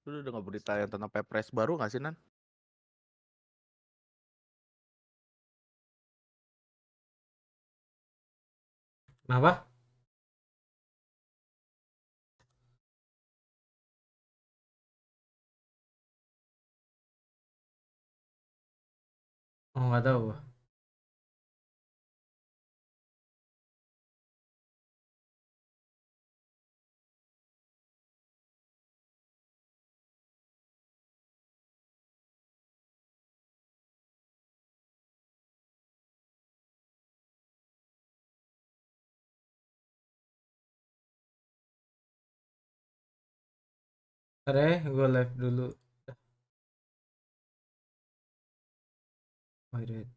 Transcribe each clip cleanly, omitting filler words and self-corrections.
Lu udah dengar berita yang tentang Pepres baru nggak sih, Nan? Kenapa? Oh, nggak tahu. Ada, gue live dulu. Wait, wait.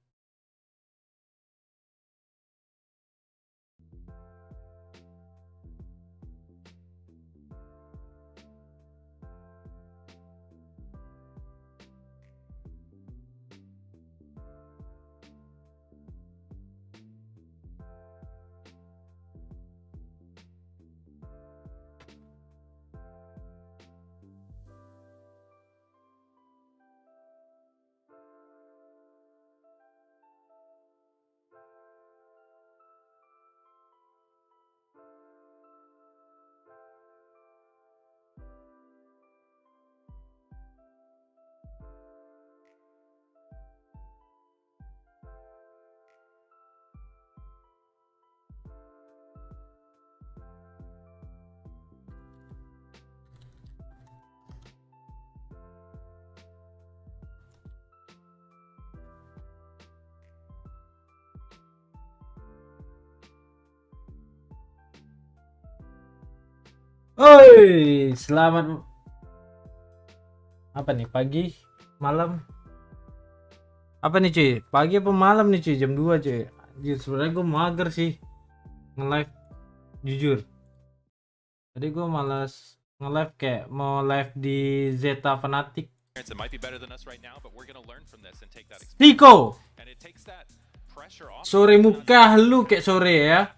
Oi, selamat apa nih? Pagi, malam? Apa nih cuy? Pagi apa malam nih cuy? Jam 2 cuy. Anjir, sebenarnya gue mager sih nge-live, jujur. Tadi gue malas nge-live, kayak mau live di Zeta Fanatic. Tiko! Sore muka lu kayak sore ya.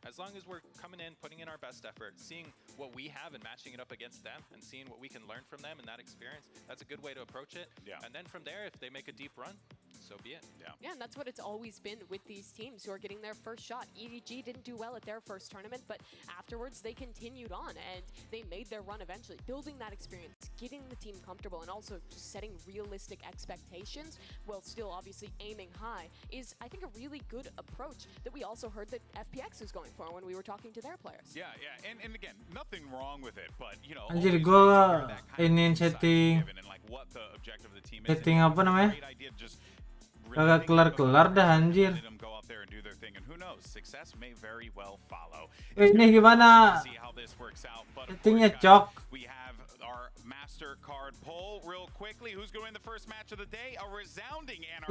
As long as we're coming in, putting in our best effort, seeing what we have and matching it up against them, and seeing what we can learn from them in that experience, that's a good way to approach it. Yeah. And then from there, if they make a deep run, so be it. Yeah, and that's what it's always been with these teams who are getting their first shot. EDG didn't do well at their first tournament, but afterwards they continued on and they made their run eventually, building that experience, getting the team comfortable, and also just setting realistic expectations while still obviously aiming high is, I think, a really good approach that we also heard that FPX is going for when we were talking to their players. Yeah, and again, nothing wrong with it, but you know, Anjir, gua ini setting apa namanya? Kagak kelar-kelar dah anjir. Ini gimana? Settingnya cok.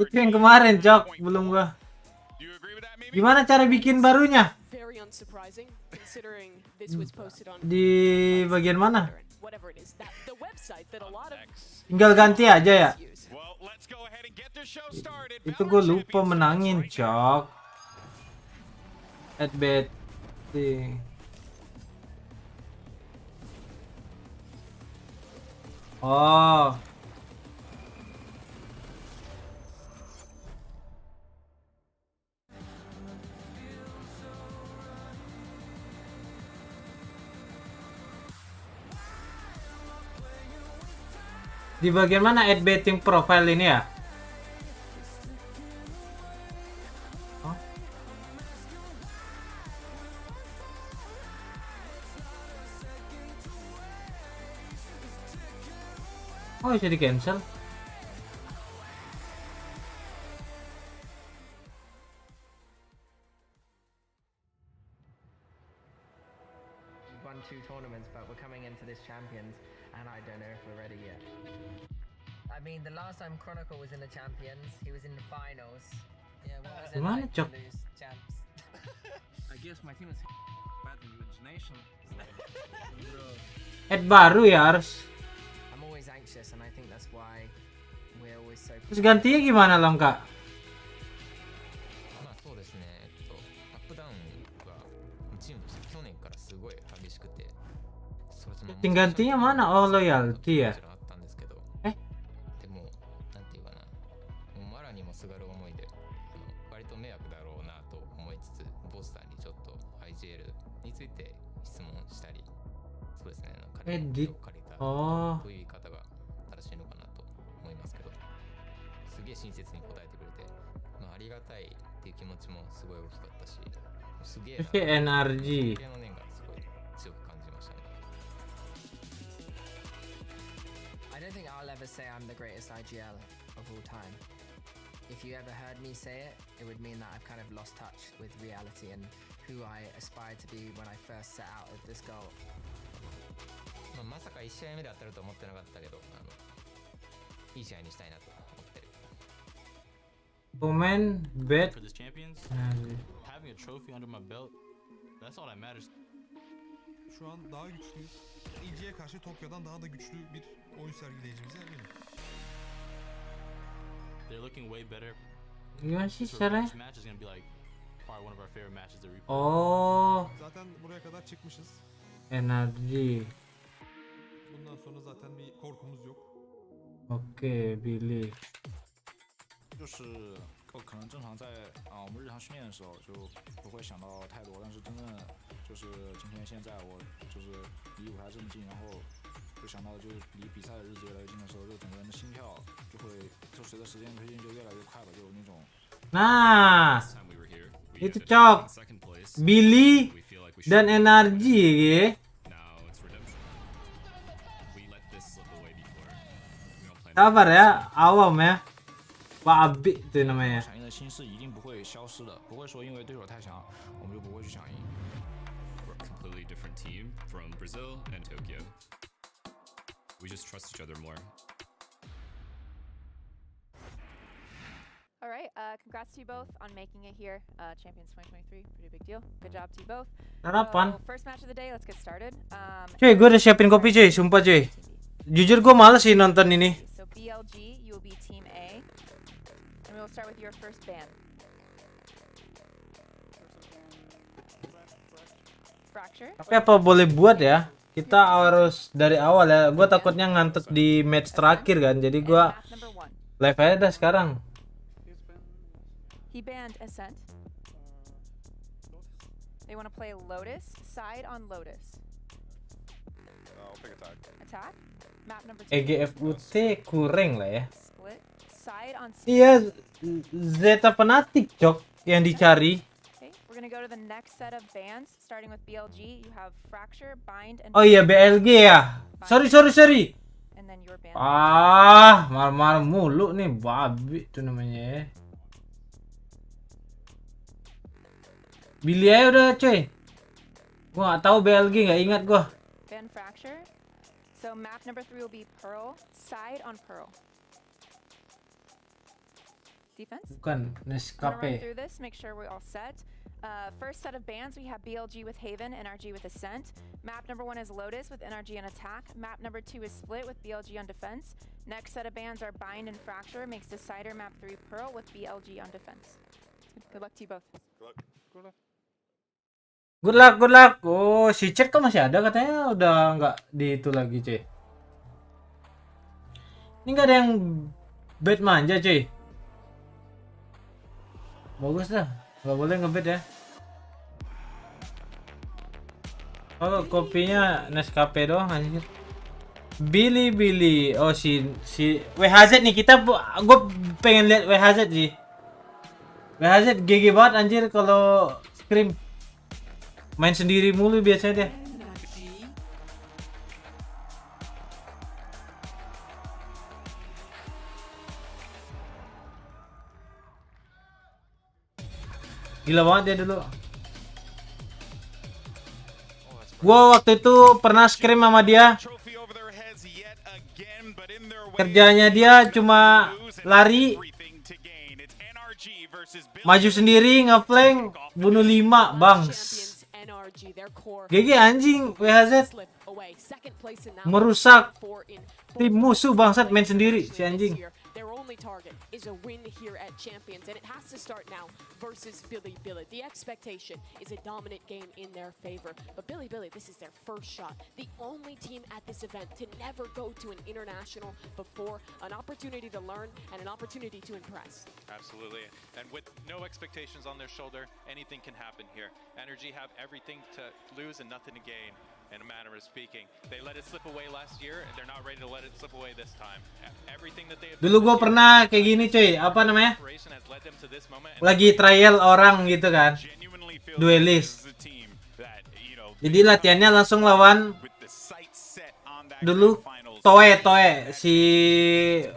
Itu yang kemarin cok, belum gua. Gimana cara bikin barunya? Di bagian mana? Tinggal ganti aja ya. Itu gue lupa menangin cok. At betting. Oh. Di bagian mana add betting profile ini ya? Oh, bisa di cancel. Won 2 tournaments, but we're coming into this champions, and I don't know if we're ready yet. I mean, the last time Chronicle was in the champions, he was in the finals. Yeah, what was it like to lose champs? I guess my team is bad imagination. Add baru ya harus. I'm always anxious, and I think that's why we're always so. Terus gantinya gimana Langka? Gantinya mana? Oh, loyalty ya. あったんですけど、えでもなんていうかな、もうマラにもすがる思いで、割と迷惑だろうなと思いつつ、ボスさんにちょっと IGL について質問したり、そうですね、彼の手を借りたあという言い方が正しいのかなと思いますけど、すげえ親切に答えてくれて、ありがたいっていう気持ちもすごい大きかったし、すげえな NRG 系の念がすごい強く感じましたね。I don't think I'll ever say I'm the greatest IGL of all time. If you ever heard me say it, it would mean that I've kind of lost touch with reality and who I aspired to be when I first set out with this goal. まさか1試合目で当たると思ってなかったけど、いい試合にしたいなと思ってる。Pemain bet For this champions, having a trophy under my belt, that's all that matters. Şu an daha güçlüyüz. EG'ye karşı Tokyo'dan daha da güçlü bir oyun sergileyeceğimize eminim. They're looking way better. gimana sih This caranya? revenge match is gonna be like probably one of our favorite matches to replay. Oh, Zaten buraya kadar çıkmışız. NRG. Bundan sonra zaten bir korkumuz yok. Oke, Billy. 就是可能正常在我们日常训练的时候就不会想到太多，但是真正就是今天现在我就是离舞台这么近，然后就想到就是离比赛的日子越来越近的时候，就整个人的心跳就会就随着时间推进就越来越快吧，就有那种 Nah, Last time we were here, we itu ended cok. in second place. Billy We feel like we dan should- NRG ya. Now it's redemption. We let this slip away before. We don't plan. Sabar ya, awam ya. Babi itu namanya. 响应的心是一定不会消失的，不会说因为对手太强我们就不会去响应。 We're a completely different team from Brazil and Tokyo. We just trust each other more. All right, congrats to you both on making it here. Champions 2023, pretty big deal. Good job to you both. Sarapan. So, first match of the day, let's get started. Cuy, gue udah siapin kopi cuy, sumpah cuy. Jujur gue males sih nonton ini. So BLG, you will be team A. And we will start with your first ban. Fracture. Tapi apa boleh buat ya? Kita harus dari awal ya. Gue takutnya ngantuk di match terakhir kan. Jadi And gue map number 1. live aja dah sekarang. He banned Ascent. They want to play Lotus, side on Lotus. I'll pick attack. Attack. Map number 2. EGFUT kurang lah ya. Split. Side on split. Iya, Zeta Fanatic cok yang dicari. Okay, we're gonna go to the next set of bands, starting with BLG. You have Fracture, Bind, and Oh iya BLG ya. Sorry. and then your band. Marah-marah mulu nih, babi itu namanya ya. Billy aja udah cuy. Gua gak tahu BLG, gak ingat gua. Band Fracture. So map number 3 will be Pearl, side on Pearl. Defense. Bukan, I'm gonna run Nescafe. through this, make sure we're all set. First set of bands, we have BLG with Haven, NRG with Ascent. Map number 1 is Lotus with NRG on attack. Map number 2 is Split with BLG on defense. Next set of bands are Bind and Fracture, makes Decider. Map 3 Pearl with BLG on defense. Good luck to you both. Good luck. Oh, si Chat kok masih ada katanya udah nggak di itu lagi cuy. Ini nggak ada yang bet manja cuy. Bagus dah, nggak boleh ngebet ya. Oh, kopinya Nescafe doang anjir. Billy. Oh si WHZ nih, gue pengen lihat WHZ sih. WHZ GG banget anjir kalau scrim. Main sendiri mulu biasanya dia. Gila banget dia dulu. Gua waktu itu pernah scrim sama dia. Kerjanya dia cuma lari, maju sendiri, ngeflank, bunuh 5 bangs. GG anjing WHZ. Merusak tim musuh bangsat, main sendiri si anjing. only target is a win here at Champions, and it has to start now versus Billy. The expectation is a dominant game in their favor, but Billy, this is their first shot. The only team at this event to never go to an international before, an opportunity to learn and an opportunity to impress. Absolutely, and with no expectations on their shoulder, anything can happen here. Energy have everything to lose and nothing to gain. In a manner of speaking, they let it slip away last year, and they're not ready to let it slip away this time. Everything that they have Dulu gue pernah kayak gini cuy, apa namanya? Lagi trial orang gitu kan, duelist. Jadi latihannya langsung lawan dulu Toe si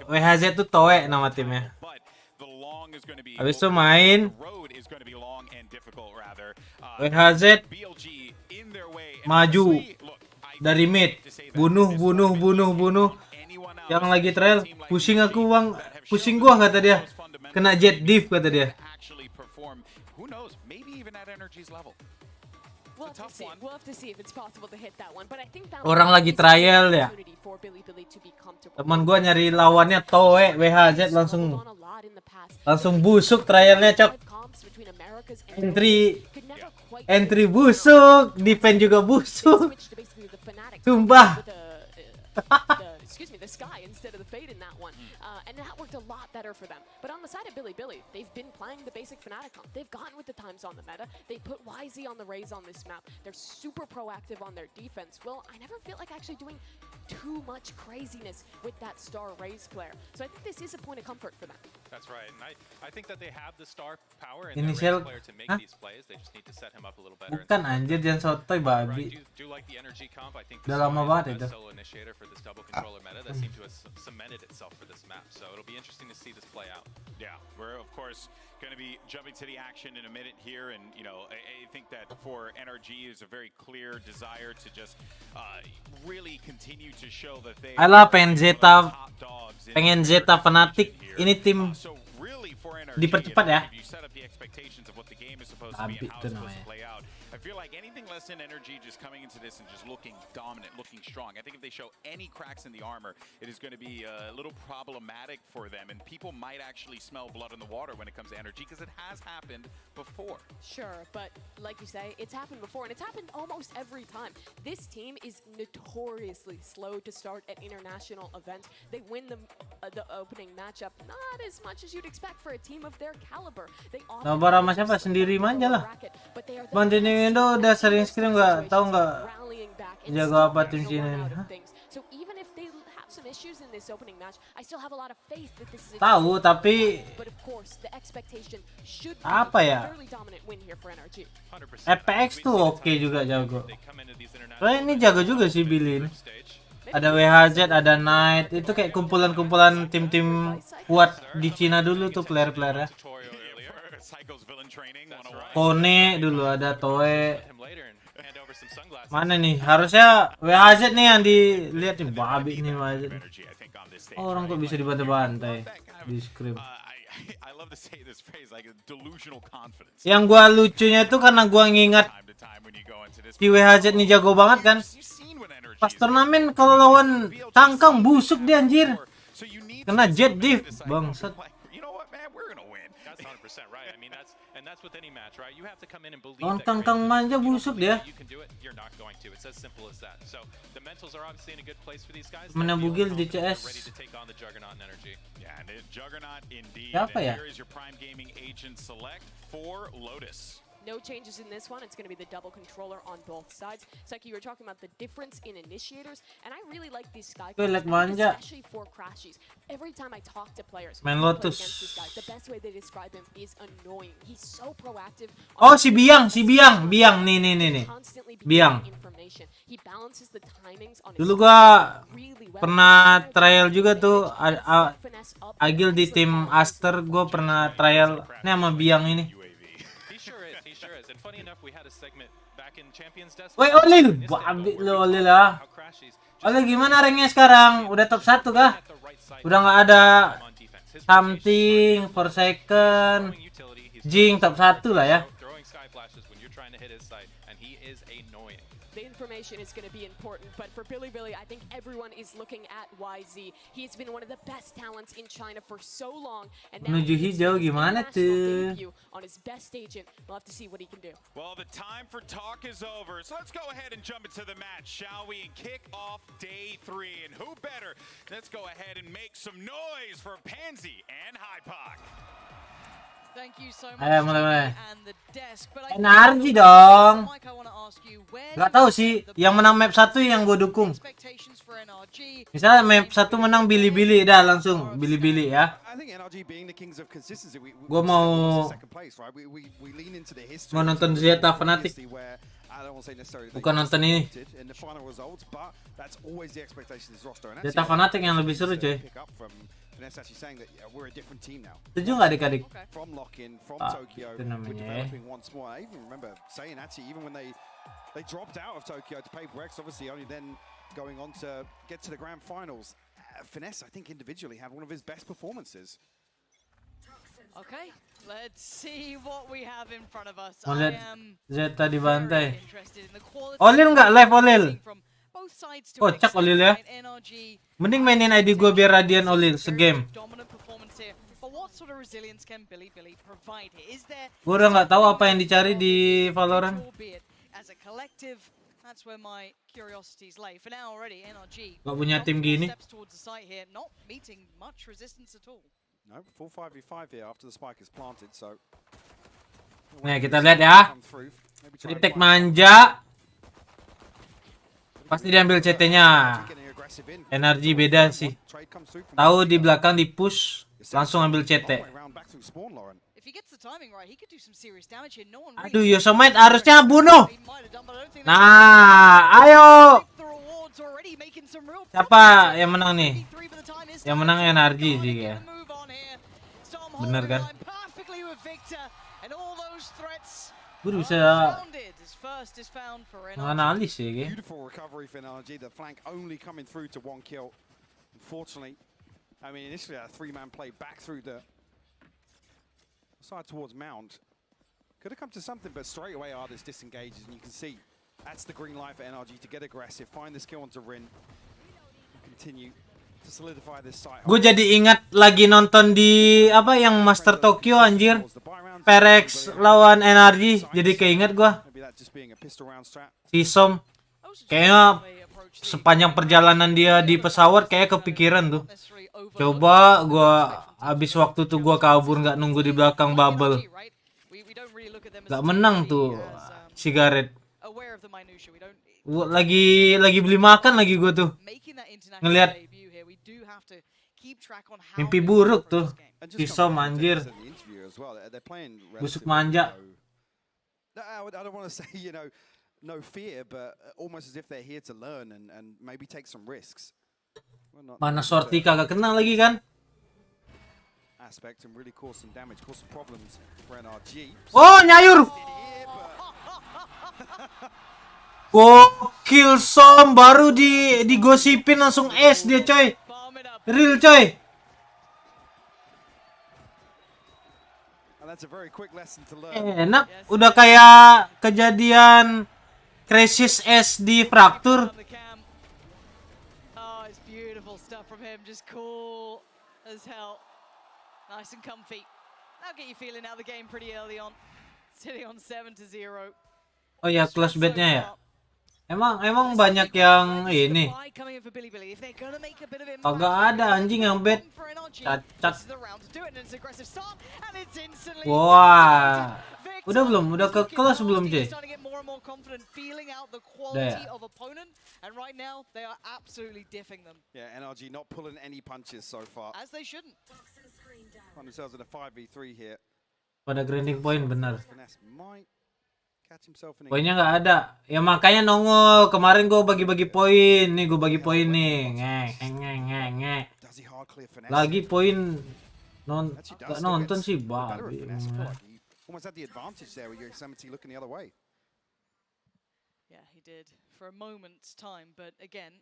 WHZ tuh Toe nama timnya. Habis itu main WHZ maju dari mid, bunuh. Yang lagi trial, pusing aku bang, pusing gua kata dia, kena jet div kata dia. Orang lagi trial ya. Teman gua nyari lawannya Toe WHZ langsung busuk trialnya cok. Entry busuk, defense juga busuk. Sumpah. The sky instead of the fade in that one, and that worked a lot better for them. But on the side of Billy, they've been playing the basic Fnatic comp. They've gotten with the times on the meta. They put YZ on the Raze on this map. They're super proactive on their defense. Well, I never feel like actually doing too much craziness with that star Raze player. So I think this is a point of comfort for them. That's right, and I think that they have the star power in Initial their Raze player to make these plays. They just need to set him up a little better. Bukan anjir, jangan sotoy babi. Do like the energy comp. I think udah lama banget itu. Solo initiator for this double controller meta that seemed to have cemented itself for this map. So it'll be interesting to see this play out. Yeah, we're of course going to be jumping to the action in a minute here, and you know, I think that for NRG is a very clear desire to just really continue to show that they Alah pengen Zeta Fnatic ini tim dipercepat ya. Abi itu namanya. I feel like anything less than energy just coming into this and just looking dominant, looking strong. I think if they show any cracks in the armor, it is going to be a little problematic for them, and people might actually smell blood in the water when it comes to energy, because it has happened before. Sure, but like you say, it's happened before, and it's happened almost every time. This team is notoriously slow to start at international events. They win the opening matchup not as much as you'd expect for a team of their caliber. They Nobar sama siapa sendiri manja lah. Bandingin Indo udah sering scrim nggak tahu nggak jago apa tim Cina. Tahu tapi apa ya? FPX tuh oke juga jago. Soalnya ini jago juga sih Billy. Ada WHZ, ada Knight, itu kayak kumpulan-kumpulan tim-tim kuat di Cina dulu tuh player-playernya. Kone dulu ada Toe. Mana nih? Harusnya WHZ nih yang dilihat nih, babi nih WHZ. Orang kok bisa dibantai-bantai di scrim. Yang gua lucunya itu karena gua ngingat si WHZ nih jago banget kan. Pas turnamen kalau lawan Tangkang busuk dia anjir. Kena jet div bangsat. Lawan Tangkang manja busuk dia. Mana bugil di CS. Siapa ya? No changes in this one. It's going to be the double controller on both sides. Seki, you were talking about the difference in initiators, and I really like these Sky cards, especially for crashes. Every time I talk to players main Lotus, this guy, the best way they describe him is annoying. He's so proactive. Oh, si Biang nih. Biang. He balances the timings on dulu gua pernah trial juga tuh Agil di tim Aster, gua pernah trial ini sama Biang ini. Woi Olil, babi lo Olil lah. Olil gimana ranknya sekarang? Udah top 1 kah? Udah nggak ada something, for second, Jing top 1 lah ya. trying to hit his site, and he is annoying. The information is going to be important, but for Billy, I think everyone is looking at YZ. He's been one of the best talents in China for so long, and now Menuju he's hijau his gimana international tuh? debut on his best agent. We'll have to see what he can do. Well, the time for talk is over, so let's go ahead and jump into the match, shall we? And kick off day 3. And who better? Let's go ahead and make some noise for Pansy and Hypoc. Thank you so much. Ayo mulai. And the desk, but Energi dong. Mike, I want to ask you, where Gak tahu sih, yang menang map 1 yang gue dukung. expectations for NRG? Misalnya map 1 menang Billy dah langsung Billy ya. Gue mau nonton Zeta Fnatic. Bukan nonton ini. Zeta Fnatic yang lebih seru coy. Setuju nggak adik-adik? Itu namanya ya. They dropped out of Tokyo to pay Brex, obviously only then going on to get to the grand finals. Finesse, I think, individually had one of his best performances. Okay, let's see what we have in front of us. Mau I lihat am Zeta dibantai. interested in the quality Olil nggak live Olil? from both sides to Kocak Olil ya. NRG. Mending mainin ID gue biar Radiant Olil segame. Dominant performance here. But what sort of resilience can Billy provide here? Is there Gue udah nggak tahu apa yang dicari di Valorant. albeit as a collective? That's where my curiosities lay. For now already NRG Gak punya tim gini. steps towards the site here, not meeting much resistance at all. No, full 5v5 here after the spike is planted, so... Nih kita lihat ya. Retake manja. Pasti diambil CT-nya. Energi beda sih. Tahu di belakang di push, langsung ambil CT. Aduh, Yosomite harusnya bunuh. Nah, ayo. Siapa yang menang nih? Yang menang energi sih ya. Bener kan? Gue bisa menganalisis ya, gitu. Beautiful recovery for NRG. The flank only coming through to 1 kill. Unfortunately, I mean, initially a 3-man play back through the side towards Mound. Could have come to something, but straight away Artis disengages, and you can see that's the green light for NRG to get aggressive, find this kill onto Rin, and continue to solidify this site. Gue jadi ingat lagi nonton di apa yang Master Tokyo anjir. Perex lawan NRG, jadi keinget gue. Si Som kayaknya sepanjang perjalanan dia di pesawat kayak kepikiran tuh. Coba gue habis waktu tuh gue kabur nggak nunggu di belakang bubble. Gak menang tuh sigaret. Lagi beli makan lagi gue tuh. Ngelihat mimpi buruk tuh. Si Som anjir. Busuk manja. I don't want to say, you know, no fear, but almost as if they're here to learn and maybe take some risks. Mana sorti kagak kena lagi kan? Aspect and really cause some damage, cause some problems for NRG. Oh, nyayur. Gokil Som baru digosipin langsung S dia coy. Real coy. Enak, udah kayak kejadian krisis S di Fraktur. Oh, it's beautiful stuff from him, just cool as hell. Nice and comfy. That'll get you feeling out the game pretty early on. Sitting on 7-0. Oh ya, clash bet-nya ya. Emang banyak yang ini. Kagak ada anjing yang bet. Cacat. Wah. Udah belum? Udah ke kelas belum, cuy? Udah ya? Yeah, NRG not pulling any punches so far. As they shouldn't. Find themselves in a 5v3 here. Pada grinding point bener. Finesse might catch himself in a... Poinnya nggak ada. Ya makanya nongol. Kemarin gue bagi-bagi poin. Nih gue bagi poin nih. Nge. Lagi poin nggak nonton sih babi. Almost had the advantage there with Yosemite looking the other way. Yeah, he did for a moment's time, but again.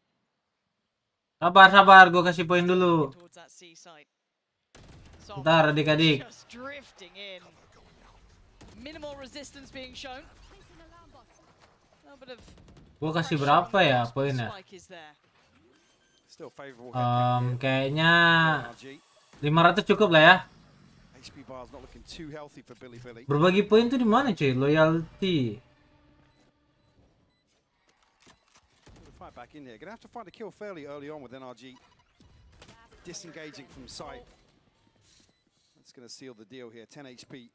Sabar, gue kasih poin dulu. Ntar adik-adik. Just drifting in. Minimal resistance being shown. Gua kasih berapa ya poinnya? Still favorable. Kayaknya 500 cukup lah ya. HP bar's not looking too healthy for Billy. Berbagi poin tuh di mana cuy? Loyalty. Fight back in here. Gonna have to find a kill fairly early on with NRG. Disengaging from sight. That's gonna seal the deal here. 10 HP.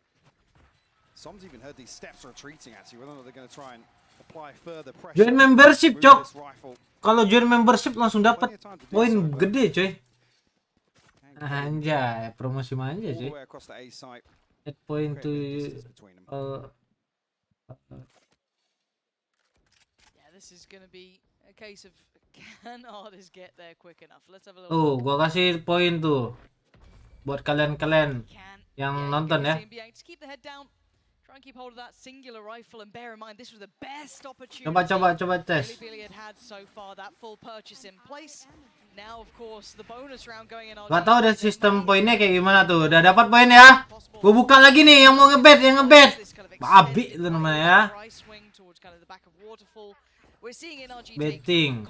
Some's even heard these steps retreating actually. Whether or not they're gonna try and apply further pressure. Join membership, cok. Kalau join membership langsung dapat poin gede, coy. Anjay, promosi manja, coy. Add point to this is gonna be a case of can artists get there quick enough. Let's have a little. Tuh, gua kasih poin tuh buat kalian-kalian yang nonton ya. Just keep the head down. Try and keep hold of that singular rifle and bear in mind this was the best opportunity. Coba tes. Billy had so far that full purchase in place. Now of course the bonus round going in. Gak tau deh sistem poinnya kayak gimana tuh. Udah dapat poin ya. Gua buka lagi nih yang mau ngebet, Babi lu namanya ya. Betting.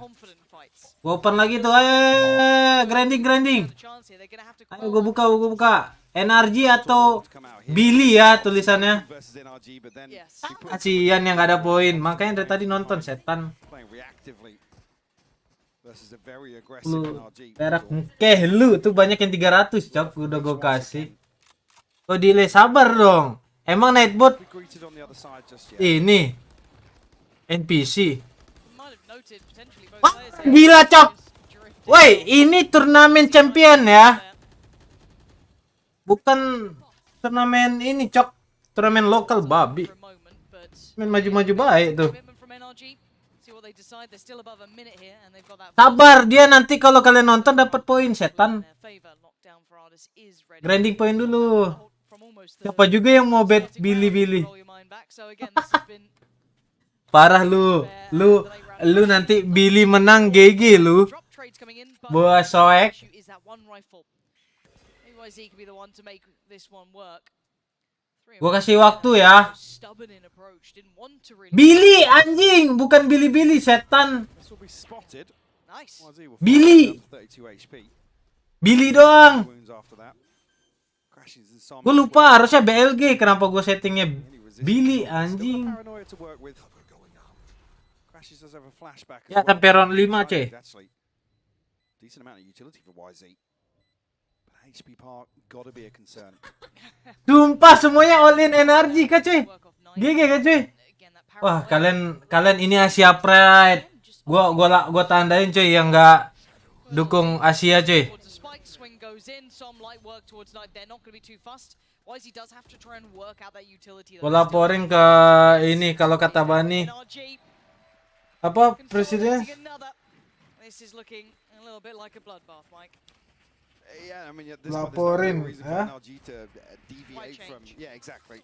Gua open lagi tuh. Grinding. Ayo gua buka. Energi atau Billy ya tulisannya. Kasihan yang gak ada poin. Makanya dari tadi nonton setan. Lu perak mukeh lu tuh banyak yang 300 cok udah gue kasih. Oh delay sabar dong. Emang Nightbot ini NPC. Wah, gila cok. Woi, ini turnamen champion ya. Bukan turnamen ini cok. Turnamen lokal babi. Main maju-maju baik tuh. Sabar, dia nanti kalau kalian nonton dapat poin setan. Grinding poin dulu. Siapa juga yang mau bet Billy. Parah lu. Lu nanti Billy menang GG lu. Buah soek. Gua kasih waktu ya. Billy anjing, bukan Billy setan. Billy doang. Gue lupa harusnya BLG. Kenapa gue settingnya Billy anjing? Ya sampai round 5 c. Sumpah semuanya all in energi kah cuy? GG kah cuy? Wah kalian ini Asia Pride. Gua tandain cuy yang nggak dukung Asia cuy. Gua laporin ke ini kalau kata Bani. Apa presiden? Yeah, I mean, laporin, yeah, exactly.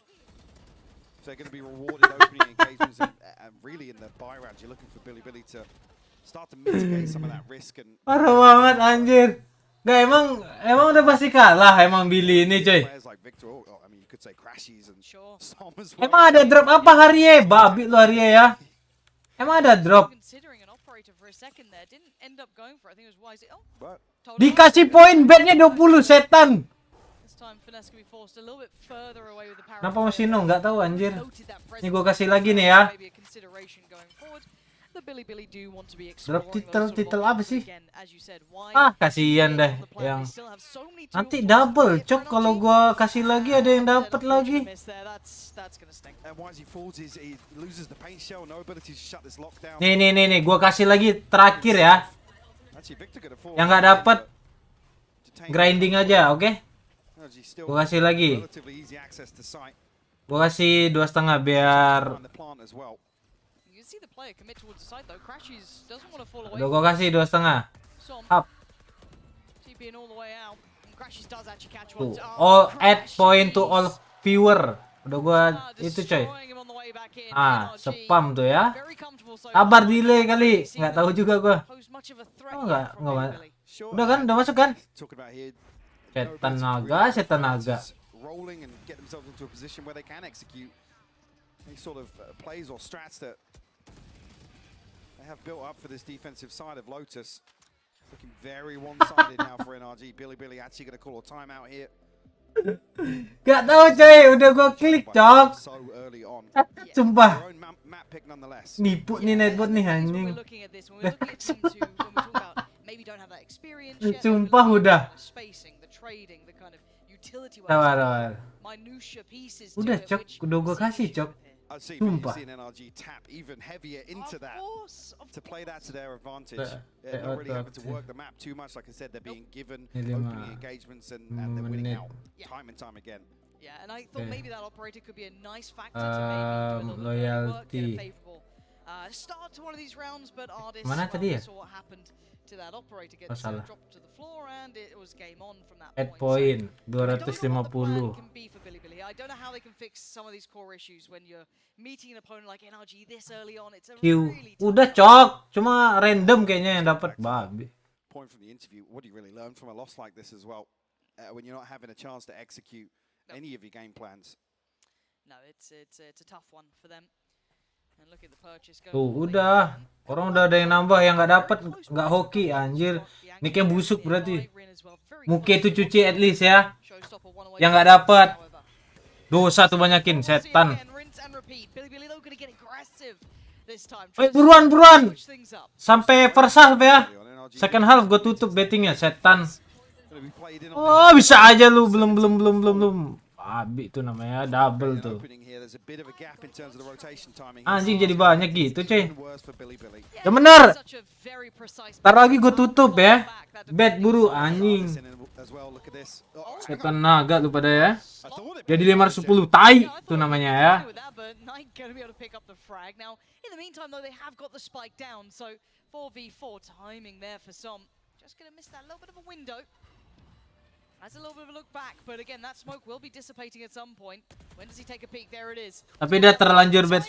So they're going to be rewarded opening engagements and really in the buy round, you're looking for Billy to start to mitigate some of that risk and. Parah banget anjir. Gak emang udah pasti kalah emang Billy ini coy. Emang ada drop apa Harye? Babi lu Harye ya. Emang ada drop. Dikasih poin betnya 20 setan. Kenapa masih no? Nggak tahu anjir. Ini gue kasih lagi nih ya. Drop titel apa sih? Kasihan deh yang nanti double cok kalau gue kasih lagi ada yang dapat lagi. Nih gue kasih lagi terakhir ya. Yang nggak dapat grinding aja, oke? Gue kasih lagi. Gue kasih 2,5 biar. Udah gue kasih 2,5. Up. Tuh. All add point to all viewer. Udah gue itu coy. Spam tuh ya. Sabar delay kali. Nggak tahu juga gue. Oh enggak. Udah kan? Udah masuk kan? Setan naga. They have built up for this defensive side of Lotus. Looking very one-sided now for NRG. Billy actually going to call a timeout here. Gak tahu coy, udah gua klik cok. Sumpah. Nipu nih netbot nih anjing. Sumpah udah. Tawar. Udah cok, udah gua kasih cok. Sumpah. NRG tap even heavier into that to play that to their advantage. They're not really having to work the map too much. Like I said, they're being given opening engagements and they're winning out time and time again. Yeah, and I thought maybe that operator could be a nice factor to maybe do a little bit of work, get a favorable start to one of these rounds, but Ardis, Mana tadi ya? saw what happened to that operator, gets dropped to the floor, and it was game on from that Head point. point 250. I don't know how they can fix some of these core issues when you're meeting an opponent like NRG this early on. It's a Q. really Udah cok, cuma random kayaknya yang dapat babi. Point from the interview, what do you really learn from a loss like this as well? When you're not having a chance to execute any of your game plans. No, it's a tough one for them. And look at the purchase go. Tuh, udah. Orang udah ada yang nambah yang nggak dapat, nggak hoki anjir. Ini kayak busuk berarti. Muke itu cuci at least ya. Yang nggak dapat. Dosa tuh banyakin setan. Buruan. Sampai first half ya. Second half gue tutup bettingnya setan. Oh, bisa aja lu belum. Abi itu namanya double tuh. Anjing jadi banyak gitu cuy. Ya bener. Ntar lagi gue tutup ya. Bet buru anjing. Setan naga lu pada ya. Jadi 510 tai itu namanya ya. That's a little bit of a look back, but again, that smoke will be dissipating at some point. When does he take a peek? There it is. Tapi dia terlanjur bet.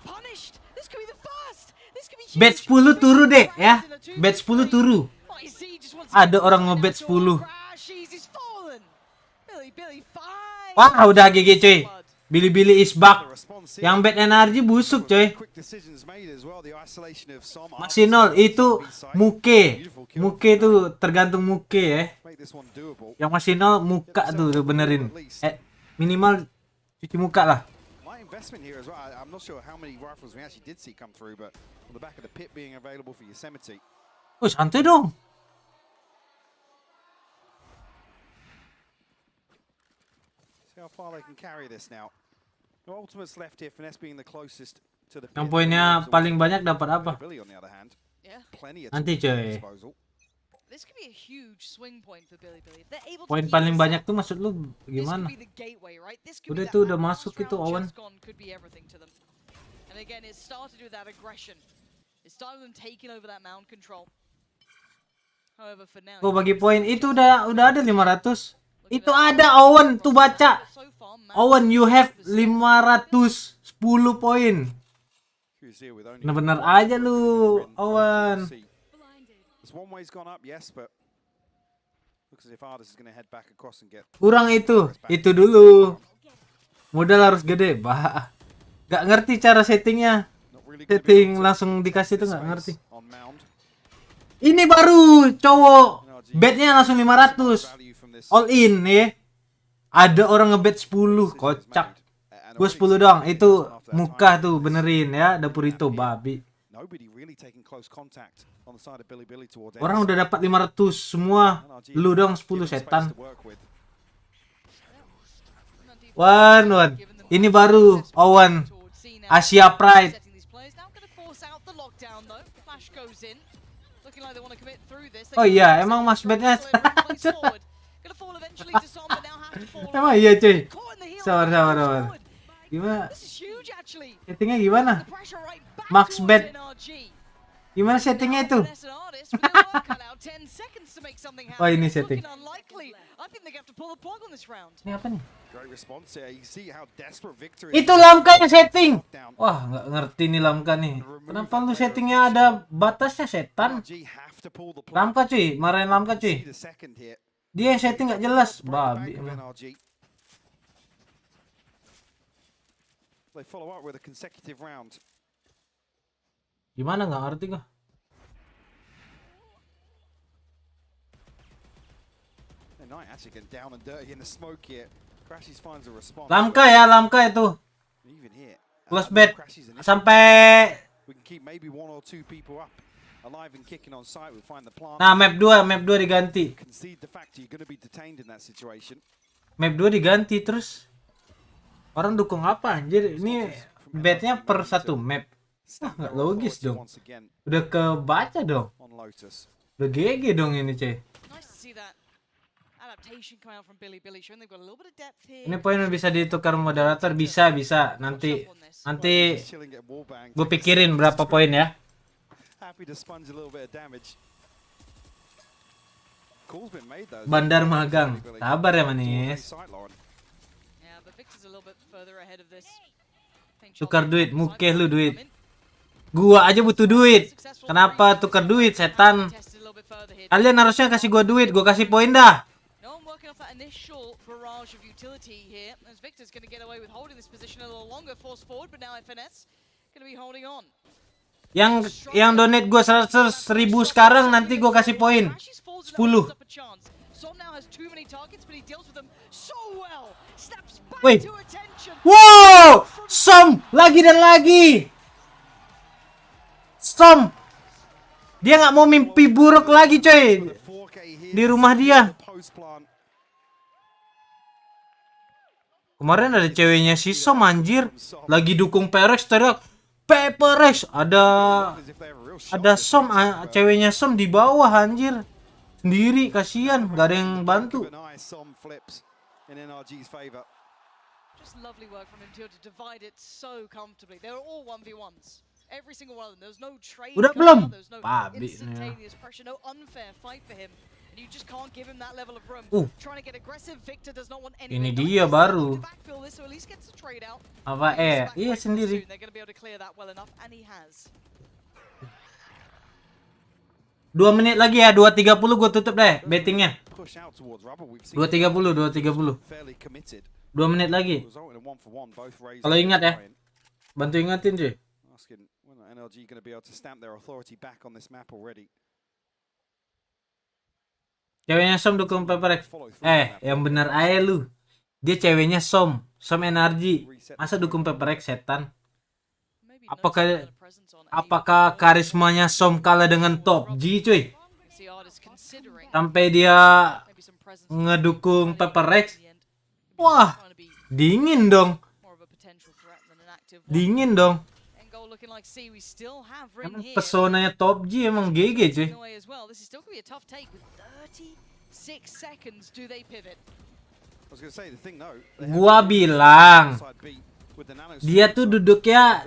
Punished. This could be the first. This could be huge. Bet 10 turu deh ya. Bet 10 turu. Ada orang ngebet 10. Wah, udah GG cuy. Billy is back. Yang bet energi busuk coy. Masih 0 itu Muke. Muke itu tergantung Muke ya. Yang masih 0 muka tuh benerin. Minimal cuci muka lah. Oh, santai dong. Yang poinnya paling banyak dapat apa? Nanti coy. Poin paling banyak tuh maksud lu gimana? Udah tuh udah masuk itu Owen. Oh, bagi poin itu udah ada 500. Itu ada Owen tuh baca. Owen, you have 510 poin. Bener-bener aja lu, Owen. Kurang itu dulu. Modal harus gede, bah. Gak ngerti cara settingnya. Setting langsung dikasih tuh gak ngerti. Ini baru cowok. Betnya langsung 500. All in ya. Ada orang ngebet 10, kocak. Gue 10 doang. Itu muka tuh benerin ya, dapur itu babi. Orang udah dapat 500 semua. Lu dong 10 setan. One. Ini baru Owen. Asia Pride. Oh iya, emang mas betnya. Emang iya cuy. Sabar. Gimana? Settingnya gimana? Max bet. Gimana settingnya itu? Oh ini setting. Ini apa nih? Itu Lamka yang setting. Wah nggak ngerti nih Lamka nih. Kenapa lu settingnya ada batasnya setan? Lamka cuy, marahin Lamka cuy. Dia yang setting nggak jelas, babi. Gimana nggak ngerti gua. Knight actually getting down and dirty in the smoke here. Crashies finds a response. Lamka ya, Lamka itu. Even here. Close bet sampai We can keep maybe 1 or 2 people up alive and kicking on site. We'll find the plant. nah map 2 diganti. Concede the fact you're going to be detained in that situation. Map 2 diganti terus. Orang dukung apa anjir? Ini betnya per satu map. Wah, nggak logis dong. Udah kebaca dong. Udah GG dong ini, cuy. Ini poin bisa ditukar moderator, bisa. Nanti gue pikirin berapa poin ya. Bandar Magang, sabar ya manis. Tukar duit, mukeh lu duit. Gua aja butuh duit. Kenapa tukar duit, setan? Kalian harusnya kasih gua duit, gua kasih poin dah. Initial barrage of utility here as Victor's going to get away with holding this position a little longer, force forward, but now FNS going to be holding on. Yang donate gue 100.000 sekarang nanti gue kasih poin 10. Wih, wow, Som lagi dan lagi. Som, dia nggak mau mimpi buruk lagi coy di rumah dia. Kemarin ada ceweknya si Som anjir, lagi dukung Perex teriak Peperex, ada Som, ceweknya Som di bawah anjir. Sendiri kasihan, gak ada yang bantu. Just lovely work from him to divide it so comfortably. They were all 1v1s. Every single one of them. There was no trade. Udah belum? There was no Babi. instantaneous pressure, no unfair fight for him. And you just can't give him that level of room. Trying to get aggressive, Victor does not want anything. Ini dia baru. So at least gets the trade out. Apa iya sendiri. They're going to be able to clear that well enough, and he has. 2 menit lagi ya, 2.30 gue tutup deh bettingnya. 2.30. 2 menit lagi. Kalau ingat ya, bantu ingatin cuy. NLG going to be able to stamp their authority back on this map already. Ceweknya Som dukung Peperex. Yang bener aja lu. Dia ceweknya Som energi. Masa dukung Peperex, setan? Apakah karismanya Som kalah dengan Top G cuy? Sampai dia ngedukung Peperex. Wah, dingin dong. Dingin dong. Emang pesonanya Top G emang GG cuy. Gua bilang dia tuh duduknya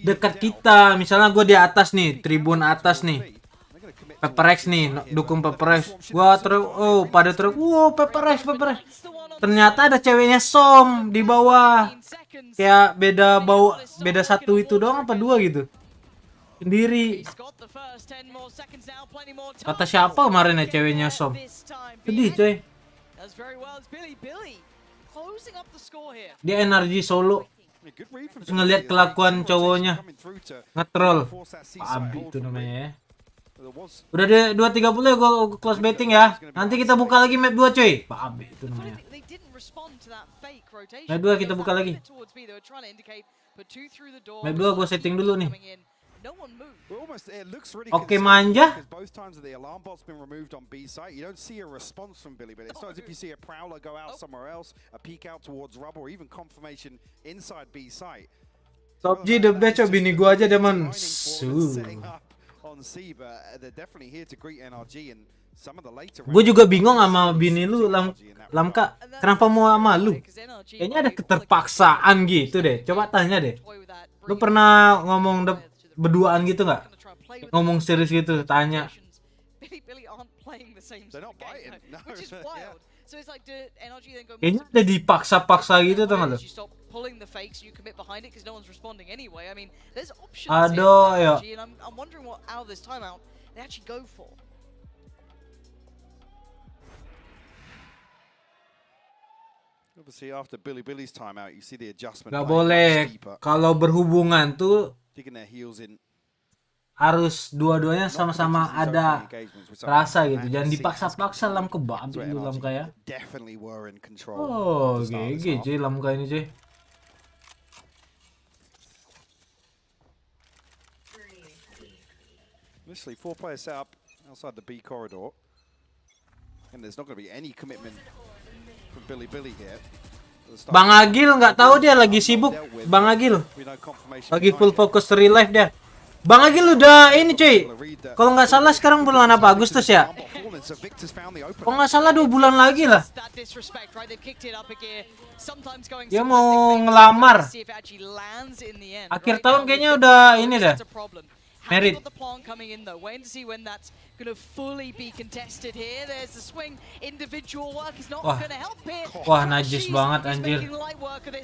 dekat kita. Misalnya gua di atas nih, tribun atas nih. Peperex nih, dukung Peperex. Gua pada truk, wow Peperex. Ternyata ada ceweknya Som di bawah. Kayak beda satu itu doang apa 2 gitu. Sendiri. Kata siapa kemarin ya ceweknya Som? Sedih coy. Dia energi solo. Terus ngeliat kelakuan cowoknya ngetrol. Abi itu namanya ya. Udah deh 2.30 ya gue close betting ya. Nanti kita buka lagi map 2 coy. Abi itu namanya. Map 2 kita buka lagi. Map 2 gue setting dulu nih. Oke manja. Top G the best coy, bini gue aja demen. Gue juga bingung sama bini lu Lamka, kenapa mau sama lu? Kayaknya ada keterpaksaan gitu deh. Coba tanya deh. Lu pernah ngomong berduaan gitu nggak? Ngomong serius gitu, tanya. Kayaknya udah dipaksa-paksa gitu tau gak lu? Aduh ya. Gak boleh kalau berhubungan tuh harus dua-duanya sama-sama ada rasa gitu. Jangan dipaksa-paksa Lamka babi lu Lamka ya. Oh, GG cuy Lamka ini cuy. Literally 4 players set up outside the B corridor. And there's not going to be any commitment from Billy here. Bang Agil nggak tahu dia lagi sibuk. Bang Agil lagi full fokus real life dia. Bang Agil udah ini cuy. Kalau nggak salah sekarang bulan apa? Agustus ya? Kalau nggak salah 2 bulan lagi lah. Dia mau ngelamar. Akhir tahun kayaknya udah ini dah. Merit. Wah najis banget anjir.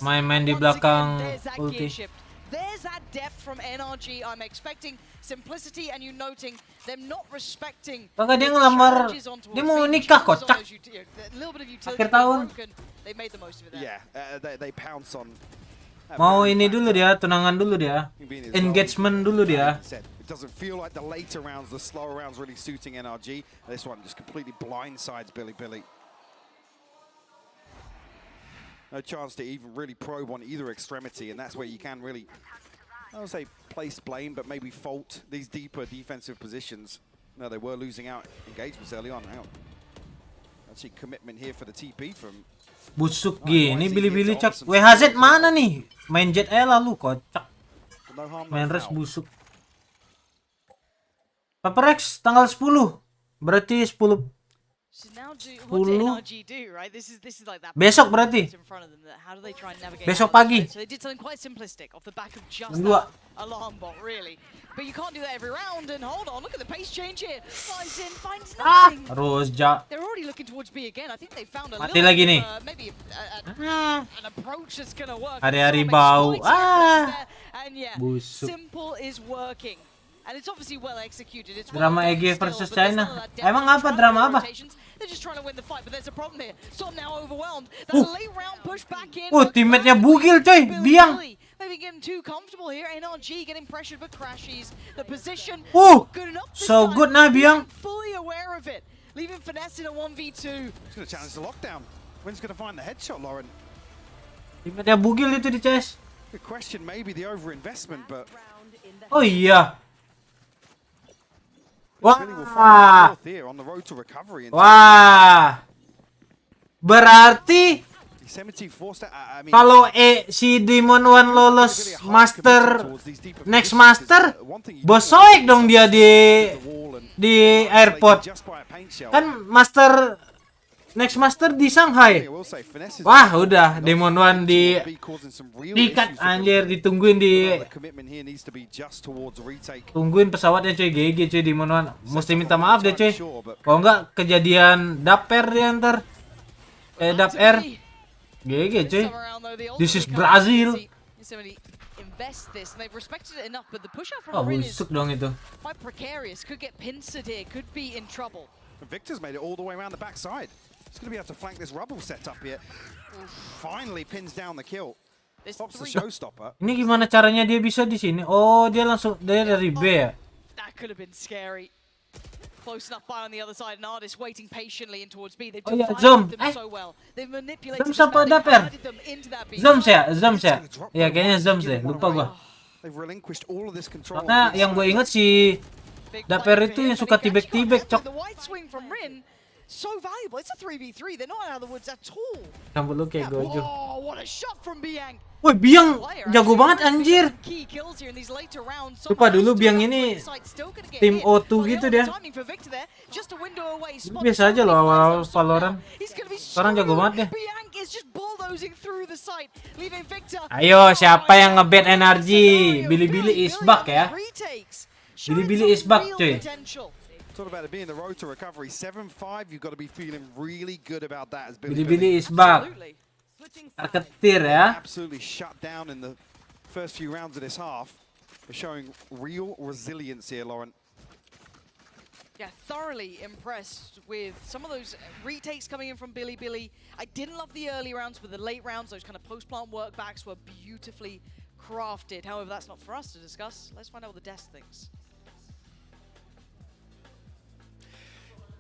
Main-main di belakang ulti. There's that depth from NRG. I'm expecting simplicity and you noting them not respecting. Kakak dia ngelamar, dia mau nikah kocak. Akhir tahun. Yeah, they pounce on. Mau ini dulu dia, tunangan dulu dia. Engagement dulu dia. It doesn't feel like the later rounds, the slower rounds really suiting NRG. This one just completely blindsides Billy. No chance to even really probe on either extremity, and that's where you can really, I don't say place blame, but maybe fault these deeper defensive positions. No, they were losing out engagements early on. Hang on. Actually, commitment here for the TP from. Busuk gini, Billy cak. WHZ mana nih? Main jet lalu kocak. Main res busuk. Paparex tanggal 10. Berarti 10. Besok berarti. Besok pagi. Dua. Terus mati lagi nih. Hari-hari bau. Busuk. Drama EG versus China. Emang apa drama apa? Teammate-nya bugil coy, biang. So good nah biang. Teammate-nya bugil itu di CS. Oh iya. Wah. Berarti kalau si Demon One lolos next master, bosoik dong dia di airport. Kan next master di Shanghai. Wah, udah Demon One diikat anjir, ditungguin tungguin pesawatnya cuy. GG cuy Demon One. Mesti minta maaf deh cuy. Kalau enggak kejadian daper dia ntar. Daper. GG cuy. This is Brazil. Oh, busuk dong itu. Victor's made it all the way around the backside. He's going to be able to flank this rubble setup here. Finally pins down the kill. Pops the showstopper. Ini gimana caranya dia bisa di sini? Oh, dia dari B ya. That could have been scary. Close enough by on the other side, and Ardis waiting patiently in towards B. They've Zoom. so well. They've manipulated Zoom sampai daper. Zoom ya. Ya kayaknya Zoom deh. Lupa gua. Karena yang gue inget si daper itu yang suka tibek-tibek cok. So valuable. It's a 3v3. They're not out of the woods at all. Rambut lu kayak gojo. Oh, what a shot from Biang. Woi, Biang jago banget anjir. Lupa dulu Biang ini tim O2 gitu dia. Biasa aja loh awal Valorant. Sekarang jago banget deh. Ayo, siapa yang ngebet energi? Billy is back ya. Billy is back cuy. Talk about it being the road to recovery. 7-5, you've got to be feeling really good about that as Billy is back. Terketir ya. Absolutely shut down in the first few rounds of this half. They're showing real resilience here, Lauren. Yeah, thoroughly impressed with some of those retakes coming in from Billy. I didn't love the early rounds, but the late rounds, those kind of post-plant workbacks were beautifully crafted. However, that's not for us to discuss. Let's find out what the desk thinks.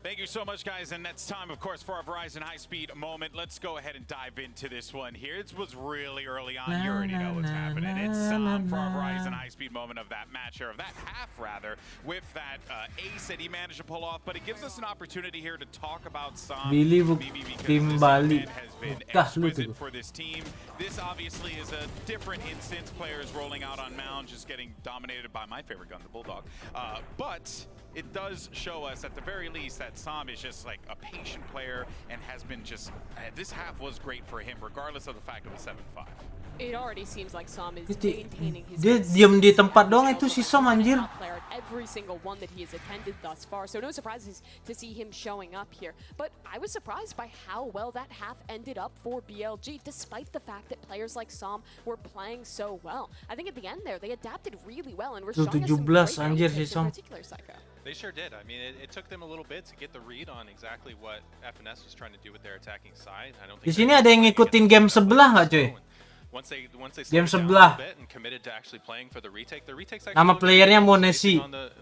Thank you so much, guys, and it's time, of course, for our Verizon high-speed moment. Let's go ahead and dive into this one here. It was really early on. You already know what's happening. It's time for our Verizon high-speed moment of that match, or of that half, rather, with that ace that he managed to pull off. But it gives us an opportunity here to talk about some tim Bali. has been exquisite for this team. This obviously is a different instance. Players rolling out on mound, just getting dominated by my favorite gun, the Bulldog. But it does show us, at the very least, that Sam is just like a patient player and has been just. This half was great for him, regardless of the fact it was 7-5. It already seems like Sam is maintaining his. Dia diam di tempat doang itu si Som anjir. Every single one that he has attended thus far, so no surprises to see him showing up here. But I was surprised by how well that half ended up for BLG, despite the fact that players like Sam were playing so well. I think at the end there, they adapted really well and were showing us some great anjir si in Som. particular, Psycho. They sure did. I mean, it took them a little bit to get the read on exactly what FNS was trying to do with their attacking side. I don't think di sini ada yang ngikutin game sebelah nggak cuy? Once they game sebelah. and committed to actually playing for the retake Nama playernya Monesi. on the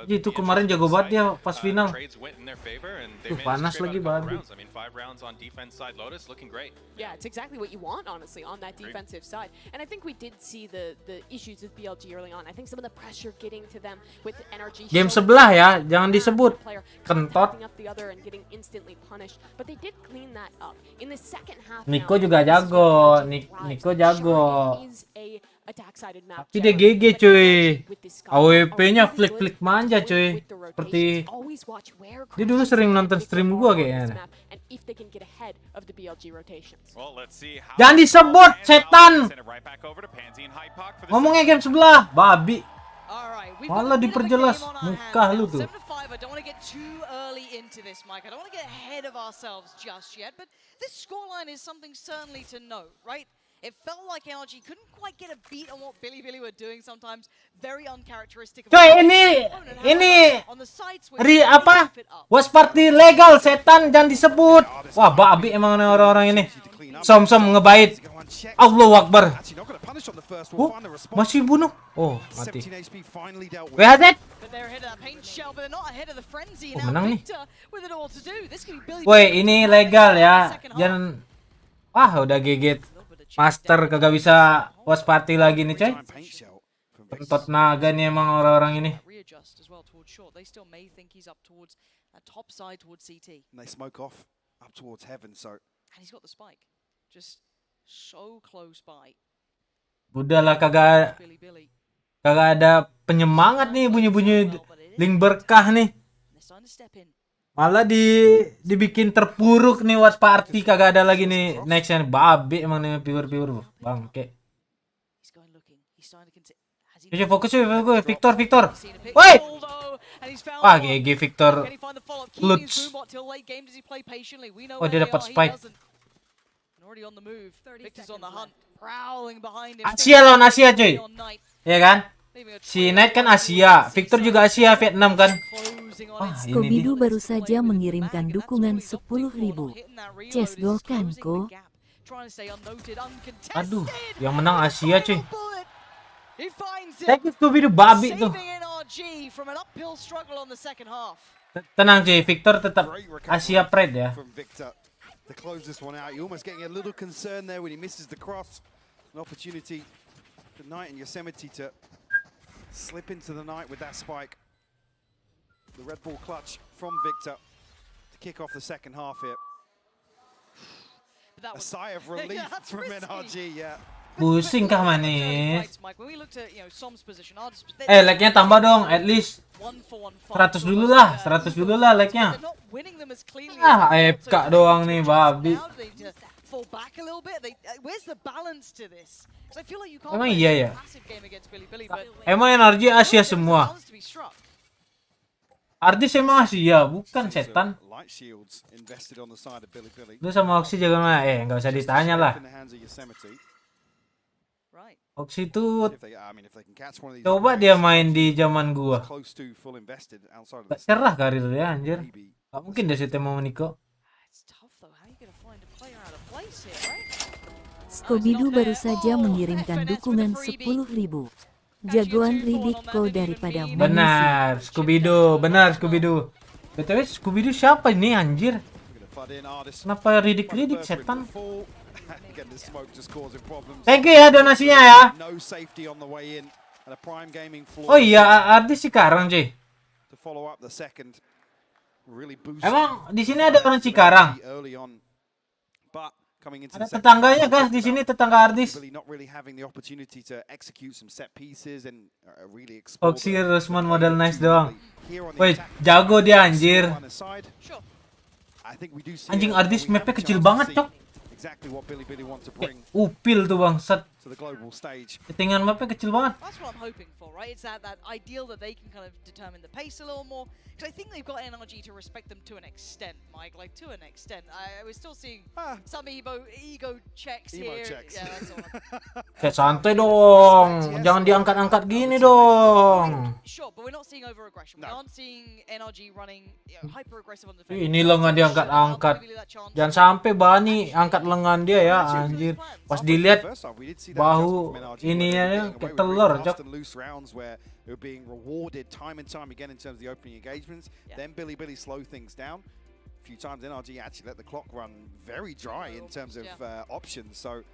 Itu kemarin jago banget dia pas final. trades went in their favor and they Tuh, managed panas to scrape out a lagi couple babi. rounds. I mean, 5 rounds on defense side Lotus looking great. Yeah, it's exactly what you want, honestly, on that defensive side. And I think we did see the issues with BLG early on. I think some of the pressure getting to them with NRG. Game sebelah ya, jangan disebut. Kentot. Up the other and getting instantly punished, but they did clean that up in the second half. Nico juga jago, Nico jago. Tapi dia GG cuy. AWP-nya flick-flick manja cuy. Seperti dia dulu sering nonton stream gua kayaknya. Jangan disebut setan. Ngomongnya game sebelah, babi. Malah diperjelas muka lu tuh. I don't want to get too early into this, Mike. I don't want to get ahead of ourselves just yet, but this scoreline is something certainly to note, right? It felt like NRG couldn't quite get a beat on what Billy were doing sometimes. Very uncharacteristic. Coy, ini apa? Was party legal, setan jangan disebut. Wah, babi emang orang-orang ini. Som ngebait. Allahu Akbar. Masih bunuh. Oh, mati. WHZ. Oh, menang nih. Woi, ini legal ya. Jangan. Wah, udah geget. Master kagak bisa was party lagi nih coy. Pentot naga nih emang orang-orang ini. They smoke off up towards heaven, so. And he's got the spike, just so close by. Udahlah kagak ada penyemangat nih, bunyi-bunyi link berkah nih. Malah dibikin terpuruk nih watch party, kagak ada lagi nih nextnya. Babi emang nih pure bangke. Coba fokus gue Victor. Woi. Wah, GG Victor. Lutz. Oh, dia dapat spike. Asia lawan Asia cuy. Ya kan? Si Knight kan Asia, Victor juga Asia, Vietnam kan. Wah, Skobidu baru saja mengirimkan dukungan 10.000. Ces gol kan ko? Aduh, yang menang Asia cuy. Teknik Skobidu babi tuh. Tenang cuy, Victor tetap Asia Pride ya. To close this one out, you're almost getting a little concern there when he misses the cross. An opportunity for Knight and Yosemite to slip into the night with that spike. The Red Bull clutch from Victor to kick off the second half here. A sigh of relief from NRG, yeah. Pusing kah manis? Like-nya tambah dong, at least 100 dulu lah like-nya. Ah, AFK doang nih babi. Emang iya ya? Emang NRG Asia semua? Artis emang Asia, bukan setan. Lu sama Oxy jago mana? Nggak usah ditanya lah. Oxy itu coba dia main di zaman gua. Gak cerah karirnya anjir. Gak mungkin dia situ mau Niko. Skobidu baru saja mengirimkan dukungan 10.000. Jagoan Ridiko daripada Monesi. Benar Skobidu. BTW Scooby-Doo siapa ini anjir? Kenapa ridik-ridik setan? Thank you ya donasinya ya. Oh iya, Ardis Cikarang cuy. Emang di sini ada orang Cikarang? Ada tetangganya guys di sini, tetangga Ardis. Oxy Rusman modal nice doang. Woi, jago dia anjir. Anjing Ardis mapnya kecil banget cok. Upil tuh bangsat. Settingan mapnya kecil banget. That's what I'm hoping for, right? It's that ideal that they can kind of determine the pace a little more. Because I think they've got energy to respect them to an extent, Mike. Like, to an extent. We're still seeing some ego checks here. Yeah, that's all. Santai dong. Jangan diangkat-angkat gini dong. Sure, but we're not seeing over-aggression. We're not seeing NRG running hyper-aggressive on the defense. Ini lengan diangkat-angkat. Jangan sampai Bani angkat lengan dia ya anjir. Pas dilihat bahu ininya kayak telur cok. Who are being rewarded time and time again in terms of the opening engagements. Then Billy slow things down. A few times NRG actually let the clock run very dry in terms of options. So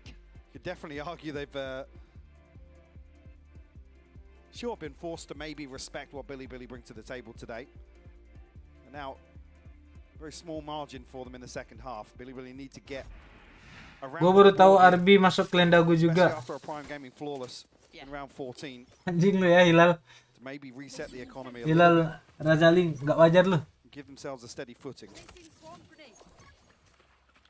you could definitely argue they've sure been forced to maybe respect what Billy bring to the table today. And now very small margin for them in the second half. Billy need to get around. Gue baru tahu RB masuk clan dagu juga. After a prime gaming flawless in round 14. Anjing lu ya Hilal. Maybe reset the economy. Hilal Razali nggak wajar lu. Give themselves a steady footing.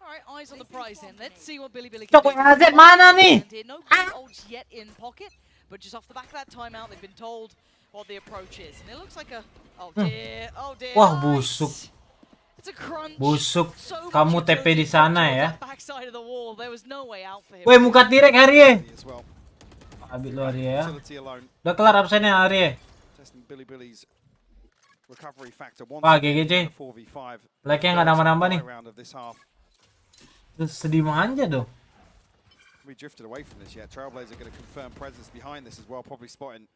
Alright, eyes on the prize in. Let's see what Billy can do. Cok, AZ mana nih? No ults yet in pocket, but just off the back of that timeout, they've been told what the approach is, and it looks like a oh dear. Wah, busuk. It's a crunch. Busuk. Kamu TP di sana ya. Backside of the wall. There was no way out for him. Woi, muka tirek Arye. Habis lu Arye ya. Udah kelar absennya Arye. Wah, GGC. Like-nya nggak nambah-nambah nih. Sedih manja dong. We drifted away from this yet. Trailblazer going to confirm presence behind this as well, probably spotting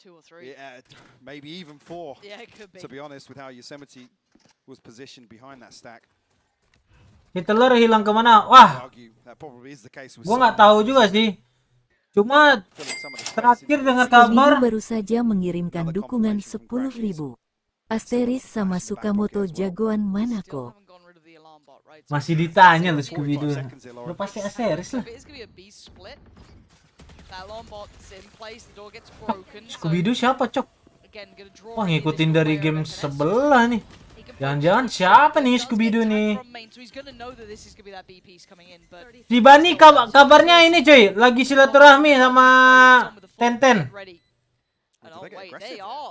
2 or 3. Yeah, maybe even 4. Yeah, it could be. To be honest, with how Yosemite was positioned behind that stack. Si telur hilang kemana? Wah, gua nggak tahu juga sih. Cuma terakhir dengar kabar baru saja mengirimkan dukungan 10.000. Asteris sama Sukamoto jagoan Manako. Masih ditanya lu Scooby-Doo. Lu pasti Asteris lah. Scooby-Doo siapa cok? Wah, ngikutin dari game sebelah nih. Jangan-jangan siapa nih Scooby-Doo nih? Si Bani kabarnya ini cuy, lagi silaturahmi sama Tenten. Oh wait,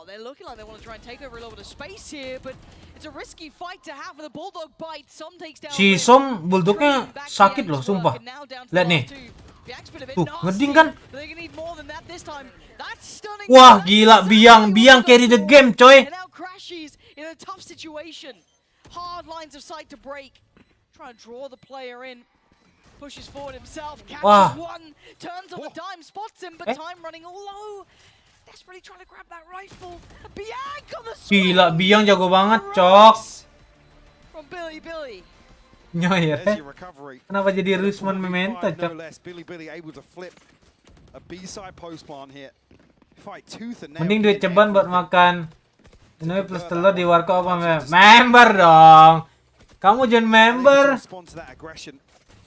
they're looking like they want to try and take over a little bit of space here, but it's a risky fight to have with a bulldog bite. Some takes down. Si Som bulldognya sakit loh, sumpah. Lihat nih. Tuh, ngeding kan? Wah, gila biang carry the game, coy. In a tough situation, hard lines of sight to break. Trying to draw the player in, pushes forward himself, catches one, turns on the dime, spots him, but time running low. Desperately trying to grab that rifle. Biang on the swing. Gila, Biang jago banget, cok. From Billy. Nyoy ya. Kenapa jadi Rusman Memento, cok? Mending duit ceban buat makan. Ini plus telur di warkop apa member dong. Kamu jangan member.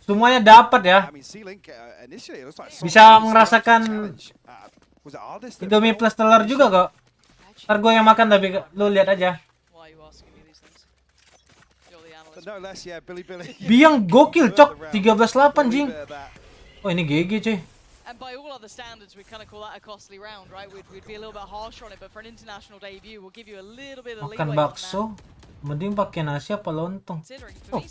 Semuanya dapat ya. Bisa merasakan Indomie plus telur juga kok. Ntar gue yang makan tapi lu lihat aja. Biang gokil cok, 13-8 jing. Oh ini GG cuy. And by all other standards, we kind of call that a costly round, right? We'd be a little bit harsher on it, but for an international debut, we'll give you a little bit of leeway. Makan bakso, mending pakai nasi apa lontong? Oh,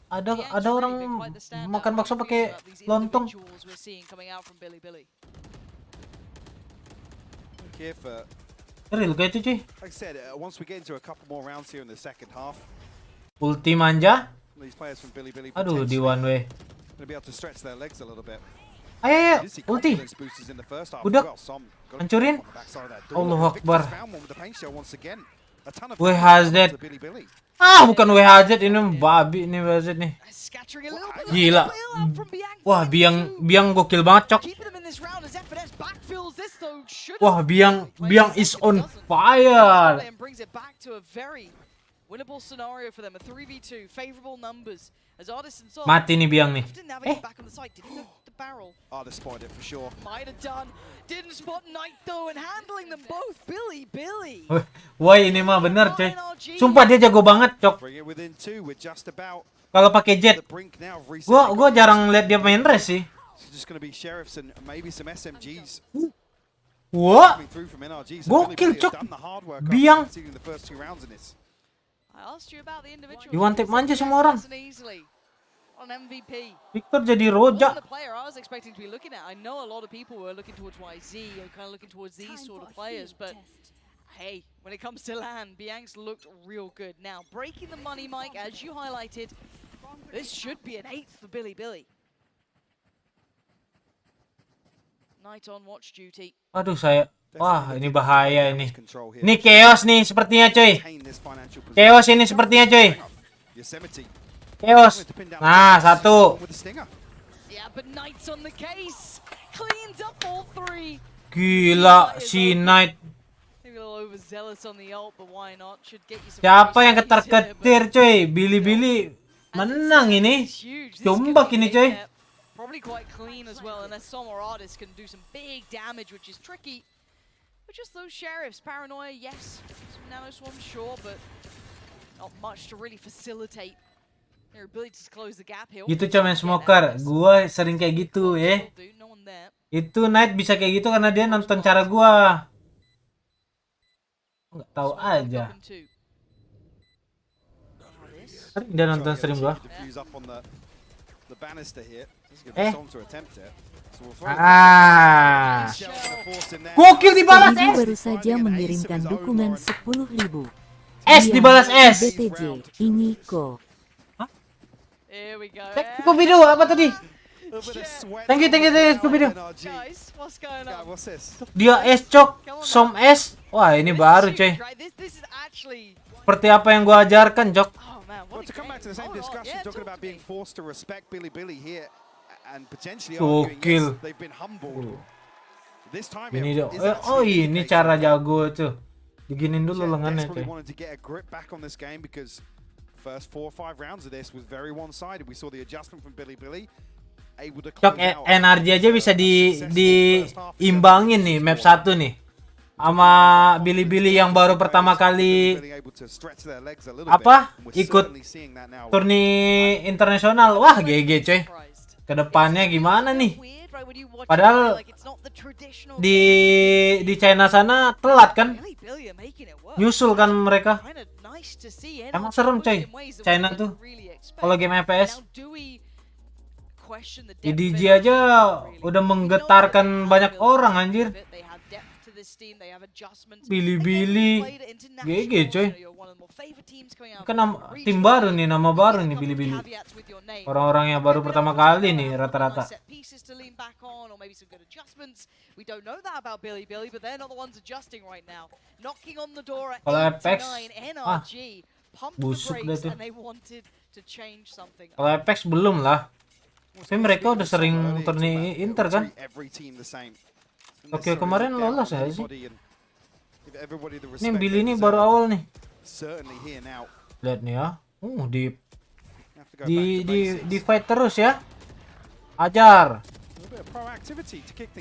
ada orang makan bakso pakai lontong. Real kayak itu cuy. Ulti manja. Aduh di one way. Ayo, ulti. Udah. Hancurin. Allahu Akbar. WHZ. Ah, bukan WHZ, ini babi nih WHZ nih. Gila. Wah, biang gokil banget, Cok. Wah, biang is on fire. Mati nih biang nih. Wah, ini mah bener, coy. Sumpah dia jago banget, Cok. Kalau pakai jet. Gua jarang lihat dia main race sih. Wah, gokil, Cok. Biang. Di one tap manja semua orang. Victor jadi rojak. Hey, when it comes to land, Biang's looked real good. Now, breaking the money, Mike, as you highlighted, this should be an 8th for Billy. Night on watch duty. Aduh, wah, ini bahaya ini. Ini chaos nih sepertinya, coy. Chaos ini sepertinya, coy. Chaos. Nah, satu. Gila, si Knight. Siapa yang ketar-ketir, coy? Billy menang ini. Jombak ini, coy. Probably quite clean as well, unless some artists can do some big damage, which is tricky. But just those sheriffs, paranoia, yes. Some nano swarms, sure, but not much to really facilitate their ability to close the gap here. Gitu, coy, main smoker. Gua sering kayak gitu, ya. Itu Knight bisa kayak gitu karena dia nonton cara gua. Nggak tahu aja. Dia nonton stream gua. Gokil dibalas S. Baru saja mengirimkan dukungan 10.000. S dibalas S. BTJ Iniko. Scooby-Doo apa tadi? Thank you Scooby-Doo. Dia S, Cok. Som S. Wah, ini baru, coy. Seperti apa yang gua ajarkan, Cok. Gokil. Ini dia. Oh, ini cara jago tuh. Diginin dulu lengannya, coy. Cok, NRG aja bisa diimbangin nih map 1 nih. Sama Billy yang baru pertama kali ikut turni internasional. Wah, GG, coy. Kedepannya gimana nih? Padahal di China sana telat kan? Nyusul kan mereka. Emang serem, coy. China tuh kalau game FPS. Di DJ aja udah menggetarkan banyak orang, anjir. Billy GG, coy. Kan tim baru nih, nama baru nih Billy. Orang-orang yang baru pertama kali nih rata-rata. Kalau Apex, busuk deh tuh. Kalau Apex belum lah. Tapi mereka udah sering turni Inter kan? Oke, kemarin lolos ya sih. Ini Billy ini baru awal nih. Lihat nih ya. Di fight terus ya. Ajar.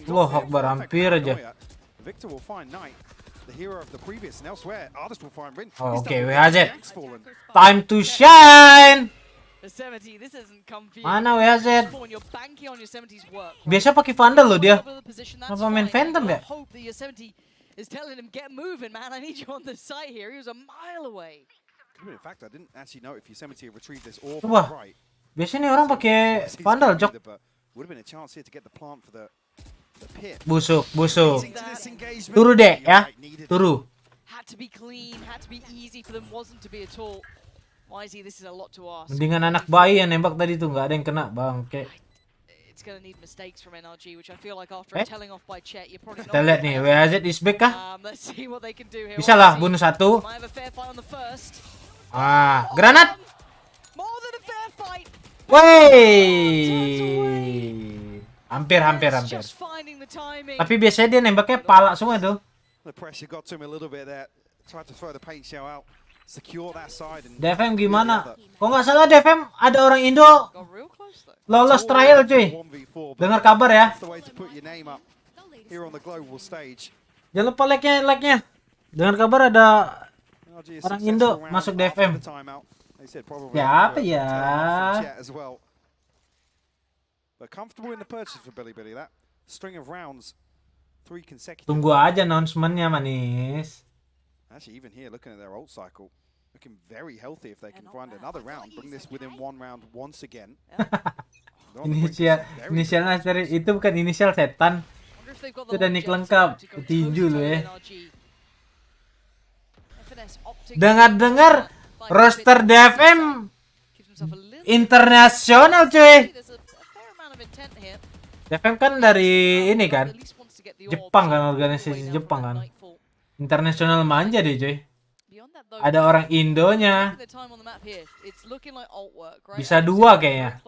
Loh, Akbar hampir aja. Oke, WHZ. Time to shine. Mana WHZ? Biasa pakai Vandal loh dia. Apa main Phantom ya? Wah, biasanya orang pakai Vandal, Jok. Busuk. Turu deh ya. Turu. Mendingan anak bayi yang nembak tadi tuh, nggak ada yang kena, bangke. it's going to need mistakes from NRG, which I feel like after a telling off by Chet, you're probably not. Kita lihat nih, WHZ is back kah? Let's see what they can do here. Bisa lah, bunuh satu. Might have a fair fight on the first. Granat. More than a fair fight. Wey. Hampir. Just finding the timing. Tapi biasanya dia nembaknya pala semua tuh. The pressure got to him a little bit there. Tried to throw the paint shell out. Secure that side and DFM gimana? Kok nggak salah DFM ada orang Indo lolos trial cuy. Dengar kabar ya. Jangan lupa like-nya. Dengar kabar ada orang Indo masuk DFM. Siapa ya? Tunggu aja announcement-nya manis. Actually, even here, looking at their ult cycle, looking very healthy if they can find another round. Bring this within 1 round once again. Inisialnya dari itu bukan inisial setan. Itu udah nick lengkap. Tinju lu ya. Dengar roster DFM internasional cuy. DFM kan dari ini kan, Jepang kan, organisasi Jepang kan. Internasional manja deh cuy. Ada orang Indonya. Bisa 2 kayaknya.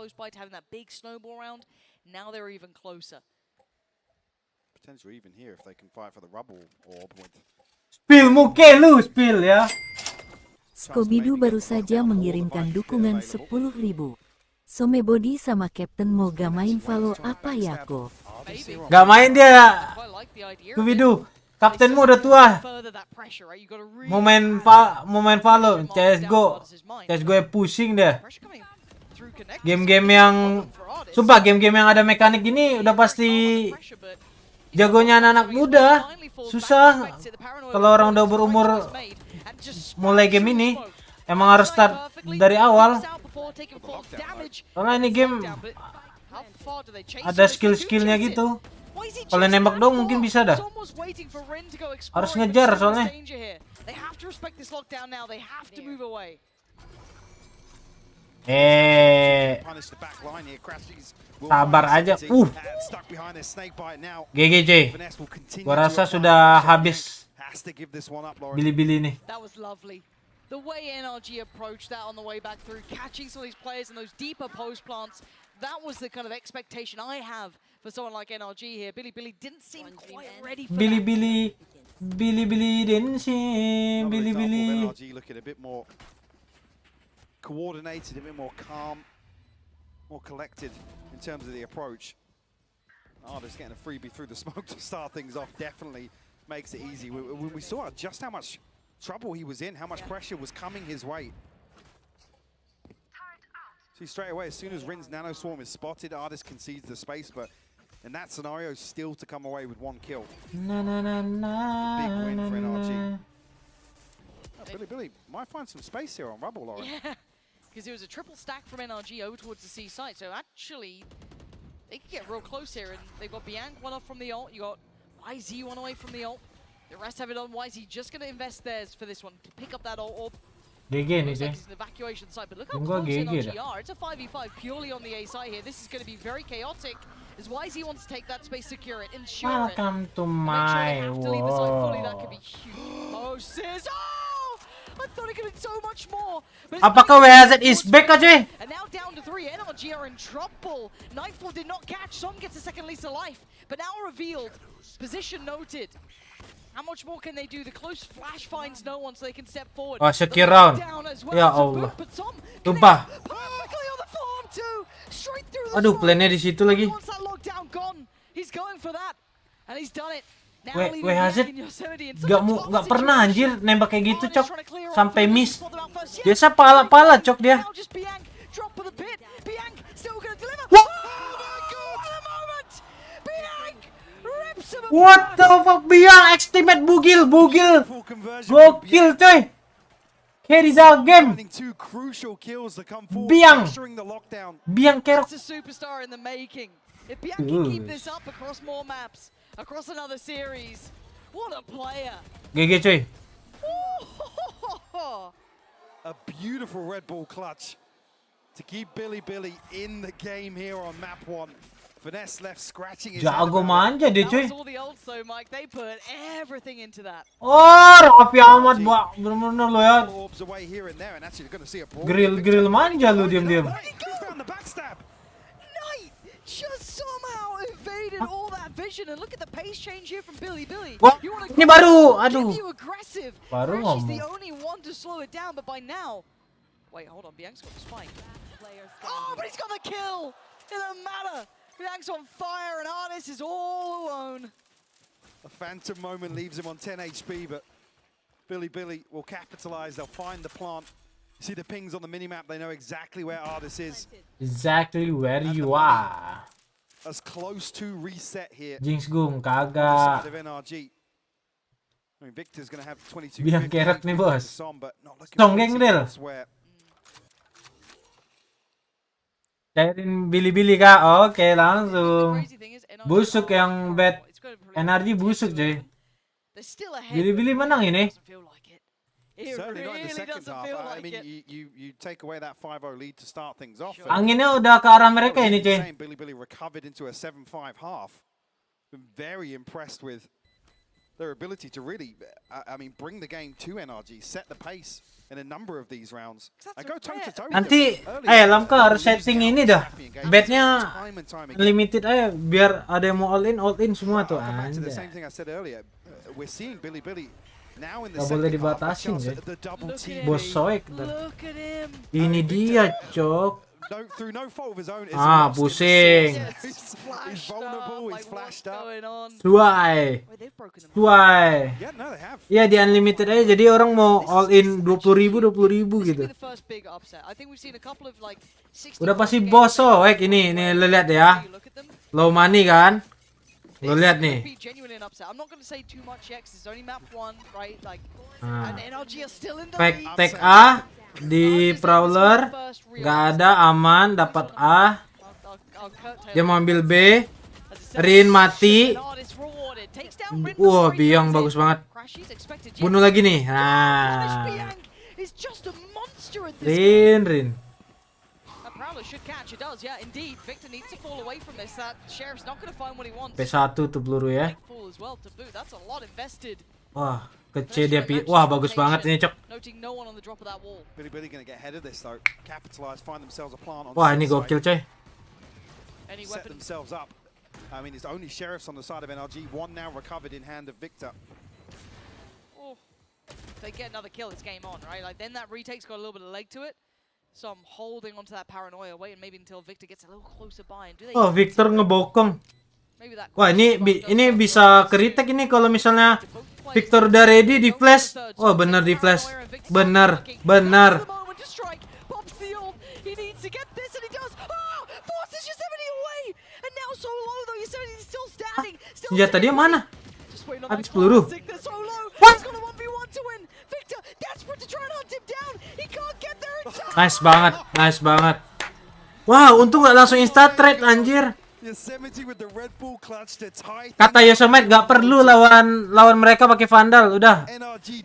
Spill muke lu, spill ya. Scooby-Doo baru saja mengirimkan dukungan 10.000. Somebody sama Captain mau gak main Valo apa ya kok? Gak main dia. Scooby-Doo. Kaptenmu udah tua. Mau main Valo, CSGO ya pusing deh. Game-game yang sumpah game-game yang ada mekanik gini udah pasti jagonya anak-anak muda. Susah kalau orang udah berumur mulai game ini. Emang harus start dari awal. Soalnya ini game ada skill-skillnya gitu. Kalau nembak dong mungkin bisa dah. Harus ngejar soalnya. Sabar aja. GGJ. Gua rasa sudah habis Billy nih. The way NRG approached that on the way back through, catching some of these players in those deeper post plants, that was the kind of expectation I have for someone like NRG here. Billy didn't seem quite ready for Billy didn't seem. Billy. NRG looking a bit more coordinated, a bit more calm, more collected in terms of the approach. Just getting a freebie through the smoke to start things off definitely makes it easy. When we saw just how much trouble he was in, how much pressure was coming his way. See, straight away, as soon as Rin's Nano Swarm is spotted, Artist concedes the space, but in that scenario, still to come away with 1 kill. Big win for NRG. Billy might find some space here on Rubble, Lauren. Yeah, because it was a triple stack from NRG over towards the C side, so actually, they can get real close here, and they've got Bianc one up from the ult, you got YZ one away from the ult. The rest have it on YZ, just going to invest theirs for this one, to pick up that ult. GG nih Looks cuy. like it's an evacuation site, but look how close NRG are. It's a 5v5 purely on the A side here. This is going to be very chaotic, as YZ wants to take that space, secure it, ensure it. Welcome to Make sure they my have to leave the site fully, that world. could be huge. Oh, sis! Oh! I thought it could have been so much more. Apakah WHZ is back kah cuy? And now down to 3, NRG are in trouble. Nightfall did not catch, Som gets a second lease of life, but now revealed, position noted. How much more can they do? The close flash finds no one, so they can step forward. Oh, secure round. Ya Allah. Sumpah. Aduh, plannya di situ lagi. WHZ nggak pernah anjir nembak kayak gitu, Cok. Sampai miss. Biasa pala-pala, Cok, dia. What the fuck, Biang Extimate Bugil. Gokil coy. Carry the game. Biang kerok. It's a superstar in the making. If Bianc can keep this up across more maps, across another series, what a player. GG coy. A beautiful Red Bull clutch to keep Billy in the game here on map 1. Finesse left scratching his Jago manja dia cuy. All the old so Mike, they put everything into that. Oh, rapi amat bener-bener lo ya. Orbs away here and there, and actually going to see a brawl. Grill manja lu diam-diam. He's found the backstab. Knight just somehow evaded all that vision, and look at the pace change here from Billy. Wah, You wanna ini baru, aduh. Give you aggressive. Baru She's ngomong. the only one to slow it down, but by now, wait, hold on, Bianca's got the spike. Oh, but he's got the kill. It doesn't matter. Bianca's on fire, and Artis is all alone. A phantom moment leaves him on 10 HP, but Billy will capitalize. They'll find the plant. See the pings on the minimap. They know exactly where Artis is. Exactly where you are. As close to reset here. Jinx Gung Side kagak. of NRG. I mean, Victor's going to have 22. Biang keret nih bos. But not looking Songgeng Del. elsewhere. Cairin Billy kak. Oke, langsung. Busuk yang bad energi busuk cuy. Billy menang ini. Certainly not in the second half. I mean, you take away that 5-0 lead to start things off. Anginnya udah ke arah mereka ini cuy. Billy recovered into a 7-5 half. Been very impressed with their ability to really, I mean, bring the game to NRG, set the pace in a number of these rounds. And go toe to toe. Nanti, Lamka harus setting ini dah. Betnya limited aja, biar ada yang mau all in semua tuh. The same thing I said earlier. We're seeing Billy now in the gak boleh dibatasin cuy. Bos soek. Ini dia cok. Through no fault of his own. Pusing. He's vulnerable. He's flashed up. Suai. Iya di unlimited aja, jadi orang mau all in 20.000 gitu. Udah pasti bos soek ini lo lihat ya. Low money kan. Lo lihat nih. Tag A di Prowler nggak ada, aman, dapat A. Dia mau ambil B. Rin mati. Wah, Biang bagus banget. Bunuh lagi nih. Nah. Rin. P1 tuh peluru ya. Wah, kece dia wah bagus banget ini cok. Wah, ini gokil coy. Set themselves up. I mean, it's only sheriffs on the side of NRG. One now recovered in hand of Victor. If they get another kill, it's game on, right? Like then that retake's got a little bit of leg to it. So I'm holding onto that paranoia, waiting maybe until Victor gets a little closer by. And do they Victor ngebokong. Wah, ini bisa kritik ini kalau misalnya Victor udah ready di flash. Oh, bener di flash. Bener. Senjata dia mana? Habis peluru. What? Nice banget. Wah, untung gak langsung insta trade anjir. Kata Yosemite gak perlu lawan mereka pakai Vandal, udah.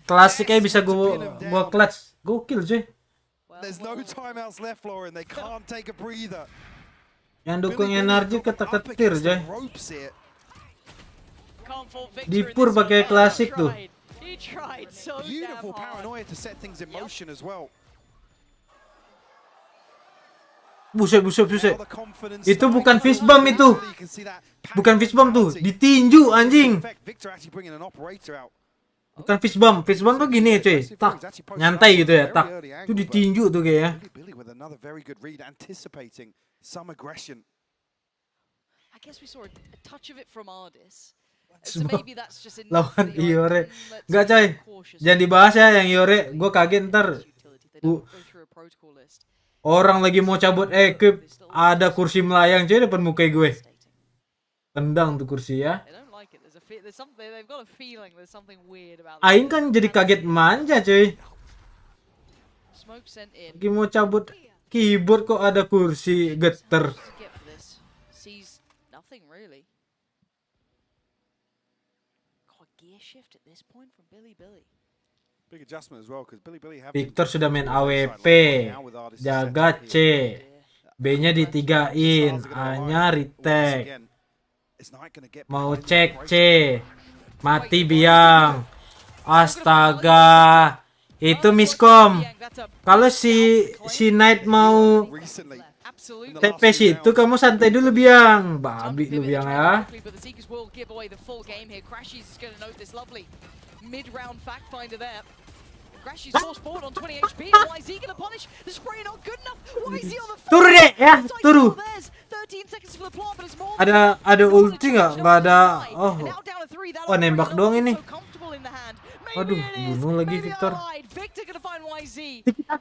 Klasik aja bisa gua clutch. Gokil cuy. Yang dukung energi ketek-ketir coy. Dipur pakai klasik tuh. Beautiful paranoia to set things in motion as well. Buset. Itu bukan fist bump itu. Bukan fist bump tuh, ditinju anjing. Bukan fist bump tuh gini ya cuy. Tak, nyantai gitu ya, tak. Itu ditinju tuh kayaknya. Lawan Iore. Enggak coy, jangan dibahas ya yang Iore. Gue kaget ntar. Orang lagi mau cabut equip, ada kursi melayang cuy depan muka gue. Tendang tuh kursi ya. Aing kan jadi kaget manja cuy. Lagi mau cabut keyboard kok ada kursi, geter. Victor sudah main AWP, jaga C. B-nya ditigain, A-nya retake. Mau cek C. Mati biang. Astaga. Itu miskom. Kalau si Knight mau TP situ kamu santai dulu biang. Babi lu biang ya. Turun deh ya, turun. Ada ulti nggak? Nggak ada. Oh, nembak doang ini. Aduh, bunuh lagi Victor. Dikit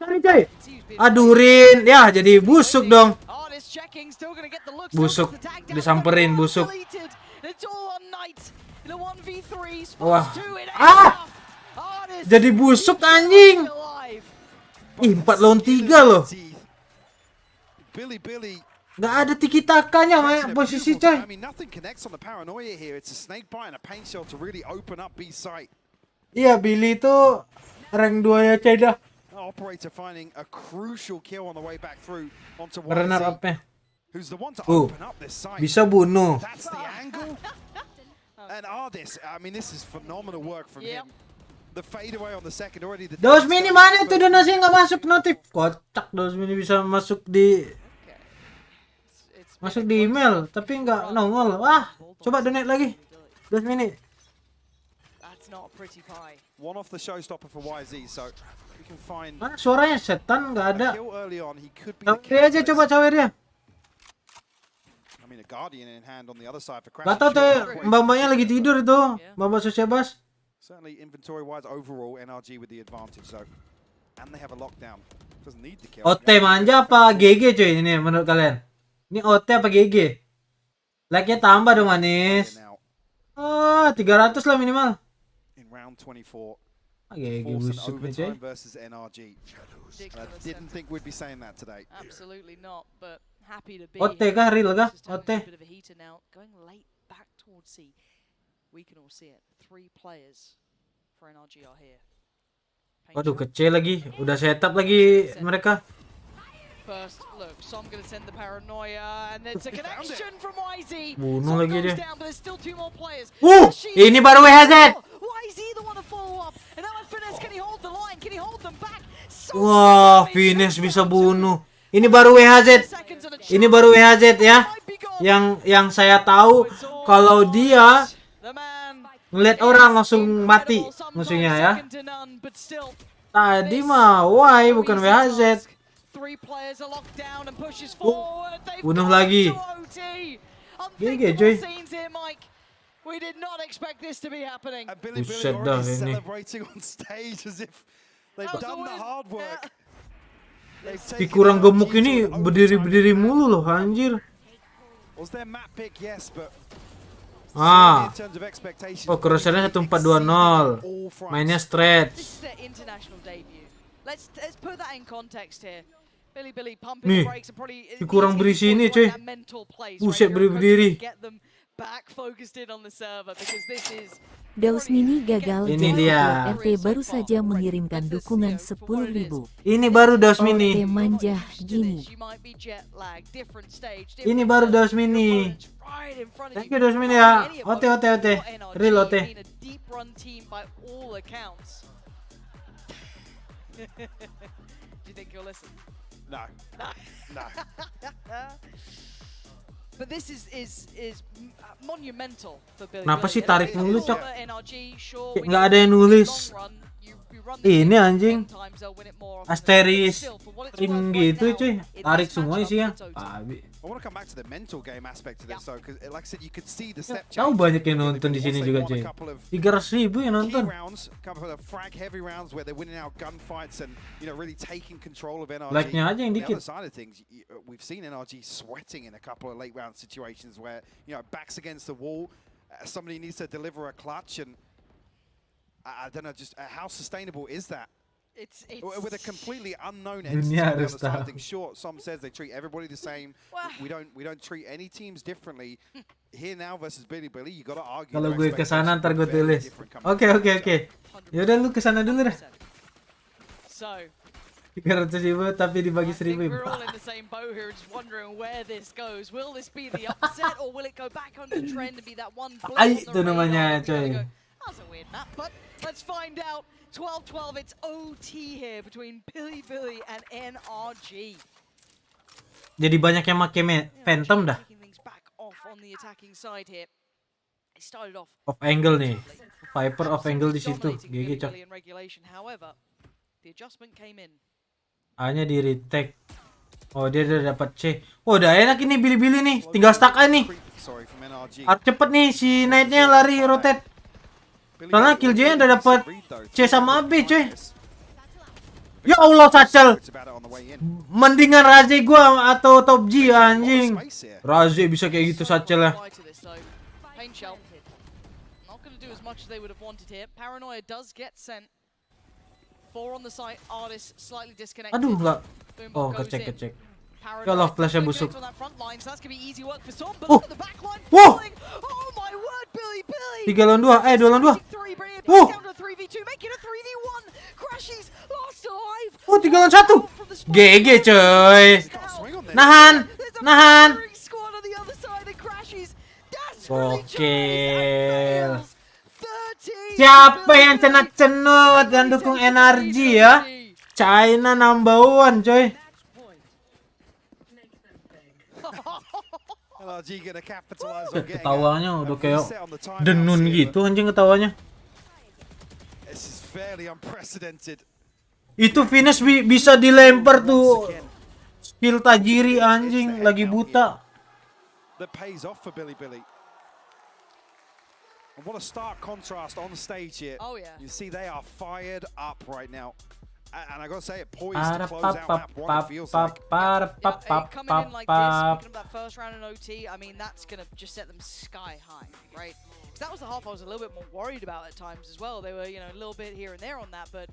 nih coy. Aduh Rin, ya jadi busuk dong. Busuk, disamperin busuk. Wah, jadi busuk anjing. Ih, 4 lawan 3 loh. Nggak ada tiki-takanya posisi coy. Iya, Billy itu rank 2 ya coy dah. Runner up-nya. Bisa bunuh. Dos mini mana itu donasi nggak masuk notif? Kocak, dos mini bisa masuk di email tapi nggak nongol. Wah, coba donate lagi. Dos mini. Mana suaranya setan nggak ada. Cawer aja coba cawer ya. Gak tau tuh mbak-mbaknya lagi tidur itu. Mbak-mbak Sosiabas. OT manja apa GG cuy ini menurut kalian? Ini OT apa GG? Like-nya tambah dong manis. Oh, 300 lah minimal. GG busuk nih cuy. OT kah? Real kah? OT. Waduh, kecil lagi. Udah setup lagi mereka. Bunuh lagi dia. Ini baru WHZ. Wah, finish bisa bunuh. Ini baru WHZ. Ini baru WHZ ya. Yang saya tahu kalau dia ngeliat orang langsung mati musuhnya ya. Tadi mah why bukan WHZ. Bunuh lagi. GG cuy. Buset dah ini. Si kurang gemuk ini berdiri-berdiri mulu loh anjir. Oh, crosshairnya 1420. Mainnya stretch. Nih, si kurang berisi ini cuy. Buset berdiri-berdiri. Daus Mini gagal. Ini dia. RT baru saja mengirimkan dukungan 10.000. Ini baru Daus Mini. OT manja gini. Ini baru Daus Mini. Thank you Daus Mini ya. OT. Real OT. But this is monumental for Billy. Kenapa sih tarik mulu cok? Nggak ada yang nulis. Ini anjing. Asteris ring gitu cuy. Tarik semua isinya. Tahu banyak yang nonton di sini juga cuy. 300.000 yang nonton. Like-nya aja yang dikit. We've seen NRG sweating in a couple of late round situations where, backs against the wall, somebody needs to deliver a clutch, and I don't know, just how sustainable is that? It's with a completely unknown entity on the other side. I think sure, some says they treat everybody the same. We don't treat any teams differently. Here now versus Billy, you gotta argue. Kalau gue kesana ntar gue tulis. Oke. Yaudah lu kesana dulu dah. 300.000 tapi dibagi I think 1.000. we're all in the same boat here, just wondering where this goes. Will this be the upset, or will it go back on the trend and be that one blip on Ay, the itu namanya, radar? We're gonna coy. go, that's a weird map, but let's find out. 12-12, it's OT here between Billy and NRG. Jadi banyak yang make Phantom dah. Taking things back off on the attacking side here. It started off Off angle nih. Viper off angle di situ. dominating GG cok. Billy in regulation. However, the adjustment came in. A-nya di retake. Oh, dia udah dapat C. Oh, udah enak ini Billy nih. Tinggal stack A nih. Cepet nih si Knight-nya lari rotate. Soalnya Killjoy udah dapat C sama B, cuy. Ya Allah, Satchel. Mendingan Raze gua atau Top G anjing. Raze bisa kayak gitu Satchel ya. Pain shell. Not going to do as much as they would have wanted here. Paranoia does get sent. 4 on the site. Artist slightly disconnected. Aduh, enggak. Oh, kecek. Ya Allah, flashnya busuk. Wow. 3 lawan 2. 2 lawan 2. 3 lawan 1. GG coy. Nahan. Gokil. Siapa yang cenat-cenut dan dukung energi ya? China number 1 coy. Ketawanya udah kayak denun gitu anjing ketawanya. Itu finish bisa dilempar tuh. Skill tajiri anjing lagi buta. That pays off for Billy. And what a stark contrast on stage here. Oh yeah. You see they are fired up right now. And I gotta say it poised to close out map 1, it feels like. Coming in like this, picking up that first round in OT, I mean that's gonna just set them sky high, right? Because that was the half I was a little bit more worried about at times as well. They were, you know, a little bit here and there on that, but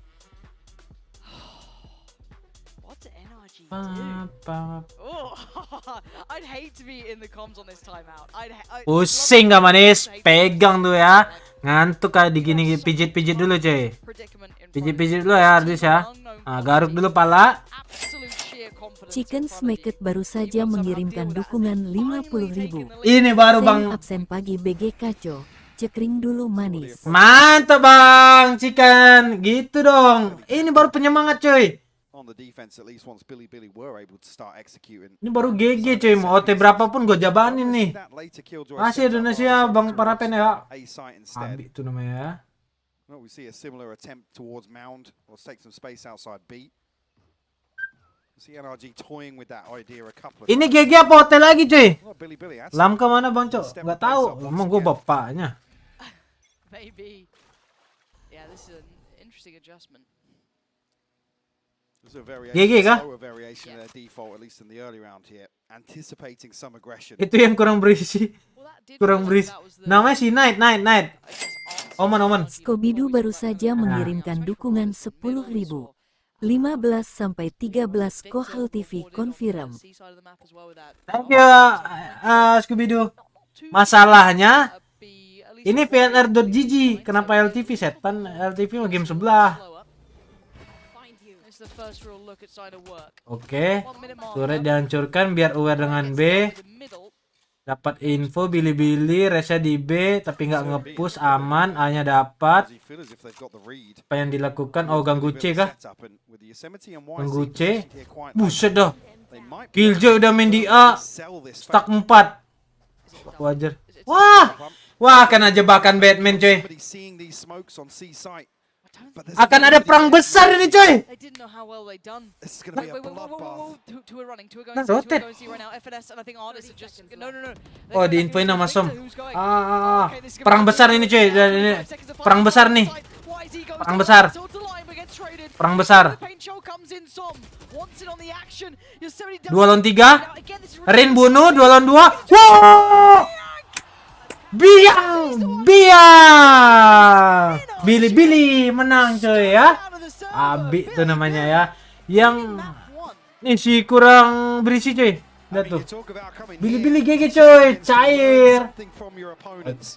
what did NRG do? Oh, I'd hate to be in the comms on this timeout. Pusing gak manis, pegang tuh ya. Ngantuk kayak digini, pijit-pijit dulu cuy. Pijit-pijit dulu ya Ardis ya. Nah, garuk dulu pala. Chicken Smacket baru saja mengirimkan dukungan 50.000. Ini baru Bang. Absen pagi BG Kaco. Cekring dulu manis. Mantap Bang Chicken. Gitu dong. Ini baru penyemangat cuy. Ini baru GG cuy. Mau OT berapapun gue jabanin nih. Masih Indonesia Bang Parapen ya. Abi itu namanya ya. Well, we see a similar attempt towards Mound. Let's take some space outside B. See NRG toying with that idea a couple of Ini GG apa hotel lagi cuy? Lam ke mana Bang Cok? Gak tahu. Ngomong gue bapaknya. Maybe. Yeah, this is an interesting adjustment. GG kah? Itu yang kurang berisi. Namanya si Knight. Oman. Scooby-Doo baru saja mengirimkan dukungan 10.000. 15 sampai 13 Kohal TV confirm. Thank you Scooby-Doo. Masalahnya ini PLR.gg. Kenapa LTV setan? LTV mah game sebelah. Oke. Turret dihancurkan biar aware dengan B. Dapat info Billy Resya di B tapi nggak ngepush, aman. A-nya dapat. Apa yang dilakukan? Oh, ganggu C kah? Ganggu C. Buset dah. Killjoy udah main di A. Stack 4. Wajar. Wah, kena jebakan Batman coy. Akan ada perang besar ini coy. Rotate. Oh, diinfoin sama Som. Perang besar ini coy. Perang besar nih. Perang besar. 2 lawan 3. Rin bunuh 2 lawan 2. Wow! Biang. Billy menang coy ya. Abi itu namanya ya. Yang nih si kurang berisi coy. Lihat tuh. Billy GG coy, cair.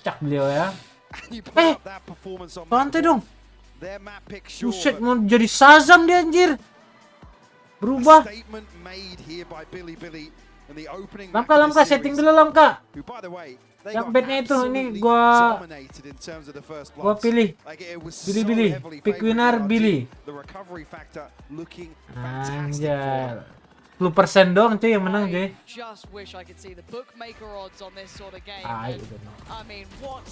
Cak beliau ya. Santai dong. Buset, mau jadi Shazam dia anjir. Berubah. Statement made here by Billy in the opening. Lamka, setting dulu Lamka. Who, by the way, they Yang got bednya itu ini absolutely gua dominated in terms of the first gua bloods. pilih. Like it was Billy, so Billy. heavily Pick favoring winner NRG. Billy. The recovery factor looking fantastic. Anjay. 10% doang cuy yang menang cuy. Just wish I could see the bookmaker odds on this sort of game. Ah, And, itu. I mean, what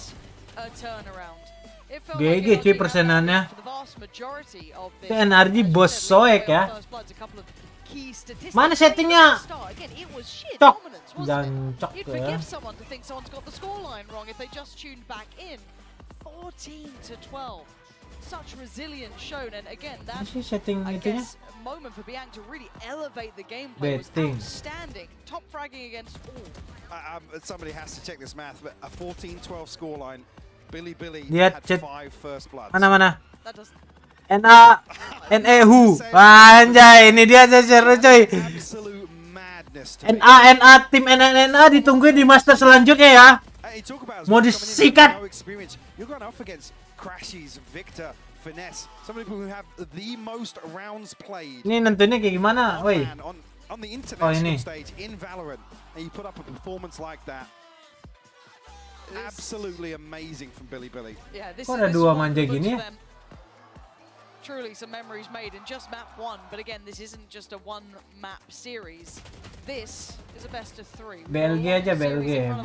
a turnaround. It felt GG like cuy NRG persenannya. for the vast majority of this. Itu NRG bos soek ya. Key statistics. Mana settingnya? Again, it was sheer Cok. dominance, wasn't Dan it? cok You'd ya. forgive someone to think someone's got the scoreline wrong if they just tuned back in. 14-12. Such resilience shown, and again, that Masih setting I itunya. guess moment for Biang to really elevate the gameplay was Betting. outstanding. Top fragging against all. Somebody has to check this math, but a 14-12 scoreline. Billy Lihat had chat. 5 first bloods. Mana? That does NA anjay, ini dia aja seru coy. Absolute madness to me. NA tim NA ditungguin di master selanjutnya ya. Talk about Mau disikat. no experience. You're going up against Crashies, Victor, Finesse, some people who have the most rounds played. Ini nentunya kayak gimana, woi? On the international ini. stage in Valorant, and you put up a performance like that. Absolutely amazing from Billy. Yeah, this Kok ada dua manja gini ya? Truly some memories made in just map 1, but again, this isn't just a one map series. This is a best of 3. BLG aja, BLG. I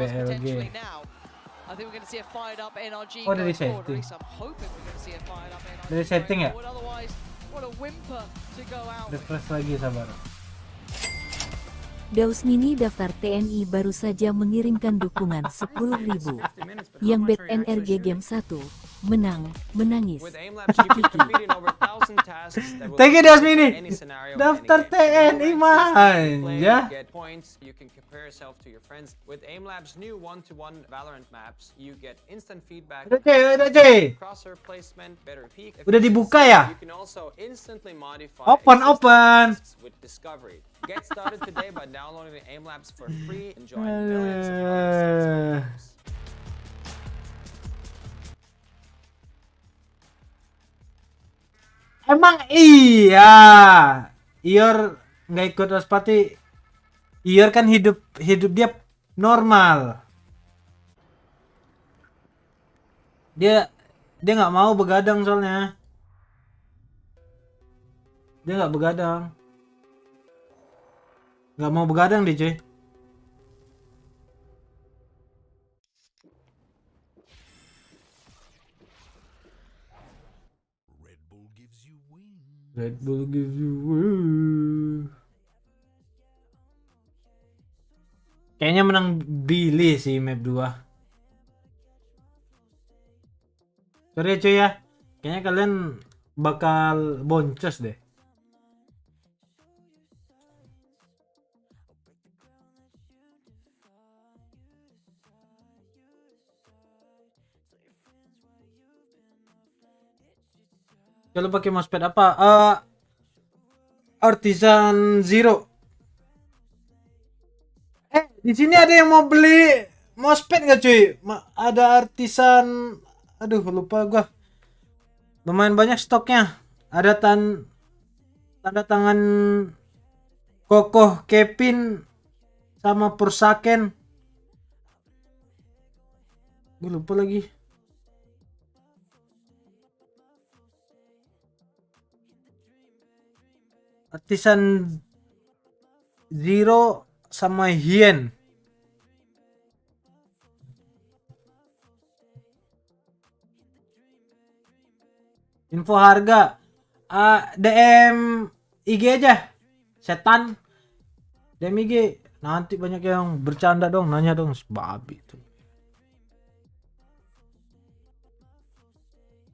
think we're going to see a fired up NRG Oh, dari going forward. At setting. least I'm hoping we're going to see a fired up NRG Dari setting ya? going forward. Otherwise, what a whimper to go out. Refresh lagi sabar. Daus Mini daftar TNI baru saja mengirimkan dukungan 10.000. Yang bet NRG Game 1 menang, menangis. Thank you Daus Mini. Daftar TNI manja. You can compare yourself to your friends. With AimLab's new one-to-one Valorant maps, you get instant feedback. Udah cuy. Crosshair placement, better peak. Udah dibuka ya? You can also instantly modify Open. with Discovery. Get started today by downloading the AimLabs for free and join millions of other players. Emang iya. Ior nggak ikut Waspati. Ior kan hidup dia normal. Dia nggak mau begadang soalnya. Dia nggak begadang. Nggak mau begadang dia cuy. Red Bull gives you wings. Kayaknya menang Billy sih map 2. Sorry ya cuy ya. Kayaknya kalian bakal boncos deh. Kalau pakai mousepad apa? Artisan Zero. Di sini ada yang mau beli mousepad nggak cuy? Ada Artisan, aduh lupa gua. Lumayan banyak stoknya. Ada tanda tangan Kokoh Kevin sama Pursaken. Gue lupa lagi. Artisan Zero sama Hien. Info harga DM IG aja. Setan DM IG. Nanti banyak yang bercanda dong, nanya dong, babi itu.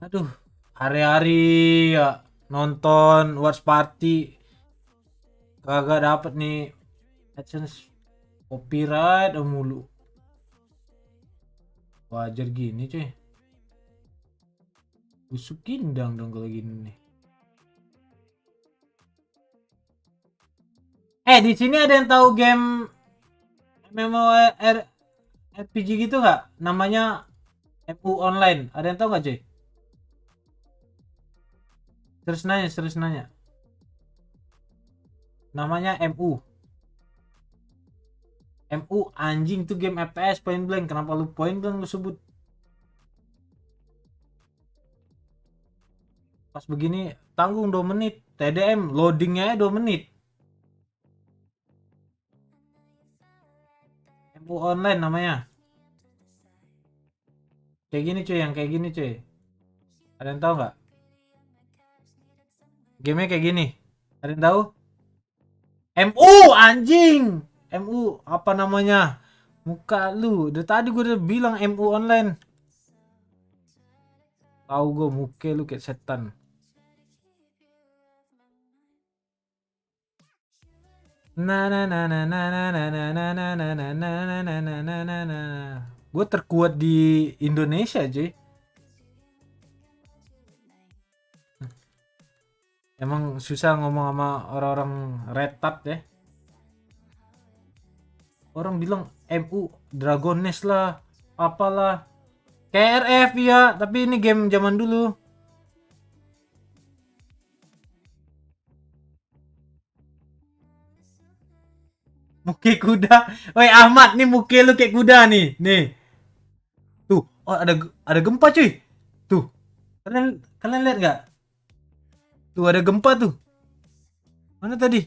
Aduh, hari-hari ya nonton watch party kagak dapet nih AdSense, copyright mulu. Wajar gini cuy. Busukin dong kalau gini nih. Di sini ada yang tahu game MMORPG gitu nggak? Namanya MU Online. Ada yang tahu nggak cuy? Terus nanya. Namanya MU. MU anjing tuh game FPS point blank. Kenapa lu point blank lu sebut? Pas begini tanggung 2 menit. TDM loadingnya 2 menit. MU online namanya. Kayak gini cuy, yang kayak gini cuy. Ada yang tahu nggak? Gamenya kayak gini. Ada yang tahu? MU anjing. MU apa namanya? Muka lu. Dari tadi gue udah bilang MU online. Tahu gue muka lu kayak setan. Gue terkuat di Indonesia cuy. Emang susah ngomong sama orang-orang retat ya. Orang bilang MU Dragon Nest lah, apalah. KRF ya, tapi ini game zaman dulu. Muke kuda. Woi Ahmad, nih muke lu kayak kuda nih. Nih. Tuh, oh ada gempa cuy. Tuh. Kalian lihat nggak? Tuh ada gempa tuh. Mana tadi?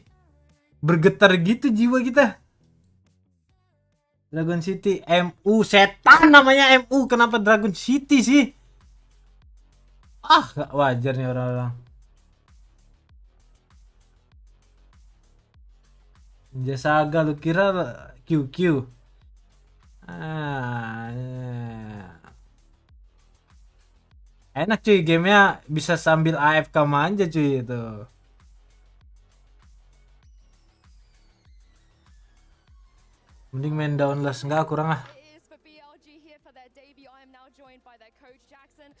Bergetar gitu jiwa kita. Dragon City MU setan namanya MU. Kenapa Dragon City sih? Ah, gak wajar nih orang-orang. Ninja Saga lu kira QQ. Enak cuy, gamenya bisa sambil AFK manja cuy itu. Mending main downless, enggak kurang ah.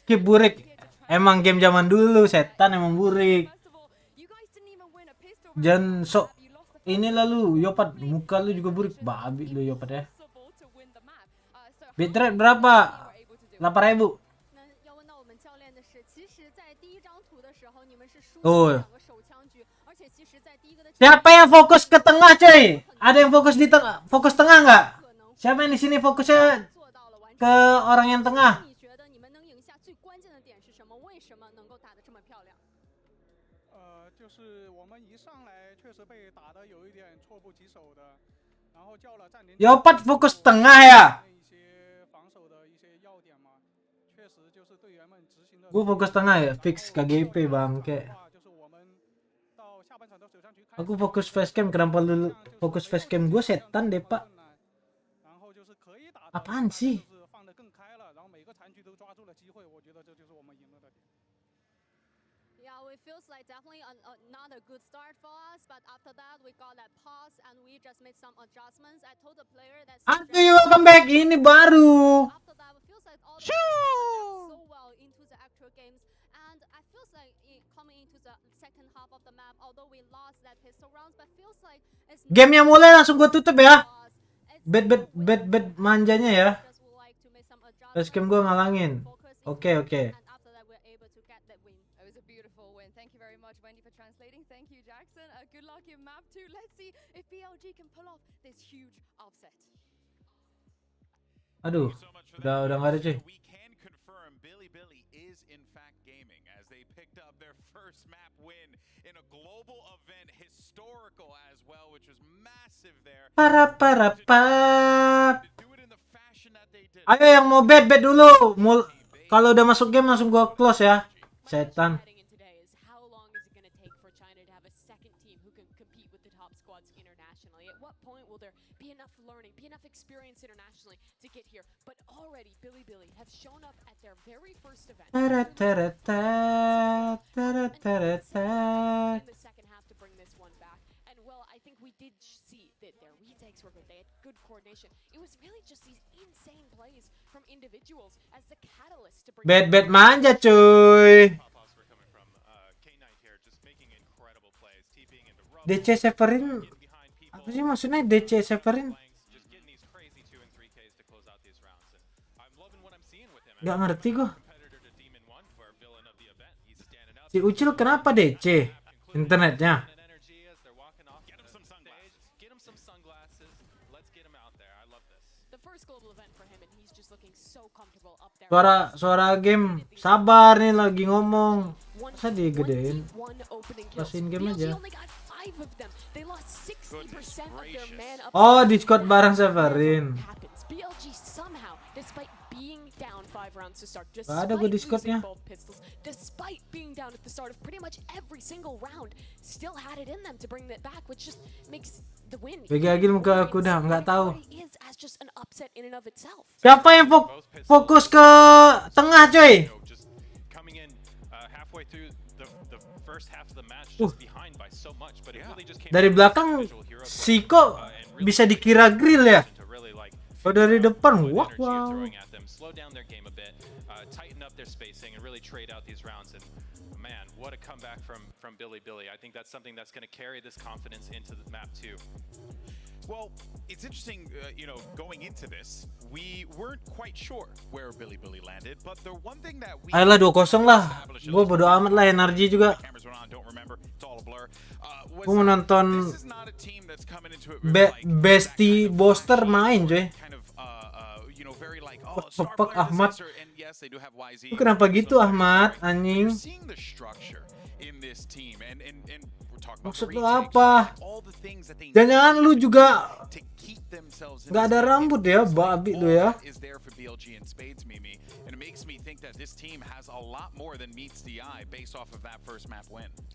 Skip burik. Emang game zaman dulu, setan emang burik. Jangan sok ini lalu Yopat, muka lu juga burik, babi lu Yopat ya. Bitrate berapa? 8.000. Oh. Siapa yang fokus ke tengah, cuy? Ada yang fokus di tengah, fokus tengah nggak? Siapa yang di sini fokusnya ke orang yang tengah? Yopat fokus tengah ya? Gue fokus tengah ya, fix KGP bangke. Aku fokus facecam, kenapa lu fokus facecam? Gue setan deh pak. Apaan sih? Feels like definitely not a good start for us, but after that we got that pause and we just made some adjustments. I told the player that Ayo welcome back, ini baru. After that it feels like all the so well into the actual games, and I feels like coming into the second half of the map, although we lost that pistol rounds, but feels like it's Game yang mulai langsung gue tutup ya. Bet manjanya ya. Facecam gue ngalangin. Oke. Good luck in map 2. Let's see if BLG can pull off this huge upset. Aduh, udah nggak ada cuy. We can confirm Billy is in fact gaming as they picked up their first map win in a global event, historical as well, which was massive there. Ayo yang mau bet dulu. Kalau udah masuk game langsung gua close ya. Setan. Bet manja cuy. DC Severin apa sih maksudnya DC Severin? Gak ngerti gua. Si Ucil kenapa DC internetnya? Suara game, sabar nih lagi ngomong. Masa digedein? Pasin game aja. Oh, Discord bareng Severin. Gak ada gue Discordnya. BG Agil muka aku dah nggak tahu. Siapa yang fokus ke tengah, coy? Dari belakang Siko bisa dikira grill ya. Oh, dari depan, wow. Man, what a comeback from Billy. I think that's something that's going to carry this confidence into the map too. Well, it's interesting, going into this, we weren't quite sure where Billy landed, but the one thing that we... Ayolah 2-0 lah. Gue bodo amat lah, energi juga. Gue mau nonton Bestie Boster main, coy. Pepek Ahmad. Lu kenapa gitu Ahmad, anjing? Maksud lu apa? Jangan lu juga nggak ada rambut ya, babi lu ya.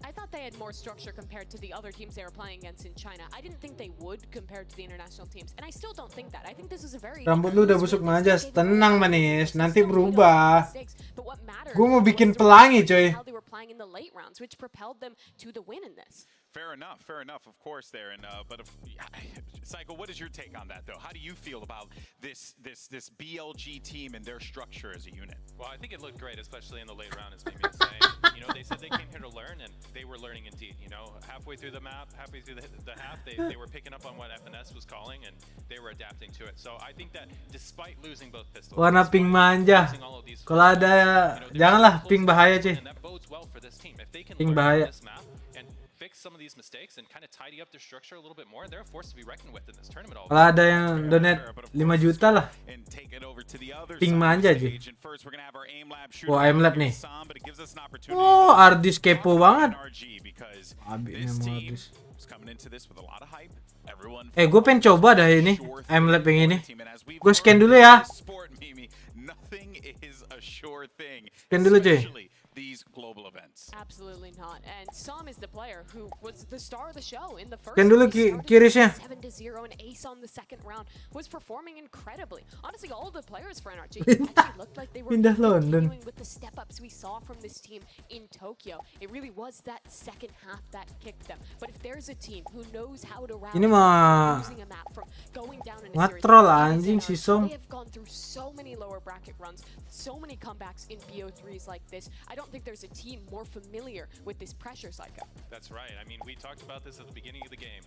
I thought they had more structure compared to the other teams they were playing against in China. I didn't think they would compared to the international teams, and I still don't think that. I think this is a very... Rambut lu udah busuk majas, tenang manis, nanti berubah. Gue mau bikin pelangi, coy. Fair enough, of course there, and but Psycho, what is your take on that though? How do you feel about this BLG team and their structure as a unit? Well, I think it looked great, especially in the late round, as Mimi was saying. They said they came here to learn, and they were learning indeed. Halfway through the map, halfway through the half, they were picking up on what FNS was calling, and they were adapting to it. So I think that despite losing both pistols, warna pink manja. Kalau ada, janganlah pink bahaya, cuy. Pink bahaya. Fix some of these mistakes and kind of tidy up their structure a little bit more. They're a force to be reckoned with in this tournament. Kalau ada yang donate 5 juta lah. Ping manja aja. Wah, aimlab nih. Oh, Ardis kepo banget. Abisnya mau Ardis. Gue pengen coba dah ini aimlab yang ini. Gue scan dulu ya. Scan dulu, cuy. These global events. Absolutely not. And Sam is the player who was the star of the show in the first. Kan dulu kirisnya. 7-0 and ace on the second round was performing incredibly. Honestly, all the players for NRG actually looked like they were continuing with the step-ups we saw from this team in Tokyo. It really was that second half that kicked them. But if there's a team who knows how to rally using a map from going down in a series, anjing si Som. They have gone through so many lower bracket runs, so many comebacks in BO3s like this. I don't think there's a team more familiar with this pressure, Psycho. That's right. I mean, we talked about this at the beginning of the game.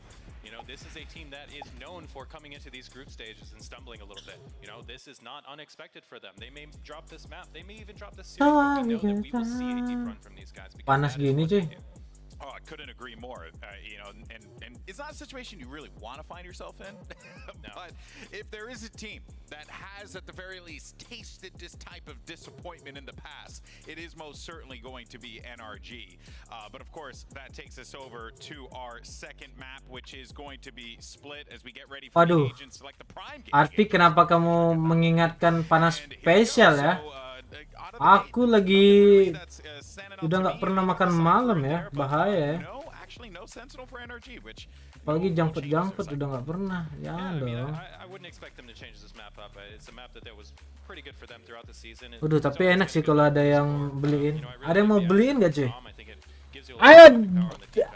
This is a team that is known for coming into these group stages and stumbling a little bit. This is not unexpected for them. They may drop this map. They may even drop this series. But we know that we will see a deep run from these guys. Panas gini, cuy. Oh, I couldn't agree more. And it's not a situation you really want to find yourself in. But if there is a team that has, at the very least, tasted this type of disappointment in the past, it is most certainly going to be NRG. But of course, that takes us over to our second map, which is going to be split as we get ready for the agents like the Prime game. Arti, kenapa kamu mengingatkan panas spesial ya? Aku lagi udah nggak pernah makan malam ya, bahaya ya. Apalagi junk food udah nggak pernah, jangan dong. Waduh, tapi enak sih kalau ada yang beliin. Ada yang mau beliin nggak, cuy? Ayo,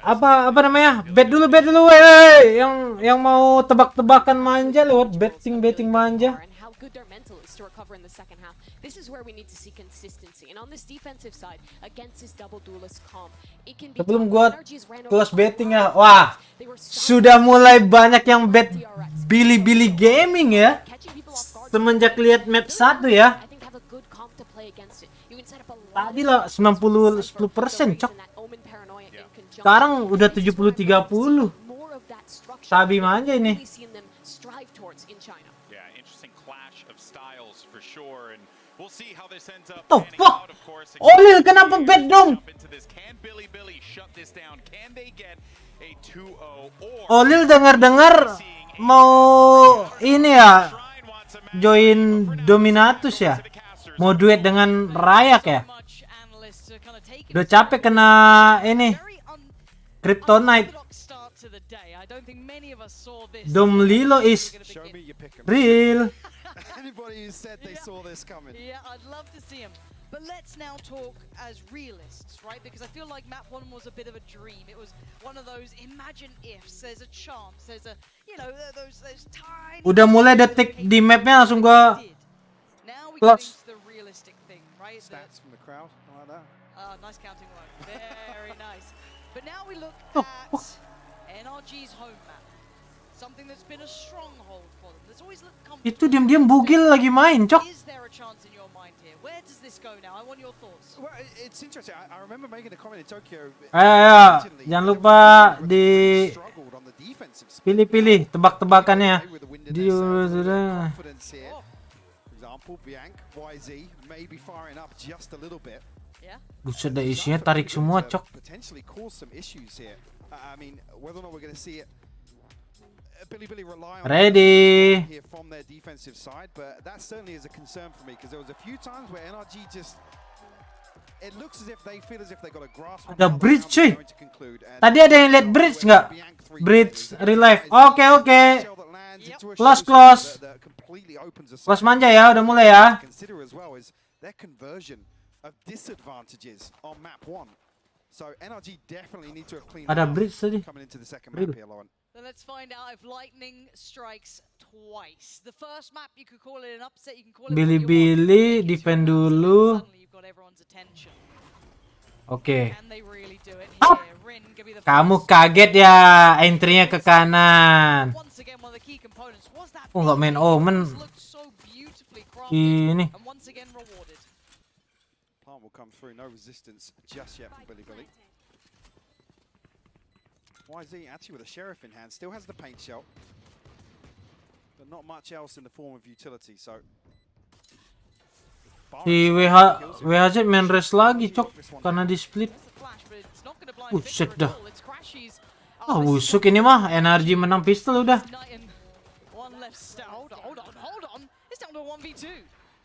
apa namanya? Bet dulu, wey. Yang mau tebak-tebakan manja lewat betting manja. Good their mental is to recover in the second half. This is where we need to see consistency. And on this defensive side, against this double duelist comp, it can be. Sebelum gua close betting ya, wah, sudah mulai banyak yang bet Billy Gaming ya. Semenjak lihat map 1 ya. Tadi lah 10%, cok. Sekarang udah 70-30. Sabi manja ini. for sure, and we'll see how this ends up Oh panning fuck. out, of course. Olil kenapa bad dong? Can Billy shut this down? Can they get a 2-0 or Olil dengar-dengar mau ini ya join Dominatus ya, mau duet dengan Rayak ya. Udah capek kena ini Kryptonite. Dom Lilo is real. Anybody who said they saw this coming. Yeah, I'd love to see him. But let's now talk as realists, right? Because I feel like map 1 was a bit of a dream. It was one of those imagine ifs. There's a chance. There's a, you know, those tiny. Udah mulai detik di mapnya langsung gua close. The realistic thing, right? Stats from the crowd, like that. Nice counting work. Very nice. But now we look at NRG's home map. Something that's been a stronghold for them. That's always looked comfortable. Itu diam-diam bugil lagi main, cok. Is there a chance in your mind here? Where does this go now? I want your thoughts. Well, it's interesting. I remember making a comment in Tokyo. Ayo, jangan lupa di pilih-pilih tebak-tebakannya. Confidence here. For example, Bianc, YZ maybe firing up just a little bit. Buset, dah isinya tarik semua, cok. Potentially cause some issues here. I mean, whether or not we're going to see it. Billy rely on Ready here from their defensive side, but that certainly is a concern for me because there was a few times where NRG just it looks as if they feel as if they got a grasp on ada bridge, cuy. Tadi ada yang lihat bridge nggak? Bridge relive. Oke. Close. Close manja ya, udah mulai ya. Consider as well is their conversion of disadvantages on map 1. So NRG definitely need to have cleaned Ada bridge tadi. coming into the second map here, Lauren. Then let's find out if lightning strikes twice. The first map you could call it an upset, you can call it Billy defend dulu. Oke. Kamu kaget ya entry-nya ke kanan. Oh, nggak main Omen. Ini. Plant will come through, no resistance just yet from Billy. YZ actually with a sheriff in hand, still has the paint shell, but not much else in the form of utility. So si WHZ main race lagi, cok, karena di split. Buset dah. Busuk ini mah, energi menang pistol udah. It's down to 1v2.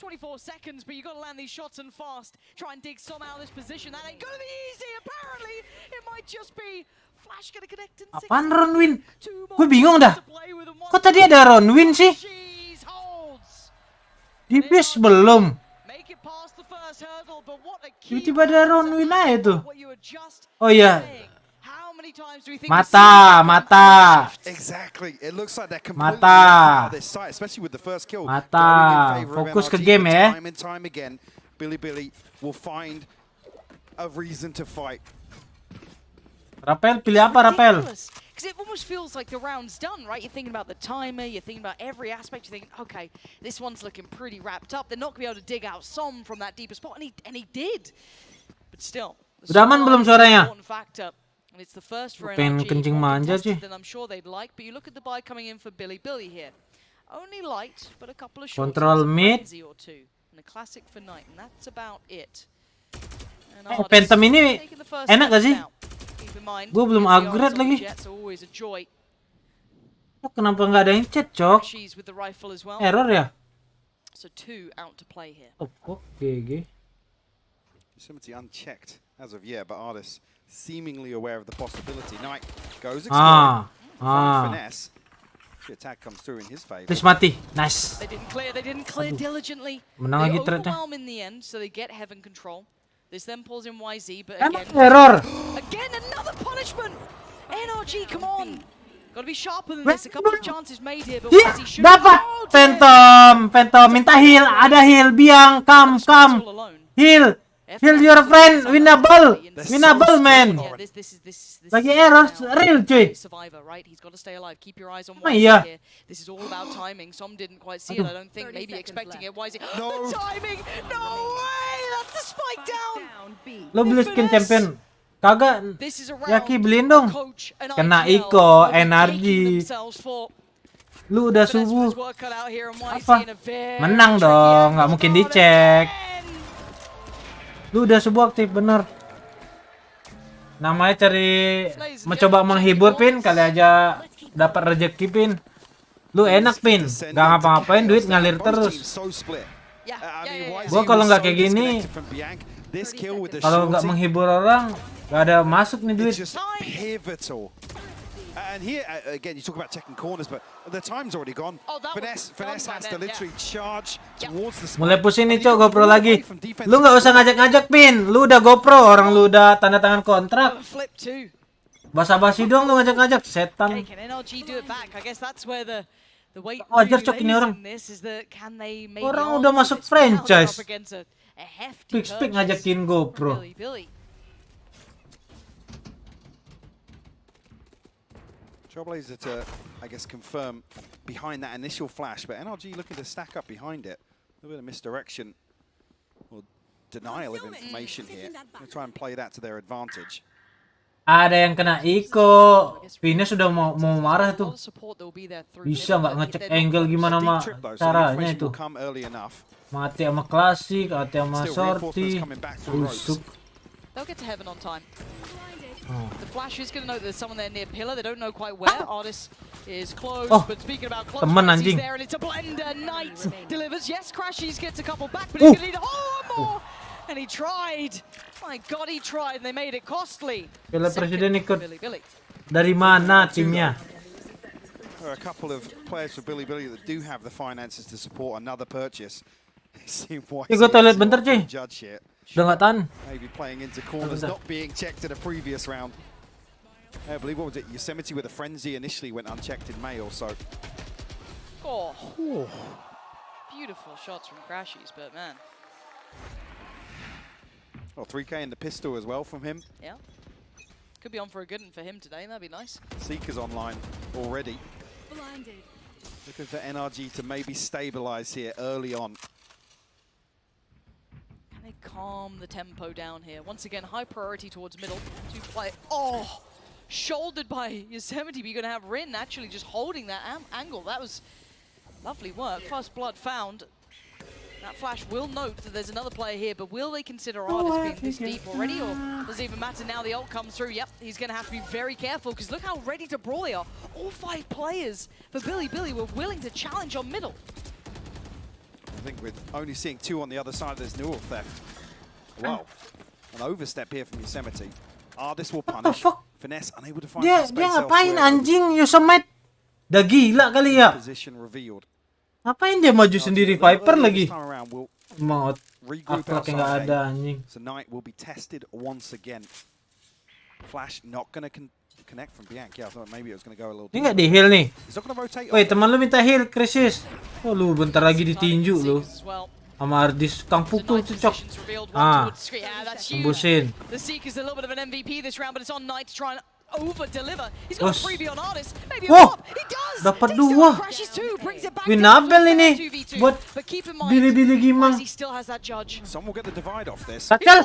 24 seconds, but you got to land these shots and fast. Try and dig some out of this position. That ain't gonna be easy. Apparently, it might just be Flash gonna connect in 6. Apaan Ronwin? Gue bingung dah. Kok tadi ada Ronwin sih? Di base belum. Tiba-tiba ada Ronwin aja tuh. Oh iya. Mata. Exactly. It looks like they're Mata. completely out of this site, especially with the first kill. Mata. Fokus ke game ya. Time and time again, Billy will find a reason to fight. Rapel, pilih apa Rapel? Because it almost feels like the round's done, right? You're thinking about the timer, you're thinking about every aspect, you're thinking, okay, this one's looking pretty wrapped up. They're not going to be able to dig out some from that deeper spot, and he did. But still, udah aman belum suaranya? And it's the first for Pengen kencing manja sih. than I'm sure they'd like, but you look at the buy coming in for Billy here. Only light, but a couple of shots. Control mid. Or two, and a classic for Knight, and that's about it. Phantom ini enak gak sih? Gue belum upgrade lagi. Oh, kenapa nggak ada yang chat, cok? Error ya? Oh, GG. Yosemite unchecked as of yet, but Artis seemingly aware of the possibility. Knight goes finesse. The attack comes through in his favor. Please mati. Nice. They didn't clear diligently. Menang lagi They trade-nya. overwhelm in the end, so they get heaven control. This then pulls in YZ, but Emang again, error. Again, another punishment. NRG, come on. Got to be sharper than this. A couple of chances made here, but YZ should. Dapat Phantom minta heal, ada heal, biang, come, heal your friend, winnable man. Lagi error real cuy. Survivor, right? He's got to stay alive. Keep your eyes on Oh, YZ iya. here. This is all about timing. Some didn't quite see it. I don't think. Maybe expecting it. YZ. No. The timing. No way. That's the spike down. Lo beli skin champion. Kagak. Yaki beliin dong. Kena Iko, energi. Lu udah subuh. Apa? Menang dong, nggak mungkin dicek. Lu udah subuh aktif bener. Namanya cari mencoba menghibur Pin, kali aja dapat rezeki Pin. Lu enak Pin, nggak ngapa-ngapain duit ngalir terus. Gua kalau nggak kayak gini, kalau nggak menghibur orang, nggak ada masuk nih duit. And here again, you talk about checking corners, but the time's already gone. Finesse has to literally charge towards the spot. Mulai pusing nih Cok, GoPro lagi. Lu nggak usah ngajak-ngajak Pin, lu udah GoPro, orang lu udah tanda tangan kontrak. Basa-basi doang lu ngajak-ngajak, setan. Wajar Cok ini orang. Orang udah masuk franchise. Pik-pik ngajakin GoPro. Trailblazer to, I guess, confirm behind that initial flash, but NRG looking to stack up behind it. A little bit of misdirection or denial of information here. They'll try and play that to their advantage. Ada yang kena Iko. Pina sudah mau marah tuh. Bisa nggak ngecek angle gimana caranya itu? Mati sama klasik, mati sama sorti, busuk. They'll get to heaven on time. The Flash is going to know that there's someone there near pillar. They don't know quite where. Artist is close, but speaking about close, he's there, and it's a blender. Knight delivers. Yes, Crashies gets a couple back, but he's going to need more. And he tried. My God, he tried, and they made it costly. Piala Presiden ikut. Dari mana timnya? There are a couple of players for Billy that do have the finances to support another purchase. Gue toilet bentar cuy. Udah nggak tahan. Maybe playing into corners, not being checked in a previous round. I believe, what was it? Yosemite with a frenzy initially went unchecked in May or so. Oh. Beautiful shots from Crashies, but man. Well, 3K in the pistol as well from him. Yeah. Could be on for a good one for him today. That'd be nice. Seeker's online already. Looking for NRG to maybe stabilize here early on. Can they calm the tempo down here? Once again, high priority towards middle. To play. Oh! Shouldered by Yosemite, but you're going to have Rin actually just holding that angle. That was lovely work. First blood found. That Flash will note that there's another player here, but will they consider Artist being this deep already, or does it even matter now the ult comes through? Yep, he's going to have to be very careful, because look how ready to brawl they are. All 5 players for Billy were willing to challenge on middle. I think with only seeing 2 on the other side, there's neural theft. Wow. An overstep here from Yosemite. Artist will punish. Finesse unable to find Dia space ngapain elsewhere. anjing Yosemite? Dah gila kali ya. Position revealed. Ngapain dia maju sendiri Viper lagi? Mau akhlaknya nggak ada anjing. So Knight will be tested once again. Flash not gonna connect from Bianc. Yeah, I thought maybe it was gonna go a little. Ini nggak di heal nih. Woi teman lu minta heal Krisis. Oh lu bentar lagi ditinju lu. Sama Ardis Kang pukul cocok. Tembusin. The Seeker's a little bit of an MVP this round, but it's on Knight to try and over-deliver. He's got a freebie on Artist. Maybe a pop. He does. Dapat 2. Winabel ini buat Billy Gimang. He still has that judge. Some will get the divide off this. Kacau.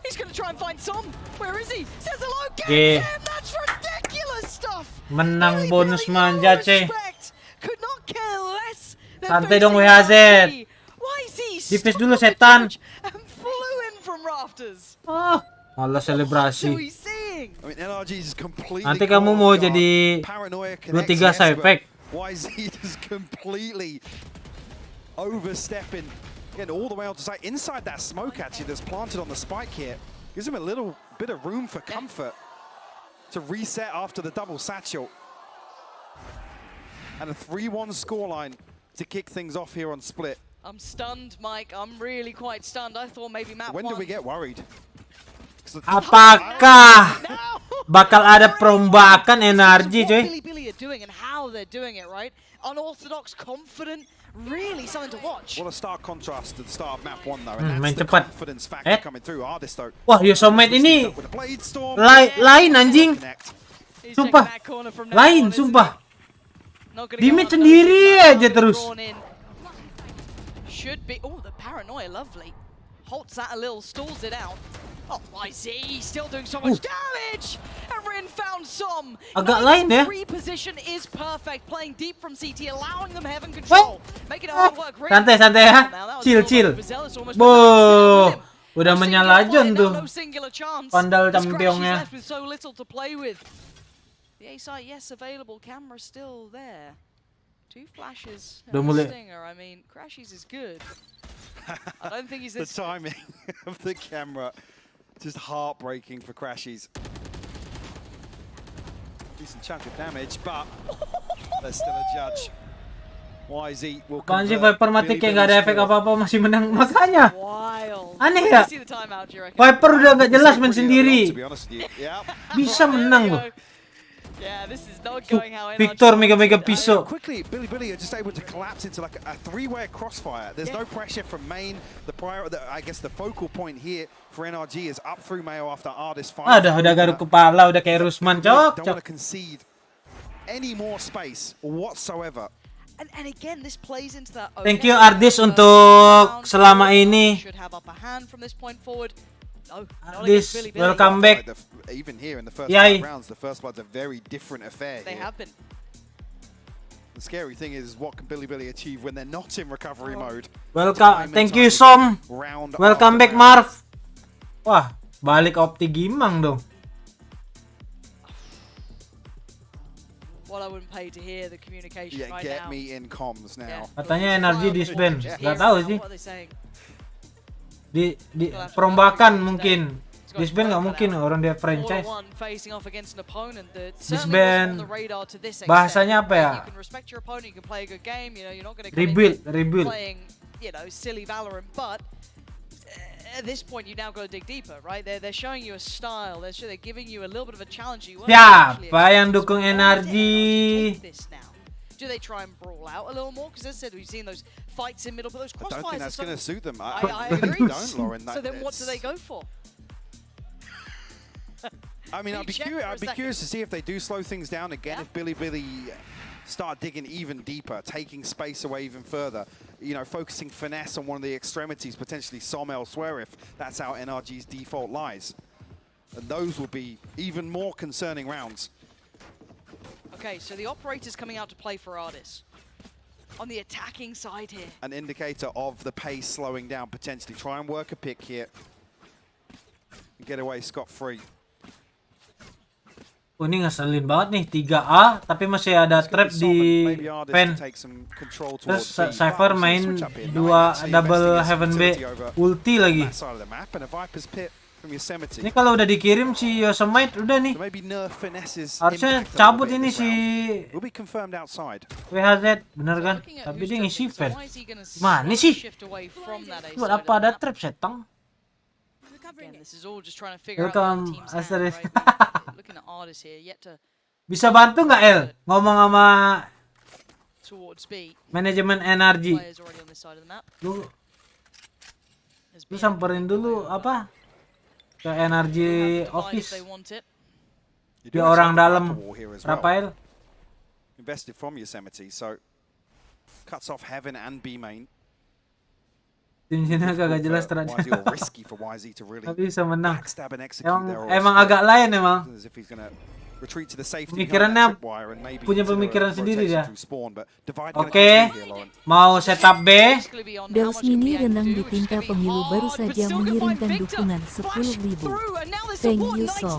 He's going to try and find some. Where is he? Says hello. Oke. That's ridiculous stuff. Menang bonus manja, C. Could not care less. Santai dong WHZ. Dipis dulu setan. And flew in from rafters. Malah selebrasi. I mean, NRG is completely. Nanti kamu mau jadi 23 Cypek. YZ is completely overstepping, getting all the way onto site. Inside that smoke actually that's planted on the spike here gives him a little bit of room for comfort to reset after the double satchel. And a 3-1 scoreline to kick things off here on Split. I'm stunned, Mike. I'm really quite stunned. I thought maybe map When do we get worried? Apakah bakal ada perombakan energi, coy? Billy are doing and how they're doing it, right? Unorthodox, confident, really something to watch. What a stark contrast to the start of map 1 though, and Main that's the cepat. confidence factor coming through. Artist though. Wah, Yosemite ini lain anjing. Sumpah. Lain, sumpah. Dimit sendiri aja terus. Should be. Oh, the paranoia, lovely. Halts that a little, stalls it out. Oh, YZ still doing so much damage! And Rin Baron found some. Agak lain ya. Reposition is perfect. Playing deep from CT, allowing them heaven control. Making it hard work. Santai-santai ya. Chill. Boh. Udah menyala John tuh. Pandal campionnya. The A site, yes, available. Camera still there. 2 flashes. Udah mulai. Stinger. I mean, Crashies is good. I don't think he's the this. timing of the camera, just heartbreaking for Crashies. Decent chunk of damage, but there's still a judge. YZ will Panji Viper mati kayak gak ada efek apa-apa masih menang makanya. Aneh ya. Viper udah gak jelas main sendiri. Bisa menang loh. Yeah, this is not going how Victor mega pisau. Quickly, Billy are just able to collapse into like a 3-way crossfire. There's no pressure from main. I guess the focal point here for NRG is up through Mayo after Ardis fight. Udah garuk kepala, udah kayak Rusman, cok. Don't want to concede any more space whatsoever. And again, this plays into that. Thank you Ardis untuk selama ini. Should have upper hand from this point forward. Ardis, welcome back. Even here in the first Yay. 5 rounds, the first blood's a very different affair. They have been. The scary thing is, what can Billy achieve when they're not in recovery mode? Welcome, thank you Som. Welcome back Marv. Wah, balik Opti Gimang dong. Well, I wouldn't pay to hear the communication right get now. me in comms now. Katanya energi disband. Gak tahu sih. Di perombakan mungkin. Disband nggak mungkin orang dia franchise. Disband bahasanya apa ya? Rebuild. At this point, you now got to dig deeper, right? They're showing you a style. They're giving you a little bit of a challenge. Siapa yang dukung energi? Do they try and brawl out a little more? Because as I said, we've seen those fights in middle, but those I don't think crossfires. that's going to suit them. I agree. Don't, Lauren. So then, what do they go for? I mean, I'd be curious to see if they do slow things down again. If Billy start digging even deeper, taking space away even further, you know, focusing finesse on one of the extremities, potentially Som elsewhere, if that's how NRG's default lies. And those will be even more concerning rounds. Okay, so the operator's coming out to play for Ardis. On the attacking side here. An indicator of the pace slowing down, potentially. Try and work a pick here. And get away scot-free. Oh, ini ngeselin banget nih, 3A, tapi masih ada trap di pen. Terus Cypher main 2 double Heaven B, ulti lagi. Ini kalau udah dikirim si Yosemite udah nih. Harusnya cabut ini si WHZ, bener kan? Tapi dia ngisi fan. Mana sih? Buat apa ada trap setang? Welcome, Asteris. Bisa bantu nggak El ngomong sama manajemen energi? Lu samperin dulu apa ke energi office. Dia orang dalam, Rafael. Invested from Yosemite, so cuts off Heaven and B main. Tinjaunya agak jelas terakhir. Tapi bisa menang. Emang agak lain emang. Pemikirannya punya pemikiran sendiri dia. Oke, mau setup B. Dels Mini Renang di Tinta Pemilu baru saja mengirimkan dukungan 10.000. Thank you Som.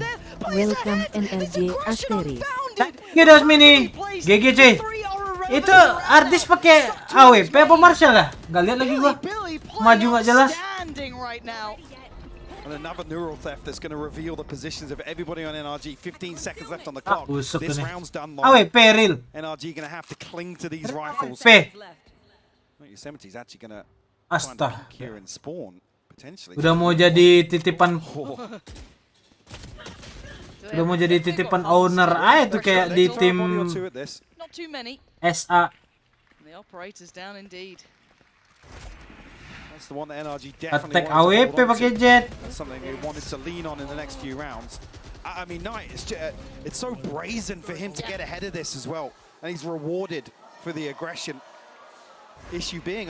Welcome NRJ Asteris. Thank you Dels Mini. GGC. Itu artis pakai AWP apa Marshall ya? Gak lihat lagi gua. Maju gak jelas. And another neural theft that's going to reveal the positions of everybody on NRG. 15 seconds left on the clock. This round's done long. AWP real. NRG going to have to cling to these rifles. Yosemite's actually going to find a peek here and spawn potentially. Udah mau jadi titipan. Udah mau jadi titipan owner aja tuh kayak di tim SA. The operator's down indeed. That's the one that NRG definitely attack AWP pakai jet. That's something they wanted to lean on in the next few rounds. I mean, Knight, it's so brazen for him to get ahead of this as well. And he's rewarded for the aggression. issue being,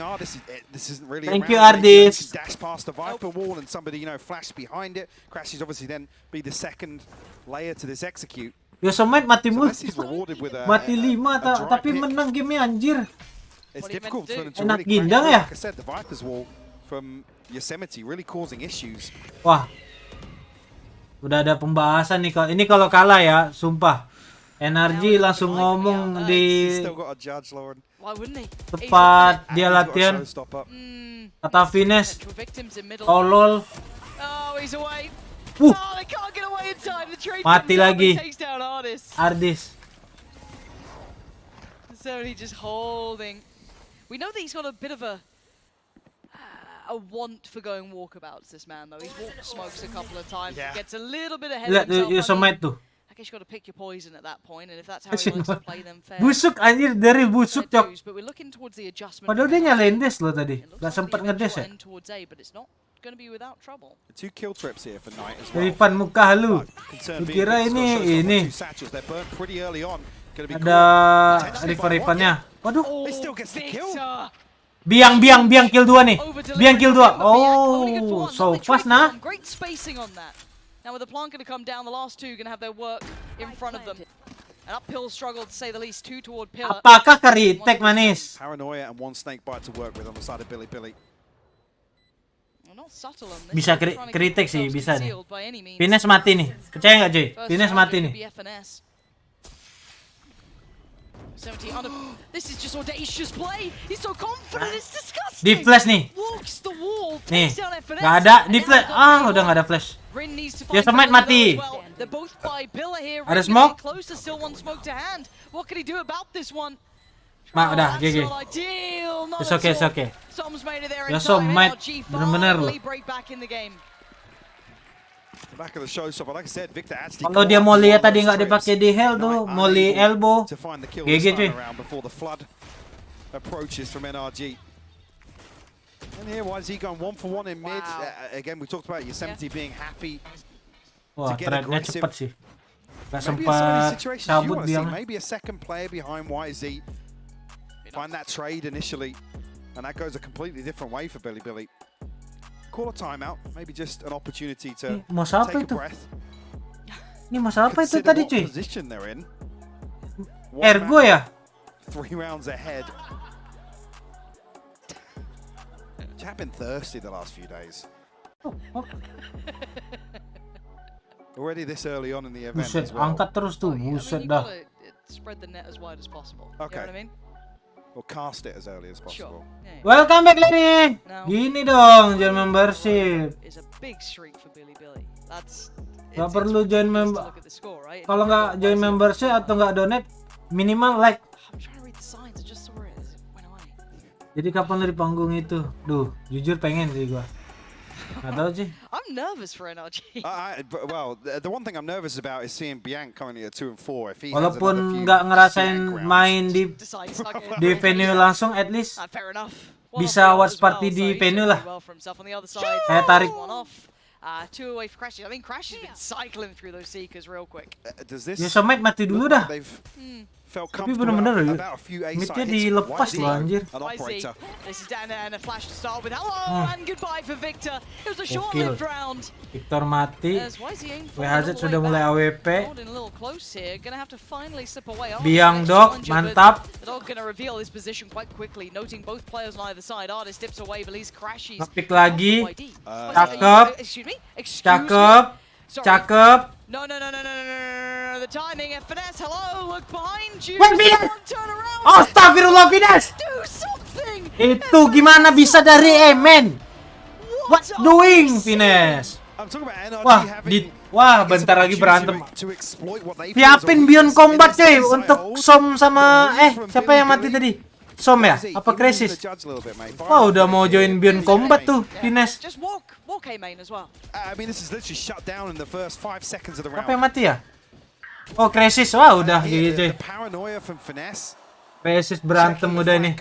this isn't really Thank you, around. Maybe Ardis. dash past the Viper wall and somebody, flash behind it. Crashes obviously then be the second layer to this execute. Yosemite mati mulu. He's rewarded with Mati 5 tapi menang gamenya anjir. It's difficult for them to Enak really gindang ya. Like I said, the Viper's wall from Yosemite really causing issues. Wah. Udah ada pembahasan nih kalau ini kalau kalah ya, sumpah. NRG langsung ngomong di tempat dia latihan. Kata Vines, tolol. Mati lagi. Ardis. So he just holding. We know that he's got a bit of a want for going walkabouts, this man, though. He's walked smokes a couple of times. He gets a little bit ahead of himself. Yosemite tuh. I guess you got to pick your poison at that point, and if that's how he wants to play them fair. Busuk anjir, dari busuk cok. But we're looking towards the adjustment. Padahal dia nyalain des loh tadi. Gak sempat ngedes ya. Towards A, but it's not going to be without trouble. 2 kill trips here for Knight as well. Rifan muka halu. Kira ini. Ada Rifannya. Waduh. Biang kill 2 nih. Biang kill 2. Oh, so fast nah. Great spacing on that. Now with the plant going to come down, the last two going to have their work in front of them. An uphill struggle to say the least, 2 toward pillar. Apakah Karitek manis? Paranoia and 1 snake bite to work with on the side of Billy. Well, not subtle on this. Bisa kritik sih, bisa nih. Vines mati nih. Percaya nggak, Joy? Vines mati nih. This is just audacious play. He's so confident, it's disgusting. Di flash nih. Nih, nggak ada di flash. Ah, udah nggak ada flash. Yosemite mati. Ada smoke. Mak, udah, GG. It's okay. Yosemite bener-bener loh. Kalau dia mau lihat tadi nggak dipakai di hell tuh, molly elbow, GG cuy. And here, YZ going 1 for 1 in mid. Again, we talked about Yosemite being happy. Wah, threadnya cepet sih. Gak Maybe sempat a situation cabut dia. maybe a second player behind YZ. Find that trade initially, and that goes a completely different way for Billy. Call a timeout, maybe just an opportunity to take a breath. Ini masalah apa itu tadi cuy? Position they're in. Ergo ya? 3 rounds ahead. Chap been thirsty the last few days. Already this early on in the event Buset, as well. angkat terus tuh, buset dah. Spread the net as wide as possible. Okay. You know what I mean? Or cast it as early as possible. Welcome back lady. Gini dong, join membership. Is a big streak for Billy. That's Gak perlu join member. Kalau nggak join membership atau nggak donate, minimal like. I'm trying to read the signs. I just saw it as it went away. Jadi kapan lu di panggung itu? Duh, jujur pengen sih gua. Nggak tahu sih. I'm nervous for NRG. Well, the one thing I'm nervous about is seeing Bianc currently at 2 and 4. If he Walaupun nggak ngerasain main di venue langsung, at least bisa watch party di venue lah. Kayak tarik. 2 away for Crashes. I mean, Crashes been cycling through those seekers real quick. Yosemite mati dulu dah. Tapi bener-bener midnya dilepas loh anjir. This is down there and a flash to start with. Hello and goodbye for Victor. It was a short-lived round. Victor mati. WHZ sudah mulai AWP. Biang dog, mantap. Ngepick lagi. Cakep. No. The timing of Finesse. Hello, look behind you. Wait, Finesse. Astagfirullah, Finesse. Do something. Itu gimana bisa dari men? What's doing, Finesse? Wah, bentar lagi berantem. Siapin Beyond Combat cuy untuk Som sama siapa yang mati tadi? Som ya? Apa Crisis? Wah, udah mau join Beyond Combat tuh, Finesse. Apa yang mati ya? Oh, Crisis. Wah, udah gitu. Crisis berantem udah nih.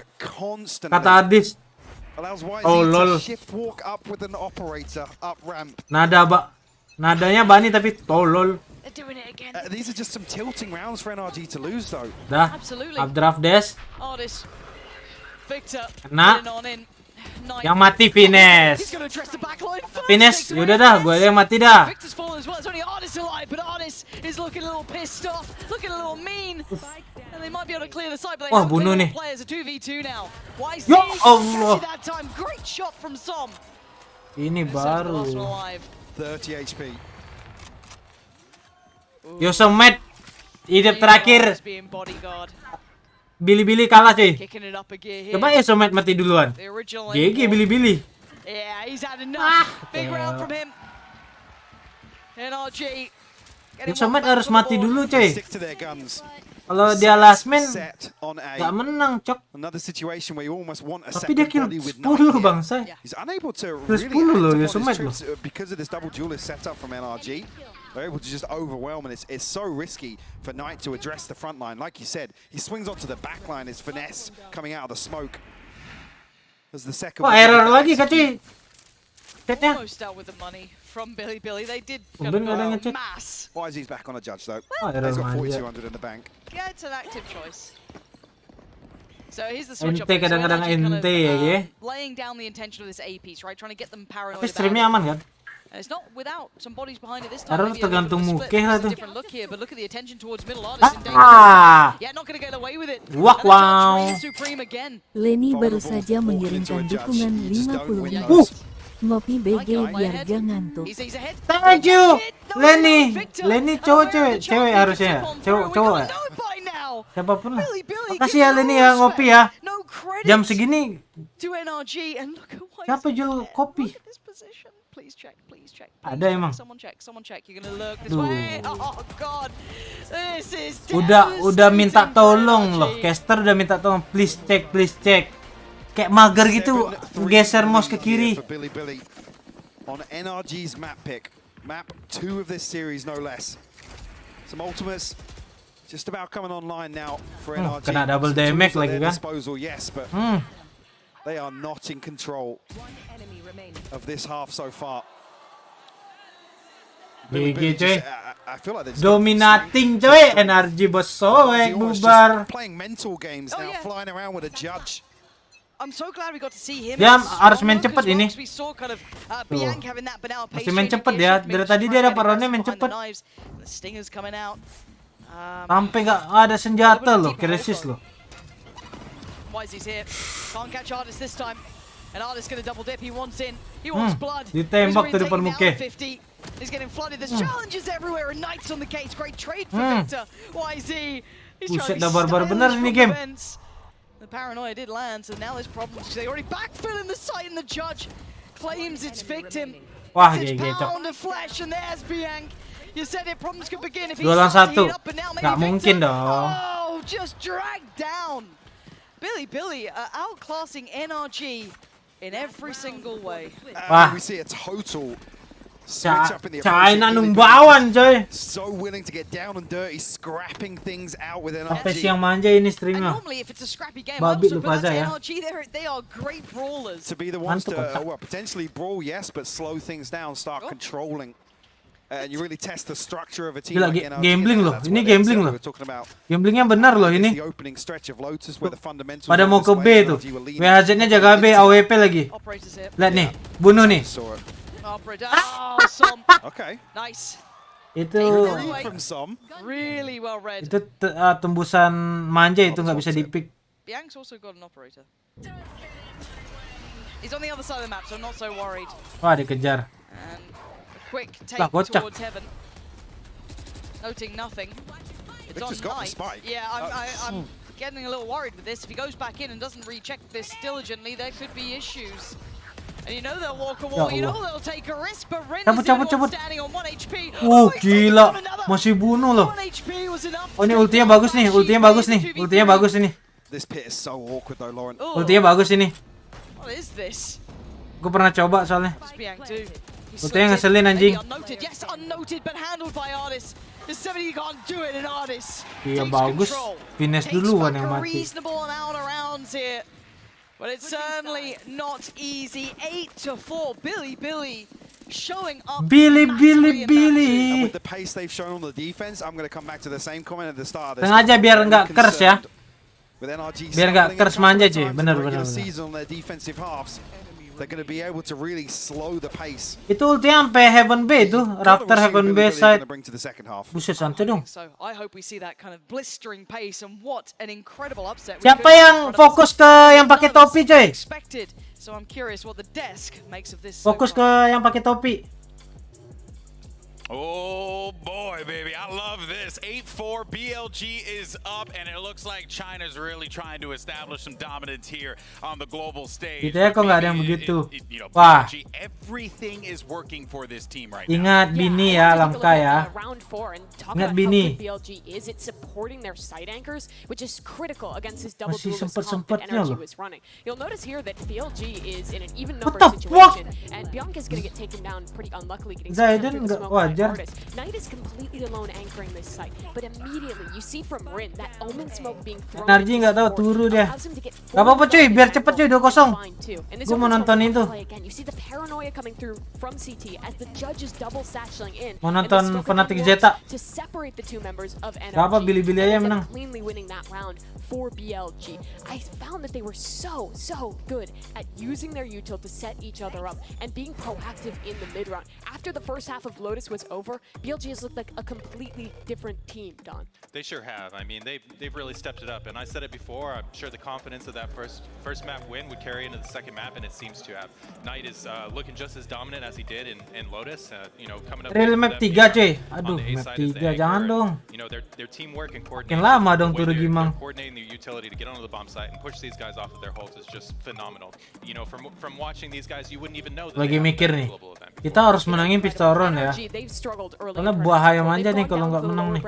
Kata Adis. Oh, lol. Nadanya Bani tapi tolol. These are just some tilting rounds for NRG to lose though. Dah. Updraft dash. Kena. Yang mati Fines. Fines, yaudah dah, gue yang mati dah. Wah, bunuh nih. Ya Allah. Ini baru. 30 HP. Yosemite hidup terakhir. Billy kalah cuy. Coba Yosemite mati duluan. GG Billy. Yosemite harus mati dulu cuy. Kalau dia last man gak menang cok. Tapi dia kill 10 bangsa. Kill 10 loh Yosemite loh. They're able to just overwhelm, and it's so risky for Knight to address the front line. Like you said, he swings onto the back line, his finesse coming out of the smoke. As the second error lagi cuy. Chatnya. Almost out with the money from Billy. They did mass. Why is he back on a judge though? Oh, He's got 4,200 in the bank. Yeah, it's an active choice. So here's the switch up. Kadang-kadang ente ya. Laying down the intention of this A piece, right? Trying to get them paranoid. Tapi streamnya aman kan? And it's not without some bodies behind it this time. Harus tergantung mukeh lah tuh. Different look here, but look at the attention towards middle artist in danger. Yeah, not gonna get away with it. Wow. Lenny baru saja mengirimkan dukungan 50.000. Ngopi BG biar gak ngantuk. Thank you, Lenny. Lenny cowok cewek harusnya. Cowok ya. Siapapun lah. Makasih ya Lenny ya ngopi ya. Jam segini. Siapa jual kopi? Ada emang. Udah minta tolong loh. Caster udah minta tolong. Please check. Kayak mager gitu. Geser mouse ke kiri. On NRG's map pick. Map 2 of this series no less. Some ultimates just about coming online now for NRG. Kena double damage lagi kan. Yes, but they are not in control of this half so far. GG coy. Dominating coy. NRG bos soek bubar. Playing mental games now, flying around with a judge. I'm so glad we got to see him. Dia harus main cepet ini. Masih main cepet ya. Dari tadi dia dapat roundnya main cepet. Sampai nggak ada senjata loh, resist loh. Ditembak tuh depan muka. He's getting flooded. There's challenges everywhere and Knights on the gates. Great trade for Victor. YZ. Buset dah barbar bener ini game. The paranoia did land, so now there's problems. They already backfill in the site, and the judge claims it's victim. Wah, pound of flesh, and there's Bianc. You said it, problems could begin if he 2-1, nggak mungkin dong. Oh, just dragged down. Billy outclassing NRG in every single way. Wah. We see a total China numbawan coy. So willing to get down and dirty, scrapping things out with NRG. Sampai siang manja ini streamnya. Babi lu Faza ya. They are great brawlers. To be the ones to potentially brawl, yes, but slow things down, start controlling. And you really test the structure of a team. Gila, gambling loh. Ini gambling loh. Gamblingnya benar loh ini. Pada mau ke B tuh. WHZ-nya jaga B, AWP lagi. Lihat nih, bunuh nih. Okay. Nice. Itu really well read. Itu tembusan manja itu nggak bisa dipick. Bianc's also got an operator. He's on the other side of the map, so I'm not so worried. Wah, dikejar. And a quick take towards heaven. Noting nothing. It's on Knight. Yeah, I'm getting a little worried with this. If he goes back in and doesn't recheck this diligently, there could be issues. And you know they'll walk a wall, you know they'll take a risk, but Ren is standing on 1 HP. Oh, gila. Masih bunuh loh. Oh, ini ultinya bagus nih, ultinya bagus nih. This pit is so awkward though, Lauren. Ultinya bagus ini. What is this? Gue pernah coba soalnya. Ultinya ngeselin anjing. Yes, unnoted but handled by Artis. The 70 can't do it in Artis. Iya bagus. Fines duluan yang mati. Reasonable amount of rounds here. But it's certainly not easy. 8-4. Billy showing up. Billy. And with the pace they've shown on the defense, I'm going to come back to the same comment at the start. Sengaja biar nggak curse ya. With NRG Biar nggak stumbling kers a couple manja of cuy, times in bener the bener. regular season on their defensive halves, they're going to be able to really slow the pace. Itu ultinya sampai Heaven Bay tuh, Rafter Heaven Bay side. Buset santai dong. So I hope we see that kind of blistering pace and what an incredible upset. Siapa yang fokus ke yang pakai topi coy? Expected. So I'm curious what the desk makes of this. Fokus ke yang pakai topi. Oh boy, baby, I love this. 8-4, BLG is up, and it looks like China's really trying to establish some dominance here on the global stage. Kita kok nggak ada yang begitu. Wah. Wah. Everything is working for this team right Ingat Bini ya, Lamka ya. Ingat Bini. BLG is it supporting their side anchors, which is critical against this double Masih duelist comp that sempet-sempetnya NRG loh. was running. You'll notice here that BLG is in an even number What the situation, and Bianca's gonna get taken down pretty unluckily, getting Zaiden through the nggak smoke by wajar. Artis. Knight is completely alone anchoring this site, but immediately you see from Rin that Omen smoke being thrown. Energi nggak tahu turu dia. Gak apa-apa cuy, biar cepet cuy 2-0. Gue mau nonton itu. You see the paranoia coming through from CT as the judge is double satcheling in. Mau nonton Fnatic Zeta. To separate the two members of NRG. Gak apa, Billy-Billy aja menang. Cleanly winning that round for BLG. I found that they were so good at using their util to set each other up and being proactive in the mid round. After the first half of Lotus was over, BLG has looked like a completely different team, Don. They sure have. I mean, they've really stepped it up, and I said it before. I'm sure the confidence of that first map win would carry into the second map, and it seems to have. Knight is looking just as dominant as he did in Lotus. You know, coming up. Real map 3 cuy. Aduh, map 3 jangan dong. You know, their teamwork and Makin coordination. lama dong turu gimang. Coordinating their utility to get onto the bomb site and push these guys off of their holds is just phenomenal. You know, from watching these guys, you wouldn't even know that. Lagi mikir nih. Kita harus menangin Pistoron ya. Karena bahaya manja nih kalau nggak menang nih.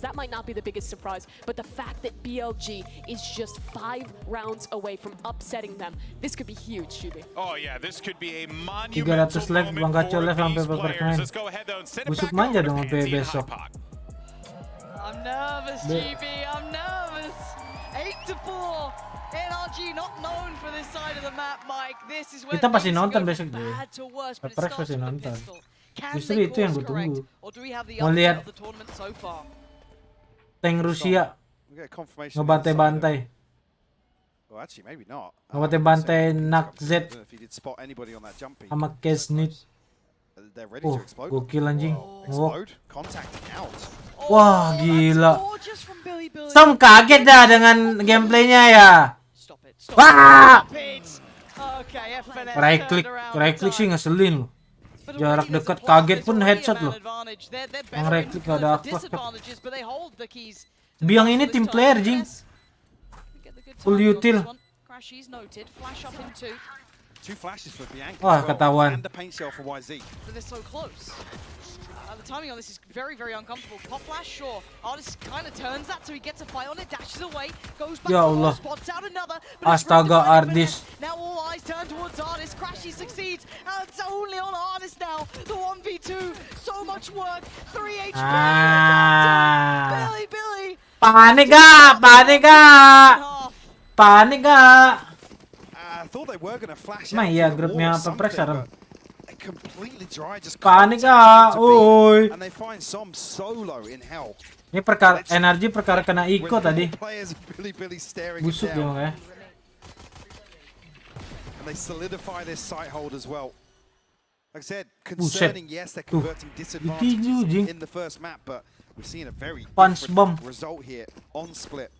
That might not be the biggest surprise, but the fact that BLG is just 5 rounds away from upsetting them, this could be huge, Shubi. Oh yeah, this could be a 300 lag Bang Kacau live sampai bermain. Busuk manja dong sampai besok. I'm nervous, GB. I'm nervous. 8-4. NRG not known for this side of the map, Mike. This is where Kita pasti nonton besok bad deh. to worse, but it Pepres starts pasti with a nonton. pistol. Can Justru they itu yang gue course correct, tunggu. or do we have the Mau upset lihat of the tournament so far? tank Rusia ngebantai-bantai. Well, actually, maybe not. Ngebantai-bantai Nakzet If he did spot anybody on that jumping. sama Kesnit. They're ready to explode. Gokil anjing. Explode. Contact out. Wah, gila. Sam kaget dah dengan gameplaynya ya. Wah! Right click sih ngeselin loh. Jarak dekat kaget pun headshot loh. Yang right click gak ada apa. Biang ini tim player jing. Full util. Wah, ketahuan. The timing on this is very uncomfortable. Pop flash, sure. Artist kind of turns that, so he gets a fight on it, dashes away, goes back, Ya Allah. spots out another. Astaga, Ardis. Now all eyes turn towards Artist. Crashy succeeds, and it's only on Artist now. The 1v2, so much work. 3 HP. Billy. Panik gak? Panik gak? Panik gak? I thought they were going to flash Nah out iya, for the grupnya wall or Pepres something, sekarang. but they completely dry, just Panik contact gak? to beat, Oi. and they find some solo in hell. Ini perkara energi perkara kena Iko tadi. Players Billy staring Busuk him dia down. makanya. And they solidify this site hold as well. Like I said, Buset. concerning, yes, they're Tuh. converting Ditiju, disadvantages jing. in the first map, but we're seeing a very Punch different bomb. result here on split.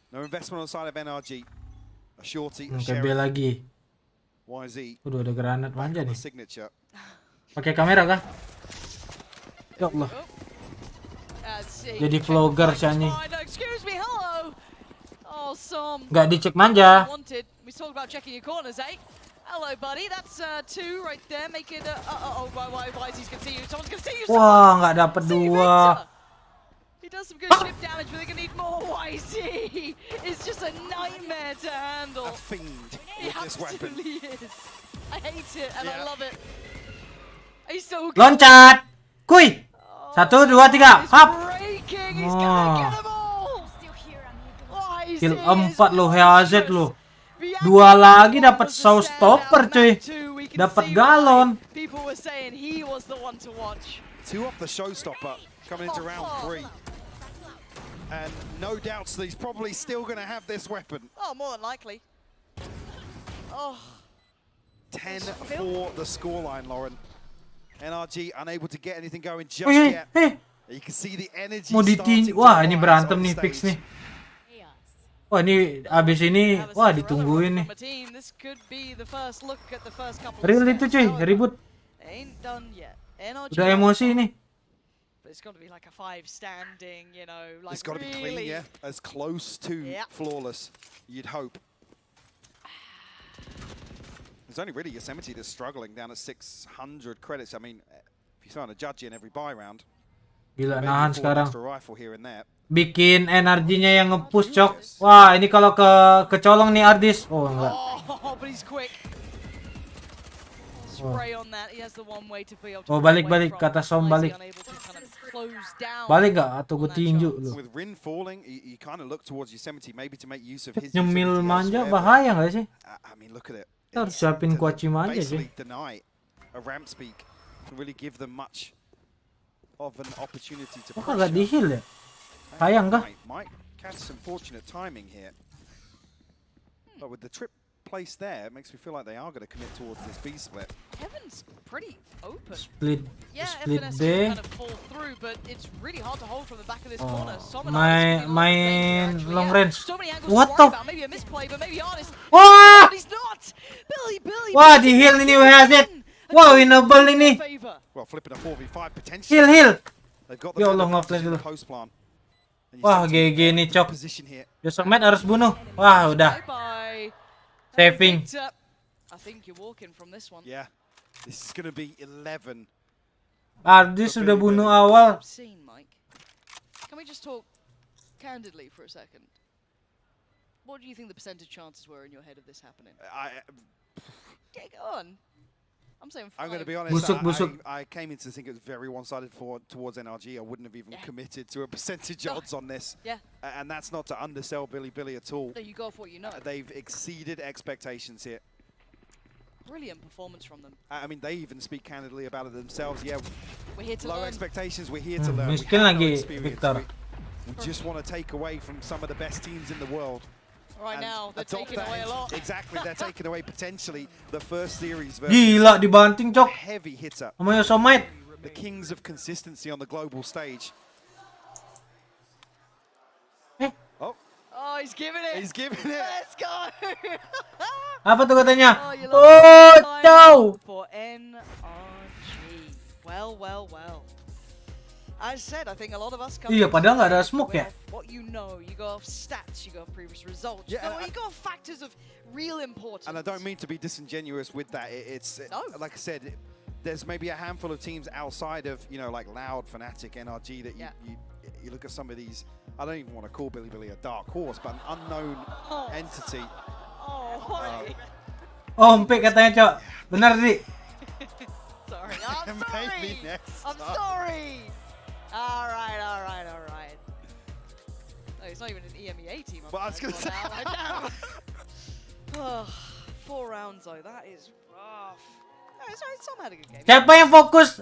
No investment on the side of NRG. A shorty, a KB sheriff, lagi. YZ. Udah ada granat manja nih. Signature. Pakai kamera kah? Ya Allah. Jadi vlogger si anjing. Excuse me, hello. Oh, some. Nggak dicek manja. Wanted. We talked about checking your corners, eh? Hello, buddy. That's 2 right there. Make it. Why is he gonna see you? Someone's gonna see you. Wah, nggak dapet 2. He does some good chip damage, but they're gonna need more. YZ is just a nightmare to handle. A fiend He with this weapon. absolutely is. I hate it and I love it. He's so good. Loncat. Kuy. 1, 2, 3. Hap. Kill 4 lo, HZ lo. 2 lagi dapat saus stopper cuy. Dapat galon. People were saying he was the one to watch. 2 off the showstopper coming into round 3. And no doubts that he's probably still going to have this weapon. Oh, more than likely. Oh. 10 for the scoreline, Lauren. NRG unable to get anything going just yet. You can see the energy. Mau ditinju. Wah, ini berantem nih fix nih. Wah, ini abis ini, wah ditungguin nih. Real itu cuy, ribut. Udah emosi nih. It's got to be like a 5 standing, you know, like it's got to be clean, yeah, as close to flawless, you'd hope. It's only really Yosemite that's struggling down at 600 credits. I mean, if you're throwing a judge in every buy round, gila nahan sekarang. Rifle here and there. Bikin energinya yang nge-push, Cok. Wah, ini kalau kecolong nih Ardis. Oh, enggak. Oh, but he's quick. Spray on that. He has the one way to be able to. Oh, balik, kata Som balik. Balik gak atau gue tinju lu? With Rin falling, you kind of look towards Yosemite maybe to make use of his. Nyemil manja bahaya nggak sih? I mean, look at it. Kita harus siapin kuaci manja sih. Deny a ramp speak to really give them much of an opportunity to. Kok kagak di heal ya? Sayang kah? Might catch some fortunate timing here. But with the trip place there, it makes me feel like they are going to commit towards this B split. Kevin's pretty open. Split FNS B. kind of fall through, but it's really hard to hold from the back of this corner. Main long range. What the? Maybe a misplay, but maybe Artist. Wah! But he's not. Billy. Wah, di heal ini WHZ. Wow, winnable ini. Well, flipping a 4v5 potentially. Heal. They've got Ya Allah, nge-flash dulu. post plan. Wah, GG nih, Cok. Yosemite harus bunuh. Wah, udah. Saving. I think you're walking from this one. Yeah. This is going to be 11. Ardis sudah bunuh awal. Can we just talk candidly for a second? What do you think the percentage chances were in your head of this happening? Yeah, go on. I'm saying 5. I'm going to be honest. Busuk. I came in to think it was very one-sided towards NRG. I wouldn't have even committed to a percentage odds on this. Yeah. And that's not to undersell Billy at all. No, you go for what you know. They've exceeded expectations here. Brilliant performance from them. I mean, they even speak candidly about it themselves. Yeah, we're here to low learn. expectations. We're here to learn. Miskin lagi, Victor. We just want to take away from some of the best teams in the world. Right now, they're taking away a lot. Exactly, they're taking away potentially the first series. Gila, dibanting, Cok. Heavy hitter. Sama Yosemite. The kings of consistency on the global stage. Oh, he's giving it. He's giving it. Let's go. Apa tuh katanya? Oh, cow. For NRG. Well. As said, I think a lot of us come. Iya, padahal nggak ada smoke ya. What you know, you go off stats, you go off previous results, you go off factors of real importance. And I don't mean to be disingenuous with that. It's like I said, there's maybe a handful of teams outside of, you know, like Loud, Fnatic, NRG that you look at some of these. I don't even want to call Billy a dark horse, but an unknown entity. Ompe katanya, Cok. Benar sih. Sorry. I'm sorry. All right. Oh, it's not even an EMEA team. Well, I was going to say. 4 rounds though, that is rough. No, Som had a good game. Siapa yang fokus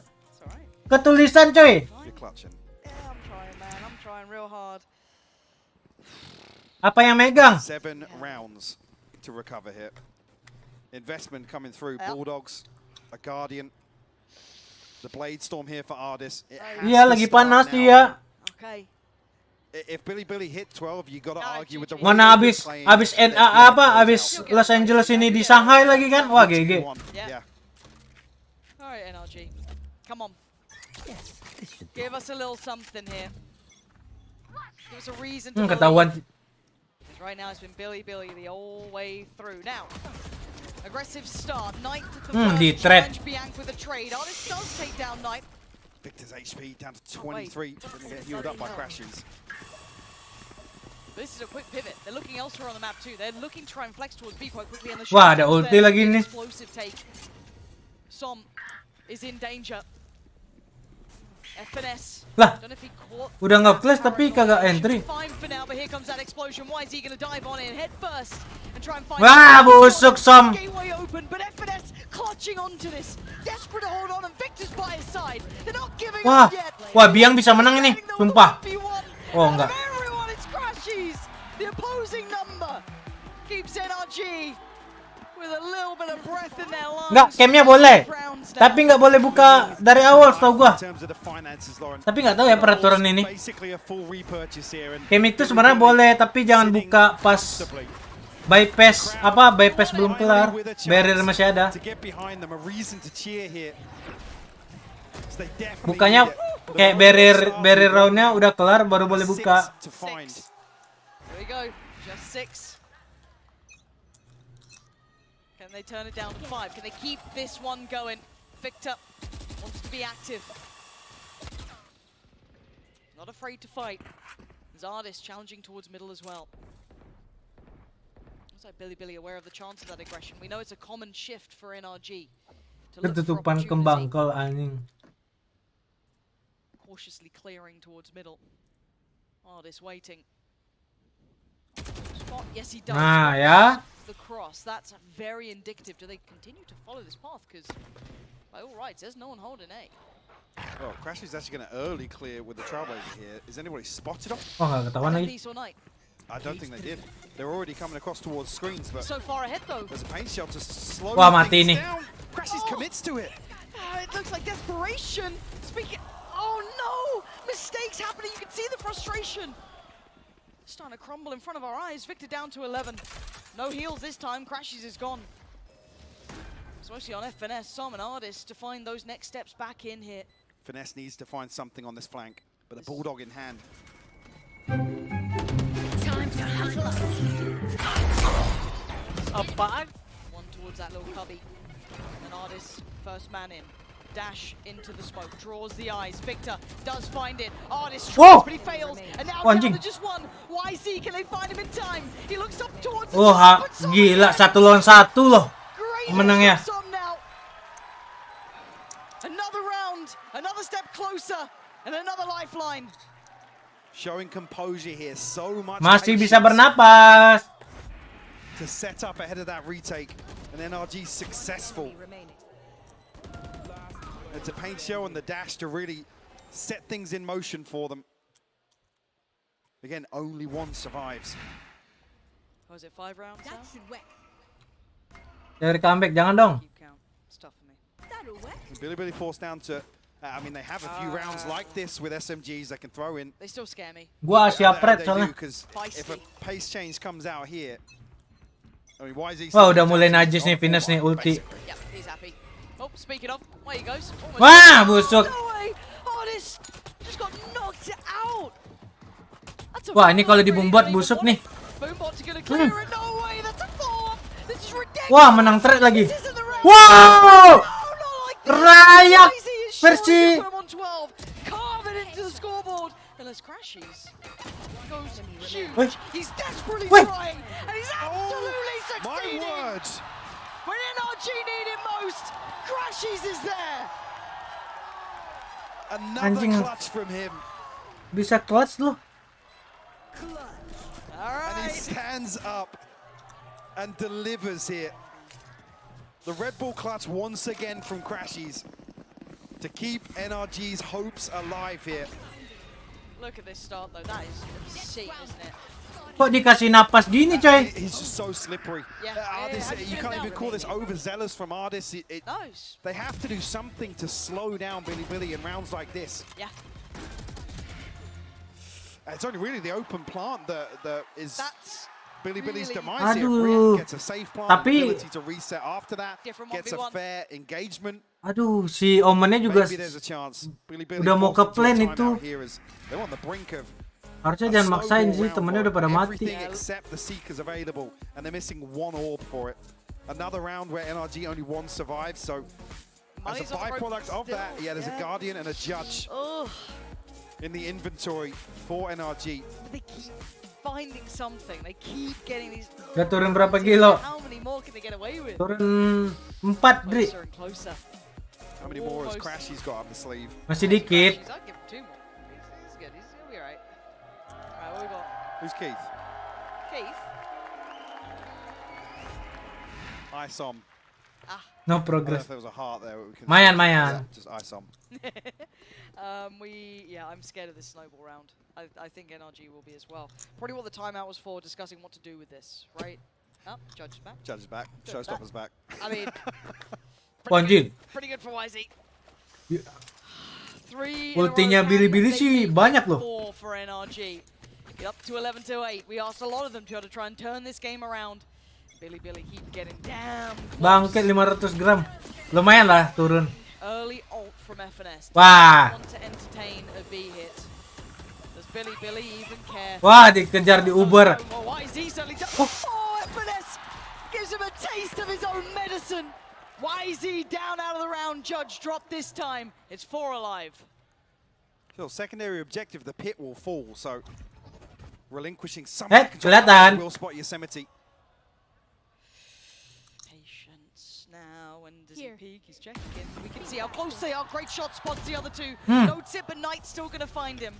ke tulisan, coy? You're clutching. Yeah, I'm trying, man. I'm trying real hard. Apa yang megang? 7 rounds to recover here. Investment coming through. Bulldogs, a Guardian. The Blade Storm here for Ardis. Iya, lagi panas dia. Okay. If Billy hit 12, you got to argue with the Mana abis Los Angeles ini di Shanghai lagi kan? Wah, GG. Yeah. All right, NRG. Come on. Give us a little something here. Give us a reason to Ketahuan. Because right now it's been Billy the whole way through. Now, aggressive start. 9th at the first. Challenge Bianc with a trade. Artist does take down Knight. Victor's HP down to 23. Going to get healed up by crashes. This is a quick pivot. They're looking elsewhere on the map too. They're looking to try and flex towards B quite quickly. And the Wah, ada ulti lagi nih. Explosive take. Som is in danger. FNS. Lah, udah nge-flash tapi kagak entry. Wah, busuk Som. Wah, Biang bisa menang ini, sumpah. Oh, enggak. NRG with a little bit of breath in their lungs. Enggak, campnya boleh. Tapi nggak boleh buka dari awal setahu gua. Tapi nggak tahu ya peraturan ini. Camp itu sebenarnya boleh, tapi jangan buka pas bypass belum kelar, barrier masih ada. Bukannya kayak barrier roundnya udah kelar baru boleh buka. There we go, just 6. Can they turn it down to 5? Can they keep this one going? Victor wants to be active. Not afraid to fight. Zardis challenging towards middle as well. Looks like Billy aware of the chance of that aggression. We know it's a common shift for NRG. Ketutupan kembang kol anjing. Cautiously clearing towards middle. Ardis waiting. Spot. Yes, he does. Nah, ya. The cross. That's very indicative. Do they continue to follow this path? Because by all rights, there's no one holding A. Well, Crash is actually going to early clear with the Trailblazer here. Is anybody spotted him? Oh, nggak ketahuan lagi. I don't think they did. They're already coming across towards screens, but so far ahead though. There's a paint shell to slow Wah, mati ini. down. Crashes commits to it. It looks like desperation. Speaking. Oh no! Mistakes happening. You can see the frustration. Starting to crumble in front of our eyes. Victor down to 11. No heals this time. Crashes is gone. It's mostly on Finesse, Som and Ardis to find those next steps back in here. Finesse needs to find something on this flank, but the Bulldog in hand. Time to huddle up. A bag. One towards that little cubby. And Ardis, first man in. Dash into the smoke, draws the eyes. Victor does find it. Ardis tries, but he fails. And now down to just one. YZ, can they find him in time? He looks up towards the top. Gila, 1 lawan 1 loh. Menangnya. Another round, another step closer, and another lifeline. Showing composure here, so much. Masih bisa bernapas. To set up ahead of that retake, and NRG successful. It's a paint shell and the dash to really set things in motion for them. Again, only one survives. Was it 5 rounds? That should work. Dari comeback, jangan dong. Billy forced down to. I mean, they have a few rounds like this with SMGs that can throw in. They still scare me. Gua siap red soalnya. Because if a pace change comes out here, I mean, why is he? Wah, udah mulai najis nih Finesse nih ulti. Yep, he's happy. Oh, speaking of, where he goes. Wah, busuk. Ardis just got knocked out. Wah, ini kalau di Boombot busuk nih. Wah, menang trade lagi. Wow! Rayak versi. He's desperately trying, and he's absolutely succeeding. My word! When NRG need it most, Crashies is there. Another clutch from him. Bisa clutch loh. And he stands up and delivers here. The Red Bull clutch once again from Crashies to keep NRG's hopes alive here. Look at this start though, that is obscene, isn't it? Kok dikasih napas gini, coy? He's just so slippery. Ardis, you can't even call this overzealous from Ardis. They have to do something to slow down Billy in rounds like this. Yeah. It's only really the open plant that is Billy's demise Aduh. here. Rian gets a safe plant, Tapi ability to reset after that, gets a fair engagement. Aduh, si Omennya juga udah mau ke plan itu. They're on the brink of harusnya jangan maksain sih, temennya udah pada mati. Except the Seekers available, and they're missing one orb for it. Another round where NRG only one survives, so as a byproduct of that, yeah, there's a Guardian and a Judge in the inventory for NRG. They keep finding something. They keep getting these. Udah turun berapa kilo? How many more can they get away with? Turun 4, Dri. How many more has Crashies got up the sleeve? Masih dikit. I'll give him 2 more. He's good. He'll be alright. Alright, what we got? Who's Keith? Keith? Isom. No I don't know progress. if there was a heart there. Mayan. Yeah, just Isom. I'm scared of this snowball round. I think NRG will be as well. Probably what the timeout was for, discussing what to do with this, right? Oh, Judge is back. Judge is back. Judge Showstopper's back. I mean, Anjing. pretty good for YZ. Three Ultinya Billy sih banyak loh. Four for NRG. Up to 11-8. We asked a lot of them to try and turn this game around. Billy keep getting damn close. Bangke 500 gram. Lumayan lah turun. Early ult from FNS. Wah. Want to entertain a B hit. Does Billy even care? Wah, dikejar di Uber. YZ certainly does. Oh, FNS gives him a taste of his own medicine. YZ down out of the round. Judge dropped this time. It's 4 alive. So secondary objective, the pit will fall. So relinquishing some kelihatan. will spot Yosemite. Patience now, and does he peek? He's checking in. We can see how close they are. Great shot spots the other two. Notes it, but Knight's still going to find him.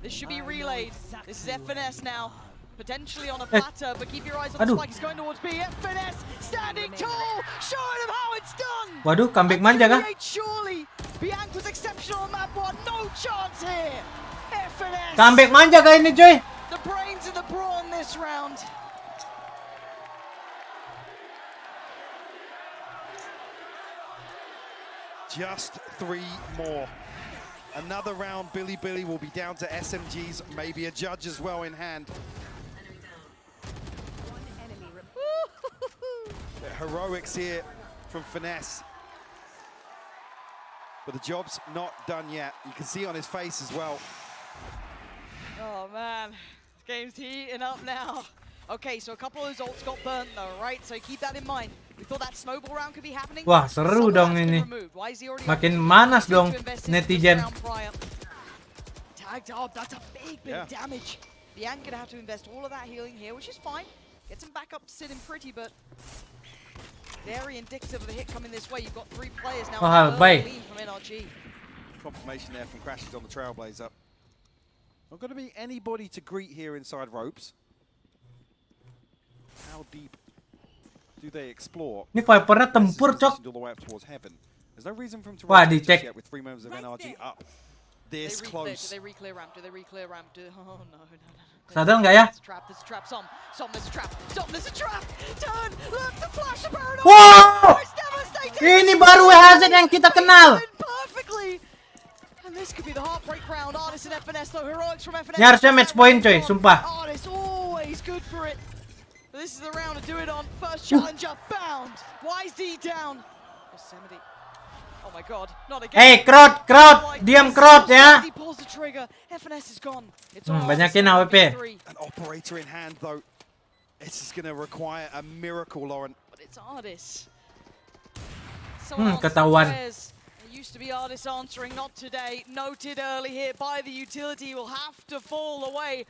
This should be relayed. This is FNS now. Potentially on a platter, but keep your eyes on the spike. He's going towards B. FNS standing tall, showing him how it's done. Waduh, comeback manja kah? Surely, Bianca was exceptional on map 1. No chance here. FNS. Comeback manja kah ini, coy? The brains of the brawn this round. Just 3 more. Another round, Billy will be down to SMGs, maybe a judge as well in hand. The heroics here from Finesse. But the job's not done yet. You can see on his face as well. Oh man, this game's heating up now. Okay, so a couple of those ults got burnt though, right? So keep that in mind. We thought that snowball round could be happening. Wah, seru dong ini. Makin manas dong netizen. Tagged up, that's a big damage. Bianca gonna have to invest all of that healing here, which is fine. Gets him back up to sitting pretty, but very indicative of the hit coming this way. You've got 3 players now. Lead from NRG. Confirmation there from crashes on the Trailblazer. Not going to be anybody to greet here inside ropes. How deep do they explore? Ini Vipernya tempur, cok. All the way up towards heaven. There's no reason for him to Wah, run dicek. yet with 3 members of NRG up this Do close. they re-clear ramp? Oh no. Sadar nggak ya? There's a trap. There's a trap. Some. There's a trap. There's a trap. Turn. Look, the flash of Paradox. Wow! Ini baru hazard yang kita kenal. Perfectly. And this could be the heartbreak round. Artist and FNS though. Heroics from FNS. Ini harusnya match point, coy. Sumpah. Artist always good for it. This is the round to do it on. First challenger found. YZ down. Yosemite. Oh my god, not again. Hey, crowd, diam crowd ya. He pulls the trigger. FNS is gone. It's banyakin AWP. An operator in hand though. This is going to require a miracle, Lauren. But it's Artis. Ketahuan. It used to be Artis answering, not today. Noted early here by the utility. Will have to fall away.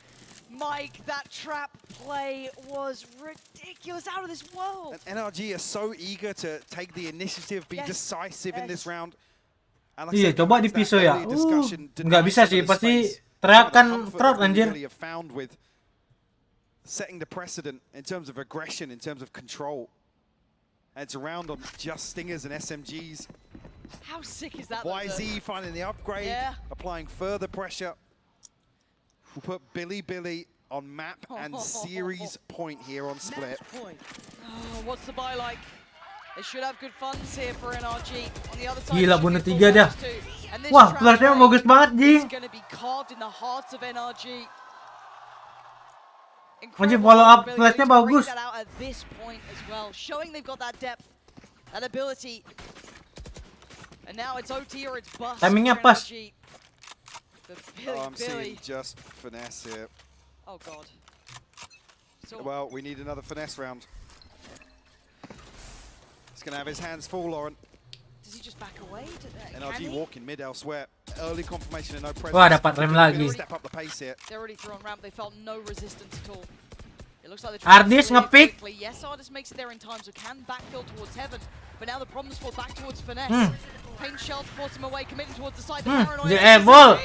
Mike, that trap play was ridiculous, out of this world. And NRG are so eager to take the initiative, be decisive in this round. And like Iya, coba di pisau ya. Nggak bisa sih, pasti teriakan crowd anjir. Found with setting the precedent in terms of aggression, in terms of control. And it's around on just Stingers and SMGs. How sick is that? YZ finding the upgrade, applying further pressure. We'll put Billy on map and series point here on Split. Oh, what's the buy like? They should have good funds here for NRG. On the other side, gila, bunuh 3 dah. Wah, flashnya bagus banget, Jing. Going to be carved in the hearts of NRG. Anjir, follow up flashnya bagus. That out at this point as well, showing they've got that depth, that ability. And now it's OT or it's bust. Timingnya pas. I'm seeing just Finesse here. Oh god. So well, we need another Finesse round. He's going to have his hands full, Lauren. Does he just back away? NRG walking mid elsewhere. Early confirmation and no presence. Wah, dapat rem lagi. Step up the pace here. They're already thrown ramp. They felt no resistance at all. It looks like Ardis nge-pick. Yes, Ardis makes it there in time, so can backfill towards Heaven. But now the problem's fall back towards Finesse. Pain shell to force him away, committing towards the side. The paranoia. The airball.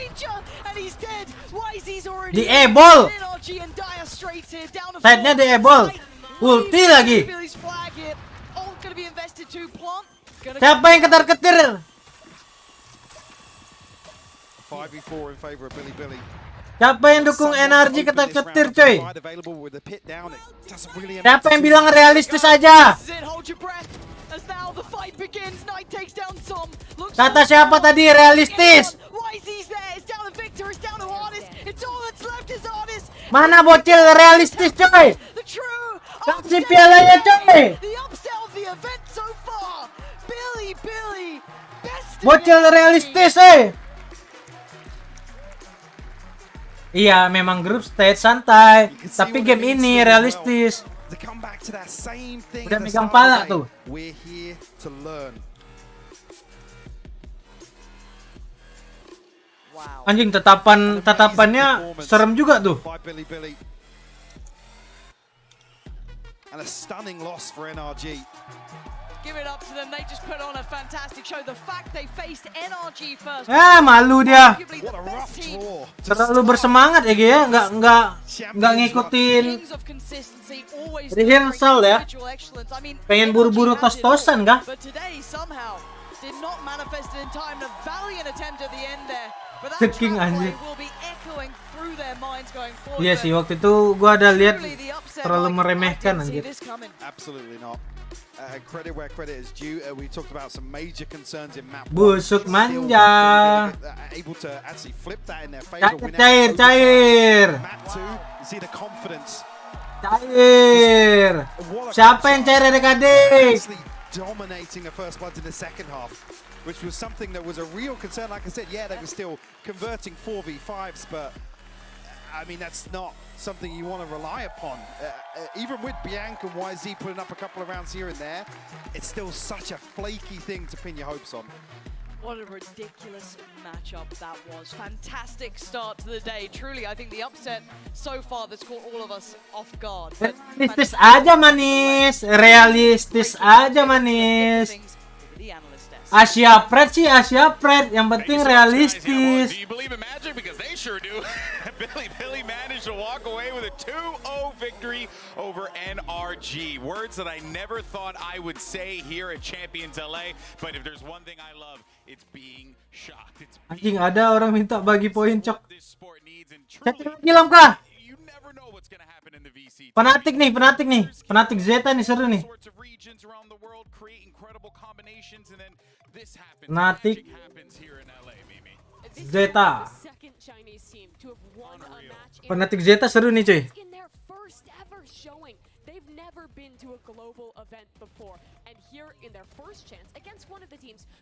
And he's dead. YZ's already. The airball. NRG and Dire straight here. Down to Side-nya the airball. Ulti lagi. Billy's flag here. All going to be invested to plant. Siapa yang ketar-ketir? 5v4 in favor of Billy. Siapa yang dukung energi ketir coy? Siapa yang bilang realistis aja? Kata siapa tadi realistis? Mana bocil realistis coy? Kasih pialanya coy. Bocil realistis Iya memang grup stage santai, tapi game ini realistis. Udah megang pala tuh. Anjing tatapannya serem juga tuh. And a stunning loss for NRG. Give it up to them. They just put on a fantastic show. The fact they faced NRG first. Malu dia. Terlalu bersemangat ya Gia, nggak ngikutin rehearsal ya. Pengen buru-buru tos-tosan kah? Saking anjir. Iya sih waktu itu gua ada lihat terlalu meremehkan anjir. Credit where credit is due. We talked about some major concerns in map. Busuk manja. Able to actually flip that in their favor. Cair. Map 2, you see the confidence. Cair. Siapa yang cair adik-adik? Dominating the first blood in the second half, which was something that was a real concern. Like I said, yeah, they were still converting 4v5s, but I mean, that's not something you want to rely upon. Even with Bianca and YZ putting up a couple of rounds here and there, it's still such a flaky thing to pin your hopes on. What a ridiculous matchup that was. Fantastic start to the day. Truly, I think the upset so far that's caught all of us off guard. Realistis aja manis. Realistis aja manis. Asia Pred sih Asia Pred, yang penting realistis. Billy managed to walk away with a 2-0 victory over NRG. Words that I never thought I would say here at Champions LA, but if there's one thing I love, it's being shocked. Anjing ada orang minta bagi poin cok. Cek lagi Lamka. Fanatik nih. Fanatik Zeta nih seru nih. Fanatik Zeta. Fanatik Zeta seru nih cuy.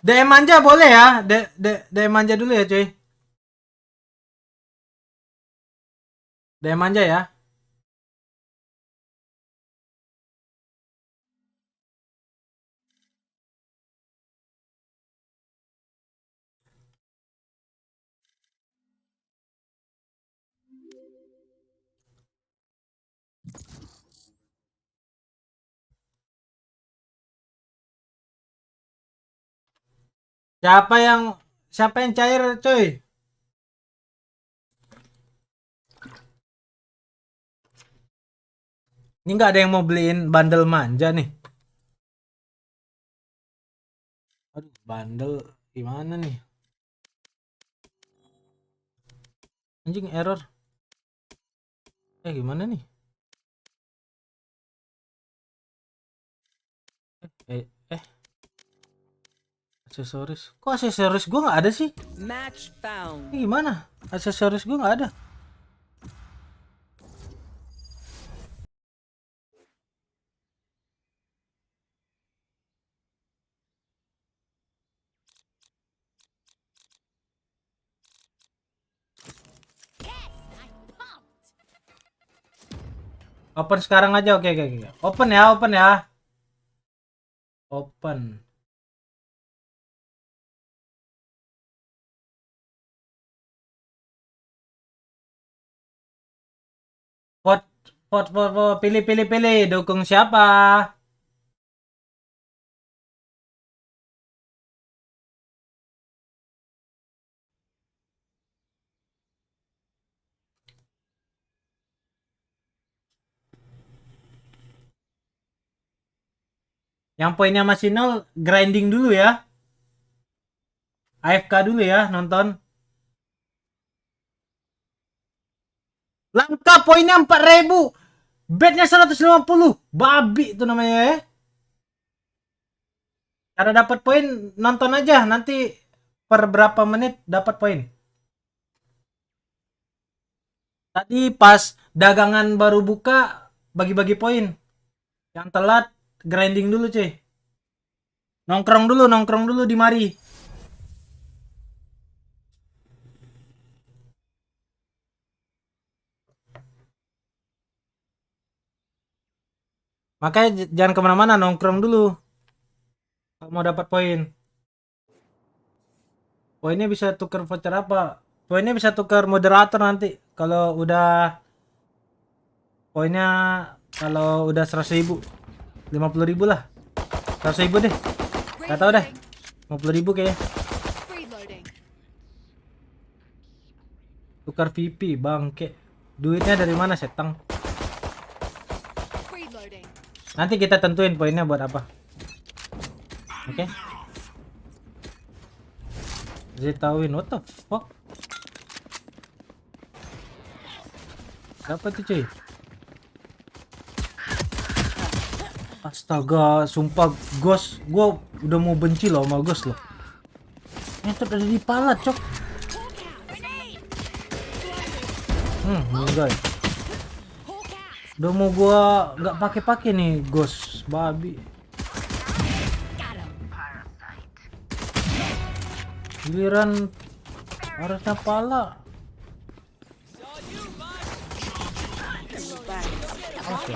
DM manja boleh ya. DM manja dulu ya cuy. DM manja ya. Siapa yang cair coy? Ini nggak ada yang mau beliin bundle manja nih. Aduh, bundle gimana nih? Anjing error. Gimana nih? Aksesoris. Kok aksesoris gue nggak ada sih? Match found. Ini gimana? Aksesoris gue nggak ada. Open sekarang aja, oke. Open ya. Open. Vote, pilih. Dukung siapa? Yang poinnya masih 0, grinding dulu ya. AFK dulu ya, nonton. Langka poinnya 4.000. Betnya 150. Babi itu namanya ya. Cara dapat poin nonton aja nanti per berapa menit dapat poin. Tadi pas dagangan baru buka bagi-bagi poin. Yang telat grinding dulu cuy. Nongkrong dulu di mari. Makanya jangan kemana-mana, nongkrong dulu. Kalau mau dapat poin. Poinnya bisa tukar voucher apa? Poinnya bisa tukar moderator nanti. Kalau udah poinnya kalau udah 100.000, 50.000 lah. 100.000 deh. Gak tau deh. 50.000 kayaknya. Tukar VP bangke. Duitnya dari mana setang? Nanti kita tentuin poinnya buat apa. Oke. Zetawin, what the fuck? Siapa tuh cuy? Astaga, sumpah Ghost, gua udah mau benci loh sama Ghost loh. Nyetot ada di pala, cok. Enggak. Udah mau gua nggak pakai nih Ghost, babi. Giliran harusnya pala. Oke.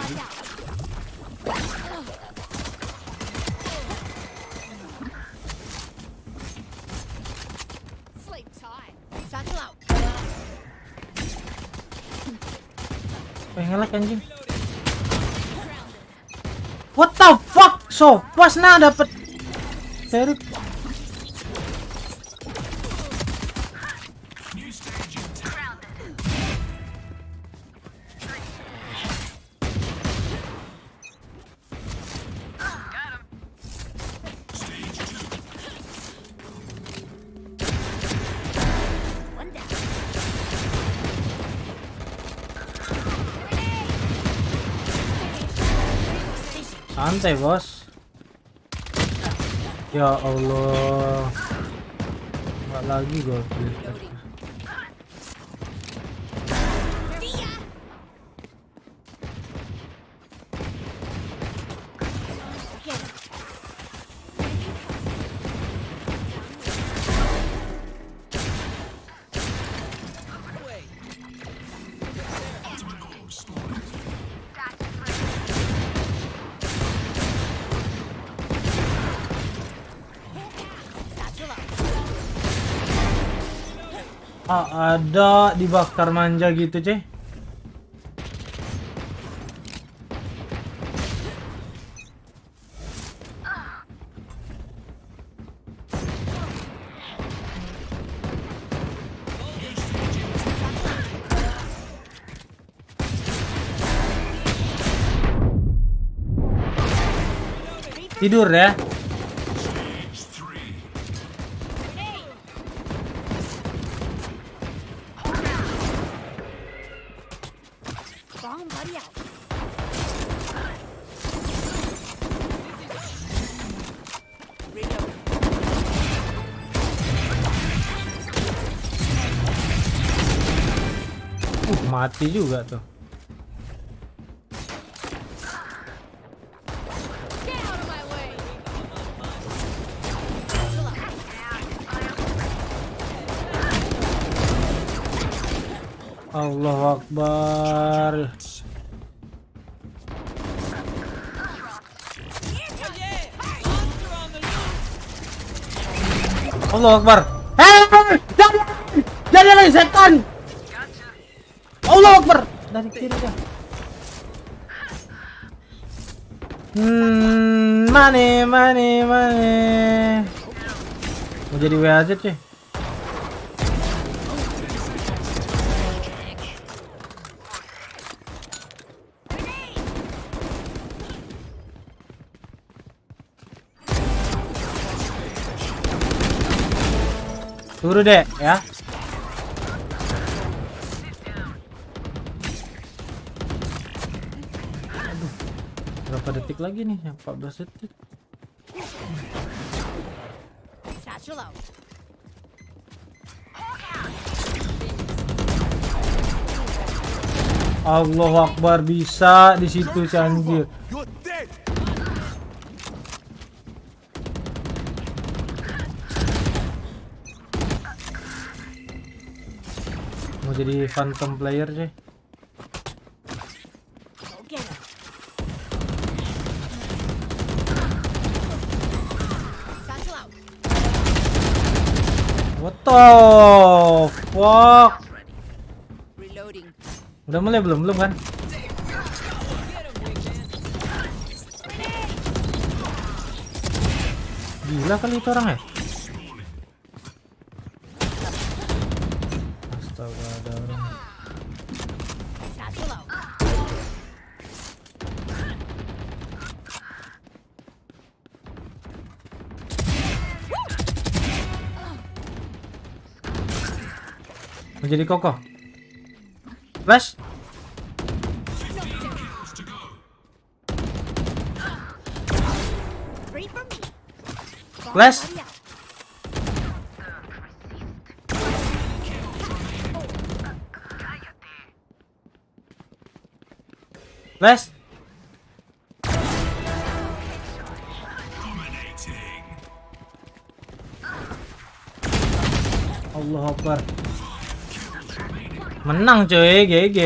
Ngelak anjing. What the fuck? So pas nah dapet seri. Santai bos. Ya Allah, nggak lagi gue. Ada dibakar manja gitu cuy. Tidur ya. Mati juga tuh. Allahu Akbar. Allahu Akbar. Jangan setan. Allahu Akbar. Dari kiri dah. Money. Mau jadi WAZ cuy. Turu deh ya. Berapa detik lagi nih? 14 detik. Allahu Akbar, bisa di situ si anjir. Mau jadi phantom player sih. What the fuck? Udah mulai belum kan? Gila kali itu orang ya? Astaga, ada orang. Menjadi kokoh. Flash. Flash. Flash. Allah Akbar. Menang cuy, GG.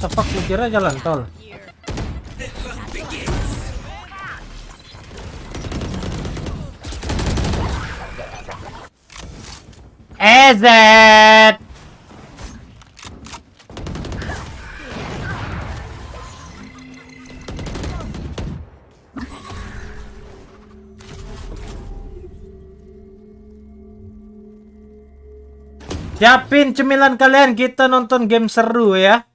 Tepak lu kira jalan tol. EZ. Siapin cemilan kalian, kita nonton game seru ya.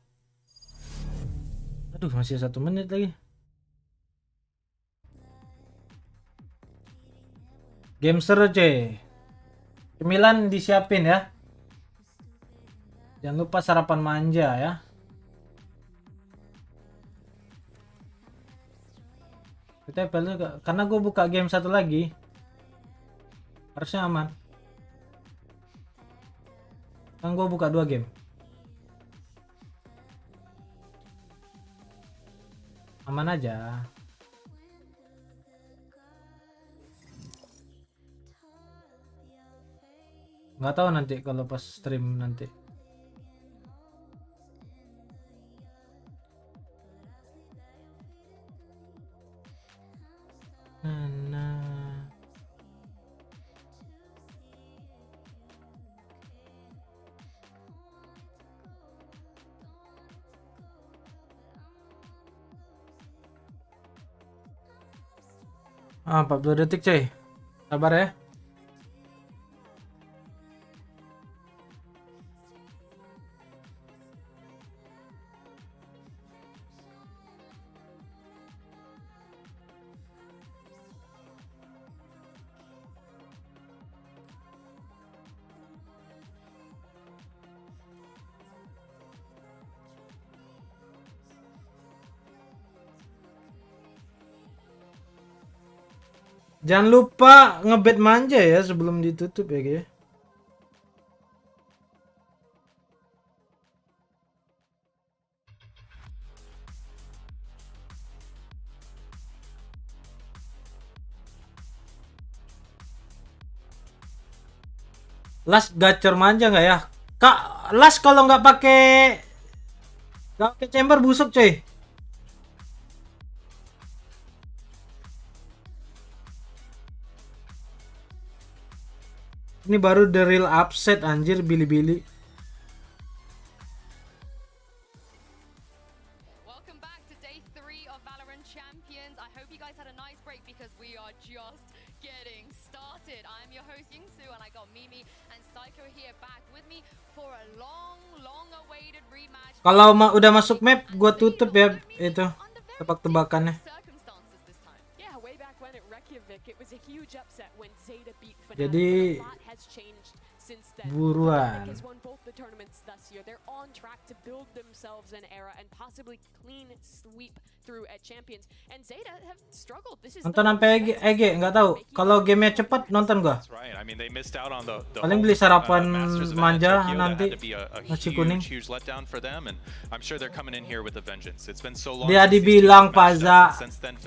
Aduh, masih 1 menit lagi. Game seru cuy. Cemilan disiapin ya. Jangan lupa sarapan manja ya. Kita karena gue buka game satu lagi. Harusnya aman. Kan gue buka 2 game. Aman aja. Nggak tahu nanti kalau pas stream nanti. Ah, 40 detik coy. Sabar ya. Jangan lupa ngebet manja ya sebelum ditutup ya guys. Las gacor manja nggak ya? Kak, Las kalau nggak pakai chamber busuk coy. Ini baru the real upset anjir, Billy-Billy. Welcome back to day 3 of Valorant Champions. I hope you guys had a nice break because we are just getting started. I'm your host Yingsu and I got Mimi and Psycho here back with me for a long awaited rematch. Kalau udah masuk map, gua tutup ya itu tebak-tebakannya. Jadi buruan. the tournaments this year. They're on track to build themselves an era and possibly clean sweep through at Champions. And Zeta have struggled. This is Nonton sampai EG nggak tahu. Kalau gamenya cepat nonton gua. Right. I mean, they missed out on the Paling beli sarapan manja Tokyo. nanti. That had to be a Nasi kuning. huge letdown for them, and I'm sure they're coming in here with a vengeance. It's been so long. Dia dibilang Faza,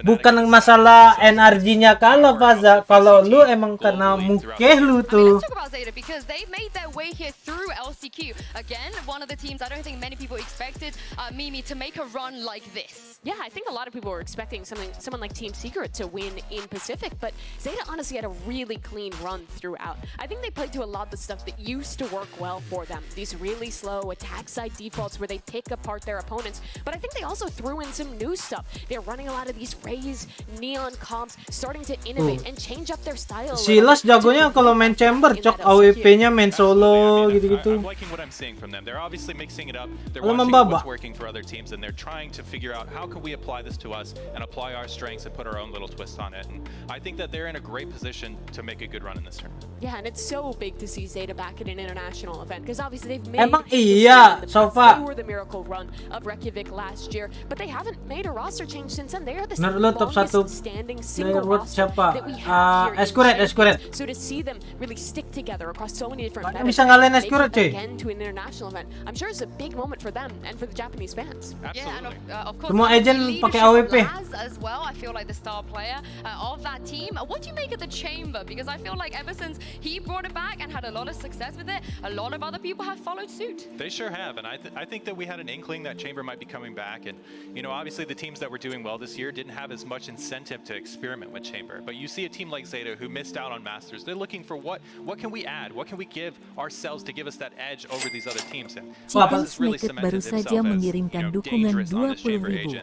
bukan masalah NRG-nya kalau Faza, kalau lu emang kena mukeh lu tuh. Let's talk about Zeta because they made their way here through LCQ. Again, one of the teams I don't think many people expected Mimi to make a run like this. Yeah, I think a lot of people were expecting someone like Team Secret to win in Pacific, but Zeta honestly had a really clean run throughout. I think they played to a lot of the stuff that used to work well for them. These really slow attack side defaults where they pick apart their opponents, but I think they also threw in some new stuff. They're running a lot of these Rays, Neon comps, starting to innovate and change up their style. Silas jagonya kalau main chamber, cok AWP-nya main solo gitu-gitu. I'm liking what I'm seeing from them. They're obviously mixing it up. They're Kalau watching membaba. what's working for other teams, and they're trying to figure out how can we apply this to us and apply our strengths and put our own little twist on it. And I think that they're in a great position to make a good run in this tournament. Yeah, and it's so big to see Zeta back at an international event because obviously they've made. Emang iya, Sofa. They were the miracle run of Reykjavik last year, but they haven't made a roster change since then. They are the top satu longest standing single player roster siapa? that we have here. Escuret. So to see them really stick together across so many different Banyak metas bisa ngalahin and make Escuret, it cuy. again to an international event, I'm sure it's a big moment for them and for the Japanese fans. Yeah, and of course, Semua agent pakai leadership AWP. of Laz as well. I feel like the star player of that team. What do you make of the chamber? Because I feel like ever since he brought it back and had a lot of success with it, a lot of other people have followed suit. They sure have, and I think that we had an inkling that Chamber might be coming back. And you know, obviously the teams that were doing well this year didn't have as much incentive to experiment with Chamber. But you see a team like Zeta who missed out on Masters. They're looking for what can we add? What can we give ourselves to give us that edge over these other teams? And Cipin Snacket baru saja mengirimkan dukungan 20.000.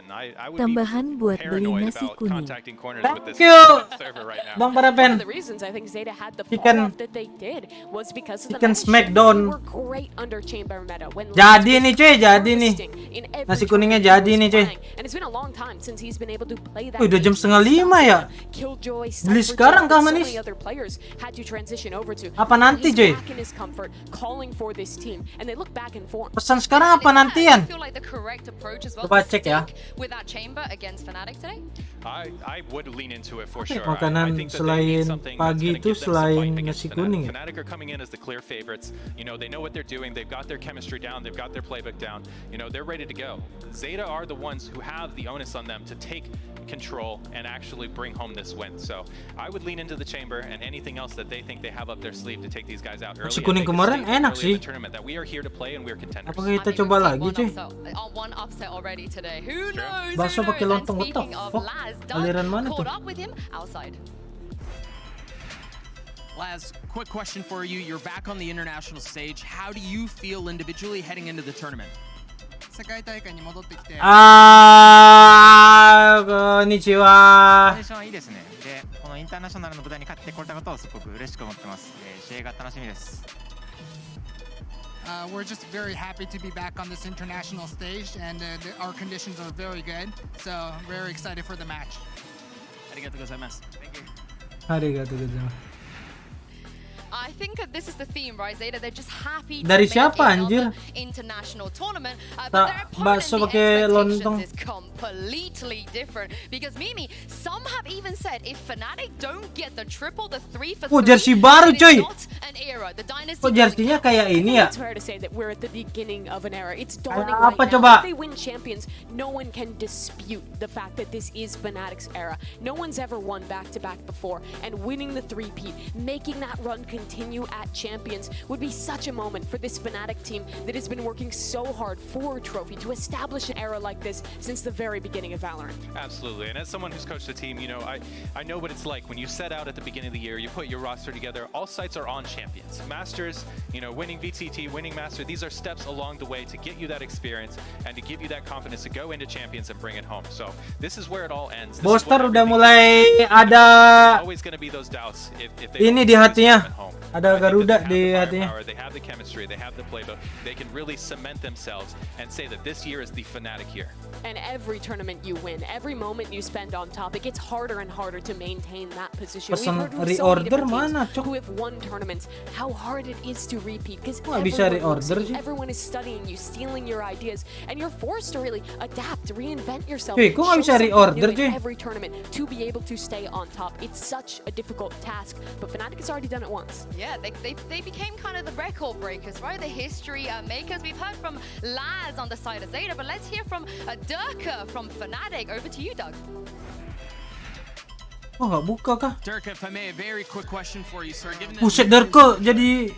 Tambahan buat beli nasi kuning. Thank you, Bang Parapen. One of the reasons I think Zeta had the fall Chicken- off that they did was because of the Chicken meta shift. Smackdown. They were great under chamber meta when Jadi Laz nih, was cuy, jadi nih. harvesting in every Nasi tournament kuningnya he jadi was nih, cuy. playing. And it's been a long time since he's been able to play that. Wih, udah jam game. 4:30 ya? Killjoy, Beli Cypher, sekarang Jack, kah, and so Manis? many other players had to transition over to. Apa nanti, He's cuy? back in his comfort, calling for this team, and they look back in form. Pesan sekarang apa nantian? I feel like the correct approach as well Coba to cek ya. stick with that chamber against Fnatic today. I would lean into it for Apa ya sure. makanan I think that they selain need something that's pagi gonna itu give them some selain fight against nasi Fnatic. kuning ya? Fnatic are coming in as the clear favorites. You know, they know what they're doing. They've got their chemistry down. They've got their playbook down. You know, they're ready to go. Zeta are the ones who have the onus on them to take control and actually bring home this win. So I would lean into the chamber and anything else that they think they have up their sleeve to take these guys out early. Nasi and kuning make a kemarin statement enak early sih. in the tournament that we are here to play and we're contenders. Apa kita coba lagi, cuy? One upset already today. Who knows? Bakso Who pakai knows? lontong, And what the speaking of fuck? Laz, Aliran mana caught tuh? up with him outside. Laz, quick question for you. You're back on the international stage. How do you feel individually heading into the tournament? 世界大会に戻ってきて、こんにちコンはディ。ションいいですね。で、このインターナショナルの舞台に勝ってこれたことをすごく嬉しく思ってます。試合が楽しみです。we're just very happy to be back on this international stage, and our conditions are very good. So very excited for the match. ありがとうございます。ありがとうございます。 I think this is the theme, right, Zeta? They're just happy to Dari make siapa, another anjir? international tournament. But Tak, their opponent, bakso the pakai lontong. expectations is completely different. Because Mimi, some have even said if Fnatic don't get the triple, the 3 for 3, Oh, jersey baru, then coy. it's not an era. The dynasty Kok jersinya kayak ini ya? It's fair to say that we're at the beginning of an era. It's dawning Kayak apa right coba? now. If they win champions, no one can dispute the fact that this is Fnatic's era. No one's ever won back-to-back before, and winning the three-peat, making that run continue at champions would be such a moment for this Fnatic team that has been working so hard for a trophy to establish an era like this since the very beginning of Valorant. Absolutely, and as someone who's coached a team, you know, I know what it's like when you set out at the beginning of the year, you put your roster together, all sights are on champions. Masters, you know, winning VTT, winning Master, these are steps along the way to get you that experience and to give you that confidence to go into champions and bring it home. So this is where it all ends. This is Boster what udah everything mulai is. ada There's always going to be those doubts if they ini don't di win this hatinya. tournament home. Ada Garuda di They hatinya. have the They have the chemistry, they have the playbook, they can really cement themselves and say that this year is the Fnatic year. And every tournament you win, every moment you spend on top, it gets harder and harder to maintain that position. We've Pesan heard from so many reorder different teams mana, Cok? who have won tournaments how hard it is to repeat because everyone is studying you, stealing your ideas, and you're forced to really adapt, reinvent yourself. Kok nggak bisa reorder, cuy? Every tournament to be able to stay on top. It's such a difficult task, but Fnatic has already done it once. Yeah, they became kind of the record breakers, right? The history makers. We've heard from Laz on the side of Zeta, but let's hear from Durka from Fnatic. Over to you, Doug. Oh, nggak buka kah? Durka, if I may, a very quick question for you, sir. Given Buset, Durka jadi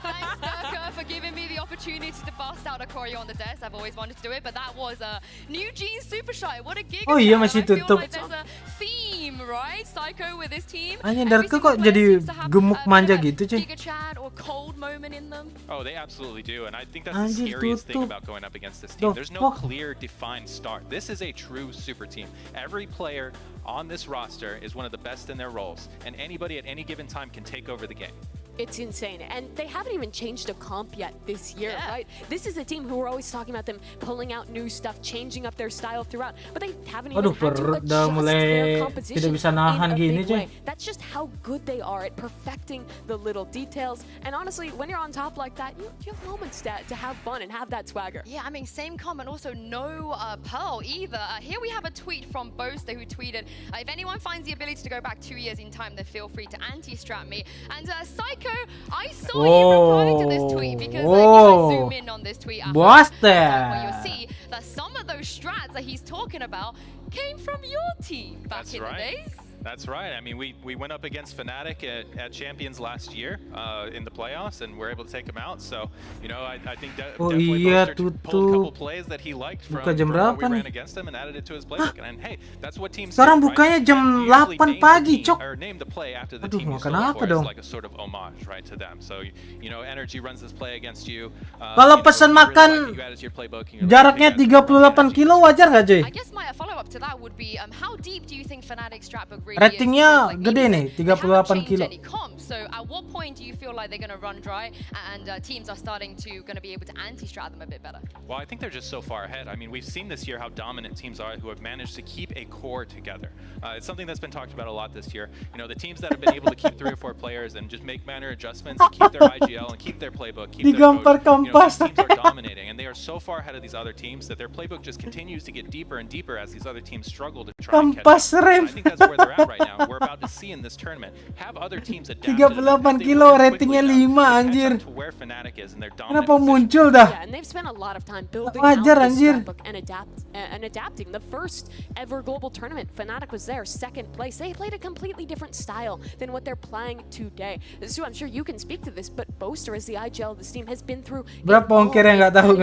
Thanks, Durka, for giving me the opportunity to bust out a choreo on the desk. I've always wanted to do it, but that was a New Jeans Super Shy. What a gig! Oh iya, masih I feel tutup. like there's a theme, right? Psycho with his team. Hanya Durka kok jadi gemuk manja gitu, cuy. Giga Chad or cold moment in them. Oh, they absolutely do, and I think that's the scariest thing about going up against this team. There's no clear, defined start. This is a true super team. Every player on this roster is one of the best in their roles, and anybody at any given time can take over the game. It's insane, and they haven't even changed a comp yet this year, right? This is a team who we're always talking about them pulling out new stuff, changing up their style throughout, but they haven't even had to adjust their composition in a big way. That's just how good they are at perfecting the little details, and honestly, when you're on top like that, you have moments to have fun and have that swagger. Yeah, I mean, same comment, also no Pearl either. Here we have a tweet from Boaster who tweeted, if anyone finds the ability to go back 2 years in time, then feel free to anti-strap me. And Psycho, I saw you reply to this tweet because if I zoom in on this tweet, where you'll see that some of those strats that he's talking about came from your team back in the days. That's right. I mean, we went up against Fnatic at Champions last year in the playoffs, and we're able to take them out. So, you know, I think definitely Boaster pulled a couple plays that he liked from what we ran against him and added it to his playbook. And hey, that's what teams sekarang do, bukanya right? jam 8 pagi, cok. Or name the play after the team you select for is like a sort of homage, right, to them. So, you know, Energy runs this play against you. Kalau pesan makan jaraknya 38 kilo wajar nggak, cuy? I guess my follow-up to that would be, how deep do you think Fnatic strapbook really Ratingnya gede nih, 38 kilo. So at what point do you feel like they're going to run dry and teams are starting to going to be able to anti-strat them a bit better? Well, I think they're just so far ahead. I mean, we've seen this year how dominant teams are who have managed to keep a core together. It's something that's been talked about a lot this year. You know, the teams that have been able to keep 3 or 4 players and just make minor adjustments and keep their IGL and keep their playbook, keep their coach, you know, these teams are dominating, and they are so far ahead of these other teams that their playbook just continues to get deeper and deeper as these other teams struggle to try and catch up. And I think that's where they're at right now. We're about to see in this tournament have other teams adapt 38 kilo, ratingnya 5, anjir. to where Fnatic is and their Kenapa muncul dah? Yeah, and they've spent a lot of time building out this scrapbook and adapting. The first ever global tournament, Fnatic was there, second place. They played a completely different style than what they're playing today. So I'm sure you can speak to this, but Boaster as the IGL of this team has been through berapa ongkirnya nggak tahu.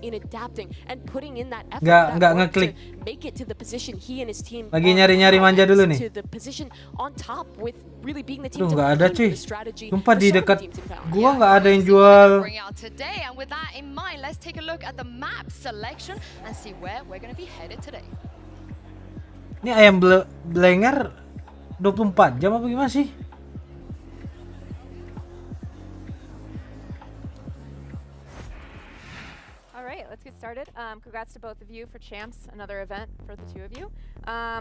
In adapting and putting in that effort nggak ngeklik. to make it to the position he and his team Lagi nyari-nyari manja dulu nih. to the position on top with really being the team Tuh to nggak ada, cuy. strategy. Sumpah di dekat gua nggak ada yang jual. Bring out today, and with that in mind, let's take a look at the map selection and see where we're going to be headed today. Ini ayam blenger 24 jam apa gimana sih? Alright, let's get started. Congrats to both of you for champs, another event for the two of you.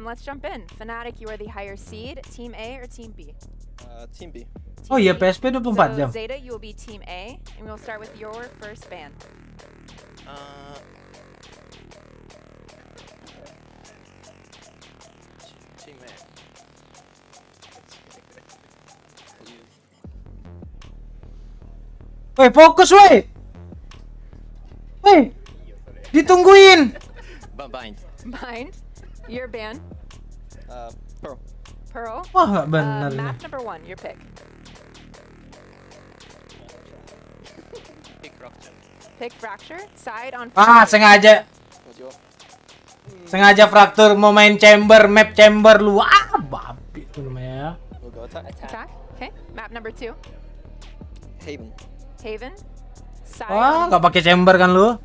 Let's jump in. Fnatic, you are the higher seed. Team A or Team B? Team B. Oh iya, PSP 24 jam. So Zeta, you will be Team A, and we'll start with your first ban. Team A. Woi, fokus woi. Woi. Ditungguin. Bind. Bind. Your ban. Pearl. Pearl. Wah, nggak benar nih. Map number 1, your pick. Pick Fracture. Pick Fracture. Side on. Sengaja. Sengaja Fraktur mau main chamber, map chamber lu. Babi tuh namanya. We'll go attack. Attack. Okay. Map number 2. Haven. Haven. Side. Wah, nggak pakai chamber kan lu?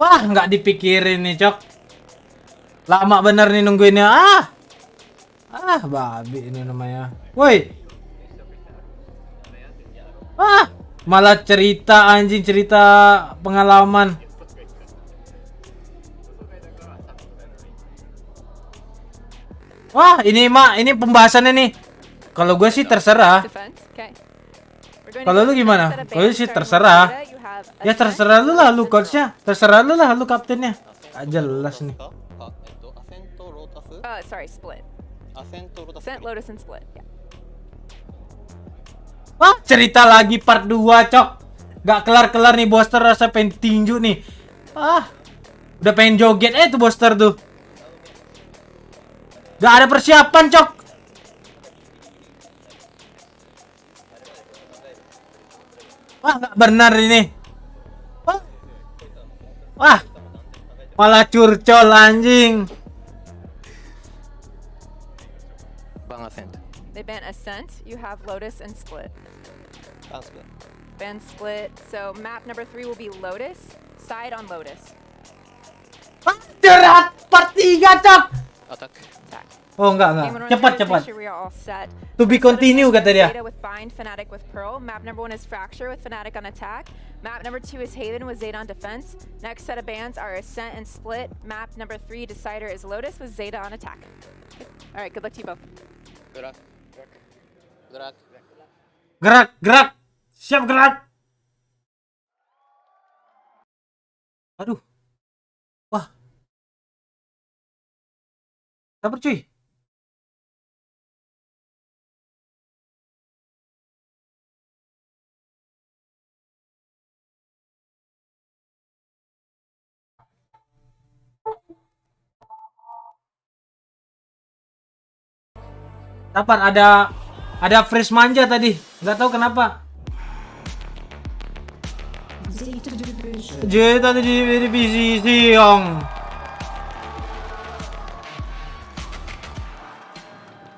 Wah, nggak dipikirin nih, Cok. Lama bener nih nungguinnya. Babi ini namanya. Woi. Malah cerita anjing, cerita pengalaman. Wah, ini pembahasannya nih. Kalau gue sih terserah. Kalau lu gimana? Gue sih terserah. Ya terserah lu lah, lu coachnya. Terserah lu lah, lu kaptennya. Gak jelas nih. Sorry, split. Ascent, Lotus, and split. Yeah. Wah, cerita lagi part 2, cok. Gak kelar-kelar nih Boster, rasa pengen tinju nih. Udah pengen joget tuh Boster tuh. Gak ada persiapan, cok. Wah, gak benar ini. Wah. Malah curcol anjing. Ban Ascent. They ban Ascent. You have Lotus and Split. Ban Split. Ban Split. So map number 3 will be Lotus. Side on Lotus. Cerat part 3, cok. Attack. Oh enggak. Cepat. To be continue kata dia. Zeta with Bind, Fnatic with Pearl. Map number 1 is Fracture with Fnatic on attack. Map number 2 is Haven with Zeta on defense. Next set of bans are Ascent and Split. Map number 3 Decider is Lotus with Zeta on attack. All right, good luck to you both. Gerak. Siap gerak. Aduh. Wah. Sabar cuy. Sabar, ada freeze manja tadi, nggak tahu kenapa. Zeta di divisi siang.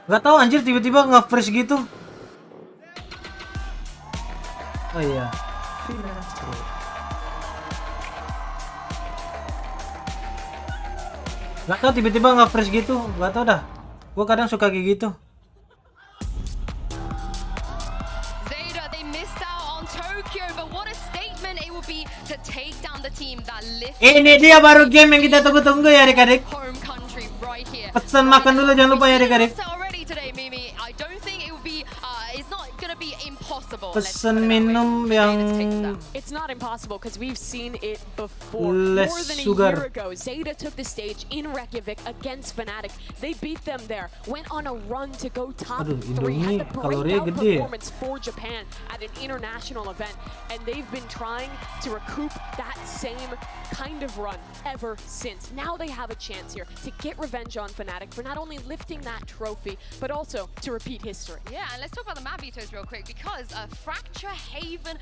Nggak tahu anjir, tiba-tiba nge-freeze gitu. Oh iya. Nggak tahu tiba-tiba nge-freeze gitu, nggak tahu dah. Gue kadang suka kayak gitu. Ini dia baru game yang kita tunggu-tunggu ya adik-adik. Pesan makan dulu jangan lupa ya adik-adik. Pesan minum yang It's not impossible because we've seen it before. less More than a sugar. year ago, Zeta took the stage in Reykjavik against Fnatic. They beat them there, went on a run to go top Aduh, 3, Indomie had the kalorinya breakout gede ya. performance for Japan at an international event, and they've been trying to recoup that same kind of run ever since. Now they have a chance here to get revenge on Fnatic for not only lifting that trophy, but also to repeat history. Yeah, and let's talk about the map vetoes real quick because Fracture, Haven,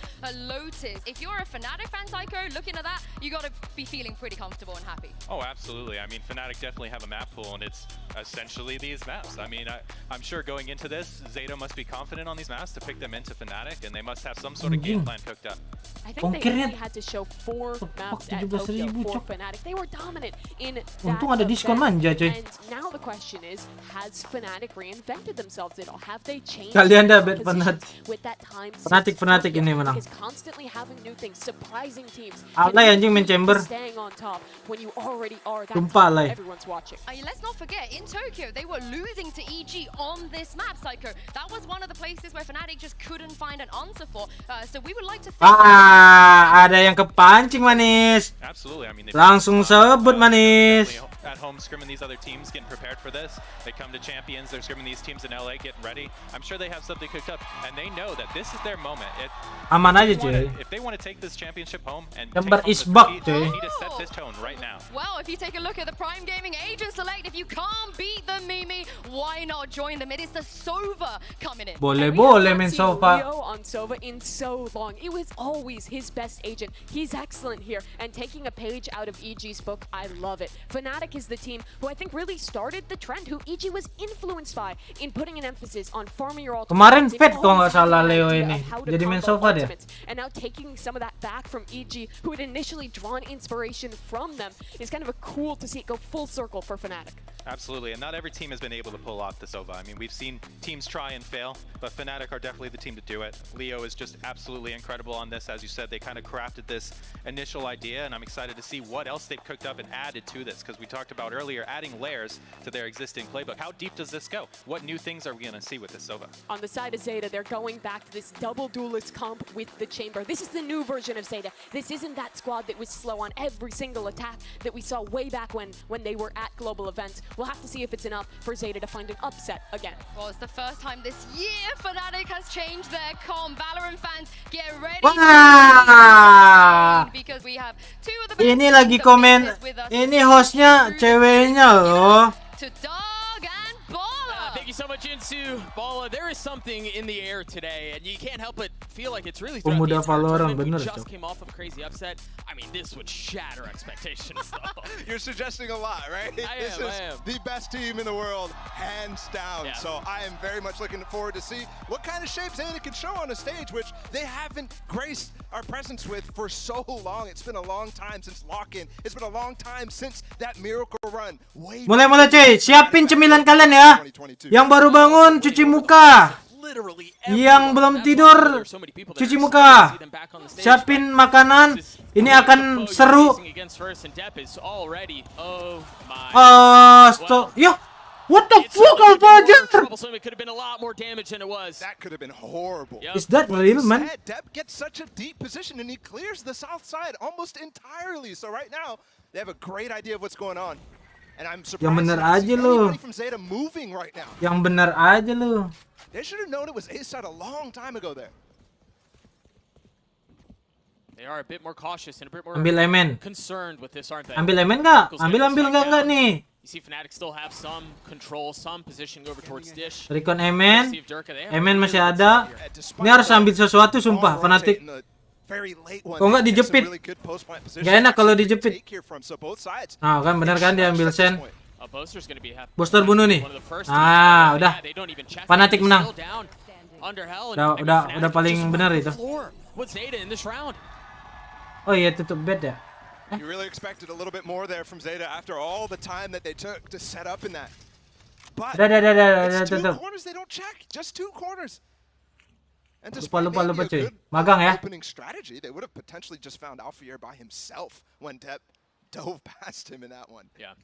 Lotus. If you're a Fnatic fan, Psycho, looking at that, you got to be feeling pretty comfortable and happy. Oh, absolutely. I mean, Fnatic definitely have a map pool, and it's essentially these maps. I mean, I'm sure going into this, Zeta must be confident on these maps to pick them into Fnatic, and they must have some sort of game plan cooked up. I think they really had to show 4 maps at Tokyo for Fnatic. They were dominant in that Untung ada diskon manja cuy. And now the question is, has Fnatic reinvented themselves at all? Have they changed Kalian dah their bet positions Fnatic. with that time? Fnatic ini menang. Is constantly having new things, surprising teams. Alay anjing main chamber. Staying on top when you already are that Sumpah, top, Alay. everyone's watching. Let's not forget, in Tokyo, they were losing to EG on this map, Psycho. That was one of the places where Fnatic just couldn't find an answer for. So we would like to think... Ada yang kepancing manis. Absolutely. I mean, Langsung sebut manis. at home scrimming these other teams, getting prepared for this. They come to Champions, they're scrimming these teams in LA, getting ready. I'm sure they have something cooked up, and they know that this is their moment. Aman aja cuy. If they want to take this championship home and Gambar take home isbak, the defeat, cuy. they need to set this tone right now. Well, if you take a look at the Prime Gaming Agent Select, if you can't beat the Mimi, why not join them? It is the Sova coming in. Boleh main Sova. Leo on Sova in so long. It was always his best agent. He's excellent here, and taking a page out of EG's book, I love it. Fnatic is the team who I think really started the trend, who EG was influenced by in putting an emphasis on farming your ultimate. Kemarin FUT kalau nggak salah Leo ini. Jadi main Sova dia. And now taking some of that back from EG, who had initially drawn inspiration from them, is kind of a cool to see it go full circle for Fnatic. Absolutely, and not every team has been able to pull off the Sova. I mean, we've seen teams try and fail, but Fnatic are definitely the team to do it. Leo is just absolutely incredible on this. As you said, they kind of crafted this initial idea, and I'm excited to see what else they've cooked up and added to this, because we talked about earlier adding layers to their existing playbook. How deep does this go? What new things are we going to see with this Sova? On the side of Zeta, they're going back to this double duelist comp with the Chamber. This is the new version of Zeta. This isn't that squad that was slow on every single attack that we saw way back when they were at global events. We'll have to see if it's enough for Zeta to find an upset again. Well, it's the first time this year Fnatic has changed their comp. Valorant fans, get ready because we have two of the best. Ini lagi komen, ini hostnya ceweknya loh. To Dog and Bala. Thank you so much, Insu. Bala, there is something in the air today, and you can't help but feel like it's really Pemuda Valorant, bener we tuh. just came off of a crazy upset. I mean, this would shatter expectations, though. You're suggesting a lot, right? I am. The best team in the world, hands down. Yeah. So I am very much looking forward to see what kind of shape Zeta can show on a stage, which they haven't graced our presence with for so long. It's been a long time since lock-in. It's been a long time since that miracle run. Mulai cuy, siapin cemilan kalian ya. Yang baru bangun cuci muka. Yang belum tidur cuci muka. Siapin makanan. Ini akan seru. Yo, what the fuck, Alfajar? It could have been a lot more damage than it was. That could have been horrible. Is that real, man? Depp gets such a deep position and he clears the south side almost entirely. So right now, they have a great idea of what's going on. And I'm surprised Yang bener aja lu. from Zeta moving right now. Yang bener aja lu. They should have known it was A side a long time ago there. They are a bit more cautious and a bit more Ambil Emen. concerned with this, aren't they? Ambil Emen nggak? Ambil nggak nih? You see Fnatic still have some control, some positioning over towards Dish. Recon Emen. Emen masih ada. Ini harus ambil sesuatu sumpah, Fnatic. Kok nggak dijepit? Gak enak kalau dijepit. Nah kan bener kan dia ambil sen. Booster bunuh nih. Ah udah. Fnatic menang. Udah paling benar itu. Oh iya tutup bed ya. You really expected a little bit more there from Zeta after all the time that they took to set up in that. But it's two corners they don't check. Just two corners. And despite lupa maybe cuy. a good Magang ya. opening strategy, they would have potentially just found Alfier by himself when Depp dove past him in that one. Yeah.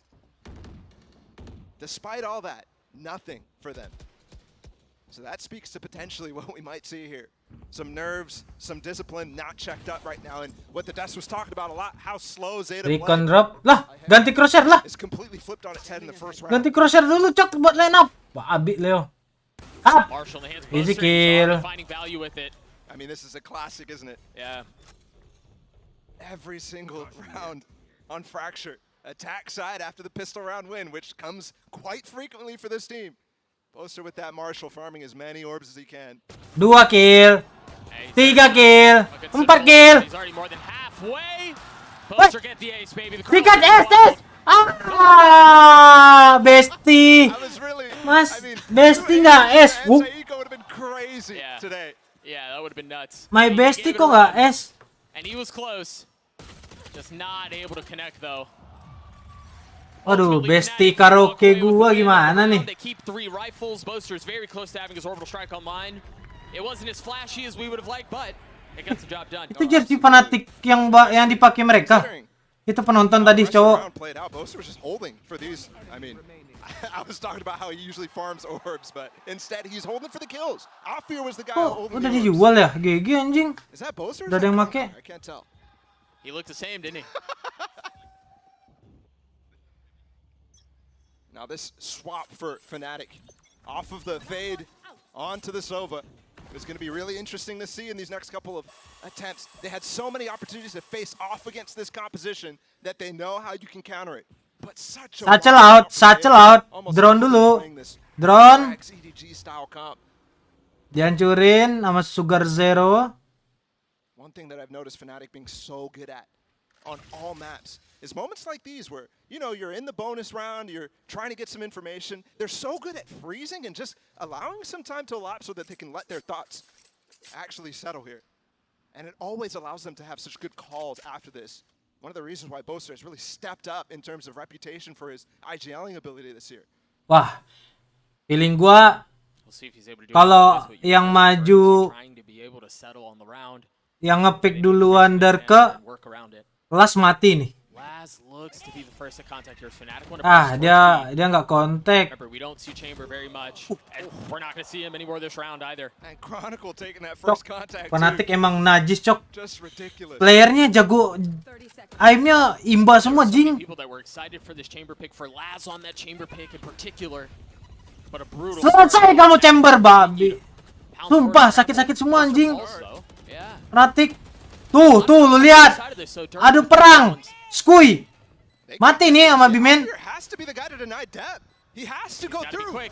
Despite all that, nothing for them. So that speaks to potentially what we might see here. Some nerves, some discipline not checked up right now, and what the Dust was talking about a lot, how slow Zeta Recon drop. Lah, ganti crosshair lah. It's completely flipped on its head in the first round. Ganti crosshair dulu cok buat line up. Babi Leo. Up. Easy kill. I mean, this is a classic, isn't it? Yeah. Every single round on Fracture. Attack side after the pistol round win, which comes quite frequently for this team. Boaster with that Marshall farming as many orbs as he can. 2 kill. 3 kill. 4 kill. He's already more than halfway. What? Boaster get the ace, baby. We got S. Ah, bestie. Mas, bestie nggak S. Crazy today. Yeah, that would have been nuts. My bestie kok nggak S. And he was close. Just not able to connect though. Waduh, bestie karaoke gua gimana nih? They keep 3 rifles. Boaster's very close to having his orbital strike online. It wasn't as flashy as we would have liked, but it got the job done. Itu jersey Fnatic yang dipakai mereka. Itu penonton tadi cowok. Boaster was just holding for these. I mean, I was talking about how he usually farms orbs, but instead he's holding for the kills. Alfier was the guy holding Udah the orbs. dijual ya? GG anjing. Is that Boaster? Udah ada yang make? I can't tell. He looked the same, didn't he? Now this swap for Fnatic off of the fade onto the Sova is going to be really interesting to see in these next couple of attempts. They had so many opportunities to face off against this composition that they know how you can counter it. But such a Satchel out. Drone dulu. Drone. Dihancurin sama Sugar Zero. One thing that I've noticed Fnatic being so good at on all maps is moments like these where, you know, you're in the bonus round, you're trying to get some information. They're so good at freezing and just allowing some time to elapse so that they can let their thoughts actually settle here. And it always allows them to have such good calls after this. one of the reasons why Boaster has really stepped up in terms of reputation for his IGLing ability this year. Wah, feeling gua kalau yang maju, yang ngepick duluan Derke, Las mati nih. Dia nggak kontak. Fnatic emang najis, cok. Playernya jago, aimnya imba semua, jing. Selesai kamu chamber, babi. Sumpah sakit-sakit semua, anjing. Fnatic. Tuh, lu lihat. Aduh perang. Skui. Mati nih sama Bimen.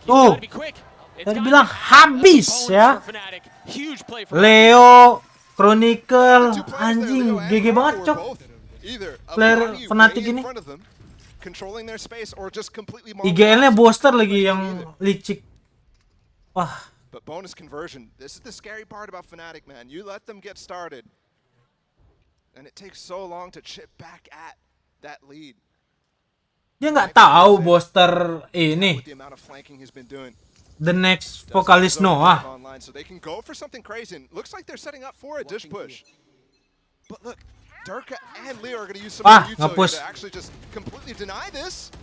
Tuh. Tadi bilang habis ya. Leo, Chronicle, anjing, GG banget, cok. Player Fnatic ini. IGL-nya Boaster lagi yang licik. Wah. But bonus conversion, this is the scary part about Fnatic, man. You let them get started, and it takes so long to chip back at that lead. Dia nggak tahu Boaster ini. The next vokalis Noah. So they can go for something crazy. And looks like they're setting up for a dish push. But look, Derka and Leo are going to use some utility to actually just completely deny this.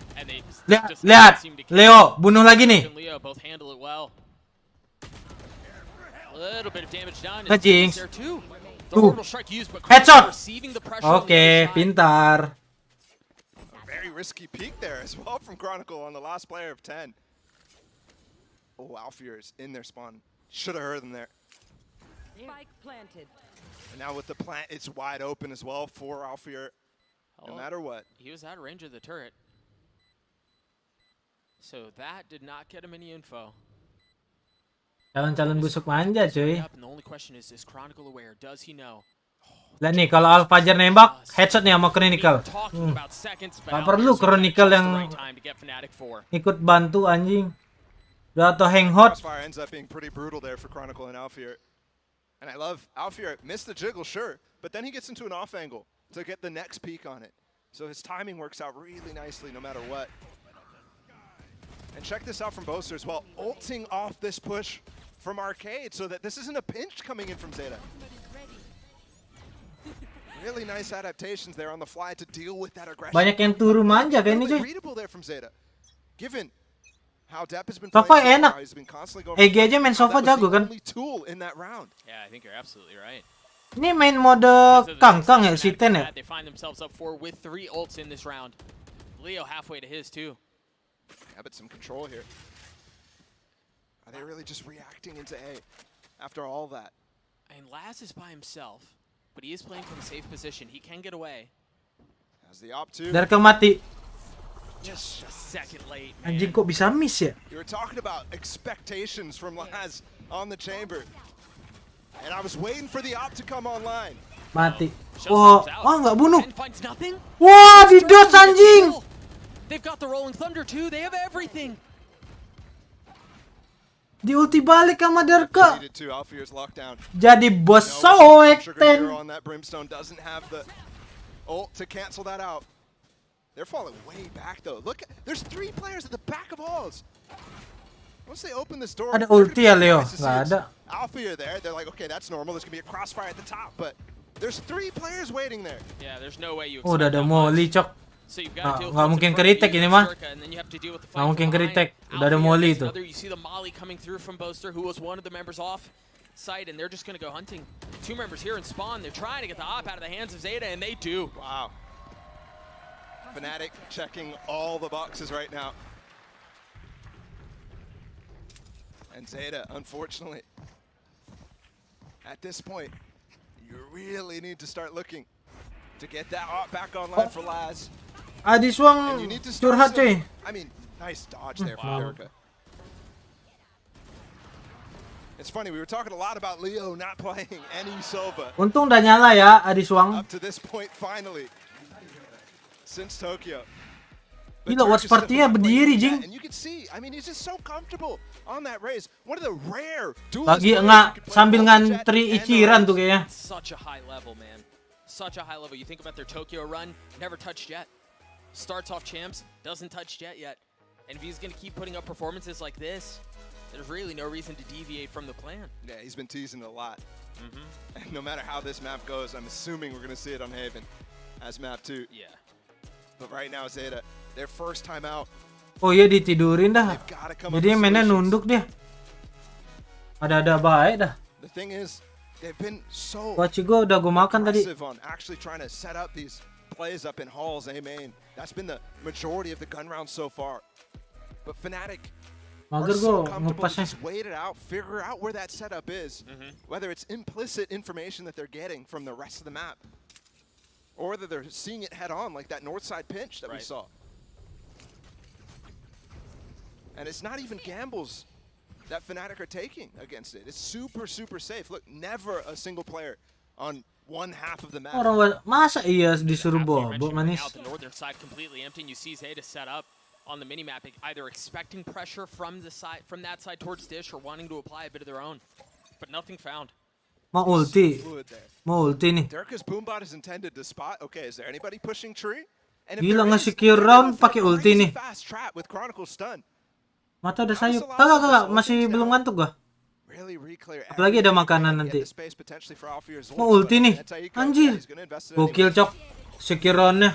Lihat, Leo bunuh lagi nih. Ngejing. Headshot. Oke, pintar. Very risky peek there as well from Chronicle on the last player of 10. Oh, Alfear is in their spawn. Should have heard them there. Spike planted. And now with the plant, it's wide open as well for Alfear. No matter what. He was out of range of the turret. So that did not get him any info. Calon-calon busuk manja, cuy. And the only question is Chronicle aware? Does he know? Lihat nih, kalau Alfajar nembak, headshot nih sama Chronicle. Gak perlu Chronicle yang ikut bantu, anjing. Udah auto hang hot. Crossfire ends up being pretty brutal there for Chronicle and Alfear. And I love Alfear missed the jiggle, sure, but then he gets into an off angle to get the next peek on it. So his timing works out really nicely no matter what. And check this out from Boaster as well, ulting off this push from Arcade so that this isn't a pinch coming in from Zeta. Really nice adaptations there on the fly to deal with that aggression. Banyak yang turun manja kayaknya, cuy. Readable there from Zeta. Given how Depp has been Sofa playing, enak. EG aja main Sofa jago kan? Yeah, I think you're absolutely right. Ini main mode kangkang ya si Ten ya? They find themselves up for with 3 ults in this round. Leo halfway to his too. Yeah, but some control here. Are they really just reacting into A after all that? And Laz is by himself, but he is playing from a safe position. He can get away. As the op 2. Derka mati. Just a second late, man. Anjing kok bisa miss ya? You were talking about expectations from Laz on the chamber. And I was waiting for the op to come online. Mati. Wah, nggak bunuh. Wah, didos anjing. They've got the rolling thunder too. They have everything. Di ulti balik sama Derka. Jadi bos soek Ten. On that Brimstone doesn't have the ult to cancel that out. They're falling way back though. Look, there's 3 players at the back of halls. Once they open this door, ada ulti ya Leo? Nggak ada. Alfear there. They're like, okay, that's normal. There's gonna be a crossfire at the top, but there's 3 players waiting there. Yeah, there's no way you. Udah ada molly, cok. Nggak mungkin kritik ini mah. Nggak mungkin kritik. Udah ada molly itu. You see the molly coming through from Boaster, who was one of the members off site, and they're just gonna go hunting. 2 members here in spawn. They're trying to get the op out of the hands of Zeta, and they do. Wow. Fnatic checking all the boxes right now. And Zeta, unfortunately, at this point, you really need to start looking to get that op back online for Laz. Adiswang curhat, cuy. I mean, nice dodge there from Derka. It's funny, we were talking a lot about Leo not playing any Sova. Untung udah nyala ya Adiswang. Up to this point, finally. Since Tokyo. Gila, watch partinya berdiri, jing. And you can see, I mean, he's just so comfortable on that race. One of the rare lagi nggak sambil ngantri Ichiran tuh kayaknya. Such a high level, man. such a high level. You think about their Tokyo run, never touched Jet. Starts off champs, doesn't touch Jet yet. And if he's going to keep putting up performances like this, there's really no reason to deviate from the plan. Yeah, he's been teasing it a lot. And no matter how this map goes, I'm assuming we're going to see it on Haven as map 2. Yeah. But right now, Zeta, their first time out. Oh iya, ditidurin dah. Jadi mainnya nunduk dia. Ada baik dah. The thing is, they've been so Wachigo udah gue makan tadi. aggressive on actually trying to set up these plays up in halls, A main. That's been the majority of the gun rounds so far. But Fnatic are Mager so gue comfortable to ngepasnya. just wait it out, figure out where that setup is, whether it's implicit information that they're getting from the rest of the map, or whether they're seeing it head on, like that north side pinch that we saw. And it's not even gambles that Fnatic are taking against it. It's super, super safe. Look, never a single player on one half of the map. Orang masa iya disuruh bobo manis. The northern side completely empty, and you see Zeta set up on the mini map, either expecting pressure from that side towards Dish, or wanting to apply a bit of their own, but nothing found. Mau ulti, mau ulti nih. Derka's boombot is intended to spot. Okay, is there anybody pushing tree? And if Gila there is, nge-secure round pakai ulti nih. fast trap with Chronicle stun. Mata udah sayup. Kagak, masih belum ngantuk gua. Apalagi ada makanan nanti. Mau ulti nih. Anjir. Gokil cok. Secure round-nya.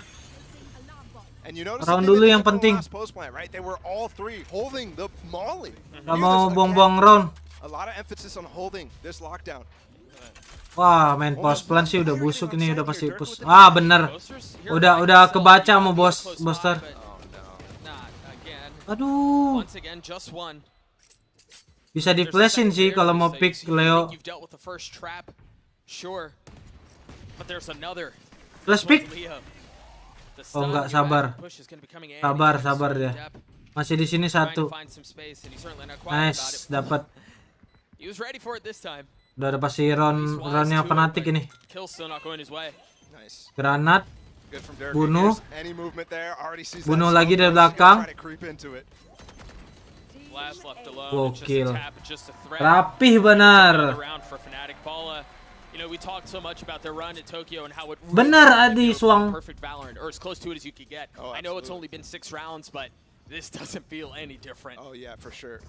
Round dulu yang penting. Gak mau buang-buang round. A lot of emphasis on holding this lockdown. Wah, main post plan sih udah busuk ini, udah pasti push. Ah, bener. Udah kebaca sama Boster. Aduh. Bisa di flashin sih kalau mau pick Leo. Flash pick? Oh enggak, sabar. Sabar dia. Masih di sini satu. Nice, dapat. Udah ada pasti roundnya Fnatic ini. Granat. Bunuh. Bunuh lagi dari belakang. Gokil. Rapih benar. Benar Adi Swang. I know it's only been 6 rounds, but this doesn't feel any different. Oh yeah, for sure.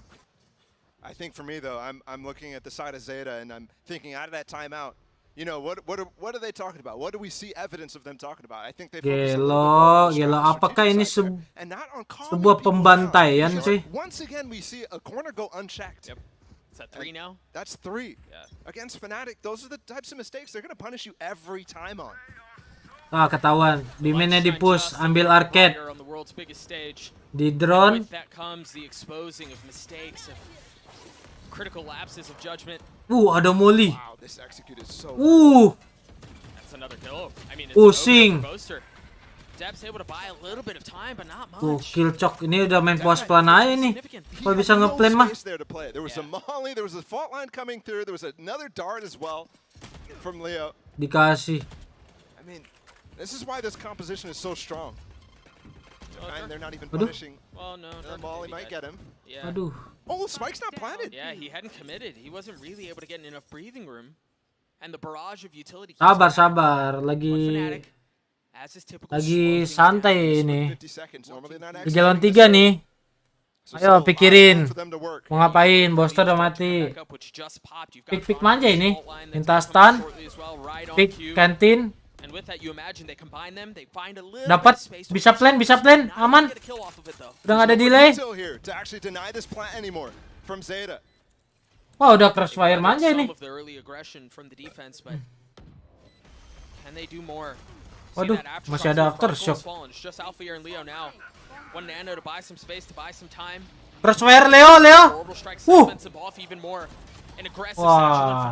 I think for me though, I'm looking at the side of Zeta and I'm thinking out of that timeout, you know, what are they talking about? What do we see evidence of them talking about? I think they Gelo, apakah ini sebuah pembantaian sih? Once again we see a corner go unchecked. Yep. Is that 3 now? That's 3. Yeah. Against Fnatic, those are the types of mistakes they're going to punish you every time on. Ah, ketahuan. Di mainnya di push, ambil arcade. Di drone. Critical lapses of judgment. Ada molly. Wow, this executed so That's another kill. I mean, pusing. Deb's able to buy a little bit of time, but not much. Kill cok. Ini udah main post plan aja nih. Kalau bisa ngeplan mah. There was a molly, there was a fault line coming through, there was another dart as well from Leo. Dikasih. I mean, this is why this composition is so strong. And they're not even punishing. Well, no. Molly might get him. Yeah. Aduh. Oh, Spike's not planted. Yeah, he hadn't committed. He wasn't really able to get enough breathing room. And the barrage of utility. Sabar. Lagi santai ini. Di jalan 3 nih. Ayo pikirin. Mau ngapain? Boster udah mati. Pick manja ini. Minta stun. Pick kantin. Dapat. Bisa plan. Aman. Udah gak ada delay. Wah, udah crossfire manja ini. Waduh, masih ada Kershock. Crossfire Leo. Wah.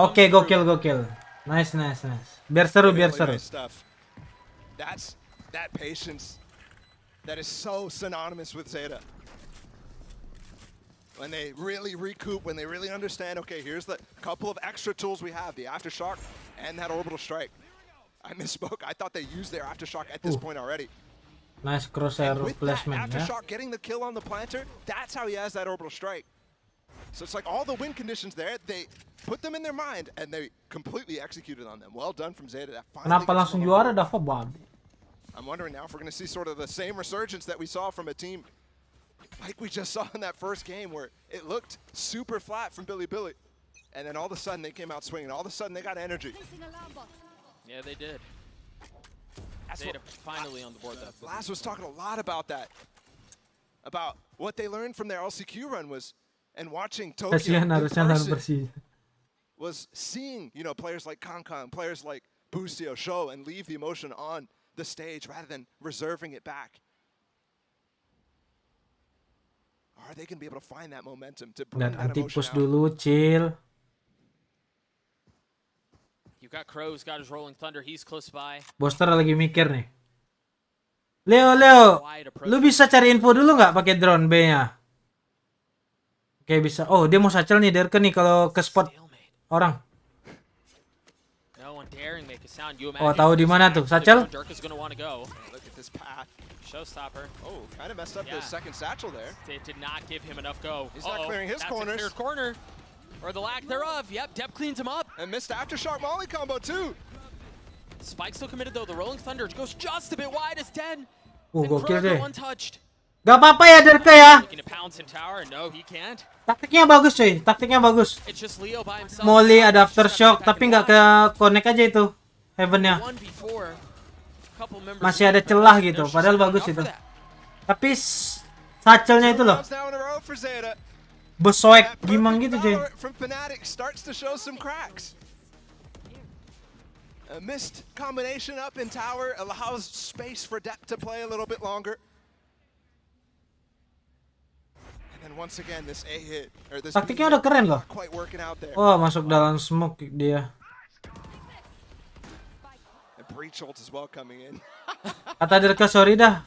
Oke, gokil. Nice. Biar seru. That's that patience that is so synonymous with Zeta. When they really recoup, when they really understand, okay, here's the couple of extra tools we have, the Aftershock and that Orbital Strike. I misspoke. I thought they used their Aftershock at this point already. Nice crosshair placement. Aftershock getting the kill on the planter, that's how he has that Orbital Strike. So it's like all the win conditions there, they put them in their mind and they completely executed on them. Well done from Zeta. That finally Kenapa gets langsung them on juara board. Dava babi? I'm wondering now if we're going to see sort of the same resurgence that we saw from a team like we just saw in that first game where it looked super flat from Billy. And then all of a sudden they came out swinging. All of a sudden they got energy. Yeah, they did. Zeta finally on the board though. Laz was talking a lot about that. About what they learned from their LCQ run was, and watching Tokyo Kasihan in harusnya harus person, bersih. was seeing, you know, players like Kankan, players like Bustio show and leave the emotion on the stage rather than reserving it back. Are they going to be able to find that momentum to bring Dan that anti emotion push out? dulu, chill. You got Crow's got his Rolling Thunder. He's close by. Boster lagi mikir nih. Leo, lu bisa cari info dulu nggak pakai drone B-nya? Oke, bisa. Oh, dia mau satchel nih, Derke nih kalau ke spot orang. No one daring make a sound. You Oh, imagine tahu di mana tuh? Satchel? Dirk is going to want to go. Look at this path. Showstopper. Oh, kind of messed up the second satchel there. They did not give him enough go. He's not clearing his That's corners. A cleared corner. Or the lack thereof. Yep, Depp cleans him up. And missed Aftershock Molly combo too. Spike still committed though. The Rolling Thunder goes just a bit wide as 10. Gokil deh. Untouched. Gak apa-apa ya Derke ya. Looking to pounce in tower. No, he can't. Taktiknya bagus cuy, taktiknya bagus. It's just Leo by himself. Molly ada aftershock tapi nggak ke connect aja itu heavennya. Masih ada celah gitu, padahal bagus itu. Tapi satchelnya itu loh. Besoek gimang gitu cuy. From Fnatic starts to show some cracks. A missed combination up in tower allows space for Depp to play a little bit longer. And then once again this A hit or this Taktiknya udah keren loh. Quite working out there. Oh, masuk dalam smoke dia. A breach ult as well coming in. Kata Derke sorry dah.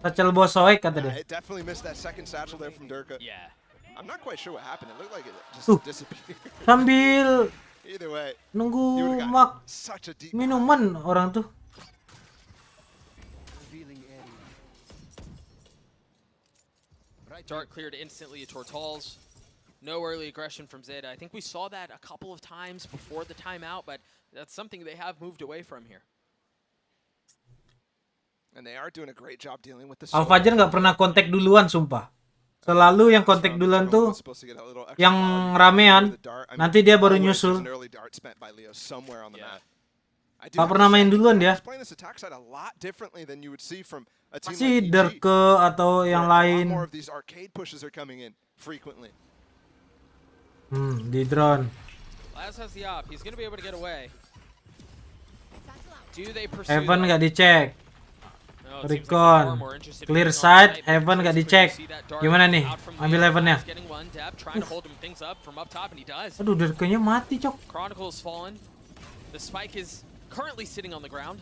Satchel bosoek kata dia. It definitely missed that second satchel there from Durka. Yeah. I'm not quite sure what happened. It looked like it just disappeared. Sambil Either way, nunggu minuman orang tuh. Dart cleared instantly at Tortals. No early aggression from Zeta. I think we saw that a couple of times before the timeout, but that's something they have moved away from here. And they are doing a great job dealing with the Alfajar nggak pernah kontak duluan sumpah. Selalu yang kontak duluan tuh yang ramean, nanti dia baru nyusul. Gak pernah main duluan dia. Pasti Derke atau yang lain. Di drone. Laz has the op. He's going to be able to get away. Do they pursue? Heaven nggak dicek. Recon, clear side, Heaven gak dicek. Gimana nih? Ambil Heavennya. Aduh, Derke-nya mati cok. Chronicle's fallen. The spike is currently sitting on the ground,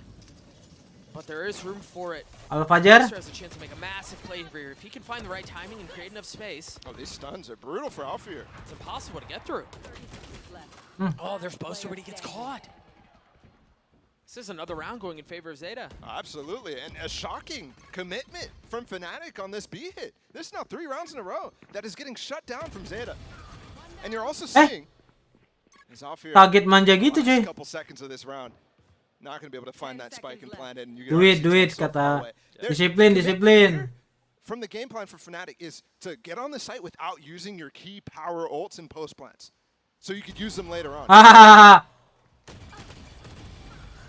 but there is room for it. Alfajar has a chance to make a massive play here if he can find the right timing and create enough space. Oh, these stuns are brutal for Alfir. It's impossible to get through. Oh, there's Boaster, but he gets caught. This is another round going in favor of Zeta. Absolutely, and a shocking commitment from Fnatic on this B hit. This is now 3 rounds in a row that is getting shut down from Zeta. And you're also seeing target manja gitu cuy. Couple seconds of this round. Not going to be able to find that spike and plant it. And you Duit kata. Disiplin. From the game plan for Fnatic is to get on the site without using your key power ults and post plants. So you could use them later on.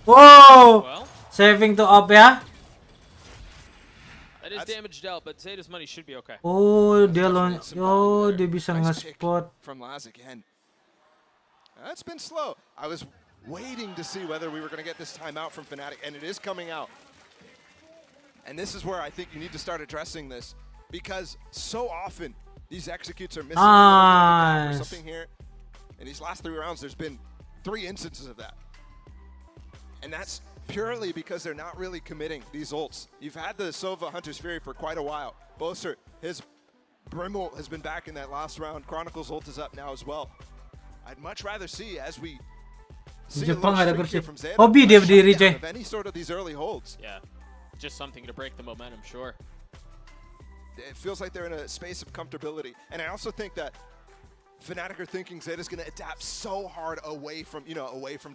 Wow, saving to up ya. That is damage dealt, but Zeta's money should be okay. Oh, dia dia bisa nge-spot. From Laz again. That's been slow. I was waiting to see whether we were going to get this timeout from Fnatic, and it is coming out. And this is where I think you need to start addressing this, because so often these executes are missing or something here. In these last 3 rounds, there's been 3 instances of that. And that's purely because they're not really committing these ults. You've had the Sova Hunter's Fury for quite a while. Boaster, his Brim ult has been back in that last round. Chronicle's ult is up now as well. I'd much rather see as we see a little streak here from Zeta, of any sort of these early holds. Yeah, just something to break the momentum, sure. It feels like they're in a space of comfortability. And I also think that Fnatic are thinking Zeta's going to adapt so hard away from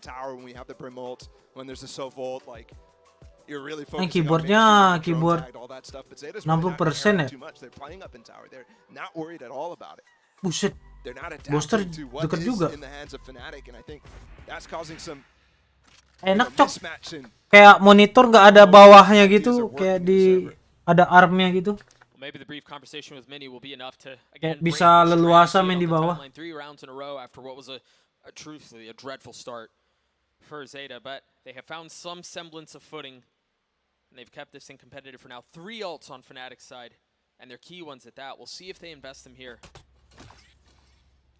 tower when we have the Brim ult, when there's a Sov ult, like, you're really focusing on keyboardnya making sure keyboard tagged, all that stuff, but Zeta's really not caring 60% ya. too much. They're playing up in tower. They're not worried at all about it. Buset. They're not Booster adapting to what deket is juga. in the hands of Fnatic, and I think that's causing some Enak cok. mismatch in. Kayak monitor nggak ada bawahnya gitu, kayak di ada armnya gitu. Maybe the brief conversation with Mini will be enough to Kayak again bisa leluasa main di bawah. 3 rounds in a row after what was a truthfully a dreadful start for Zeta, but they have found some semblance of footing, and they've kept this thing competitive for now. 3 ults on Fnatic's side, and they're key ones at that. We'll see if they invest them here.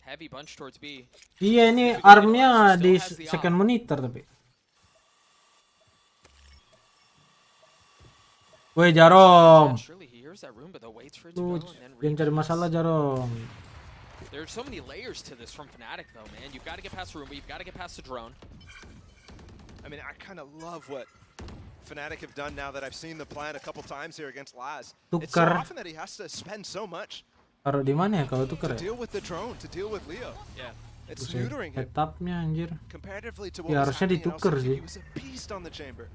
Heavy bunch towards B. Iya, ini armnya di second monitor tapi. Woi Jarom. Tuh, jangan cari masalah Jarom. There's so many layers to this from Fnatic though, man. You've got to get past the room, but you've got to get past the drone. I mean, I kind of love what Fnatic have done now that I've seen the plan a couple times here against Laz. It's so Tukar. often that he has to spend so much Taruh di mana ya kalau tukar to ya? deal with the drone, to deal with Leo. Yeah. It's Buset, neutering him. setupnya anjir. Comparatively to what Ya was harusnya happening in ditukar LCQ, sih. he was a beast on the chamber.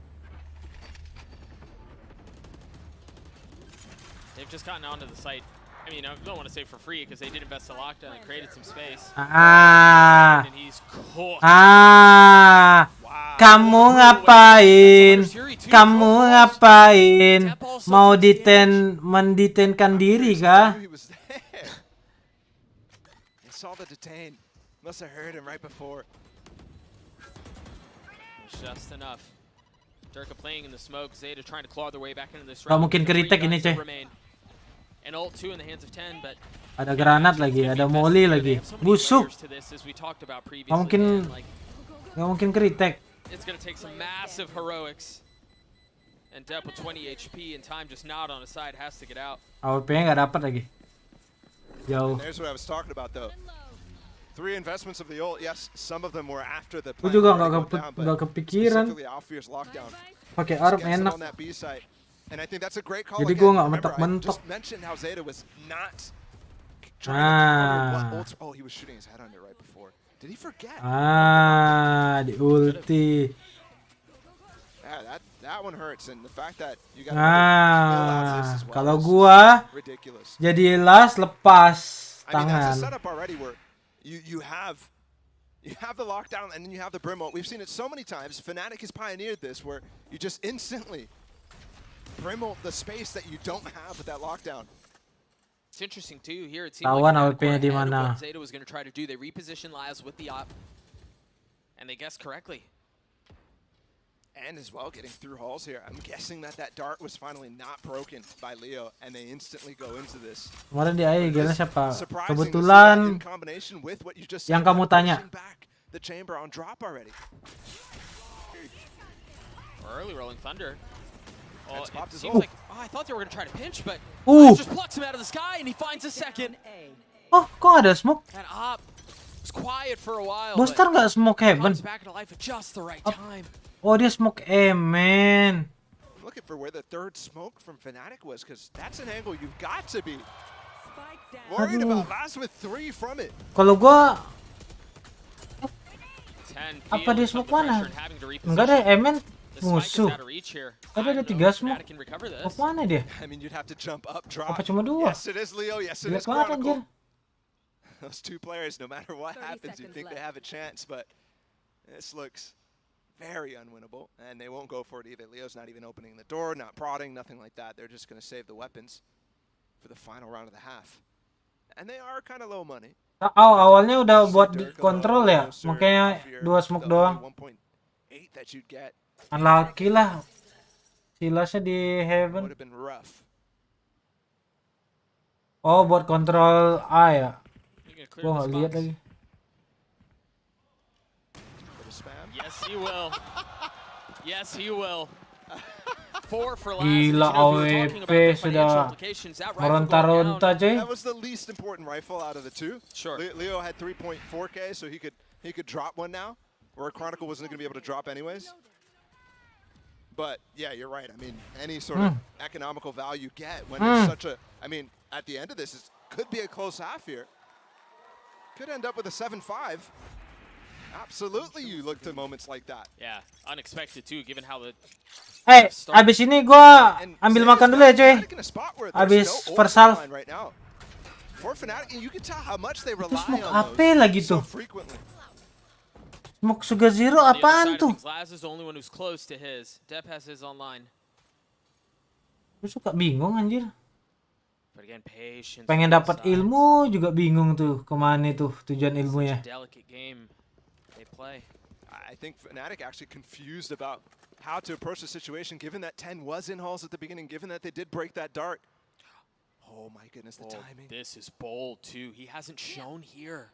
They've just gotten onto the site. I mean, I don't want to say for free because they did invest a lockdown and created some space. And he's cooked. Kamu ngapain? Kamu ngapain? Mau menditenkan diri kah? He was there. He saw the detain. Must have heard him right before. Just enough. Durka playing in the smoke. Zeta trying to claw their way back into this Gak mungkin kritik ini cuy. An ult 2 in the hands of 10, but Ada granat lagi, ada molly lagi. Busuk. Gak mungkin kritik. It's gonna take some massive heroics. And Depp with 20 HP and time just not on his side has to get out. AWP-nya gak dapat lagi. Jauh. And there's what I was talking about though. 3 investments of the ult. Yes, some of them were after the Gue plan juga already gak kepikiran. specifically Alfier's lockdown. Pakai ARM Gets it enak. on that B site. And I think that's a great call. Jadi again. gue gak Remember, I mentok-mentok. just mentioned how Zeta was not trying to cover what ults. Oh, he was shooting his head under right before. Did he forget? Di ulti. Yeah, that one hurts, and the fact that you got as well Kalau is gua ridiculous. jadi las lepas I mean, that's a tangan. setup already where you have the lockdown and then you have the Brim ult. We've seen it so many times. Fnatic has pioneered this where you just instantly Brim ult the space that you don't have with that lockdown. It's interesting too. Here it seemed Tawan like AWP-nya di mana. what Zeta was going to try to do. They reposition Laz with the op, and they guessed correctly. And as well, getting through halls here. I'm guessing that dart was finally not broken by Leo, and they instantly go into this. Kemarin di AI gila siapa? Surprising to see that Kebetulan in combination with what you just yang said, kamu that tanya. pushing back the chamber on drop already. Early rolling thunder. Oh, And Spot it is seems ult. like I thought they were going to try to pinch, but Ooh. just plucks him out of the sky, and he finds a second. Oh, kok ada smoke? That op was quiet for a while. Booster but nggak smoke heaven? comes back into life at just the right time. Oh, dia smoke man. I'm looking for where the third smoke from Fnatic was, because that's an angle you've got to be worried Aduh. about. Last with 3 from it. Kalau gua 10 apa dia feels smoke the mana? pressure and having to Enggak deh, reposition. Emen The spike is musuh. out of reach here. Tadi ada I don't 3 know if smoke. Fnatic can recover this. Smoke mana dia? I mean, you'd have to jump up, drop. Apa cuma 2? Yes, it is Leo. Yes, it Jelek is banget Chronicle. anjir. Those 2 players, no matter what happens, you think they have a chance, but this looks very unwinnable, and they won't go for it either. Leo's not even opening the door, not prodding, nothing like that. They're just going to save the weapons for the final round of the half. And they are kind of low money. Awalnya udah buat kontrol ya, makanya 2 smoke doang. 1.8 that you'd get. Unlucky lah. Silasnya di heaven. Would have been rough. Oh, buat kontrol A ya. Gua nggak lihat lagi. Yes, he will. Yes, he will. 4 for last. Gila, AWP sudah meronta-ronta cuy. That was the least important rifle out of the 2. Sure. Leo had 3.4K, so he could drop one now, where Chronicle wasn't going to be able to drop anyways. But yeah, you're right. I mean, any sort of economical value you get when it's such a. I mean, at the end of this, it could be a close half here. Could end up with a 7-5. Absolutely, you look to moments like that. Yeah, unexpected too, given how the. Hey, abis ini gua ambil makan dulu ya cuy. Abis first half. Right now. For Fnatic, you can tell how much they Itu rely smoke on apa lagi tuh? Smoke Sugar Zero apaan tuh? Laz is the only one who's close to his. Depp has his online. Gue suka bingung anjir. But again, patience. Pengen dapat ilmu juga bingung tuh kemana tuh tujuan ilmunya. Delicate game they play. I think Fnatic actually confused about how to approach the situation, given that 10 was in halls at the beginning, given that they did break that dart. Oh my goodness, the timing. This is bold too. He hasn't shown here.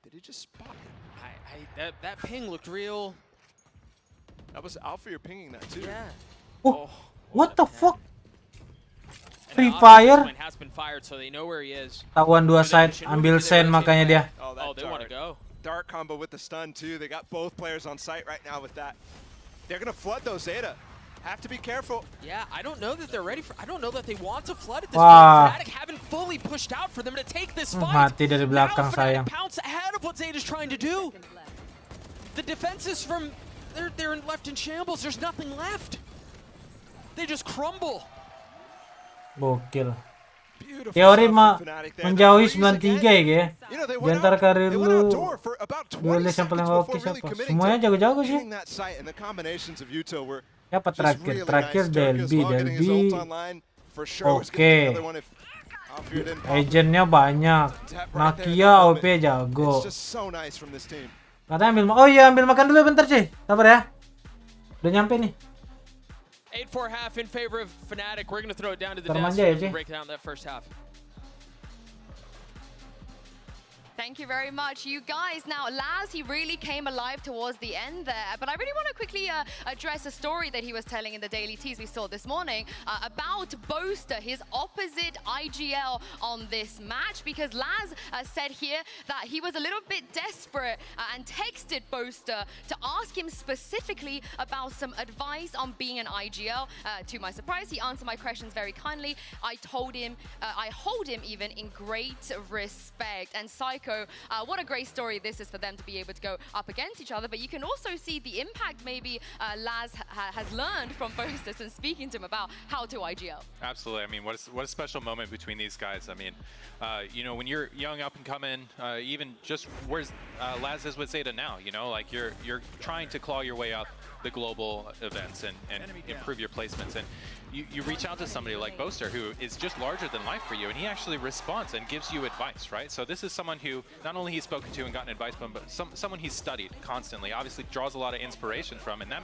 Did he just spot him? That ping looked real. That was Alpha, you're pinging that too. Yeah. Oh, what the fuck? Free Fire. Has been fired, so they know where he is. Tawan dua side, ambil sen makanya dia. Oh, they want to go. Dart combo with the stun too. They got both players on site right now with that. They're gonna flood those Zeta. Have to be careful. Yeah, I don't know that they're ready for. I don't know that they want to flood at this Wah. point. Fnatic haven't fully pushed out for them to take this fight. Mati dari belakang now sayang. Fnatic pounce ahead of what Zeta's trying to do. The defenses from they're left in shambles. There's nothing left. They just crumble. Gokil. Teori menjauhi 93 ya. Di antara karir lu duelis yang paling oke siapa? Semuanya jago-jago sih. Siapa terakhir Delby. Oke. Agentnya banyak. Nakia OP jago. Katanya ambil ambil makan dulu bentar cuy. Sabar ya. Udah nyampe nih. 8-4 half in favor of Fnatic. We're going to throw it down to the Termanja desk ya, and break down that first half. Thank you very much. You guys, now Laz, he really came alive towards the end there, but I really want to quickly address a story that he was telling in the Daily Tease we saw this morning about Boaster, his opposite IGL on this match, because Laz said here that he was a little bit desperate and texted Boaster to ask him specifically about some advice on being an IGL. To my surprise, he answered my questions very kindly. I told him, I hold him even in great respect. And Psycho, what a great story this is for them to be able to go up against each other. But you can also see the impact maybe Laz has learned from Boaster and speaking to him about how to IGL. Absolutely. I mean, what a special moment between these guys. I mean, you know, when you're young, up and coming, even just where's Laz is with Zeta now, you know, like you're trying to claw your way up the global events and improve your placements. And you reach out to somebody like Boaster, who is just larger than life for you, and he actually responds and gives you advice, right? So this is someone who not only he's spoken to and gotten advice from, but someone he's studied constantly, obviously draws a lot of inspiration from, and that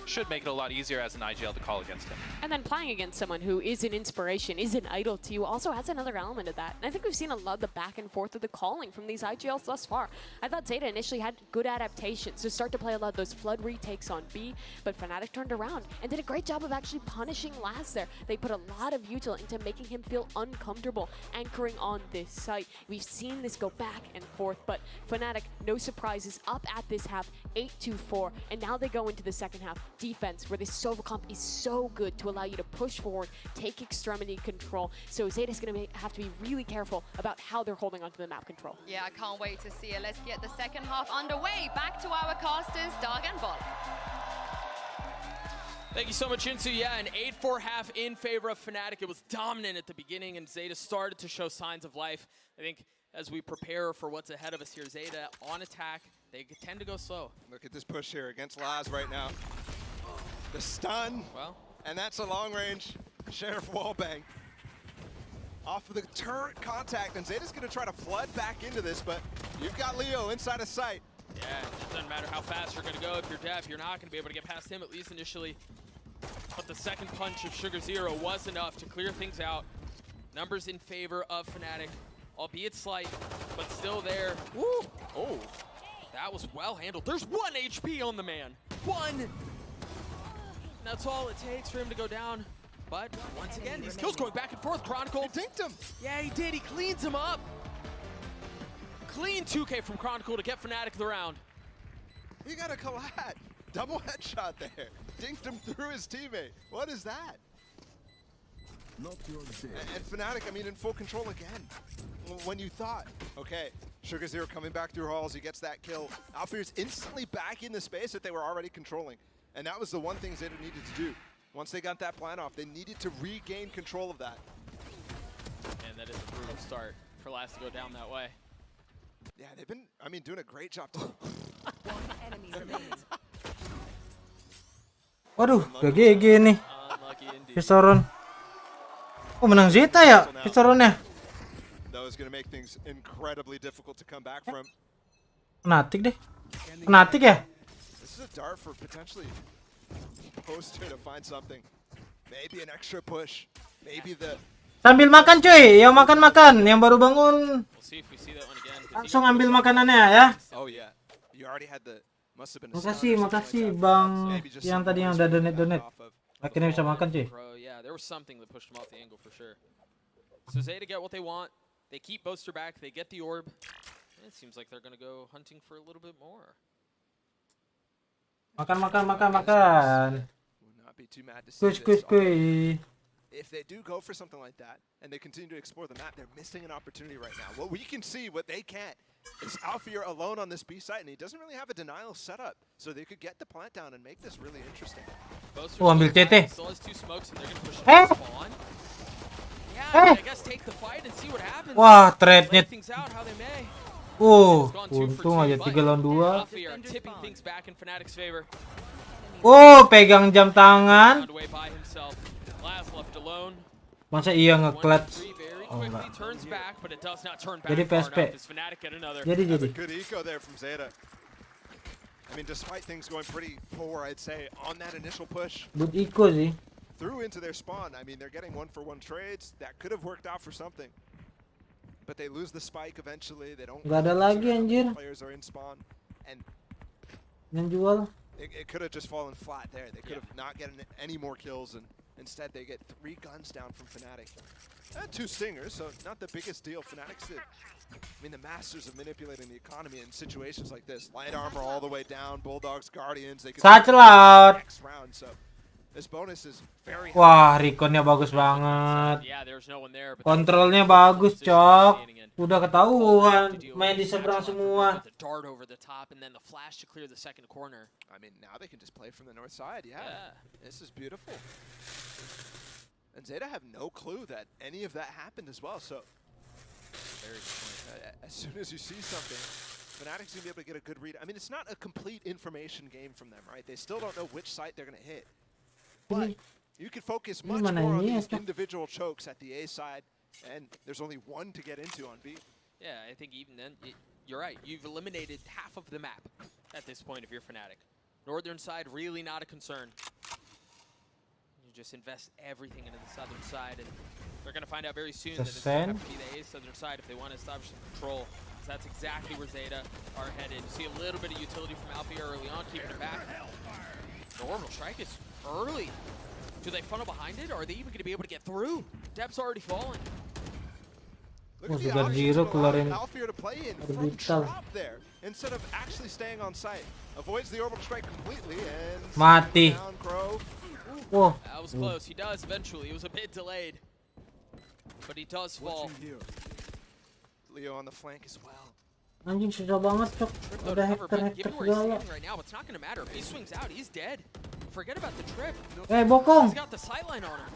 should make it a lot easier as an IGL to call against him. And then playing against someone who is an inspiration, is an idol to you, also has another element of that. And I think we've seen a lot of the back and forth of the calling from these IGLs thus far. I thought Zeta initially had good adaptations to start to play a lot of those flood retakes on B, but Fnatic turned around and did a great job of actually punishing Laz there. They put a lot of util into making him feel uncomfortable anchoring on this site. We've seen this go back and forth, but Fnatic, no surprises, up at this half, 8-4, and now they go into the second half. Defense, where this Sova comp is so good to allow you to push forward, take extremity control. So Zeta's going to have to be really careful about how they're holding onto the map control. Yeah, I can't wait to see it. Let's get the second half underway. Back to our casters, Dark and Ball. Thank you so much, Insu. Yeah, an 8-4 half in favor of Fnatic. It was dominant at the beginning, and Zeta started to show signs of life. I think as we prepare for what's ahead of us here, Zeta on attack, they tend to go slow. Look at this push here against Laz right now. The stun, and that's a long-range Sheriff wallbang. Off of the turret contact, and Zeta's going to try to flood back into this, but you've got Leo inside of sight. Yeah, it doesn't matter how fast you're going to go. If you're deaf, you're not going to be able to get past him, at least initially. But the second punch of Sugar Zero was enough to clear things out. Numbers in favor of Fnatic, albeit slight, but still there. Woo! Oh, that was well handled. There's 1 HP on the man. 1! That's all it takes for him to go down. But once again, these kills going back and forth. Chronicle dinked him. Yeah, he did. He cleans him up. Clean 2K from Chronicle to get Fnatic the round. He got a collat. Double headshot there. Dinked him through his teammate. What is that? And Fnatic, I mean, in full control again. when you thought, okay, Sugar Zero coming back through halls, he gets that kill. Alfear's instantly back in the space that they were already controlling. And that was the one thing Zeta needed to do. Once they got that plan off, they needed to regain control of that. And that is a brutal start for Last to go down that way. Yeah, they've been, I mean, doing a great job. Waduh, gak GG nih. Pistoron. Oh, menang Zeta ya Pistoronnya. That was going to make things incredibly difficult to come back from. Fnatic deh. Fnatic ya? This is a dart for potentially Poster to find something. Maybe an extra push. Maybe the... Sambil makan cuy, yang makan-makan, yang baru bangun. Langsung ambil makanannya ya. Oh yeah. You already had the Makasih Bang yang tadi yang udah donate. Akhirnya bisa makan cuy. Yeah, there was something that pushed them off the angle for sure. So Zeta get what they want. They keep Boaster back. They get the orb. And it seems like they're gonna go hunting for a little bit more. Makan. Would not be too mad to see this. Kuy. If they do go for something like that and they continue to explore the map, they're missing an opportunity right now. What we can see, what they can't, is Alfear alone on this B site, and he doesn't really have a denial setup, so they could get the plant down and make this really interesting. Oh, ambil CT. Still has 2 smokes and they're gonna push it spawn. Yeah, I guess take the fight and see what happens. Wah, trade-nya. Things out how they may. Untung aja 3 lawan 2. Alfear tipping things back in Fnatic's favor. Oh, pegang jam tangan. Masa iya nge-clutch? Oh enggak. Jadi PSP. Jadi. Good eco there from Zeta. I mean, despite things going pretty poor, I'd say, on that initial push. Good eco sih. Through into their spawn. I mean, they're getting 1-for-1 trades. That could have worked out for something. But they lose the spike eventually. They don't. Gak ada lagi anjir. Players are in spawn. And yang jual. It could have just fallen flat there. They could have not gotten any more kills, and instead they get 3 guns down from Fnatic. And 2 stingers, so not the biggest deal. Fnatic's I mean, the masters of manipulating the economy in situations like this. Light armor all the way down, Bulldogs, Guardians. They could next round, so this bonus is very Wah, reconnya bagus banget. Kontrolnya bagus, Cok. Udah ketahuan main di seberang semua. Dart over the top and then the flash to clear the second corner. I mean, now they can just play from the north side. Yeah. This is beautiful. And Zeta have no clue that any of that happened as well. So very good point. As soon as you see something, Fnatic's gonna be able to get a good read. I mean, it's not a complete information game from them, right? They still don't know which site they're gonna hit. But you can focus much more on these individual chokes at the A side, and there's only 1 to get into on B. Yeah, I think even then, you're right. You've eliminated half of the map at this point if you're Fnatic. Northern side, really not a concern. You just invest everything into the southern side, and they're going to find out very soon that it's going to have to be the A southern side if they want to establish some control. So that's exactly where Zeta are headed. You see a little bit of utility from Alfear early on, keeping it back. The orbital strike is early. Do they funnel behind it, or are they even going to be able to get through? Depth's already fallen. Oh, sudah Zero keluarin Alfear to play in from drop there instead of actually staying on site. Avoids the orbital strike completely and mati. Whoa. That was close. He does eventually. It was a bit delayed, but he does fall. Leo on the flank as well. Anjing susah banget, Cok. Ada hacker segala. Right now, it's not going to matter. If he swings out, he's dead. Forget about the trip. Bokong. He's got the sightline on him.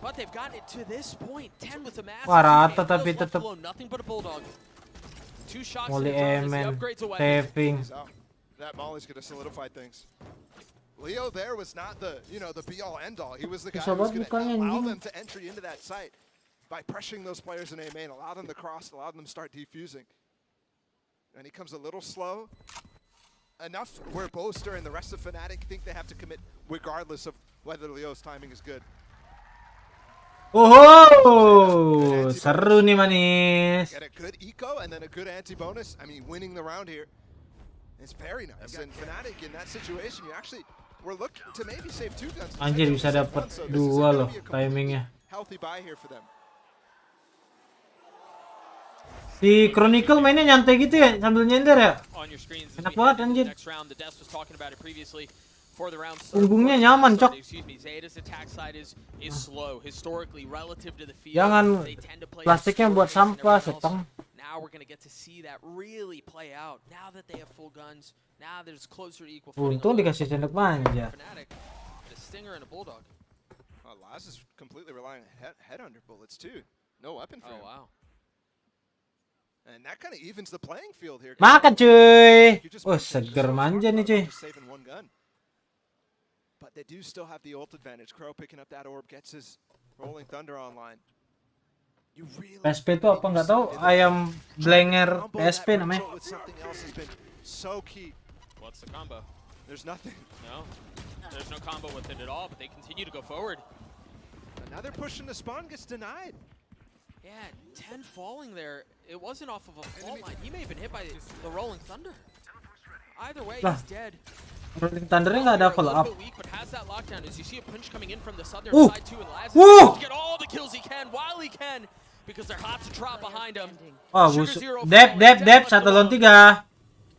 But they've gotten it to this point. 10 with the massive. Wah, rata tapi tetap. Nothing but a bulldog. 2 shots. Molly Emen, saving. That Molly's going to solidify things. Leo there was not the, the be-all end-all. He was the guy who was going to allow them to entry into that site by pressuring those players in A main, allow them to cross, allow them to start defusing. And he comes a little slow. Enough where Boaster and the rest of Fnatic think they have to commit regardless of whether Leo's timing is good. Oh, seru nih manis. Get a good eco and then a good anti-bonus. I mean, winning the round here is very nice. And Fnatic in that situation, you actually were looking to maybe save 2 guns. Anjir, bisa dapat 2 loh timingnya. Healthy buy here for them. Si Chronicle mainnya nyantai gitu ya, sambil nyender ya. Enak banget anjir. for the round. Punggungnya nyaman, Cok. Excuse me, Zeta's attack side is slow historically relative to the field. Jangan They tend to play plastiknya slower buat than everyone sampah, else. setong. Now we're gonna get to see that really play out. Now that they have full guns, now there's closer to equal footing. Untung dikasih sendok manja. Fnatic, a stinger and a bulldog. Laz is completely relying on head-under bullets too. No weapon for him. Oh wow. And that kind of evens the playing field here. Makan cuy. Oh seger manja nih cuy. Just saving one gun. But they do still have the ult advantage. Crow picking up that orb gets his rolling thunder online. You really PSP itu apa nggak tahu? Ayam blenger PSP namanya. with something else has been so key. What's the combo? There's nothing. No. There's no combo with it at all, but they continue to go forward. Another push into spawn gets denied. Yeah, 10 falling there. It wasn't off of a fault line. He may have been hit by the rolling thunder. Either way, Lah. he's dead. Rolling Thundernya nggak ada A follow little up. bit weak, but has that lockdown. As you see a punch coming in from the southern Woo! side too, and Laz is Woo! able to get all the kills he can while he can, because they're hot to trot behind him. Oh Sugar busuk. Zero Dep falling, 1 lawan 3.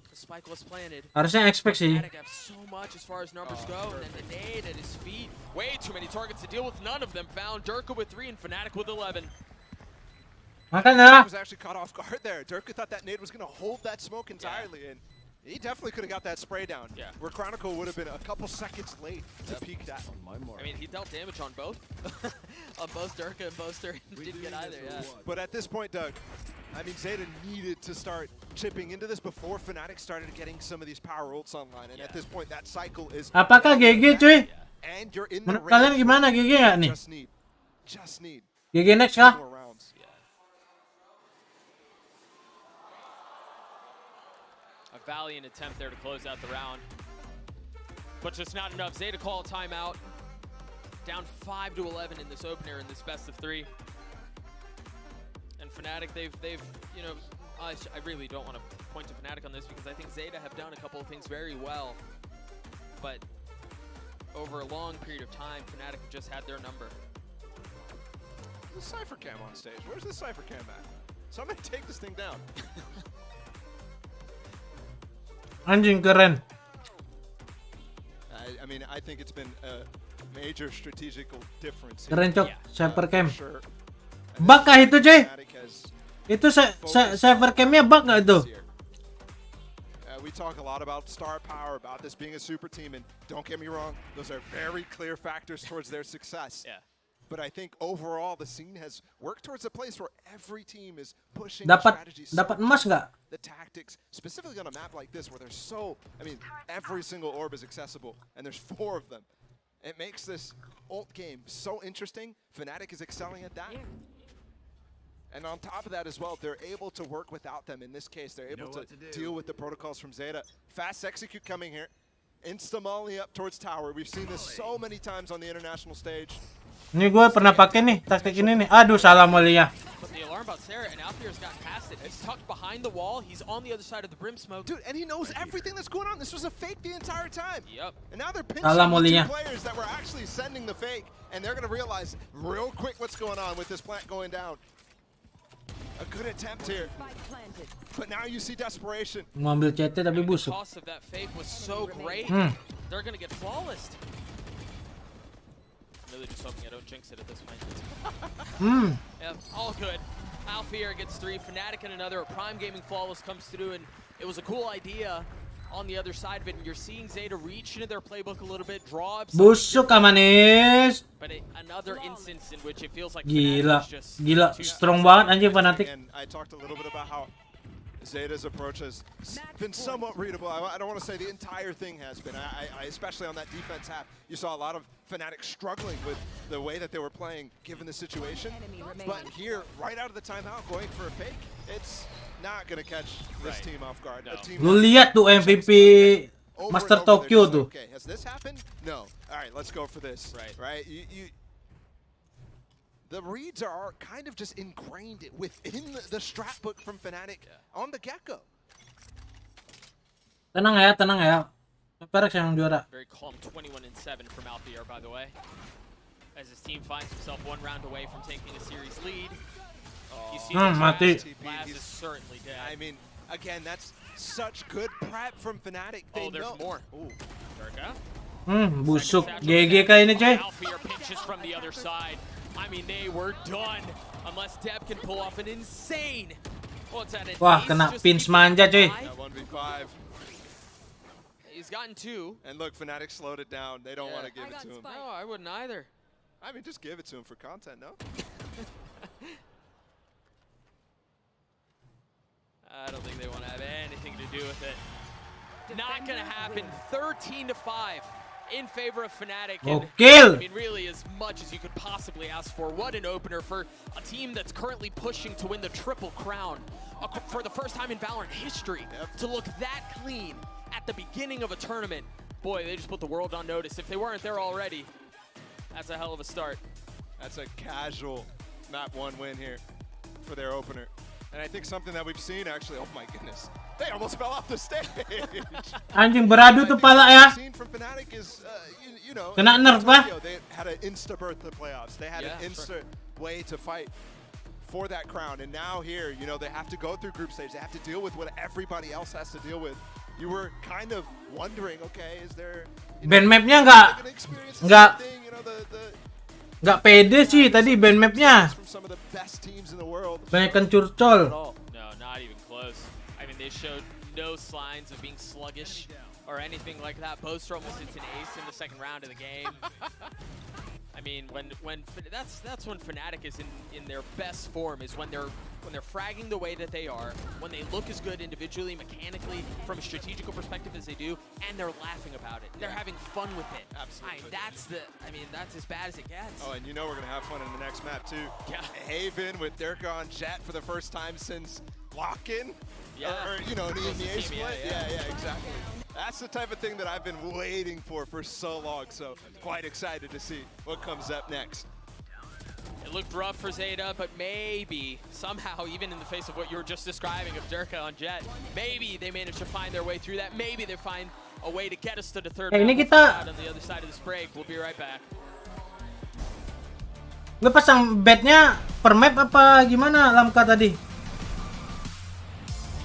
The spike was planted. Harusnya expect sih. Fnatic have so much as far as numbers go, and then the nade at his feet. Way too many targets to deal with. None of them found. Durka with 3 and Fnatic with 11. Makanya. Was actually caught off guard there. Durka thought that nade was going to hold that smoke entirely, and he definitely could have got that spray down. Yeah. Where Chronicle would have been a couple seconds late to peek that. I mean, he dealt damage on both. On both Durka and Boaster. Didn't get either, yeah. But at this point, Doug, I mean, Zeta needed to start chipping into this before Fnatic started getting some of these power ults online. And at this point, that cycle is... Apakah GG cuy? And you're in the Menurut kalian gimana GG nggak nih? Just need GG next kah? more rounds. A valiant attempt there to close out the round. But just not enough. Zeta call a timeout. Down 5 to 11 in this opener in this best of 3. And Fnatic, they've you know, I really don't want to point to Fnatic on this because I think Zeta have done a couple of things very well. But over a long period of time, Fnatic have just had their number. There's a Cypher Cam on stage. Where's the Cypher Cam at? Somebody take this thing down. Anjing keren. I mean, I think it's been a major strategical difference. Keren cok, Cypher Cam. Sure. Bug kah itu cuy? Itu Cypher Camnya bug nggak itu? We talk a lot about star power, about this being a super team, and don't get me wrong, those are very clear factors towards their success. Yeah. But I think overall the scene has worked towards a place where every team is pushing Dapat strategies. emas nggak? The tactics, specifically on a map like this where there's so, I mean, every single orb is accessible, and there's 4 of them. It makes this ult game so interesting. Fnatic is excelling at that. And on top of that as well, they're able to work without them. In this case, they're able to deal with the protocols from Zeta. Fast execute coming here. Insta-molly up towards tower. We've seen this so many times on the international stage. Ini gue pernah pakai nih taktik ini nih. Aduh salah mulia. But the alarm about Sarah and Alfier's got past it. He's tucked behind the wall. He's on the other side of the brim smoke. Dude, and he knows everything that's going on. This was a fake the entire time. Yep. And now they're pinching Salah the 2 mulia. players that were actually sending the fake. And they're going to realize real quick what's going on with this plant going down. A good attempt here. But now you see desperation. Ngambil CT tapi The busuk. cost of that fake was so great. They're going to get flawless. Really just hoping I don't jinx it at this point. Yeah, all good. Alfier gets 3, Fnatic and another. Prime Gaming flawless comes through, and it was a cool idea on the other side of it. And you're seeing Zeta reach into their playbook a little bit, draw up. Busuk ka manis. But another instance in which it feels like Gila, Fnatic is just gila, strong banget anjing Fnatic. And I talked a little bit about how Zeta's approach has been somewhat readable. I don't want to say the entire thing has been. I especially on that defense half, you saw a lot of Fnatic struggling with the way that they were playing given the situation. But here, right out of the timeout, going for a fake, it's not going to catch this team off guard. A team Lu lihat tuh MVP Master Tokyo tuh. Okay, has this happened? No. All right, let's go for this. Right. The reads are kind of just ingrained within the strat book from Fnatic on the get-go. Tenang ya. Perex yang juara. very calm 21-7 from Alfier, by the way. As his team finds himself 1 round away from taking a series lead. You see mati. Laz is certainly dead. I mean, again, that's such good prep from Fnatic. They there's know. more. Ooh. Durka. Busuk GG kah ini coy. Pinches from the other side. I mean, they were done unless Deb can pull off an insane. Wah, kena pinch manja coy. 1v5. He's gotten 2. And look, Fnatic slowed it down. They don't want to give it to him. No, I wouldn't either. I mean, just give it to him for content, no? I don't think they want to have anything to do with it. Not going to happen. 13-5 in favor of Fnatic. Kill. I mean, really, as much as you could possibly ask for. What an opener for a team that's currently pushing to win the Triple Crown for the first time in Valorant history. To look that clean at the beginning of a tournament. Boy, they just put the world on notice. If they weren't there already, that's a hell of a start. That's a casual map 1 win here for their opener. And I think something that we've seen actually, oh my goodness, they almost fell off the stage. Anjing beradu tuh pala ya. Seen from Fnatic is, you know, Kena nerf bah. They had an insta berth the playoffs. They had an insta way to fight for that crown. And now here, you know, they have to go through group stage. They have to deal with what everybody else has to deal with. You were kind of wondering, okay, is there... Band mapnya nggak pede sih tadi band mapnya. Banyak curcol. No, not even close. I mean, they showed no signs of being sluggish or anything like that. Boaster almost hits an ace in the second round of the game. I mean, that's when Fnatic is in their best form, is when they're fragging the way that they are, when they look as good individually, mechanically, from a strategical perspective as they do, and they're laughing about it. They're having fun with it. Absolutely. That's as bad as it gets. Oh, and you know we're gonna have fun in the next map too. Yeah. Haven with Dirk on Jet for the first time since lock-in. Yeah. Or you know, in the EMEA split. Yeah, exactly. That's the type of thing that I've been waiting for so long. So quite excited to see what comes up next. It looked rough for Zeta, but maybe, somehow, even in the face of what you were just describing of Durka on Jet, maybe they managed to find their way through that. Maybe they find a way to get us to the third round. Ini kita On the other side of this break. We'll be right back. ngepasang bednya per map apa gimana Lamka tadi?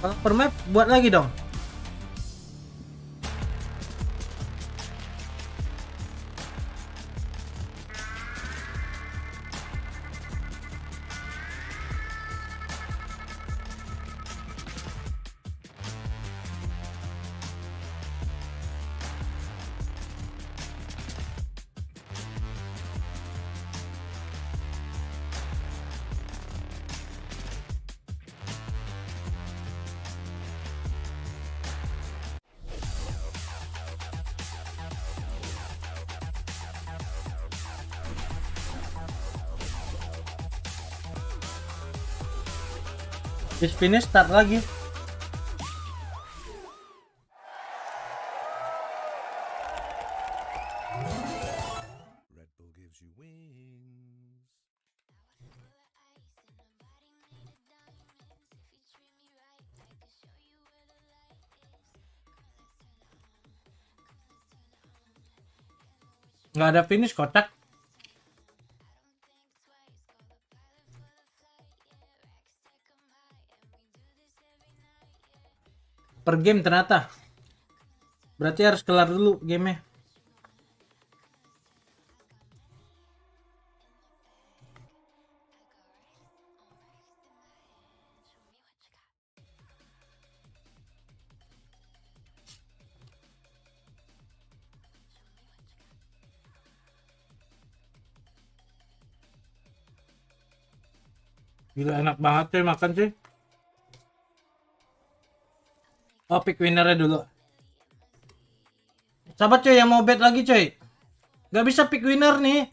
Kalau per map buat lagi dong. Habis finish start lagi. Nggak ada finish kotak. Per game ternyata. Berarti harus kelar dulu gamenya. Gila enak banget cuy makan cuy. Oh, pick winnernya dulu. Sahabat cuy yang mau bet lagi cuy. Gak bisa pick winner nih.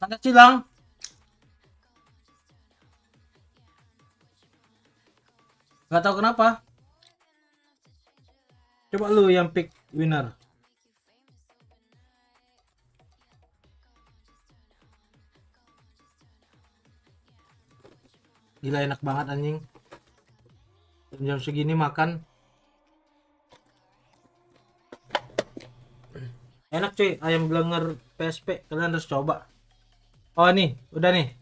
Tanda silang. Gak tahu kenapa. Coba lu yang pick winner. Gila enak banget anjing. Jam segini makan. Enak cuy, ayam blenger PSP. Kalian harus coba. Oh nih, udah nih.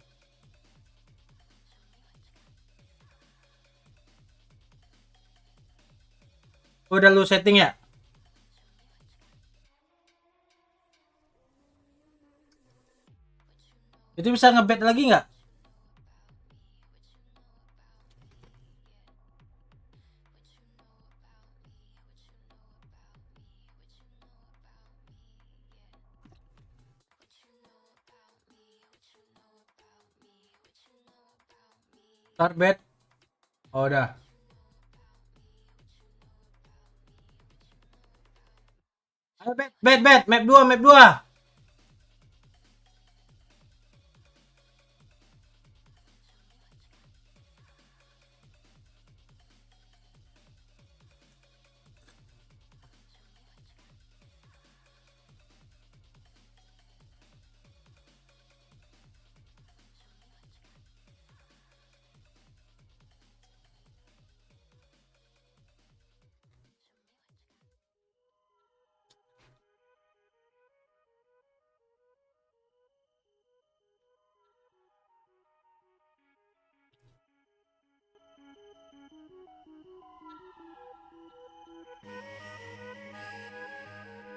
Udah lu setting ya? Itu bisa ngebet lagi nggak? Start bet. Oh, udah. Ayo bet. Map 2.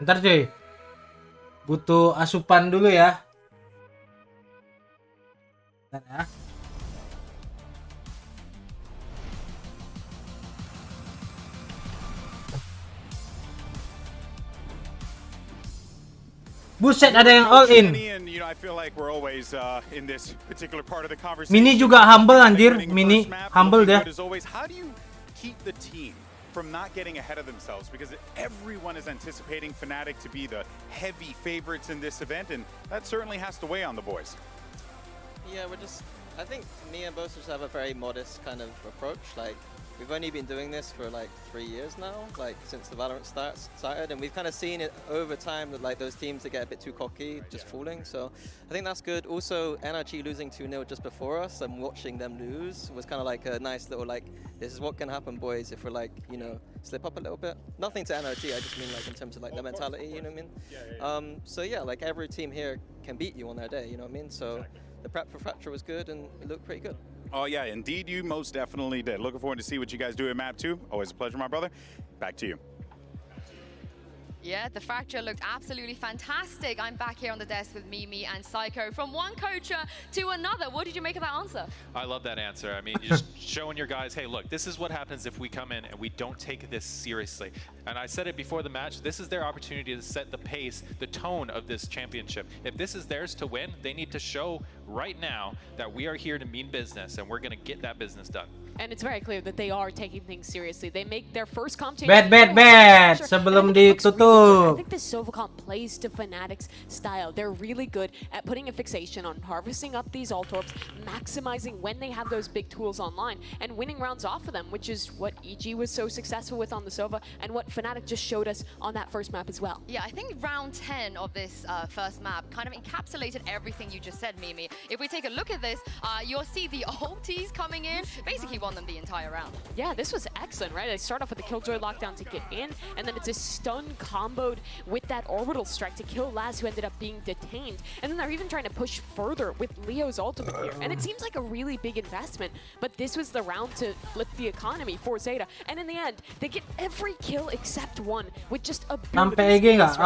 Ntar cuy, butuh asupan dulu ya. Ntar ya. Buset, ada yang all in. Mini juga humble anjir, Mini humble deh. From not getting ahead of themselves, because everyone is anticipating Fnatic to be the heavy favorites in this event, and that certainly has to weigh on the boys. Yeah, I think me and Bosa just have a very modest kind of approach. Like, we've only been doing this for like 3 years now, like since the Valorant started, and we've kind of seen it over time that like those teams that get a bit too cocky, just falling. So I think that's good. Also, NRG losing 2-0 just before us and watching them lose was kind of like a nice little like, this is what can happen, boys, if we're like, you know, slip up a little bit. Nothing to NRG, I just mean like in terms of like their mentality, you know what I mean? So yeah, like every team here can beat you on their day, you know what I mean? So the prep for Fracture was good and it looked pretty good. Oh yeah, indeed you most definitely did. Looking forward to see what you guys do at map 2. Always a pleasure, my brother. Back to you. Yeah, the Fracture looked absolutely fantastic. I'm back here on the desk with Mimi and Psycho. From one coacher to another, what did you make of that answer? I love that answer. I mean, you're just showing your guys, hey, look, this is what happens if we come in and we don't take this seriously. And I said it before the match, this is their opportunity to set the pace, the tone of this championship. If this is theirs to win, they need to show right now that we are here to mean business and we're going to get that business done. And it's very clear that they are taking things seriously. They make their first comp change. Bet sebelum ditutup. I think this Sova comp plays to Fnatic's style. They're really good at putting a fixation on harvesting up these ult orbs, maximizing when they have those big tools online, and winning rounds off of them, which is what EG was so successful with on the Sova, and what Fnatic just showed us on that first map as well. Yeah, I think round 10 of this first map kind of encapsulated everything you just said, Mimi. If we take a look at this, you'll see the ultis coming in, basically won them the entire round. Yeah, this was excellent, right? They start off with the Killjoy lockdown to get in, and then it's a stun comboed with that orbital strike to kill Laz, who ended up being detained. And then they're even trying to push further with Leo's ultimate here. And it seems like a really big investment, but this was the round to flip the economy for Zeta. And in the end, they get every kill except one with just a sampai EG nggak?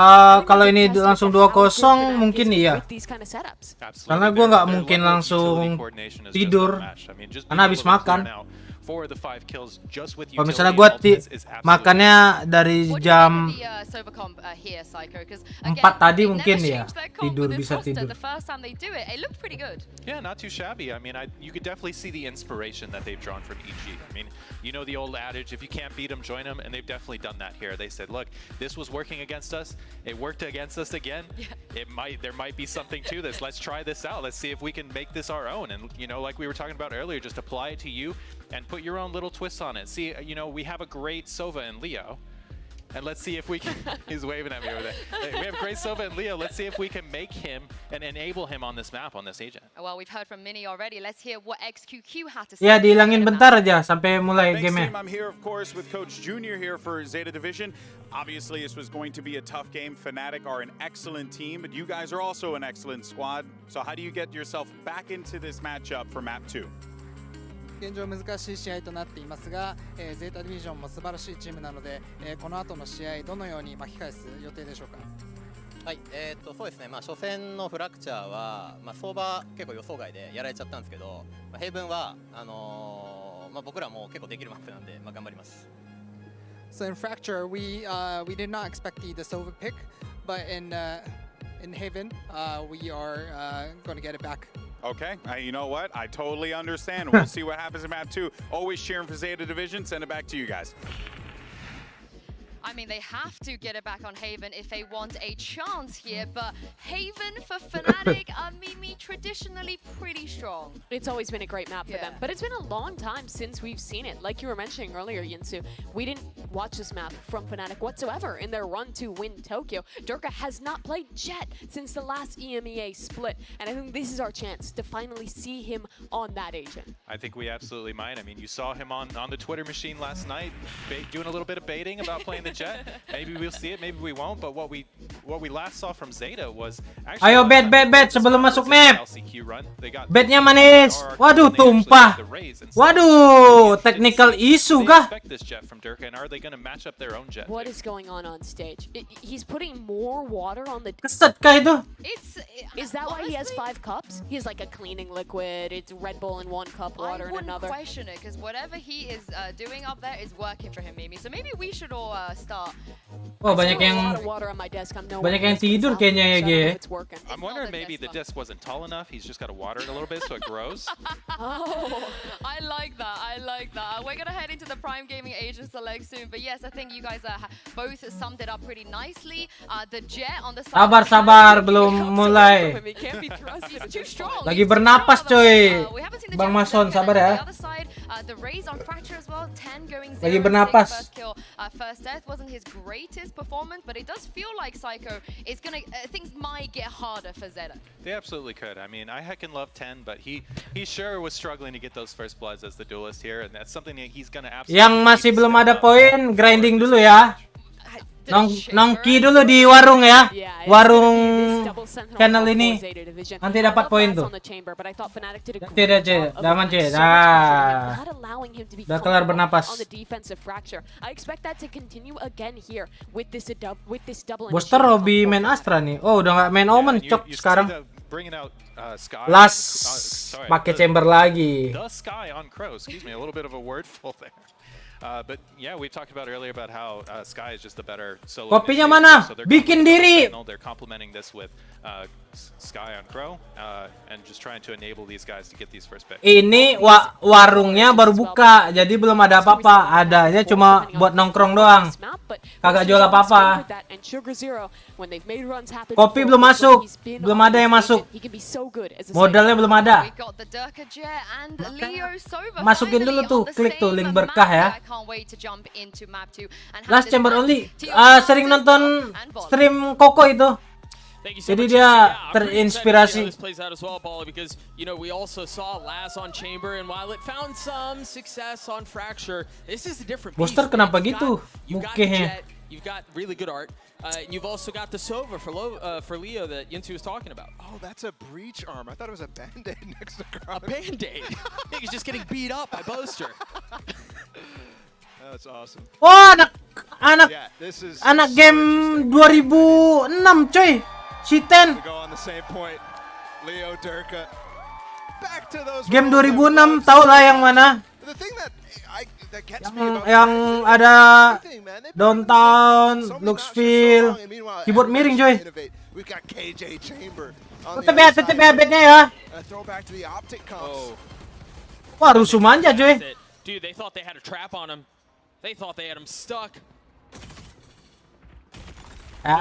Kalau ini langsung 2-0 mungkin iya. Karena gue nggak mungkin langsung tidur karena habis makan. Kalau misalnya gue makannya dari jam 4 tadi mungkin ya bisa tidur. Yeah, not too shabby. I mean, you could definitely see the inspiration that they've drawn from EG. I mean, you know the old adage, if you can't beat them, join them, and they've definitely done that here. They said, look, this was working against us. It worked against us again. Yeah. There might be something to this. Let's try this out. Let's see if we can make this our own. And, you know, like we were talking about earlier, just apply it to you and put your own little twists on it. See, you know, we have a great Sova and Leo. And let's see if we can, he's waving at me over there. We have great Sova and Leo. Let's see if we can make him and enable him on this map, on this agent. Well, we've heard from Mini already. Let's hear what XQQ had to say. Ya, dihilangin bentar aja sampai mulai game-nya. I'm here, of course, with Coach Junior here for Zeta Division. Obviously, this was going to be a tough game. Fnatic are an excellent team, but you guys are also an excellent squad. So how do you get yourself back into this matchup for map 2? 現状難しい試合となっていますが、ゼータディビジョンも素晴らしいチームなので、この後の試合どのように巻き返す予定でしょうか。はい、そうですね、まあ、初戦のフラクチャーは、まあ、相場結構予想外でやられちゃったんですけど、まあ、ヘイブンは、まあ、僕らも結構できるマップなんで、まあ、頑張ります。So in Fracture, we did not expect the Sova pick, but in Haven, we are going to get it back. Okay, you know what? I totally understand. We'll see what happens in map 2. Always cheering for Zeta Division. Send it back to you guys. I mean, they have to get it back on Haven if they want a chance here, but Haven for Fnatic are Mimi traditionally pretty strong. It's always been a great map for them, but it's been a long time since we've seen it. Like you were mentioning earlier, Yinsu, we didn't watch this map from Fnatic whatsoever in their run to win Tokyo. Durka has not played Jet since the last EMEA split, and I think this is our chance to finally see him on that agent. I think we absolutely might. I mean, you saw him on the Twitter machine last night, doing a little bit of baiting about playing the Jet. Maybe we'll see it, maybe we won't. But what we last saw from Zeta was actually. Ayo bet sebelum masuk map. Betnya manis. Waduh tumpah. Waduh technical issue kah? What is going on stage? He's putting more water on the. Keset kah itu? Is that why he has 5 cups? He has like a cleaning liquid. It's Red Bull in 1 cup, water in another. I wouldn't question it because whatever he is doing up there is working for him, Mimi. So maybe we should all start. Oh, banyak yang tidur kayaknya ya, Ge. I'm wondering maybe the disc wasn't tall enough. He's just got to water it a little bit so it grows. Oh, I like that. I like that. We're gonna head into the Prime Gaming Agent Select soon, but yes, I think you guys both summed it up pretty nicely. The Jet on the side. Sabar belum mulai. He's too strong. Lagi bernapas coy. Bang Mason sabar ya. The Raze on Fracture as well. 10 going 0. Lagi bernapas. First kill, first death wasn't his greatest performance, but it does feel like Psycho is gonna. Things might get harder for Zeta. They absolutely could. I mean, I heckin' love 10, but he sure was struggling to get those first bloods as the duelist here, and that's something that he's gonna absolutely. Yang masih belum ada poin, grinding dulu ya. Nongki dulu di warung ya. Warung channel ini. Nanti dapat poin tuh. Tidak, C. Jangan, C. Dah. Udah kelar bernapas. Booster Robby main Astra nih. Oh, udah nggak main Omen. Cok sekarang. Last pakai chamber lagi. The Sky on Crow. Excuse me, a little bit of a wordful there. But yeah, we talked about earlier about how Sky is just the better solo. Kopinya mana? Bikin diri. They're complementing this with Sky on Crow and just trying to enable these guys to get these first picks. Ini warungnya baru buka, jadi belum ada apa-apa. Adanya cuma buat nongkrong doang. Kagak jual apa-apa. Kopi belum masuk, belum ada yang masuk. Modalnya belum ada. Masukin dulu tuh, klik tuh link berkah ya. Last Chamber Only. Sering nonton stream Koko itu. Jadi dia terinspirasi. We also saw Last on Chamber, and while it found some success on Fracture, this is a different piece. Booster kenapa gitu? Mukanya. You've got really good art. You've also got the Sova for Leo that Yinsu was talking about. Oh, that's a breach arm. I thought it was a Band-Aid next to Cross. A Band-Aid? I think he's just getting beat up by Boaster. That's awesome. Wah, anak game 2006 coy. Si Ten. Game 2006 tau lah yang mana. Yang ada Downtown, Luxville, keyboard miring coy. Tetep ya bednya ya. Wah, rusuh manja coy. Dude, they thought they had a trap on him. They thought they had him stuck. Mau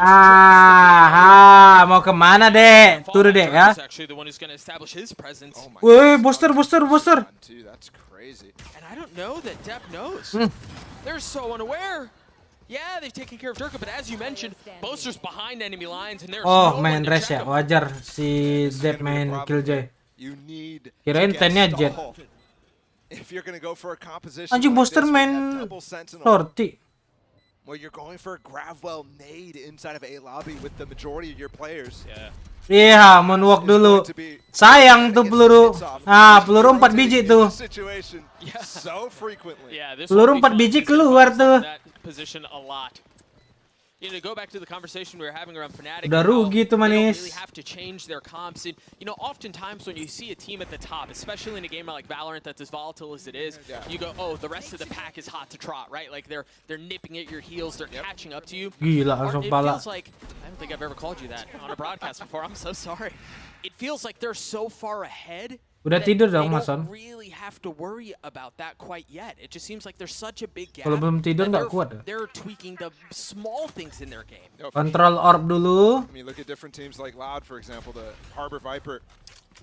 kemana dek? Turun dek ya. Woi, booster. And I don't know that Depp knows. They're so unaware. Yeah, they've taken care of Durka, but as you mentioned, Boaster's behind enemy lines, and there's oh, main race ya, wajar si Depp main Killjoy. Kirain tennya Jet. Anjing Booster main Lorty. Where you're going for a Gravwell nade inside of A lobby with the majority of your players. Iya, moonwalk dulu. Sayang tuh peluru. Peluru 4 biji tuh. Peluru 4 biji keluar tuh. You know, to go back to the conversation we were having around Fnatic, Udah rugi tuh, they don't manis. really have to change their comps. And, you know, oftentimes when you see a team at the top, especially in a game like Valorant that's as volatile as it is, you go, oh, the rest of the pack is hot to trot, right? Like they're nipping at your heels, they're catching up to you. Gila, langsung It pala. feels like, I don't think I've ever called you that on a broadcast before. I'm so sorry. It feels like they're so far ahead. Udah tidur dong, They Mas Son. don't really have to worry about that quite yet. It just seems like there's such a big gap. Kalau belum tidur that nggak kuat ya. They're tweaking the small things in their game. Kontrol orb dulu. I mean, look at different teams like Loud, for example, the Harbor Viper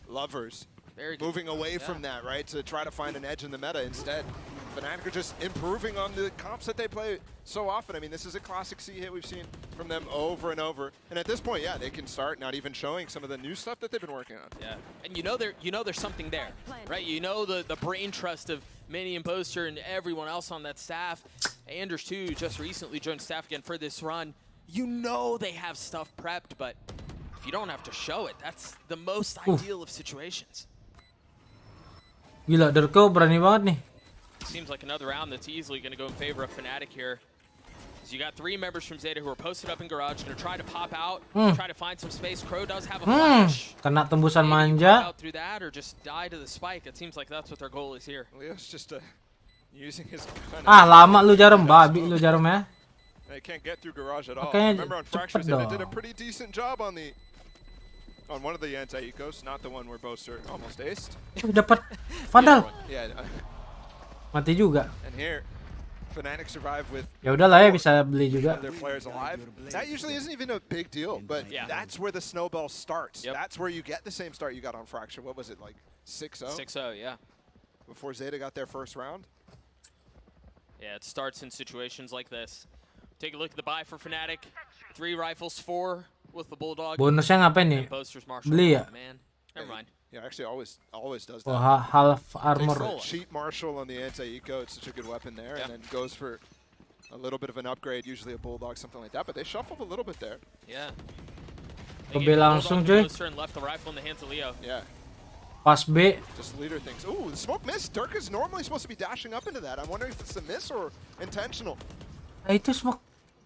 lovers. Very good. Moving away from that, right, to try to find an edge in the meta instead. Fnatic are just improving on the comps that they play so often. I mean, this is a classic C hit we've seen from them over and over. And at this point, yeah, they can start not even showing some of the new stuff that they've been working on. Yeah, and you know there's something there, right? You know the brain trust of Manny and Poster and everyone else on that staff. Anders too just recently joined staff again for this run. You know they have stuff prepped, but if you don't have to show it, that's the most ideal of situations. Gila, Derko berani banget nih. Seems like another round that's easily going to go in favor of Fnatic here. So you got 3 members from Zeta who are posted up in garage, going to try to pop out, try to find some space. Crow does have a flash. Kena tembusan Maybe manja. pop out through that or just die to the spike. It seems like that's what their goal is here. Leo's just using his gun. Lama lu Jarum, babi lu Jarum ya. They can't get through garage at all. Makanya Remember on cepet Fractures, they dong. did a pretty decent job on one of the anti-ecos, not the one where Boaster almost aced. Dapat Fadal. Yeah. Mati juga. And here, Fnatic survive with Ya udahlah ya, bisa beli juga. their players alive. That usually isn't even a big deal, but that's where the snowball starts. That's where you get the same start you got on Fracture. What was it, like 6-0? 6-0, yeah. Before Zeta got their first round? Yeah, it starts in situations like this. Take a look at the buy for Fnatic. 3 rifles, 4 with the Bulldog. Bonusnya ngapain nih? Boaster's Marshall. Beli ya? Man, never mind. Yeah, actually always does that. Oh, half armor. Takes a cheap Marshall on the anti-eco. It's such a good weapon there, and then goes for a little bit of an upgrade, usually a Bulldog, something like that. But they shuffled a little bit there. Yeah. Coba langsung cuy. And left the rifle in the hands of Leo. Yeah. Pas B. Just leader things. Ooh, the smoke miss. Dirk is normally supposed to be dashing up into that. I'm wondering if it's a miss or intentional. Itu smoke.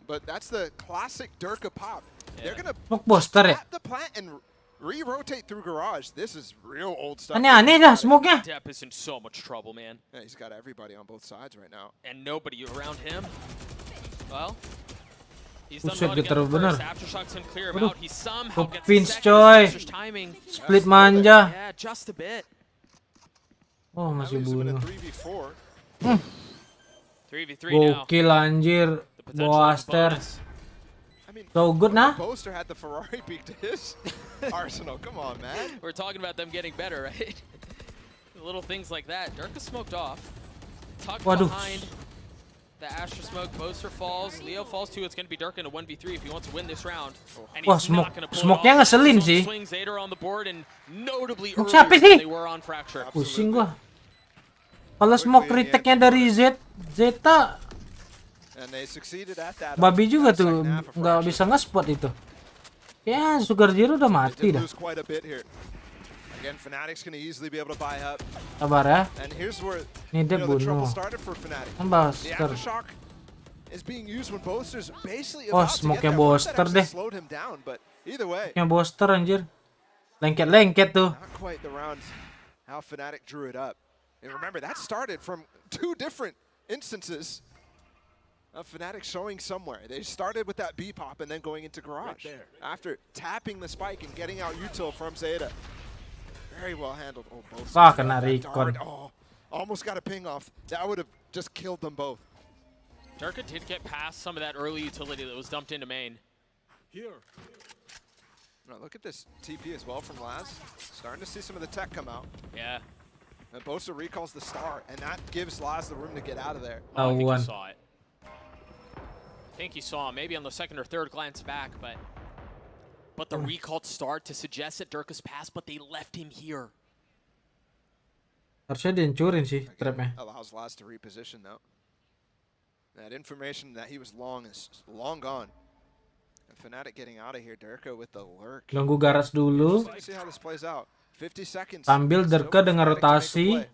But that's the classic Durka pop. They're gonna Smoke booster ya. tap the plant and re-rotate through garage. This is real old stuff. Aneh-aneh dah smoke-nya. Depp is in so much trouble, man. Yeah, he's got everybody on both sides right now. And nobody around him. Well, he's Buset, done well getar again bener. first. Aftershocks can clear him Aduh. out. He somehow gets Vince, the second. coy. It's just timing. Split manja. Yeah, just a bit. Oh, masih bunuh. 3v3 now. Gokil anjir. Boaster. So good nah. Boaster had the Ferrari peek to his arsenal. Come on, man. We're talking about them getting better, right? Little things like that. Dirk is smoked off. Tucked Waduh. behind the Astra smoke. Boaster falls. Leo falls too. It's going to be Dirk in a 1v3 if he wants to win this round. And Wah, he's not gonna pull it smoke-nya off. ngeselin Some sih. swings Zeta are on the board and notably Smoke earlier siapa than sih? they were on Fracture. Pusing gua. Kalau smoke retake-nya dari Zeta, And they succeeded at that. babi juga tuh, nggak bisa nge-spot itu. Ya, Sugar Zero udah mati dah. Lose quite a bit here. Again, Fnatic's going to easily be able to buy up. Sabar ya. And here's where Ini dia the trouble bunuh. started for Fnatic. Kan The Buster. aftershock is being used when Boaster's basically Oh, about to get smoke-nya that one that Buster actually deh. slowed him down, but either way, Smoke-nya Buster anjir. Lengket-lengket tuh. not quite the round how Fnatic drew it up. And remember, that started from 2 different instances of Fnatic showing somewhere. They started with that B-pop and then going into garage. After tapping the spike and getting out util from Zeta. Very well handled. Oh, both Wah, sides. kena That recon. dart, oh, almost got a ping off. That would have just killed them both. Durka did get past some of that early utility that was dumped into main. Now look at this TP as well from Laz. Starting to see some of the tech come out. Yeah. And Boaster recalls the star, and that gives Laz the room to get out of there. Oh, I think Tahuan. he saw it. I think he saw him, maybe on the second or third glance back, but the recalled start to suggest that Durka's passed, but they left him here. Harusnya dihancurin sih trapnya. Allows Laz to reposition though. That information that he was long is long gone. And Fnatic getting out of here. Durka with the lurk. Nunggu garas dulu. Let's see how this plays out. 50 seconds. Sambil Still Durka for dengan Fnatic to make a rotasi. play.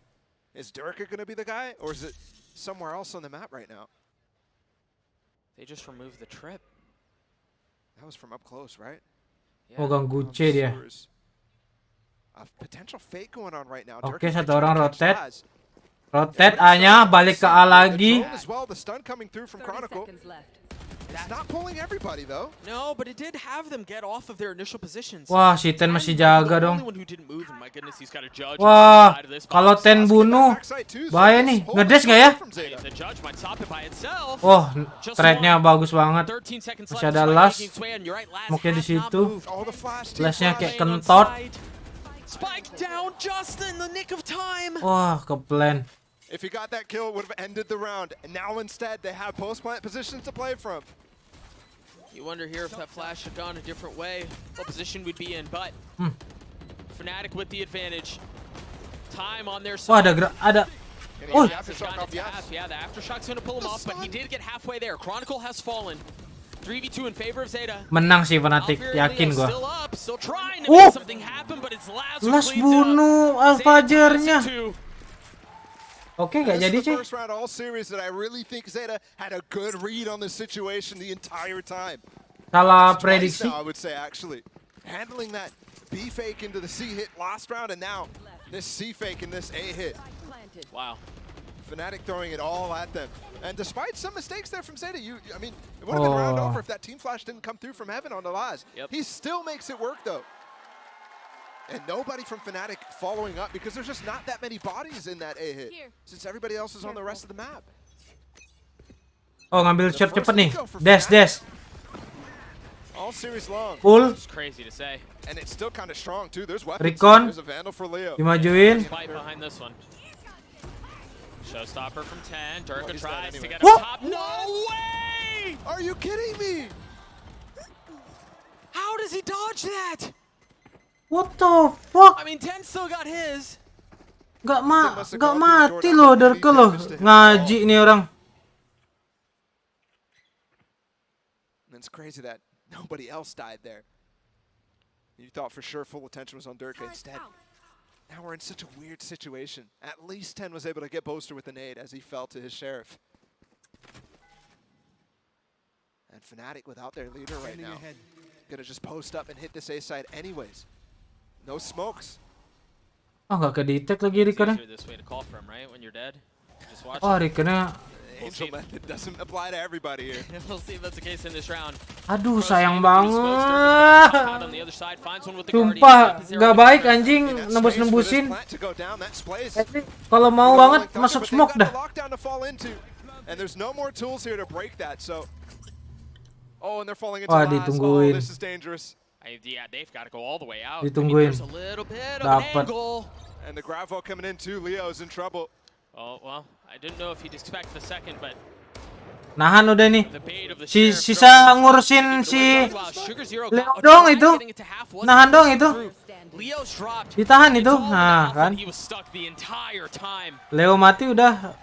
Is Durka going to be the guy, or is it somewhere else on the map right now? They just removed the trip. That was from up close, right? Oh, ganggu C dia. A potential fake going on right now. Oke, satu orang rotate. Rotate A-nya, balik ke A lagi. As well, the stun coming through from Chronicle. It's not pulling everybody though. No, but it did have them get off of their initial positions. Wah, si Ten masih jaga dong. Only one who didn't move, and my goodness, he's got a judge. Wah, kalau Ten bunuh, bahaya nih. Ngedes nggak ya? The judge might stop it by itself. Oh, trade-nya bagus banget. 13 seconds Masih left. ada last. Smoke-nya di situ. Flash-nya kayak kentot. Spike down just in the nick of time. Wah, ke plan. If he got that kill, it would have ended the round. And now instead, they have post-plant positions to play from. You wonder here if that flash had gone a different way, what position we'd be in, but Fnatic with the advantage. Time on their side. Wah, ada. Oh. Yeah, the aftershock's gonna pull him off, but he did get halfway there. Chronicle has fallen. 3v2 in favor of Zeta. Menang sih Fnatic, yakin gua. Still trying to make something happen, but it's Laz who Las cleans bunuh Alfajarnya. Oke, nggak jadi This is sih. the first round all series that I really think Zeta had a good read on the situation the entire time. Salah Twice prediksi. now, I would say, actually. Handling that B fake into the C hit last round, and now this C fake and this A hit. Wow. Fnatic throwing it all at them. And despite some mistakes there from Zeta, I mean, it would have been round over if that team flash didn't come through from heaven on the Laz. He still makes it work, though. And nobody from Fnatic following up because there's just not that many bodies in that A hit since everybody else is on the rest of the map. Oh, ngambil shot cepet nih. Dash. All series long. Full. It's crazy to say. And it's still kind of strong too. There's weapons. Recon. There's a Vandal for Leo. Dimajuin. Fight behind this one. Showstopper from 10. Durka tries to get What? up top. No way! Are you kidding me? How does he dodge that? What the fuck? I mean, 10 still got his. Gak mati loh Durka loh. Ngaji nih orang. And it's crazy that nobody else died there. You thought for sure full attention was on Durka instead. Now we're in such a weird situation. At least 10 was able to get Boaster with the nade as he fell to his Sheriff. And Fnatic without their leader right now. Gonna just post up and hit this A side anyways. No smokes. Oh, nggak ke-detect lagi Riconnya. Oh, Riconnya. Angel method doesn't apply to everybody here. We'll see if that's the case in this round. Aduh, sayang banget. Sumpah, nggak baik anjing nembus-nembusin. Kalau mau banget masuk smoke dah. And there's no more tools here to break that. So, oh, and they're falling into Wah, Laz. ditungguin. Oh, this is dangerous. Yeah, they've got to go all the way out. Ditungguin. There's a little bit of an Dapat. angle. And the Gravo coming in too. Leo's in trouble. Oh, well, I didn't know if he'd expect the second, but Nahan udah nih. Sisa ngurusin si Leo dong itu. Nahan dong itu. Ditahan itu. Nah, kan. Leo mati udah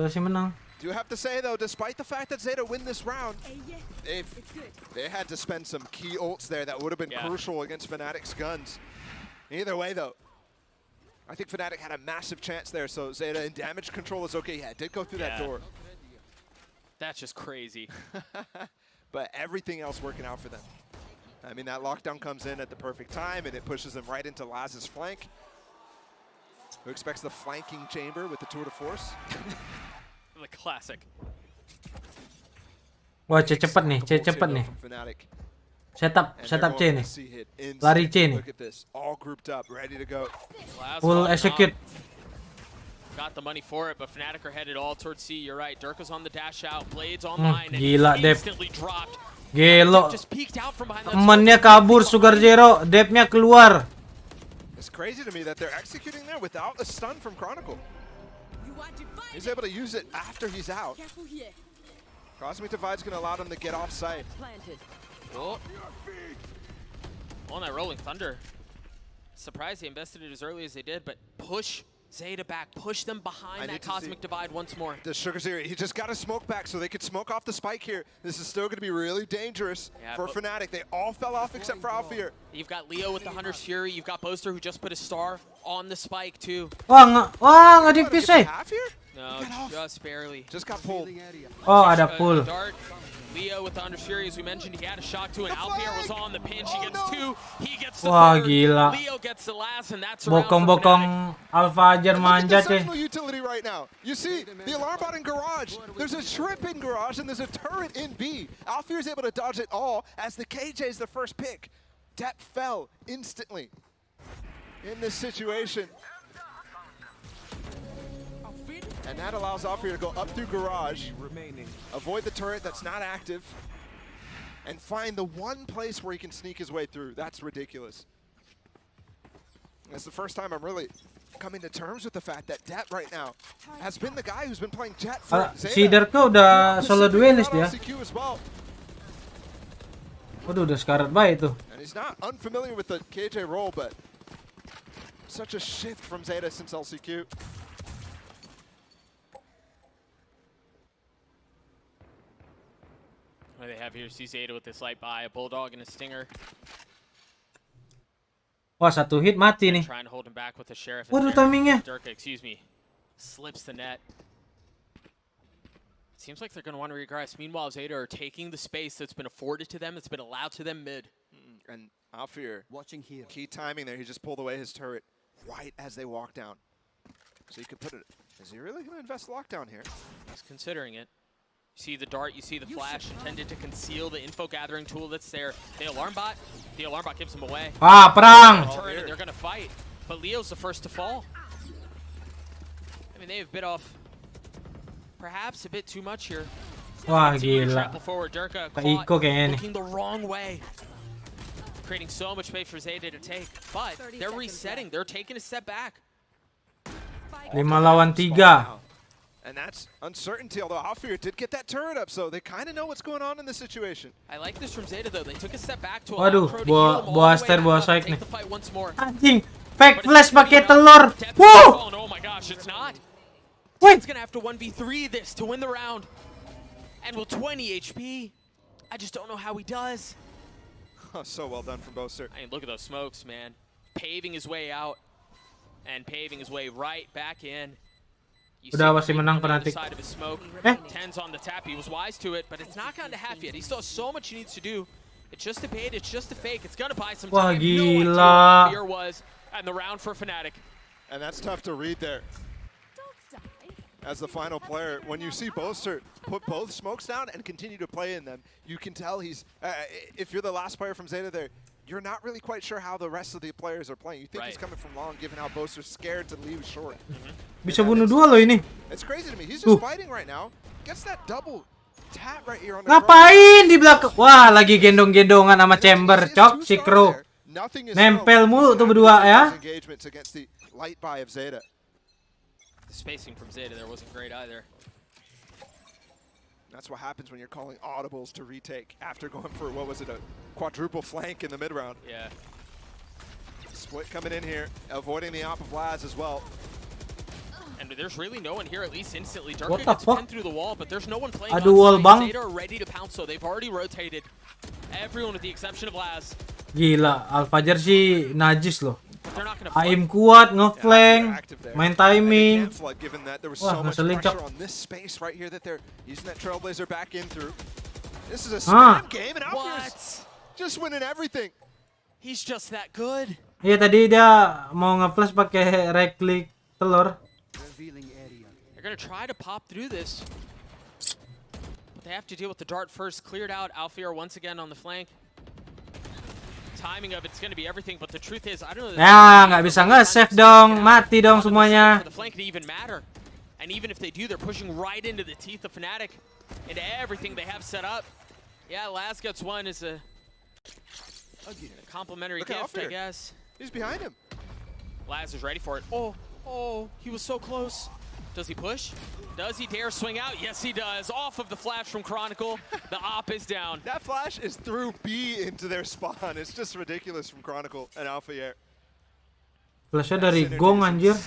sih menang. Do you have to say though, despite the fact that Zeta win this round, they had to spend some key ults there that would have been crucial against Fnatic's guns. Either way though, I think Fnatic had a massive chance there, so Zeta in damage control is okay. Yeah, it did go through that door. That's just crazy. But everything else working out for them. I mean, that lockdown comes in at the perfect time, and it pushes them right into Laz's flank. Who expects the flanking chamber with the tour de force? The classic. Wah, C cepet nih, C cepet nih. Setup C nih. Lari C nih. Full execute. Got the money for it, but Fnatic are headed all towards C. You're right. Durka's on the dash out. Blades online. Gila, and Dep. instantly dropped. Gelo. Just peeked out from behind that Temennya kabur, Sugar Zero. Depnya keluar. It's crazy to me that they're executing there without a stun from Chronicle. He's able to use it after he's out. Cosmic Divide's going to allow them to get off site. Oh. On that Rolling Thunder. Surprised they invested it as early as they did, but push Zeta back, push them behind that Cosmic Divide once more. The Sugar Zero, he just got a smoke back so they could smoke off the spike here. This is still going to be really dangerous for Fnatic. They all fell off except for Alfir. You've got Leo with the Hunter's Fury. You've got Boaster who just put a star on the spike too. Wah, nggak di-fuse eh. No, just barely. Just got pulled. Oh, ada pull. Dart Leo with the Underfury, as we mentioned, he had a shock to an Alfier was on the pinch. He gets two, he gets the Wah, third. gila. Leo gets the last, and that's around for Bokong-bokong Alfajar manja There's cuy. signal utility right now. You see the alarm bot in garage. There's a trip in garage and there's a turret in B. Alfier is able to dodge it all as the KJ is the first pick. Depp fell instantly in this situation. And that allows Alfier to go up through garage, avoid the turret that's not active, and find the one place where he can sneak his way through. That's ridiculous. It's the first time I'm really coming to terms with the fact that Depp right now has been the guy who's been playing Jet for Zeta. Si Darko udah solo duelist dia. As well. Waduh, udah sekarat baik tuh. And he's not unfamiliar with the KJ role, but such a shift from Zeta since LCQ. What do they have here? See Zeta with this light buy, a Bulldog and a Stinger. Wah, satu hit mati nih. Trying to hold him back with the Sheriff. Waduh, timingnya. Durka, excuse me, slips the net. Seems like they're going to want to regress. Meanwhile, Zeta are taking the space that's been afforded to them, that's been allowed to them mid. And Alfier, watching here. Key timing there. He just pulled away his turret right as they walk down. So you could put it. Is he really going to invest lockdown here? He's considering it. You see the dart, you see the flash intended to conceal the info gathering tool that's there. The alarm bot gives him away. Ah, perang! And they're gonna fight, but Leo's the first to fall. I mean, they have bit off perhaps a bit too much here. Wah, gila. Trample forward, Durka Kaiko kayaknya nih. looking the wrong way, creating so much space for Zeta to take. But they're resetting. They're taking a step back. 5 lawan 3. And that's uncertainty, although Alfier did get that turret up, so they kind of know what's going on in this situation. I like this from Zeta, though. They took a step back to Waduh, bawa Aster, bawa Syke nih. once more. Anjing, fake flash pakai telur. Woo! Oh my gosh, it's not. Wait. It's gonna have to 1v3 this to win the round. And with 20 HP, I just don't know how he does. Oh, so well done from Boaster. I mean, look at those smokes, man. Paving his way out and paving his way right back in. Udah masih menang Fnatic. Tens on the tap. He was wise to it, but it's not gotten to half yet. He still has so much he needs to do. It's just a bait. It's just a fake. It's gonna buy some Wah, time. gila. No idea what fear was, and the round for Fnatic. And that's tough to read there. As the final player, when you see Boaster put both smokes down and continue to play in them, you can tell he's, if you're the last player from Zeta there, you're not really quite sure how the rest of the players are playing. You think he's coming from long, given how Boaster's scared to leave short. Bisa bunuh 2 loh ini. It's crazy to me. He's just fighting right now. Gets that double tap right here on the Ngapain di belakang? Wah, lagi gendong-gendongan sama Chamber, cok, si Crow. Nempel mulu tuh berdua ya. Engagements against the light buy of Zeta. The spacing from Zeta there wasn't great either. That's what happens when you're calling audibles to retake after going for, what was it, a quadruple flank in the mid-round. Yeah. Split coming in here, avoiding the op of Laz as well. And there's really no one here, at least instantly. What Durka the gets fuck? pinned through the wall, but there's no one playing Aduh, wall on bang. Zeta are ready to pounce, so they've already rotated. Everyone with the exception of Laz. Gila, Alfajar sih najis loh. Aim kuat, ngeflank, main timing. Wah, ngeselin cok. On this space right here that they're using that Trailblazer back in through. This is a spam game and Alfier's just winning everything. He's just that good. Iya, tadi dia mau nge-flash pakai right click telur. They're gonna try to pop through this, but they have to deal with the dart first. Cleared out. Alfier once again on the flank. Timing of it's going to be everything, but the truth is, I don't know. Ya, nggak bisa nge-save dong, mati dong semuanya. The flank could even matter, and even if they do, they're pushing right into the teeth of Fnatic, into everything they have set up. Yeah, Laz gets one is a complimentary gift, I guess. He's behind him. Laz is ready for it. Oh, he was so close. Does he push? Does he dare swing out? Yes, he does. Off of the flash from Chronicle. The op is down. That flash is through B into their spawn. It's just ridiculous from Chronicle and Alfier. Flashnya dari gong anjir.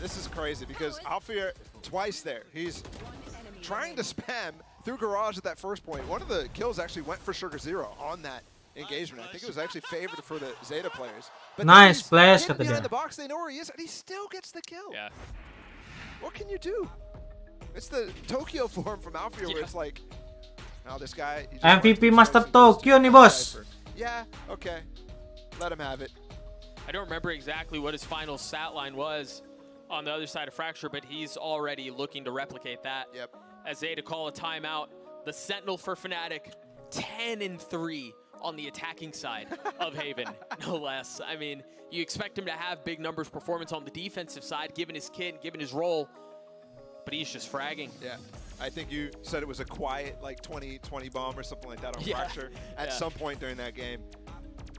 This is crazy because Alfier twice there. He's trying to spam through garage at that first point. One of the kills actually went for Sugar Zero on that engagement. I think it was actually favored for the Zeta players. But nice flash kata dia. Behind the box, they know where he is, and he still gets the kill. Yeah. What can you do? It's the Tokyo form from Alfia where it's like, oh, this guy. MVP Master Tokyo nih bos. Yeah, okay. Let him have it. I don't remember exactly what his final stat line was on the other side of Fracture, but he's already looking to replicate that. Yep. As Zeta call a timeout, the Sentinel for Fnatic, 10-3 on the attacking side of Haven, no less. I mean, you expect him to have big numbers performance on the defensive side, given his kit, given his role, but he's just fragging. Yeah. I think you said it was a quiet, like 20-20 bomb or something like that on Fracture at some point during that game.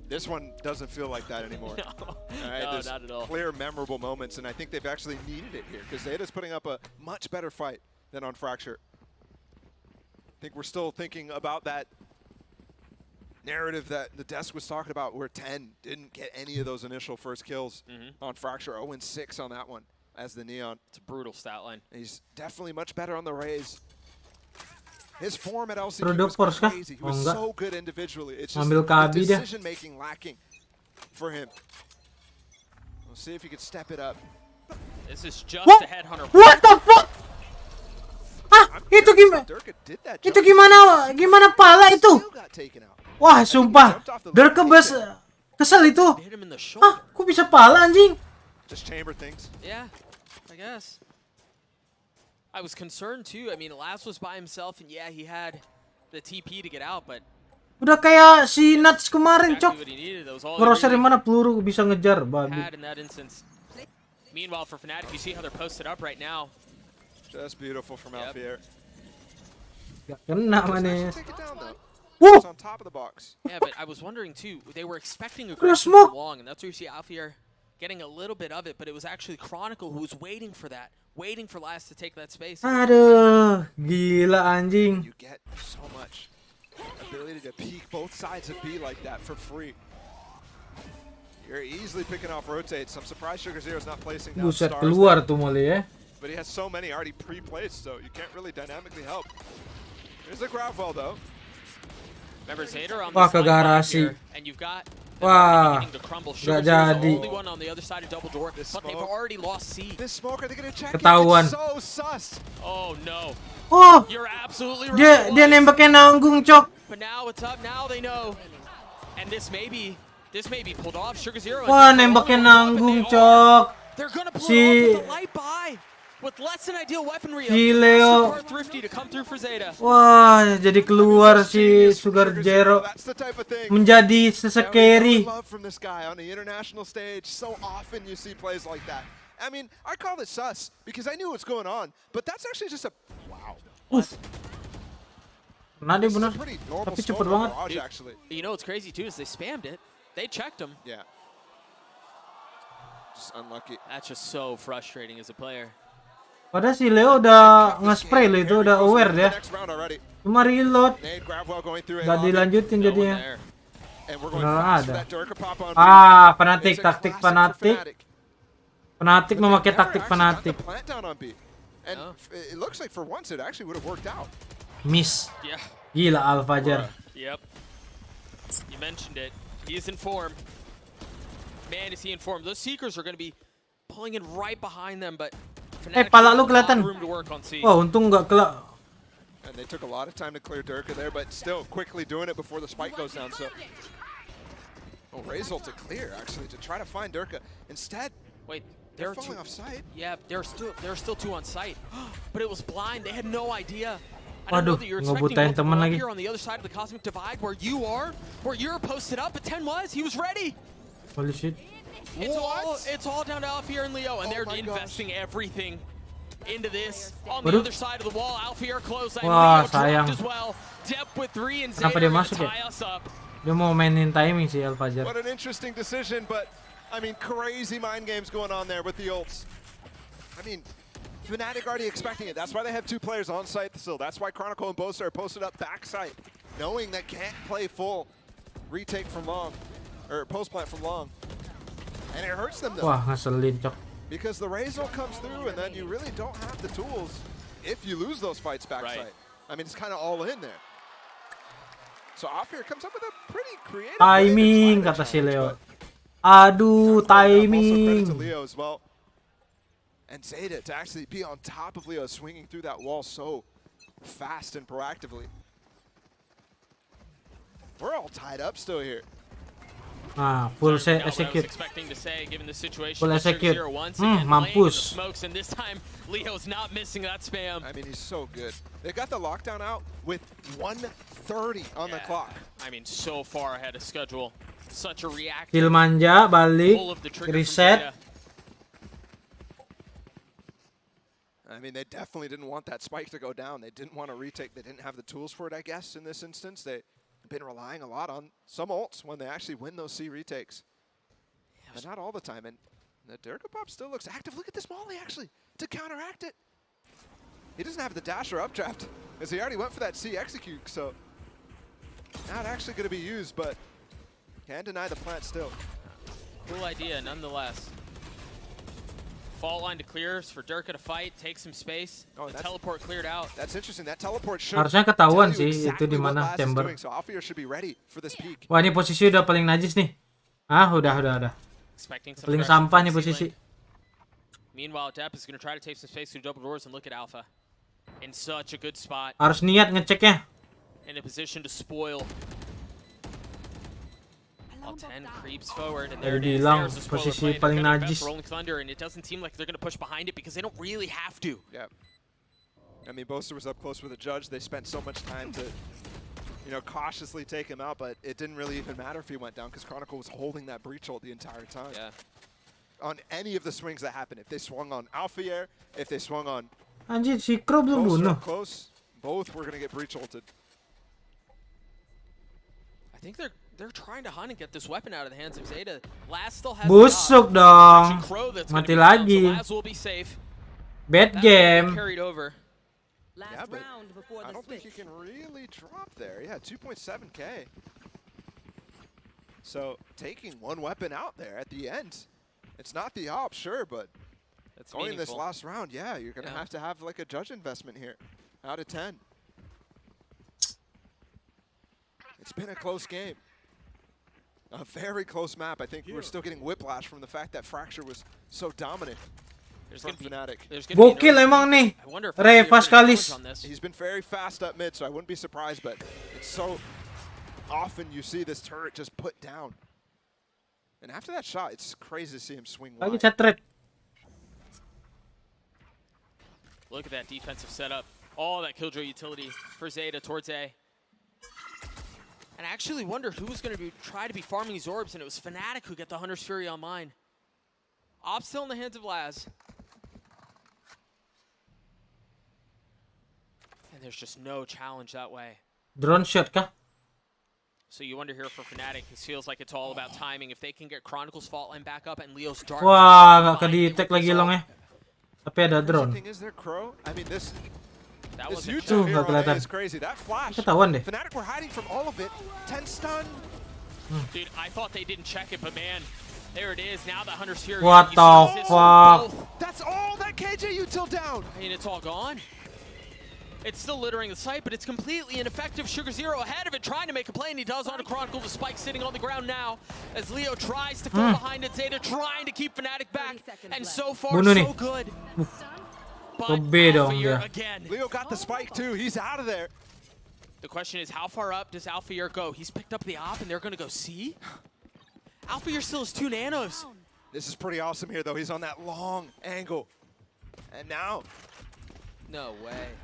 This one doesn't feel like that anymore. No, all right, no, there's not at all. clear, memorable moments, and I think they've actually needed it here because Zeta's putting up a much better fight than on Fracture. I think we're still thinking about that narrative that the desk was talking about where 10 didn't get any of those initial first kills on Fracture. 0-6 on that one as the Neon. It's a brutal stat line. He's definitely much better on the Raze. His form at LCQ was crazy. He was so good individually. It's just the decision-making lacking for him. We'll see if he can step it up. This is just a headhunter. What the fuck? Ah, itu gimana? Itu gimana pala itu? Wah, sumpah. Durka kesel itu. Ah, kok bisa pala anjing? Just chamber things. Yeah, I guess. I was concerned too. I mean, Laz was by himself, and yeah, he had the TP to get out, but udah kayak si Nuts kemarin, Cok. what he needed. That was all Crosshair di mana peluru bisa ngejar, babi. had in that instance. Meanwhile, for Fnatic, you see how they're posted up right now. Just beautiful from Alfier. Gak kena manis. Woo! On top of the box. Yeah, but I was wondering too. They were expecting a Cross aggression smoke. from long, and that's where you see Alfier getting a little bit of it. But it was actually Chronicle who was waiting for that, waiting for Laz to take that space. Aduh, gila anjing. You get so much ability to peek both sides of B like that for free. You're easily picking off rotates. I'm surprised Sugar Zero's not placing down Buset, stars keluar there. tuh Molly ya. But he has so many already pre-placed, so you can't really dynamically help. There's the grab wall though. Remember Zeta on Wah, the ke garasi. and you've got Wah, beginning to crumble. gak Sugar Zero's the jadi. only one on the other side of double door, but they've already lost C. This smoke, are they gonna check Ketahuan. it? It's so sus. Oh no. Oh, You're absolutely right. dia nembaknya nanggung, Cok. But now it's up. Now they know. And this may be pulled off. Sugar Zero. Wah, nembaknya nanggung, Cok. They're gonna pull it off with the light buy. With less than ideal weaponry. Si Leo. Thrifty to come through for Zeta. Wah, jadi keluar si Sugar Zero menjadi scary. Love from this guy on the international stage. So often you see plays like that. I mean, I call it sus because I knew what's going on, but that's actually just a wow. Nah, dia bener. Pretty normal Tapi cepet smoke banget. barrage, actually. You know what's crazy too is they spammed it. They checked him. Yeah. Just unlucky. That's just so frustrating as a player. Padahal si Leo udah nge-spray loh itu, udah aware dia. Cuma reload. Gak dilanjutin jadinya. Beneran ada. Ah, fanatik, taktik fanatik. Fanatik memakai taktik fanatik. And it looks like for once it actually would have worked out. Miss. Yeah. Gila Alfajar. Yep. You mentioned it. He is in form. Man, is he in form. Those Seekers are going to be pulling in right behind them, but pala lu kelihatan. Wah, untung nggak kelak. And they took a lot of time to clear Durka there, but still quickly doing it before the spike goes down. So, oh, Razel to clear actually to try to find Durka. Instead, wait, they're falling off site. Yeah, there are still two on site, but it was blind. They had no idea. I don't know Waduh, that you're expecting ngebutain teman lagi. here on the other side of the Cosmic Divide where you are, where you're posted up, but 10 was. He was ready. Holy shit. It's all down to Alfier and Leo, and they're investing everything into this. On the other side of the wall, Alfier close. Wah, sayang. As well. Dep with 3 and Kenapa dia masuk ya? Dia mau mainin timing sih Alfajar. What an interesting decision, but I mean, crazy mind games going on there with the ults. I mean, Fnatic already expecting it. That's why they have 2 players on site still. That's why Chronicle and Boaster are posted up backside, knowing they can't play full retake from long, or post plant from long. And it hurts them though. Wah, ngeselin, Cok. Because the Razel comes through and then you really don't have the tools if you lose those fights backside. I mean, it's kind of all in there. So Alfier comes up with a pretty creative timing, kata si Leo. Aduh, timing. Also credit to Leo as well. And Zeta to actually be on top of Leo, swinging through that wall so fast and proactively. We're all tied up still here. Full What I was execute. expecting to say, given the situation, Full execute. Zero once again laying in the Mampus. smokes, and this time Leo's not missing that spam. I mean, he's so good. They got the lockdown out with 1:30 on the clock. I mean, so far ahead of schedule. Such a reactive. Kill manja, balik, pull of the trigger from reset. Zeta. I mean, they definitely didn't want that spike to go down. They didn't want to retake. They didn't have the tools for it, I guess, in this instance. They've been relying a lot on some ults when they actually win those C retakes. But not all the time. And the Durkapop still looks active. Look at this Molly, actually, to counteract it. He doesn't have the dash or updraft, because he already went for that C execute, so not actually going to be used, but can't deny the plant still. Cool idea, nonetheless. Fault line to clear for Durka to fight, take some space. The teleport cleared out. That's interesting. That teleport should Harusnya ketahuan tell you sih itu exactly di what mana Laz is chamber. doing, so Alfir should be ready for this peak. Wah, ini posisi udah paling najis nih. Udah. Expecting some Paling pressure sampah from nih posisi. C-Link. Meanwhile, Depp is going to try to take some space through double doors, and look at Alpha. In such a good spot. Harus niat ngeceknya. In a position to spoil. While 10 creeps forward, and there it is. Bilang There's the spoiler posisi play. paling They're gonna najis. invest Rolling Thunder, and it doesn't seem like they're going to push behind it because they don't really have to. Yeah. I mean, Boaster was up close with the judge. They spent so much time to, cautiously take him out, but it didn't really even matter if he went down because Chronicle was holding that breach ult the entire time. Yeah. On any of the swings that happened, if they swung on Alfier, if they swung on Anjir, si Crow belum Boaster bunuh. up close, both were going to get breach ulted. I think they're trying to hunt and get this weapon out of the hands of Zeta. Laz still has Busuk dong. Mati lagi. Laz will be safe. Bad That game. carried over. Yeah, but I don't think you can really drop there. Yeah, 2.7K. So taking one weapon out there at the end, it's not the op, sure, but That's going in this meaningful. last round, yeah, you're going to have to have like a judge investment here out of 10. It's been a close game. A very close map. I think we're still getting whiplash from the fact that Fracture was so dominant. From Fnatic. Gokil emang nih. Reva sekali. He's been very fast up mid, so I wouldn't be surprised, but it's so often you see this turret just put down. And after that shot, it's crazy to see him swing wide. Lagi chatret. Look at that defensive setup. All that killjoy utility for Zeta towards A. And I actually wondered who was going to try to be farming these orbs, and it was Fnatic who got the Hunter's Fury on mine. Op still in the hands of Laz. And there's just no challenge that way. Drone shot kah? So you wonder here for Fnatic, it feels like it's all about timing. If they can get Chronicles fault line back up and Leo's Dart. Wah, gak ke-detect lagi long Tapi ada drone. The thing is, they're Crow. I mean, this was a YouTube hero kelihatan. is crazy. That flash. Ketahuan deh. Fnatic were hiding from all of it. 10 stun. Dude, I thought they didn't check it, but man, there it is. Now the Hunter's Fury. What the fuck? That's all that KJ util down. I mean, it's all gone. It's still littering the site, but it's completely ineffective. Sugar Zero ahead of it, trying to make a play, and he does on a Chronicle. The spike sitting on the ground now as Leo tries to go behind it. Zeta trying to keep Fnatic back, and so far, so good. But Alphayear again. Leo got the spike too. He's out of there. The question is, how far up does Alphayear go? He's picked up the op, and they're going to go C? Alphayear still has 2 nanos. This is pretty awesome here, though. He's on that long angle. And now. No way.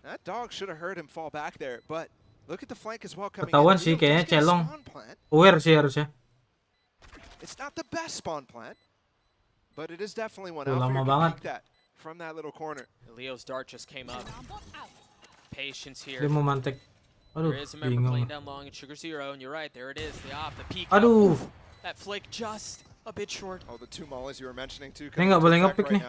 That dog should have heard him fall back there, but look at the flank as well coming Ketahuan in. sih kayaknya Does get a Celong. spawn plant. Aware sih harusnya. It's not the best spawn plant, but it is definitely one. Lama Alpha banget. can peek that from that little corner. Leo's dart just came up. Patience here. Dia mau mantek. Aduh, There is a member bingung. playing down long in Sugar Zero, and you're right, there it is, the op, the peak. Aduh. That flick just a bit short. Oh, the 2 mollies you were mentioning too. Ini nggak boleh nge-pick nih.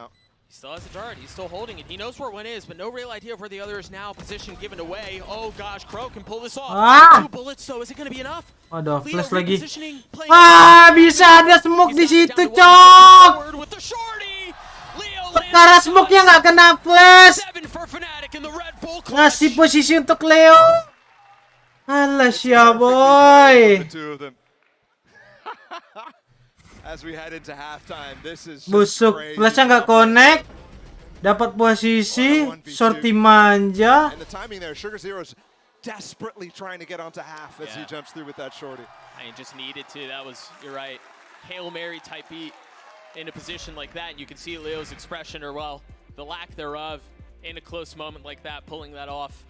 He still has a dart, he's still holding it. He knows where one is, but no real idea of where the other is now. Position given away. Oh gosh, Crow can pull this off. Ah! 2 bullets, so is it going to be enough? Aduh, Leo flash lagi. repositioning, playing Bisa ada smoke di situ, cok. Perkara smoke-nya nggak kena flash. Ngasih posisi untuk Leo. Alas ya, boy. as we head into halftime. This is just Busuk, crazy. flashnya nggak connect. Dapat posisi, shorty manja. And the timing there, Sugar Zero's desperately trying to get onto half as he jumps through with that shorty. I mean, just needed to. That was, you're right, Hail Mary type beat in a position like that. And you can see Leo's expression, or well, the lack thereof, in a close moment like that, pulling that off.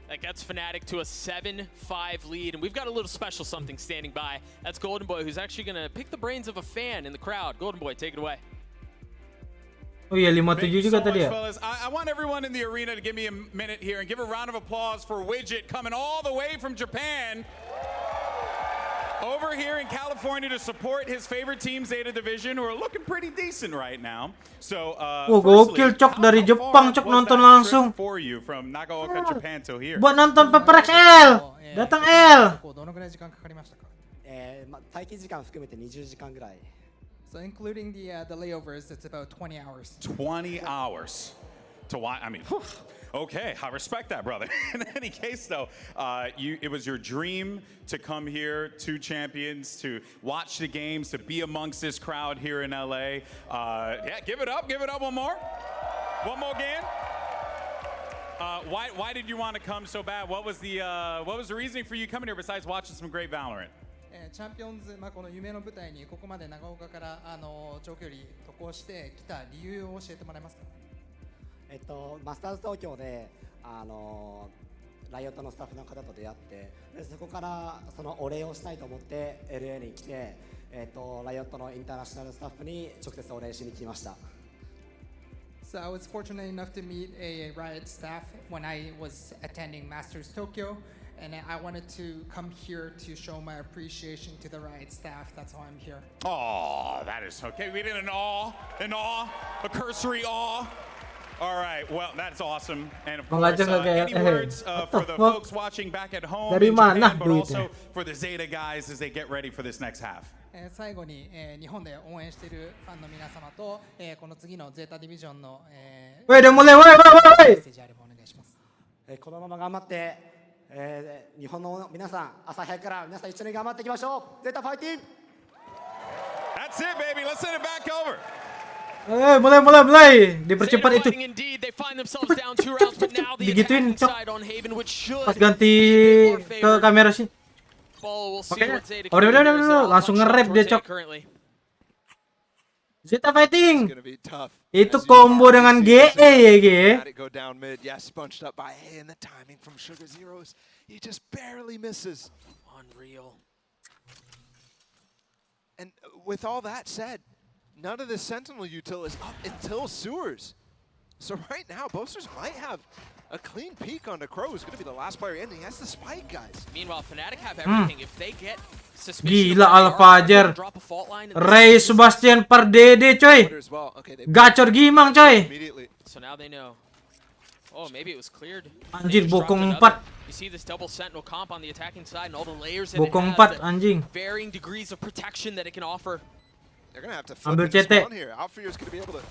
That gets Fnatic to a 7-5 lead, and we've got a little special something standing by. That's Golden Boy, who's actually going to pick the brains of a fan in the crowd. Golden Boy, take it away. Oh iya, 57 juga tadi ya. Fellas. I want everyone in the arena to give me a minute here and give a round of applause for Widget coming all the way from Japan over here in California to support his favorite team, Zeta Division, who are looking pretty decent right now. So, gokil Cok dari Jepang, Cok nonton langsung. For you from Nagaoka, Japan to here. Buat nonton Paper XL. Datang L. 待機時間含めて20時間ぐらい。 So including the layovers, it's about 20 hours. 20 hours to watch. I mean, okay, I respect that, brother. In any case, though, it was your dream to come here to Champions, to watch the games, to be amongst this crowd here in LA. Yeah, give it up one more game. Why did you want to come so bad? What was the reasoning for you coming here besides watching some great Valorant? チャンピオンズ、この夢の舞台にここまで長岡から長距離渡航してきた理由を教えてもらえますか？マスターズ東京でライオットのスタッフの方と出会って、でそこからそのお礼をしたいと思って LA に来て、ライオットのインターナショナルスタッフに直接お礼しに来ました。So I was fortunate enough to meet a Riot staff when I was attending Masters Tokyo. And I wanted to come here to show my appreciation to the Riot staff. That's why I'm here. Oh, that is okay. We did an awe, a cursory awe. All right, well, that's awesome. And of course, any words for the folks watching back at home in Japan, but also for the Zeta guys as they get ready for this next half. 最後に日本で応援しているファンの皆様とこの次のゼータディビジョンのメッセージあればお願いします。このまま頑張って。日本の皆さん、朝早くから皆さん一緒に頑張っていきましょう。ゼータファイティング。 That's it, baby. Let's send it back over. Mulai. Dipercepat itu. Digituin, Cok. Pas ganti ke kamera sih. Oke. Udah. Langsung nge-rap dia, Cok. Zeta fighting. Itu combo dengan GE ya, GE. Go down mid, yes, bunched up by A, and the timing from Sugar Zeros, he just barely misses. Unreal. And with all that said, none of the Sentinel util is up until Sewers. So right now, Boasters might have a clean peek on the Crow, who's going to be the last player in. He has the spike, guys. Meanwhile, Fnatic have everything. If they get gila Alfajar, Ray Sebastian per DD, coy. Gacor gimang, coy. So now they know. Oh, maybe it was cleared. Anjir, bokong 4. You see this double sentinel comp on the attacking side and all the layers that bokong it has, 4, anjing. Varying degrees of protection that it can offer. They're going to have to flip this spawn here. Outfield's going to be able to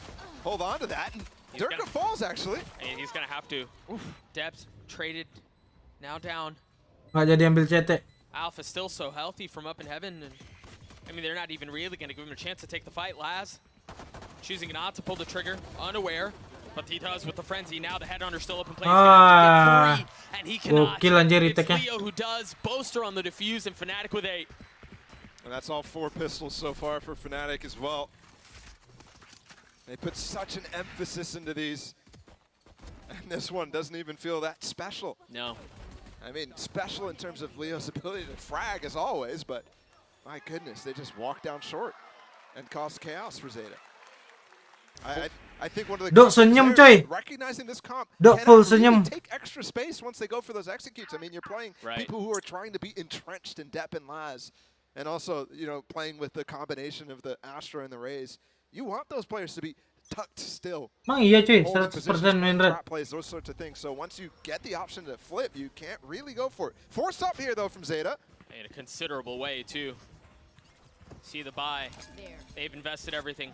hold on to that. And Durka falls, actually. And he's going to have to. Depth traded. Now down. Nggak jadi ambil CT. Alpha still so healthy from up in heaven. And, I mean, they're not even really going to give him a chance to take the fight. Laz choosing not to pull the trigger, unaware. But he does with the frenzy. Now the headhunter still up in place. And he cannot. It's Leo who does. Boaster on the defuse and Fnatic with 8. And that's all 4 pistols so far for Fnatic as well. They put such an emphasis into these. And this one doesn't even feel that special. No. I mean, special in terms of Leo's ability to frag as always, but my goodness, they just walk down short and cause chaos for Zeta. I think one of the recognizing this comp can take extra space once they go for those executes. I mean, you're playing people who are trying to be entrenched in Depp and Laz, and also, you know, playing with the combination of the Astra and the Rays. You want those players to be tucked still. Iya cuy, 100% main red. Plays those sorts of things. So once you get the option to flip, you can't really go for it. Forced up here though from Zeta. In a considerable way too. See the buy. They've invested everything.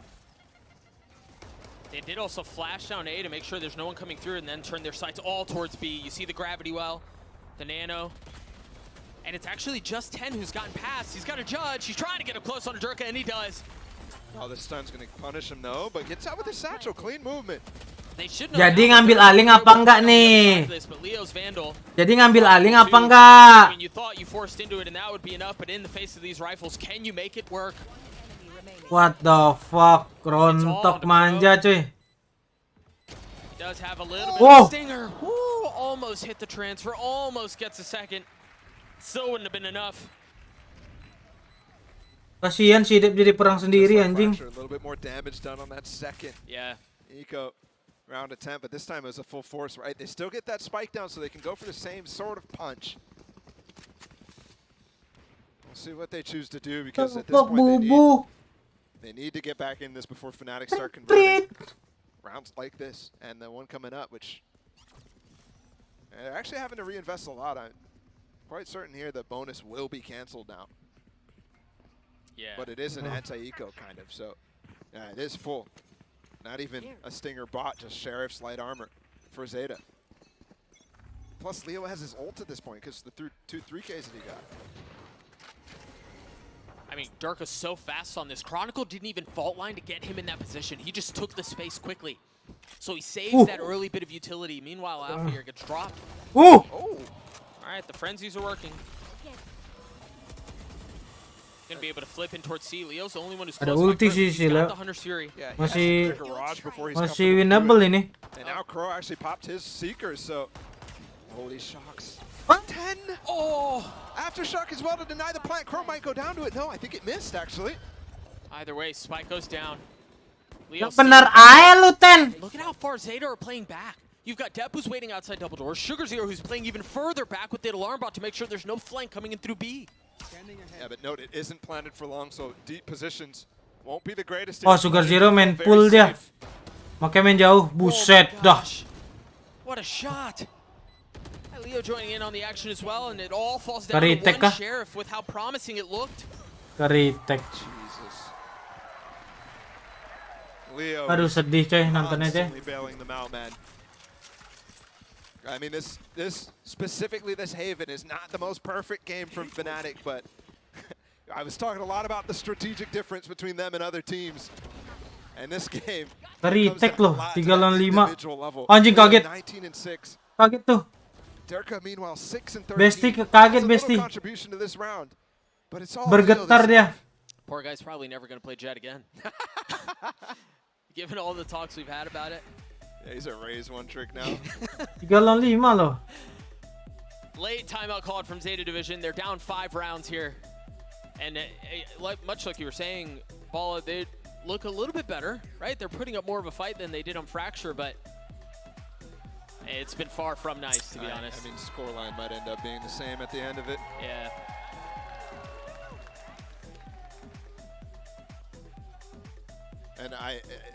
They did also flash down A to make sure there's no one coming through and then turn their sights all towards B. You see the gravity well, the nano. And it's actually just 10 who's gotten past. He's got a judge. He's trying to get up close on Durka, and he does. Oh, the stun's going to punish him though, but gets out with his satchel. Clean movement. Jadi ngambil aling apa enggak nih? But Leo's Vandal. Jadi ngambil aling apa enggak? I mean, you thought you forced into it and that would be enough, but in the face of these rifles, can you make it work? What the fuck? Rontok manja cuy. He does have a little bit Whoa. of stinger. Woo, almost hit the transfer, almost gets a second. Still wouldn't have been enough. Kasihan si Dep jadi perang sendiri anjing. A little bit more damage done on that second. Yeah. Eco round attempt, but this time it was a full force, right? They still get that spike down so they can go for the same sort of punch. We'll see what they choose to do because at this point they need to get back in this before Fnatic start converting rounds like this. And the one coming up, which they're actually having to reinvest a lot. I'm quite certain here that bonus will be canceled now. Yeah. But it is an anti-eco kind of, so it is full. Not even a stinger bot, just Sheriff's light armor for Zeta. Plus Leo has his ult at this point because the 3Ks that he got. I mean, Durka's so fast on this. Chronicle didn't even fault line to get him in that position. He just took the space quickly. So he saves that early bit of utility. Meanwhile, Alpha here gets dropped. Oh! All right, the frenzies are working. Gonna be able to flip in towards C. Leo's the only one who's Ada close. ulti sih Sila. Masih winnable ini. And now Crow actually popped his Seekers, so holy shocks. 10! Oh! Aftershock as well to deny the plant. Crow might go down to it. No, I think it missed actually. Either way, Spike goes down. Yang bener aja lu, Ten. Look at how far Zeta are playing back. You've got Depp who's waiting outside double doors, Sugar Zero who's playing even further back with the alarm bot to make sure there's no flank coming in through B. Yeah, but note it isn't planted for long, so deep positions won't be the greatest. Oh, Sugar Zero main full dia. Makanya main jauh. Buset dah. What a shot. And Leo joining in on the action as well, and it all falls down Karitek to one kah? Sheriff with how promising it looked. Karitek. Jesus. Leo. Aduh sedih coy nontonnya coy. Constantly bailing them out, man. I mean, this specifically this Haven is not the most perfect game from Fnatic, but I was talking a lot about the strategic difference between them and other teams. And this game Karitek loh, 3 lawan 5. Anjing kaget. 19 and 6. Kaget tuh. Derka meanwhile 6 and 13. Besti kaget Besti. Contribution to this round. But it's all Bergetar dia. Poor guy's probably never going to play Jet again. Given all the talks we've had about it. Yeah, he's a raise one trick now. 3 lawan 5 loh. Late timeout called from Zeta Division. They're down 5 rounds here. And much like you were saying, Bala, they look a little bit better, right? They're putting up more of a fight than they did on Fracture, but it's been far from nice, to be honest. I mean, scoreline might end up being the same at the end of it. Yeah. And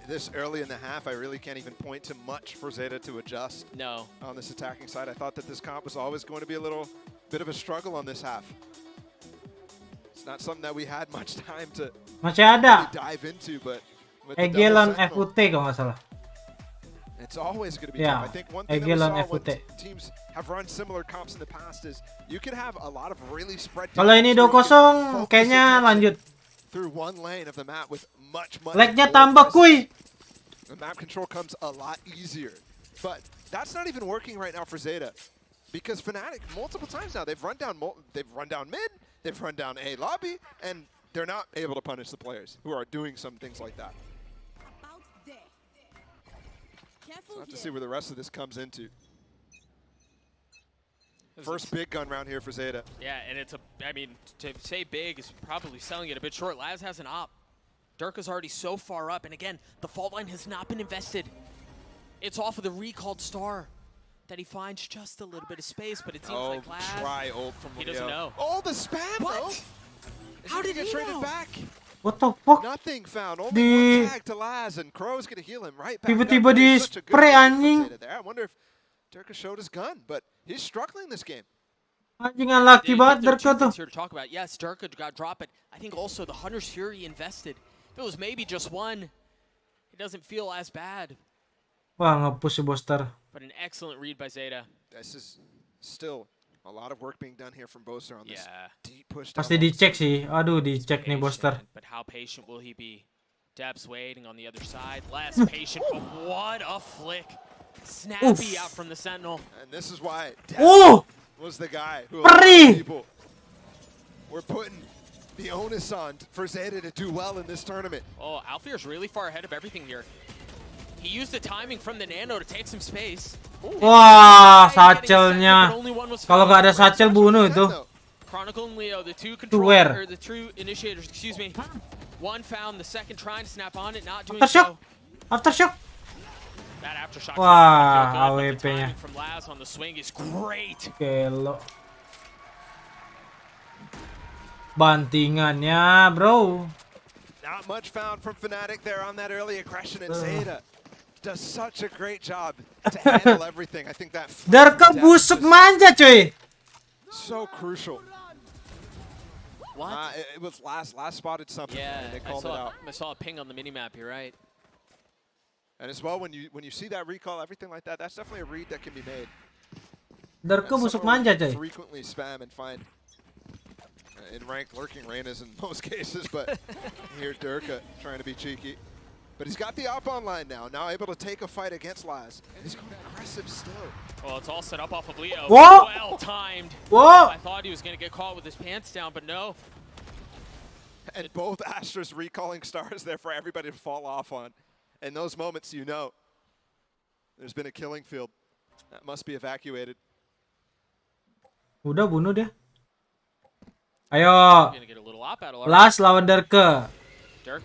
this early in the half, I really can't even point to much for Zeta to adjust. No. On this attacking side, I thought that this comp was always going to be a little bit of a struggle on this half. It's not something that we had much time to really dive into, but with the EG lawan double FUT kalau nggak salah. it's always going to be Yeah, tough. I think one thing that we EG lawan saw when FUT. teams have run similar comps in the past is you can have a lot of really spread. Kalau ini 2-0 kayaknya lanjut. Through one lane of the map with much Lag-nya tambah kuy. The map control comes a lot easier. But that's not even working right now for Zeta. Because Fnatic, multiple times now, they've run down mid, they've run down A lobby, and they're not able to punish the players who are doing some things like that. So we'll have to see where the rest of this comes into. First big gun round here for Zeta. Yeah, and it's I mean, to say big is probably selling it a bit short. Laz has an op. Durka's already so far up, and again, the fault line has not been invested. It's off of the recalled star that he finds just a little bit of space, but it seems like Laz, try ult from he doesn't know. Oh, the spam, What? How did he traded know? back? What the fuck? Nothing found. Only one tag to Laz, and Crow's gonna heal him right back. Tiba-tiba di spray anjing. I wonder if Durka showed his gun, but he's struggling this game. Anjing unlucky banget Durka tuh. Here to talk about. Yes, Durka got dropped, but I think also the Hunter's Fury invested. If it was maybe just one, it doesn't feel as bad. Wah, nge-push si Boster. But an excellent read by Zeta. This is still a lot of work being done here from Boster on this deep push. Pasti dicek sih. Aduh, dicek nih Boster. But how patient will he be? Dep's waiting on the other side. Less patient, but what a flick. Snappy out from the Sentinel. And this is why Dep was the guy who people were putting the onus on for Zeta to do well in this tournament. Oh, Alfier's really far ahead of everything here. He used the timing from the Nano to take some space. Wah, satchelnya. Kalau nggak ada satchel bunuh itu. Chronicle and Leo, the two the true initiators, excuse me. One found, the second trying to snap on it, not doing so. Aftershock. That aftershock. Wah, AWP-nya. From Laz on the swing is great. Gelo. Bantingannya, bro. Not much found from Fnatic there on that early aggression, and Zeta does such a great job to handle everything. I think that Darka busuk manja, cuy. So crucial. What? It was last spotted something. Yeah, and they called it out. I saw a ping on the minimap. You're right. And as well, when you see that recall, everything like that, that's definitely a read that can be made. Darka busuk manja, cuy. Frequently spam and find in ranked lurking Reynas in most cases, but here Durka trying to be cheeky. But he's got the op online now able to take a fight against Laz. He's going aggressive still. Well, it's all set up off of Leo. Whoa! Well timed. Whoa! I thought he was going to get caught with his pants down, but no. And both Astras recalling stars there for everybody to fall off on. In those moments, you know, there's been a killing field that must be evacuated. Udah bunuh dia. Ayo. Last lawan Darka.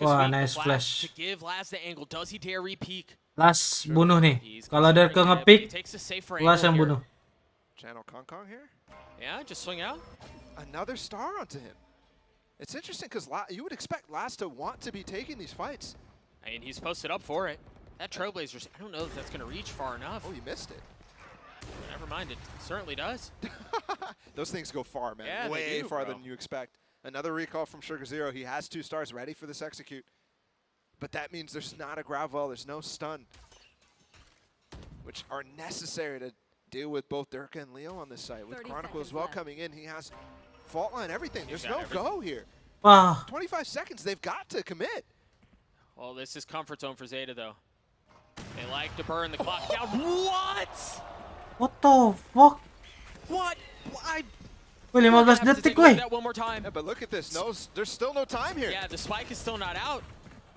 Wah, nice flash. To give Laz the angle. Does he dare re-peek? Last bunuh nih. Kalau Darka nge-pick, Last yang bunuh. Channel Kong here? Yeah, just swing out. Another star onto him. It's interesting because you would expect Laz to want to be taking these fights. I mean, he's posted up for it. That Trailblazers, I don't know if that's going to reach far enough. Oh, you missed it. Never mind, it certainly does. Those things go far, man. Yeah, way do, farther bro. than you expect. Another recall from Sugar Zero. He has 2 stars ready for this execute. But that means there's not a grab wall, there's no stun, which are necessary to deal with both Durka and Leo on this site. With Chronicle as well coming in, he has fault line, everything. There's no go here. 25 seconds, they've got to commit. Well, this is comfort zone for Zeta, though. They like to burn the clock down. What? What the fuck? What? Wih, 15 detik, wih. One more time. Yeah, but look at this. No, there's still no time here. Yeah, the spike is still not out.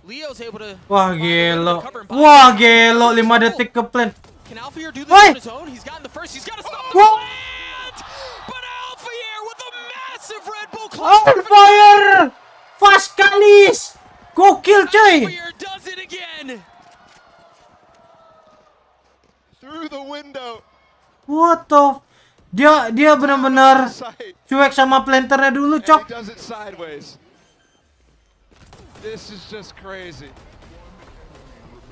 Leo's able to. Wah, gelo. Wah, gelo. 5 detik ke plan. Can Alfier do this on his own? He's gotten the first. He's got to stop the plant. But Alfier with a massive Red Bull cluster. Alfier! Fast kalis. Gokil, coy. Alfier does it again. Through the window. What the? Dia benar-benar cuek sama planternya dulu, cok. He does it sideways. This is just crazy.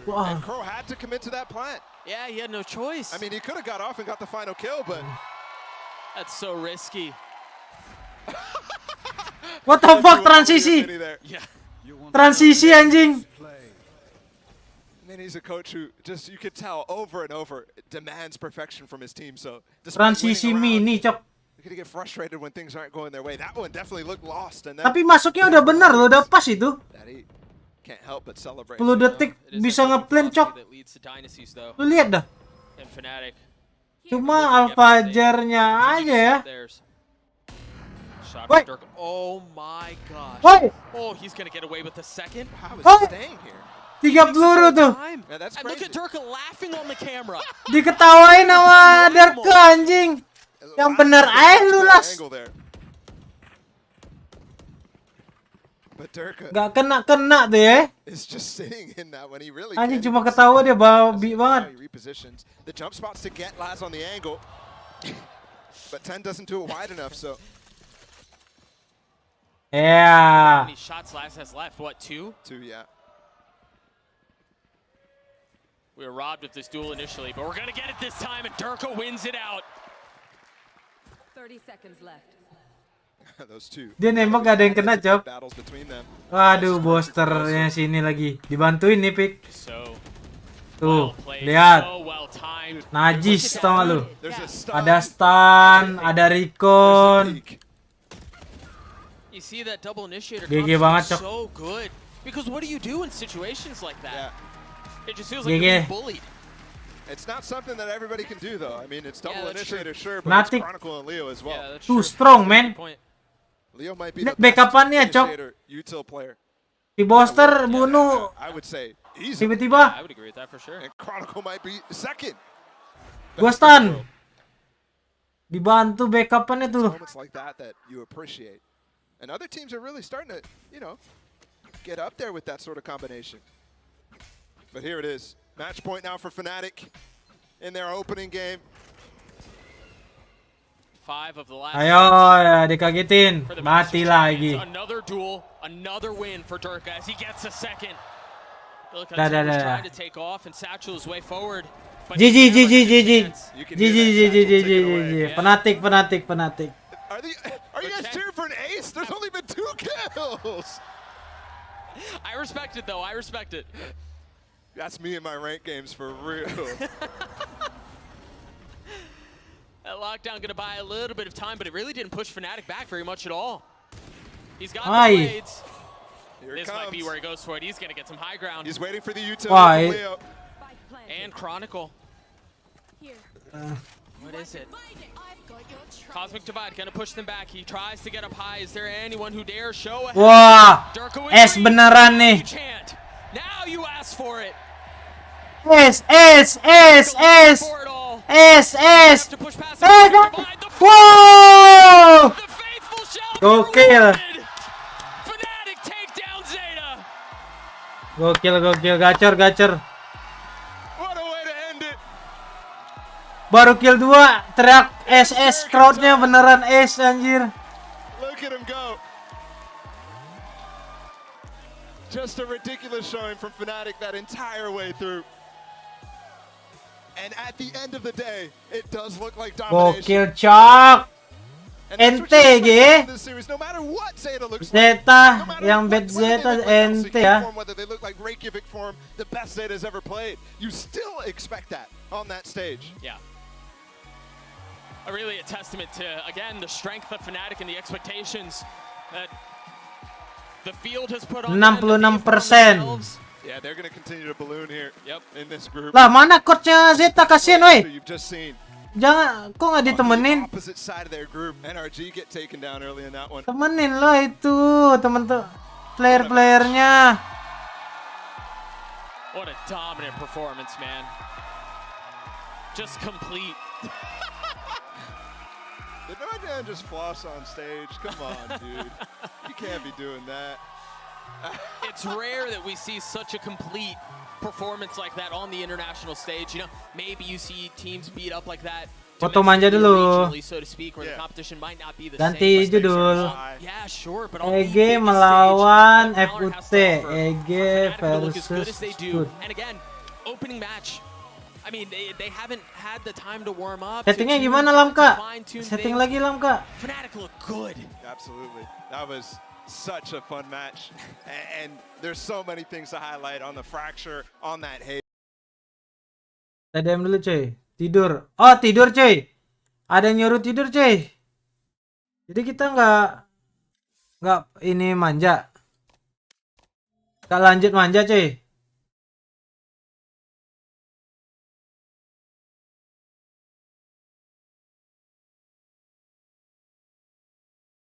Wow. And Crow had to commit to that plant. Yeah, he had no choice. I mean, he could have got off and got the final kill, but that's so risky. What the fuck, transisi? Yeah. Transisi, anjing. I mean, he's a coach who just, you could tell over and over, demands perfection from his team. So transisi mini, cok. You're gonna get frustrated when things aren't going their way. That one definitely looked lost. And then tapi masuknya udah benar loh, udah pas itu. Can't help but celebrate. 10 detik bisa nge-plan, cok. Lu lihat dah. Cuma Alfajarnya aja ya. Woi. Oh my gosh. Woi. Oh, he's gonna get away with the second. How is he staying here? 3 peluru tuh. Yeah, that's and look at Durka laughing on the camera. Diketawain sama Darka, anjing. Yang bener aja lu, Las. But Durka gak kena tuh ya. is just sitting in that when he really anjing cuma ketawa dia babi banget. Repositions the jump spots to get Laz on the angle. But 10 doesn't do it wide enough, so yeah. How many shots Laz has left? What, 2? 2, yeah. We were robbed of this duel initially, but we're gonna get it this time, and Durka wins it out. 30 seconds left. Those two. Dia nembak gak ada yang kena, Cok. Battles between them. Waduh, boosternya sini lagi. Dibantuin nih, Pik. Tuh, well lihat. So well timed. Najis, tau gak lu? Ada stun, ada recon. You see that double initiator GG banget, Cok. so good. Because what do you do in situations like that? Yeah. It just feels like you're being bullied. It's not something that everybody can do, though. I mean, it's double initiator, sure, but Fnatic it's Chronicle and Leo as well. Yeah, that's too true. strong, man. Leo might be the best Backupannya, Cok. initiator util player. Si Boster bunuh I would say easily. tiba-tiba. I would agree with that for sure. And Chronicle might be second. Gua stun. Dibantu backupannya tuh. Moments like that you appreciate. And other teams are really starting to, you know, get up there with that sort of combination. But here it is. Match point now for Fnatic in their opening game. 5 of the last. Ayo, ya, dikagetin. Mati lagi. Another duel, another win for Durka as he gets a second. Look, Dah. trying to take off and Satchel his way forward. GG. Fnatic. Are you guys cheering for an ace? There's only been 2 kills. I respect it though. I respect it. That's me in my rank games for real. That lockdown going to buy a little bit of time, but it really didn't push Fnatic back very much at all. He's got the blades. This might be where he goes for it. He's going to get some high ground. He's waiting for the utility from Leo. And Chronicle. What is it? Cosmic Divide going to push them back. He tries to get up high. Is there anyone who dares show a Wah, es beneran nih. Now you ask for it. Es. Wow! Gokil. Gokil, gacor. Baru kill 2, teriak SS, crowdnya beneran S anjir. Look at him go. Just a ridiculous showing from Fnatic that entire way through. And at the end of the day, it does look like domination. Gokil, Cok. Ente ge. No matter what Zeta looks Zeta, yang bad Zeta ente ya. Whether they look like Reykjavik form, the best Zeta's ever played, you still expect that on that stage. Yeah. Really a testament to, again, the strength of Fnatic and the expectations that the field has put on 66%. Yeah, they're going to continue to balloon here. Yep. In this group. Lah, mana coachnya Zeta, kasihan woi. You've just seen. Jangan, kok nggak ditemenin? Opposite side of their group, NRG get taken down early in that one. Temenin lah itu, player-playernya. What a dominant performance, man. Just complete. Did no man just floss on stage? Come on, dude. You can't be doing that. It's rare that we see such a complete performance like that on the international stage. You know, maybe you see teams beat up like that. Foto manja dulu. So to speak, where the competition might not be the Ganti same. judul. Yeah, sure, but EG melawan FUT. EG versus FUT. And again, opening match. I mean, they haven't had the time to warm up. Settingnya gimana, Lamka? Setting lagi, Lamka. Fnatic look good. Absolutely. That was such a fun match. And there's so many things to highlight on the fracture, on that hate. TDM dulu, cuy. Tidur. Oh, tidur, cuy. Ada yang nyuruh tidur, cuy. Jadi kita nggak ini manja. Nggak lanjut manja, cuy.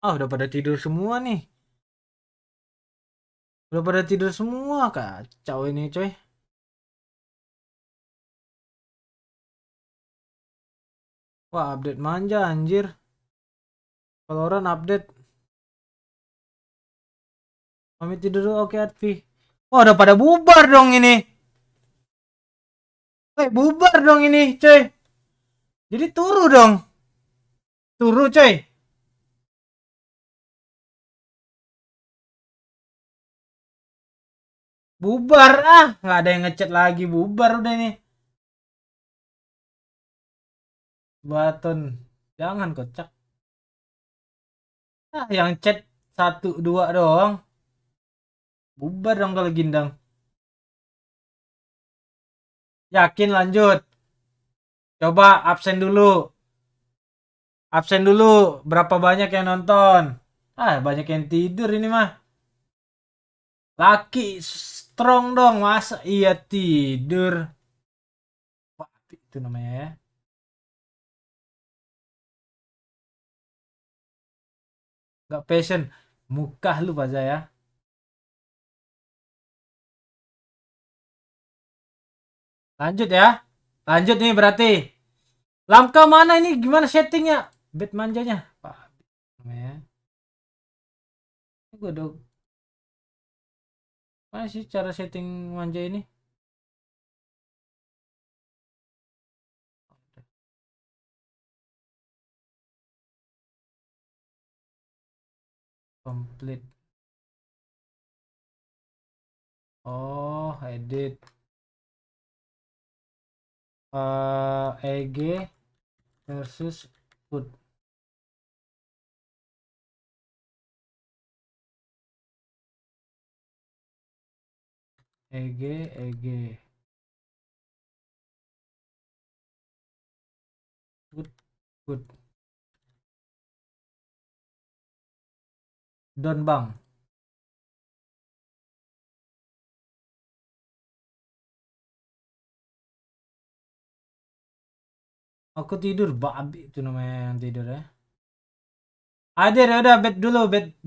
Oh, udah pada tidur semua nih. Udah pada tidur semua, kacau ini, coy. Wah, update manja anjir. Valorant update. Pamit tidur dulu, oke Advi. Wah, udah pada bubar dong ini. Bubar dong ini, coy. Jadi turu dong. Turu, coy. Bubar, nggak ada yang ngechat lagi, bubar udah nih. Baton, jangan kocak. Yang chat 1, 2 doang. Bubar dong kalau gindang. Yakin lanjut. Coba absen dulu. Absen dulu, berapa banyak yang nonton? Banyak yang tidur ini mah. Laki strong dong, masa iya tidur. Wah, itu namanya ya. Gak passion. Muka lu Pak ya. Lanjut ya. Lanjut nih berarti. Lamka mana ini? Gimana settingnya? Bed manjanya. Pak. Namanya. Gue udah. Mana sih cara setting manja ini? Complete. Oh, edit. EG versus FUT. EG. FUT. Don bang. Aku tidur, babi itu namanya yang tidur ya. Ada udah bed dulu,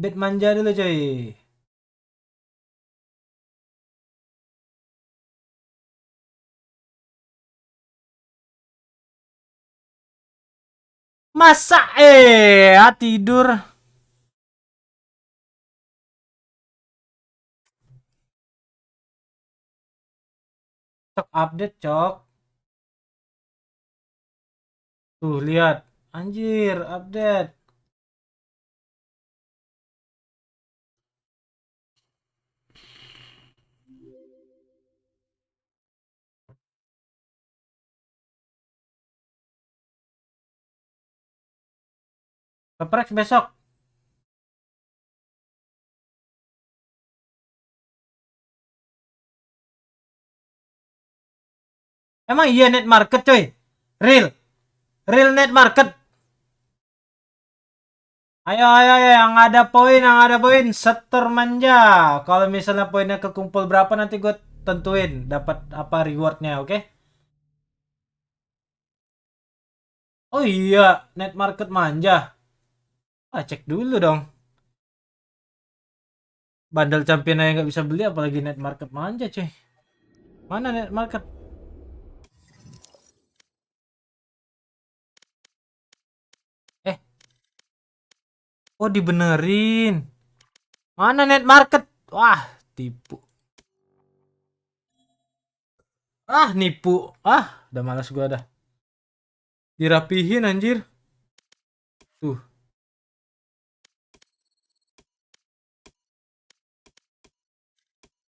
bed manja dulu coy. Masa tidur. Cok update cok. Tuh lihat. Anjir, update. Keprek besok. Emang iya net market coy. Real net market. Ayo yang ada poin seter manja. Kalau misalnya poinnya kekumpul berapa nanti gue tentuin dapat apa rewardnya, oke? Oh iya, net market manja. Cek dulu dong. Bandel champion aja nggak bisa beli apalagi net market manja cuy. Mana net market? Oh dibenerin. Mana net market? Wah tipu. Nipu. Udah malas gua dah. Dirapihin anjir. Tuh.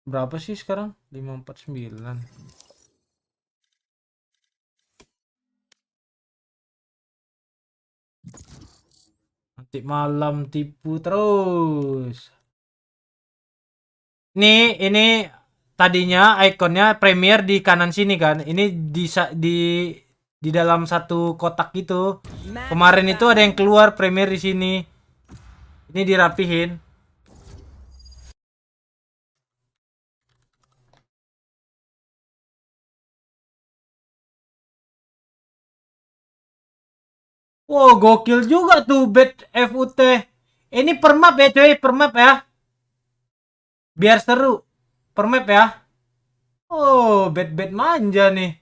Berapa sih sekarang? 549. Nanti malam tipu terus. Ini tadinya ikonnya Premier di kanan sini kan. Ini di dalam satu kotak gitu. Kemarin itu ada yang keluar Premier di sini. Ini dirapihin. Wow, gokil juga tuh bet FUT. Ini per map ya coy, per map ya. Biar seru. Per map ya. Oh, bet manja nih.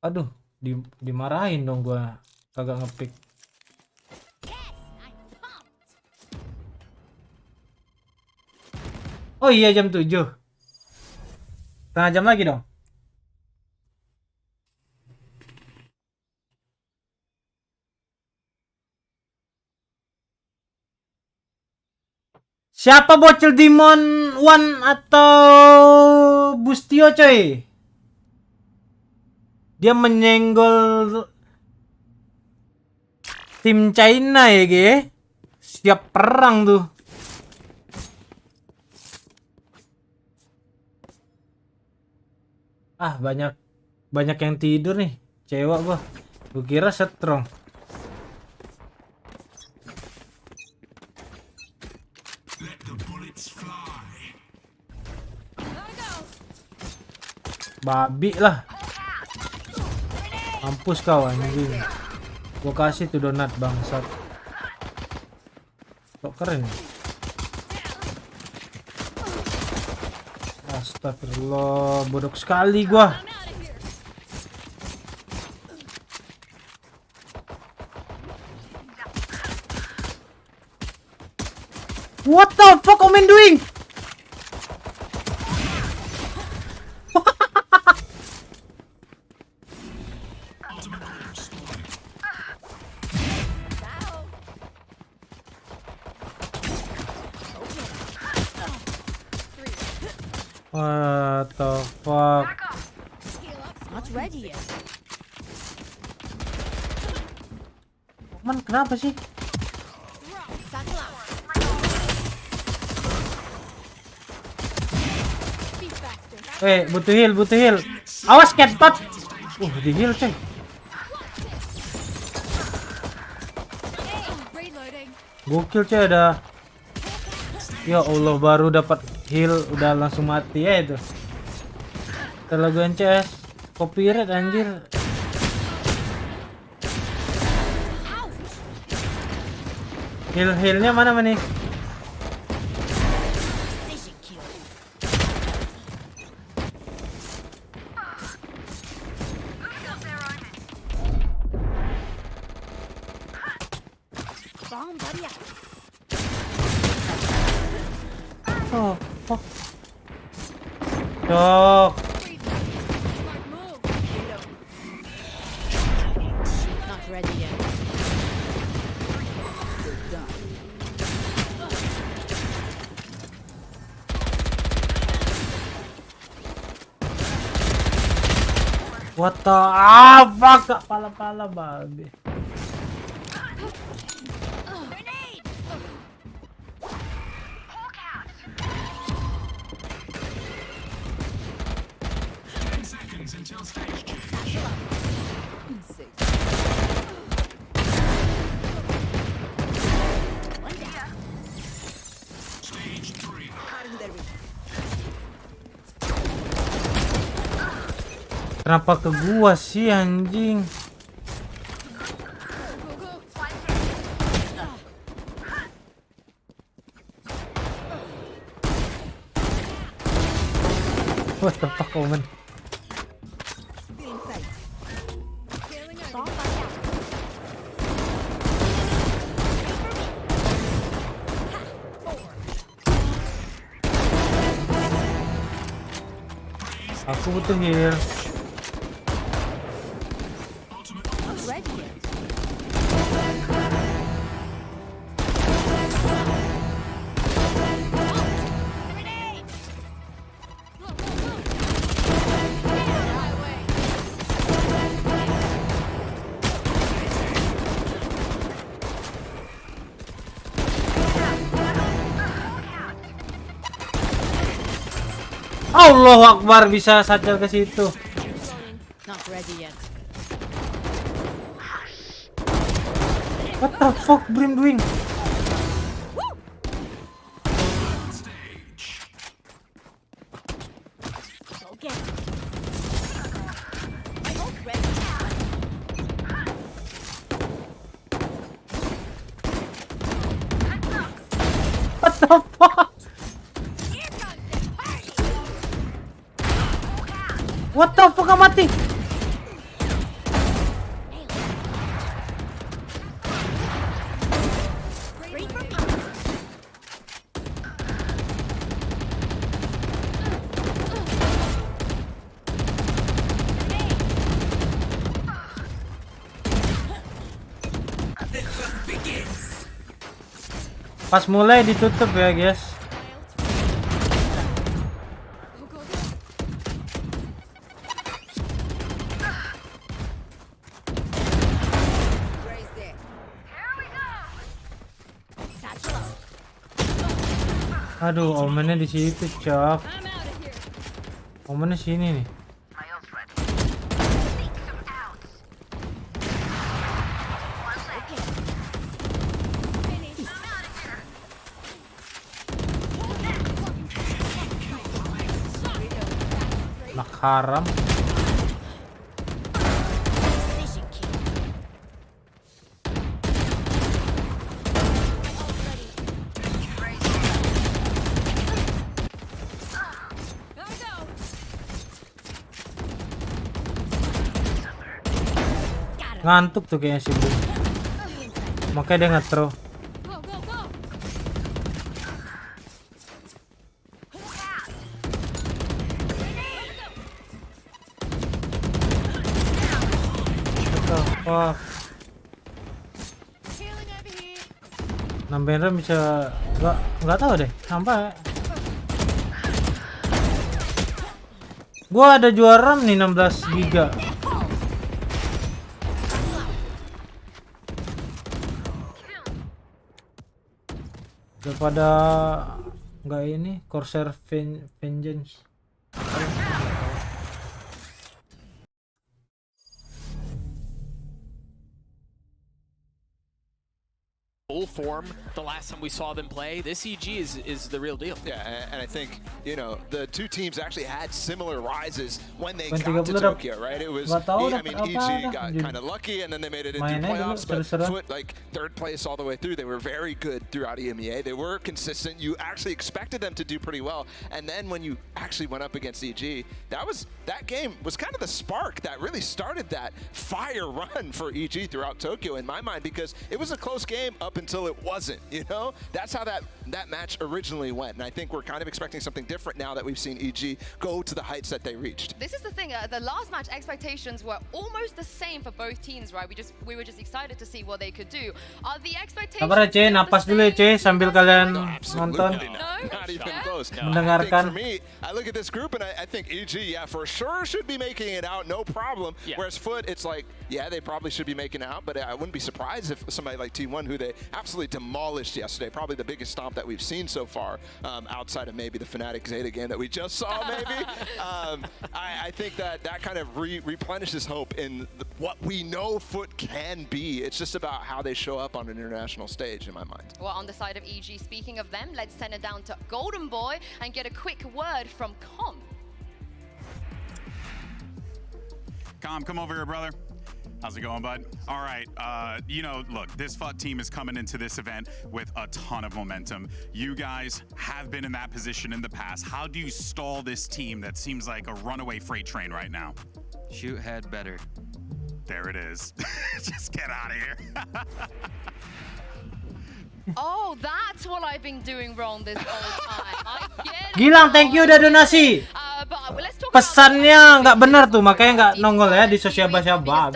Aduh, dimarahin dong gua kagak ngepick. Oh iya jam 7. Setengah jam lagi dong. Siapa bocil Demon One atau Bustio coy? Dia menyenggol tim China ya ge. Siap perang tuh. Ah, banyak yang tidur nih. Cewek gua. Gua kira strong. Babi lah. Mampus kau anjing. Gua kasih tuh donat bangsat. Kok keren. Astagfirullah, bodoh sekali gua. What the fuck Omen doing? What the fuck? Not ready yet. Man, kenapa sih? Butuh heal. Awas ketpat. Di heal coy. Gokil coy ada. Ya Allah, baru dapat heal udah langsung mati ya itu. Terlalu NCS. Copyright anjir. Healnya mana nih? Oh, fuck. Dok. Not ready yet. What the fuck? Pala babi. Kenapa ke gua sih anjing? What the fuck, Omen? Aku butuh heal. Allahu Akbar, bisa sadar ke situ. Not ready yet. What the fuck Brim doing? Okay. My ult ready. What the fuck? What the fuck, mati? Pas mulai ditutup ya guys. Aduh, omennya di situ, cok. Omennya sini nih. Nak haram. Ngantuk tuh kayaknya si Bung. Makanya dia nge-throw. Wah. Nambahin rem bisa nggak tahu deh sampai. Gua ada juara RAM nih 16 GB. Daripada nggak ini crosshair vengeance. Full form the last time we saw them play. This EG is the real deal. Yeah, and I think, you know, the two teams actually had similar rises when they got to Tokyo, right? It was, I mean, EG got kind of lucky and then they made it into playoffs, but FUT, like, third place all the way through. They were very good throughout EMEA. They were consistent. You actually expected them to do pretty well. And then when you actually went up against EG, that game was kind of the spark that really started that fire run for EG throughout Tokyo in my mind, because it was a close game up until it wasn't, you know? That's how that match originally went, and I think we're kind of expecting something different now that we've seen EG go to the heights that they reached. This is the thing, the last match expectations were almost the same for both teams, right? We were just excited to see what they could do. Are the expectations... Sabar ya, napas dulu ya, sambil kalian nonton. Not even close. Mendengarkan. For me, I look at this group and I think EG, yeah, for sure should be making it out, no problem. Yeah. Whereas FUT, it's like, yeah, they probably should be making it out, but I wouldn't be surprised if somebody like T1, who they absolutely demolished yesterday, probably the biggest stomp that we've seen so far, outside of maybe the Fnatic Zeta game that we just saw, maybe. I think that kind of replenishes hope in what we know FUT can be. It's just about how they show up on an international stage, in my mind. Well, on the side of EG, speaking of them, let's send it down to Golden Boy and get a quick word from Com. Com, come over here, brother. How's it going, bud? All right, you know, look, this FUT team is coming into this event with a ton of momentum. You guys have been in that position in the past. How do you stall this team that seems like a runaway freight train right now? Shoot head better. There it is. Just get out of here. Oh, that's what I've been doing wrong this whole time. I get it. Gilang, thank you udah donasi. Pesannya nggak benar tuh, makanya nggak nongol ya di sosial Siaba.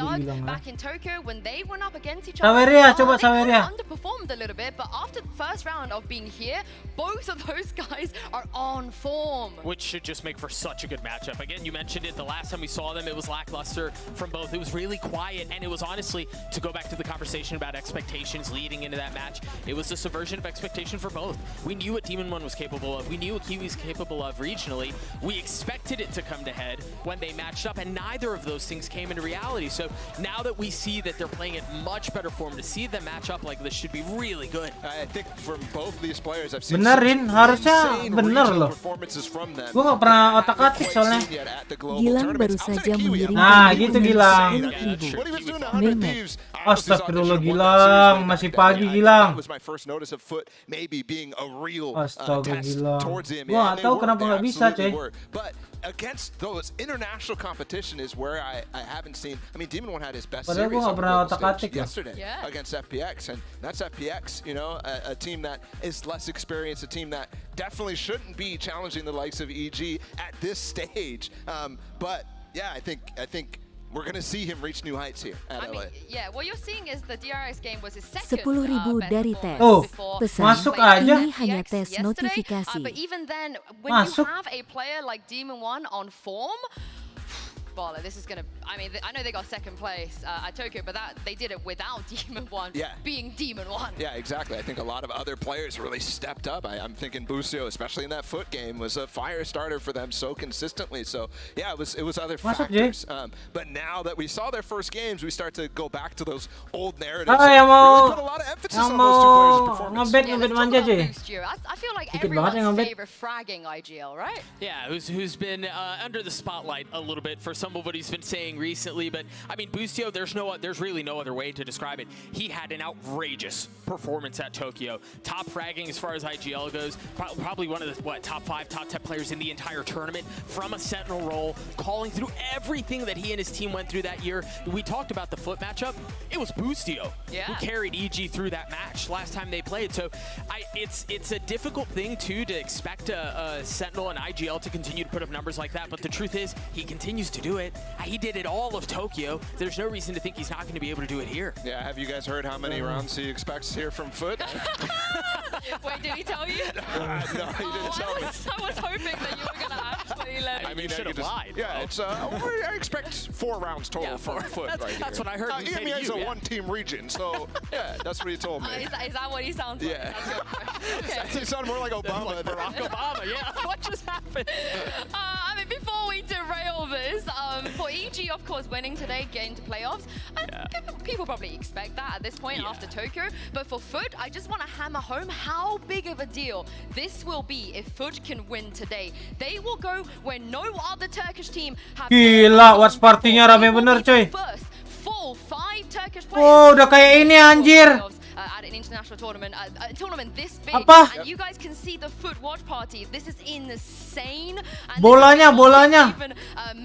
Back in Tokyo when they went up against each Saweria, other. coba Saweria. Underperformed a little bit, but after the first round of being here, both of those guys are on form. Which should just make for such a good matchup. Again, you mentioned it, the last time we saw them, it was lackluster from both. It was really quiet, and it was honestly, to go back to the conversation about expectations leading into that match, it was a subversion of expectation for both. We knew what Demon One was capable of. We knew what Kiwi's capable of regionally. We expected it to come to head when they matched up, and neither of those things came into reality. So now that we see that they're playing at much better form, to see them match up like this should be really good. I think from both these players, I've seen benerin, harusnya bener loh. Gue gak pernah otak-atik soalnya. Gilang baru saja mengirim nah gitu Gilang. Astagfirullah Gilang, masih pagi Gilang. Astaga Gilang. Gue gak tahu kenapa gak bisa cuy. Against those international competition is where I haven't seen. I mean, Demon One had his best Padahal series on the global stage ya. yesterday against FPX, and that's FPX. You know, a team that is less experienced, a team that definitely shouldn't be challenging the likes of EG at this stage. But yeah, I think we're going to see him reach new heights here at LA. Yeah, what you're seeing is the DRX game was his second 10.000 dari tes. Pesan, masuk aja. Ini hanya tes notifikasi. But even then, when you have a player like Demon One on form, Bala, this is gonna. I mean, I know they got second place at Tokyo, but they did it without Demon One being Demon One. Yeah, exactly. I think a lot of other players really stepped up. I'm thinking Busio, especially in that FUT game, was a fire starter for them so consistently. So yeah, it was other factors. But now that we saw their first games, we start to go back to those old narratives. Really put a lot of emphasis on those two players' performance. I feel like everyone's favorite fragging IGL, right? Yeah, who's been under the spotlight a little bit for some of what he's been saying recently. But I mean, Busio, there's really no other way to describe it. He had an outrageous performance at Tokyo. Top fragging as far as IGL goes. Probably one of the top 5, top 10 players in the entire tournament from a Sentinel role, calling through everything that he and his team went through that year. We talked about the FUT matchup. It was Busio who carried EG through that match last time they played. So it's a difficult thing too to expect a Sentinel and IGL to continue to put up numbers like that. But the truth is, he continues to do it. He did it all of Tokyo. There's no reason to think he's not going to be able to do it here. Yeah, have you guys heard how many rounds he expects here from FUT? Wait, did he tell you? No, he didn't tell me. I was hoping that you were going to actually let me. I mean, you should have lied. Yeah, it's I expect 4 rounds total from FUT. That's what I heard. EMEA's a one-team region, so yeah, that's what he told me. Is that what he sounds like? Yeah. Okay. He sounded more like Obama. Like Barack Obama, yeah. What just happened? I mean, before we derail this, for EG, of course, winning today, getting to playoffs, people probably expect that at this point after Tokyo. But for FUT, I just want to hammer home how big of a deal this will be if FUT can win today. They will go where no other Turkish team have. Gila, watch partinya rame bener, coy. First full 5 Turkish players. Oh, udah kayak ini anjir. At an international tournament, a tournament this big, Apa? and you guys can see the FUT watch party. This is insane. And Bolanya, even,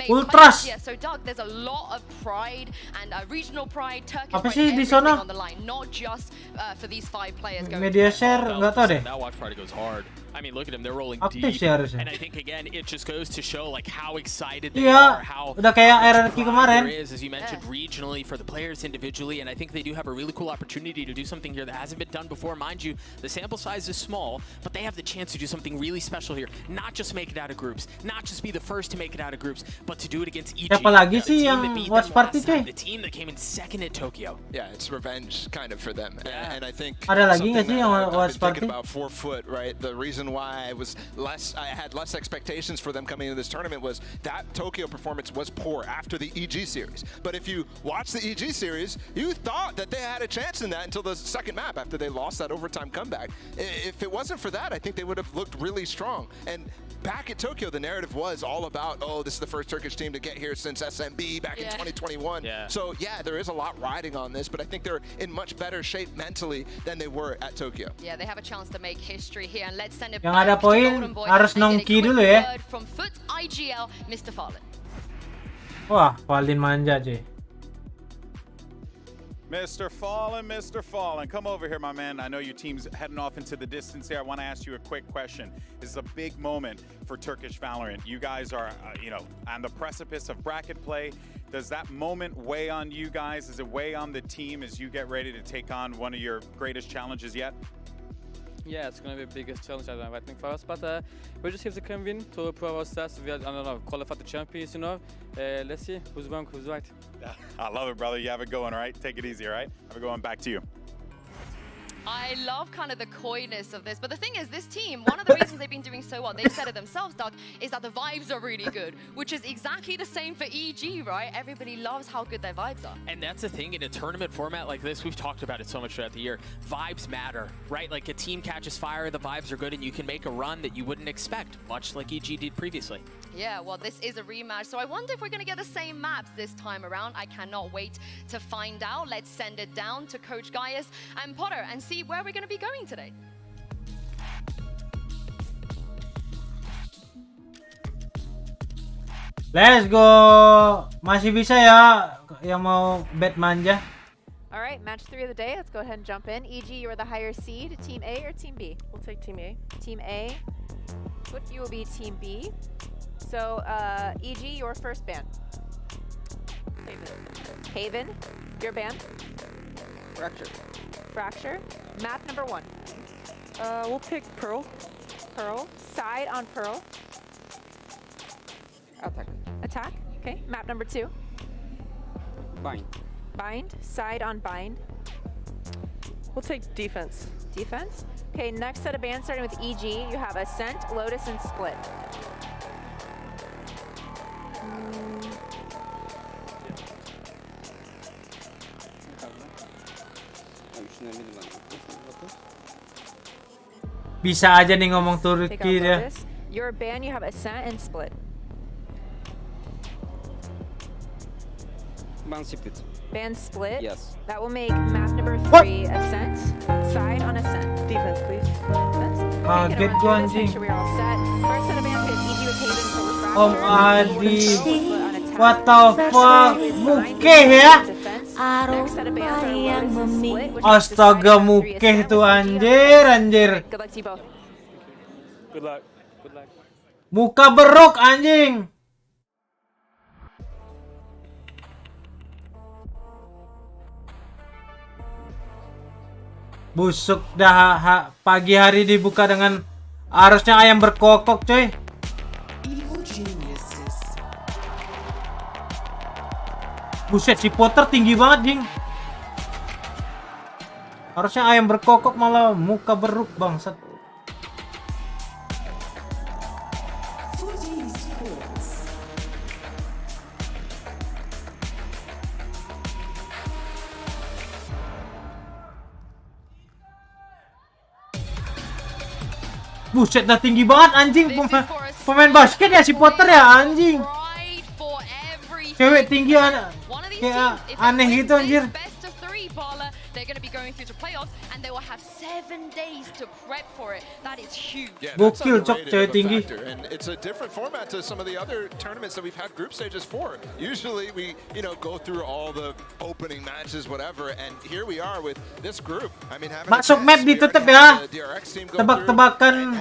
Ultras. Yeah, so Doug, there's a lot of pride and regional pride, Turkish Apa pride, sih di everything sana? on the line, not just for these 5 players going. Media share nggak tahu deh. That watch party goes hard. I mean, look at them. They're rolling Aktif deep. sih harusnya. And I think, again, it just goes to show like how excited they Iya, are, how udah kayak much RRQ pride kemarin. there is, as you mentioned, regionally for the players individually. And I think they do have a really cool opportunity to do something here that hasn't been done before. Mind you, the sample size is small, but they have the chance to do something really special here. Not just make it out of groups, not just be the first to make it out of groups, but to do it against EG. Siapa lagi sih yang watch party, coy? The team that came in second at Tokyo. Yeah, it's revenge kind of for them. And I think Ada lagi nggak something sih yang that I've watch been party? thinking about for FUT, right? The reason why I had less expectations for them coming into this tournament was that Tokyo performance was poor after the EG series. But if you watch the EG series, you thought that they had a chance in that until the second map after they lost that overtime comeback. If it wasn't for that, I think they would have looked really strong. And back at Tokyo, the narrative was all about, oh, this is the first Turkish team to get here since SMB back in 2021. So yeah, there is a lot riding on this, but I think they're in much better shape mentally than they were at Tokyo. Yeah, they have a chance to make history here, and let's send it Yang back ada to poin Golden Boy harus and get a nongki quick dulu ya. word from FUT IGL, Mr. Fallen. Wah, Fallen manja, coy. Mr. Fallen, come over here, my man. I know your team's heading off into the distance here. I want to ask you a quick question. This is a big moment for Turkish Valorant. You guys are, on the precipice of bracket play. Does that moment weigh on you guys? Does it weigh on the team as you get ready to take on one of your greatest challenges yet? Yeah, it's going to be the biggest challenge I think for us, but we just have to come in to prove ourselves. We are, qualified the champions, let's see who's wrong, who's right. I love it, brother. You have it going, all right? Take it easy, all right? Have it going. Back to you. I love kind of the coyness of this, but the thing is, this team, one of the reasons they've been doing so well, they've said it themselves, Doug, is that the vibes are really good, which is exactly the same for EG, right? Everybody loves how good their vibes are. And that's the thing, in a tournament format like this, we've talked about it so much throughout the year, vibes matter, right? Like a team catches fire, the vibes are good, and you can make a run that you wouldn't expect, much like EG did previously. Yeah, well, this is a rematch, so I wonder if we're going to get the same maps this time around. I cannot wait to find out. Let's send it down to Coach Gaius and Potter and see where we're going to be going today. Let's go. Masih bisa ya yang mau bet manja. All right, match 3 of the day. Let's go ahead and jump in. EG, you are the higher seed. Team A or Team B? We'll take Team A. Team A. FUT, you will be Team B. So, EG, your first ban. Haven, your ban. Fracture. Map number 1. We'll pick Pearl. Pearl. Side on Pearl. Attack. Attack. Okay. Map number 2. Bind. Bind? Side on bind? We'll take defense. Defense? Okay, next set of bands starting with EG. You have Ascent, Lotus, and Split. Bisa aja nih ngomong Take out Turki dia. Lotus. Your band, you have Ascent and Split. Band split. Band Split? Yes. That will make map number 3 Ascent. Side on Ascent. Defense, please. Defense. Ah, Okay, get gonna go run through this, anjing. make sure we're all set. First set of bands, we have EG with Haven for Refractor. Om Adi. What the Second fuck? is Bind Mukeh with ya? Defense. Next set of bands are Lotus and Split, which Astaga, mukeh tuh anjir. Good luck to you both. Good luck. Good luck. Muka beruk anjing. Busuk dah pagi hari dibuka dengan harusnya ayam berkokok coy. Buset, si Potter tinggi banget jing. Harusnya ayam berkokok malah muka beruk bangsat. Buset, dah tinggi banget anjing. Pemain basket ya si Potter ya anjing. Cewek tinggi kayak aneh gitu anjir. They're going to be going through to playoffs, and they will have 7 days to prep for it. That is huge. Yeah, Gokil that's cok cewek tinggi. and it's a different format to some of the other tournaments that we've had group stages for. Usually we, go through all the opening matches, whatever, and here we are with this group. I mean, having Masuk map ditutup ya. Tebak-tebakan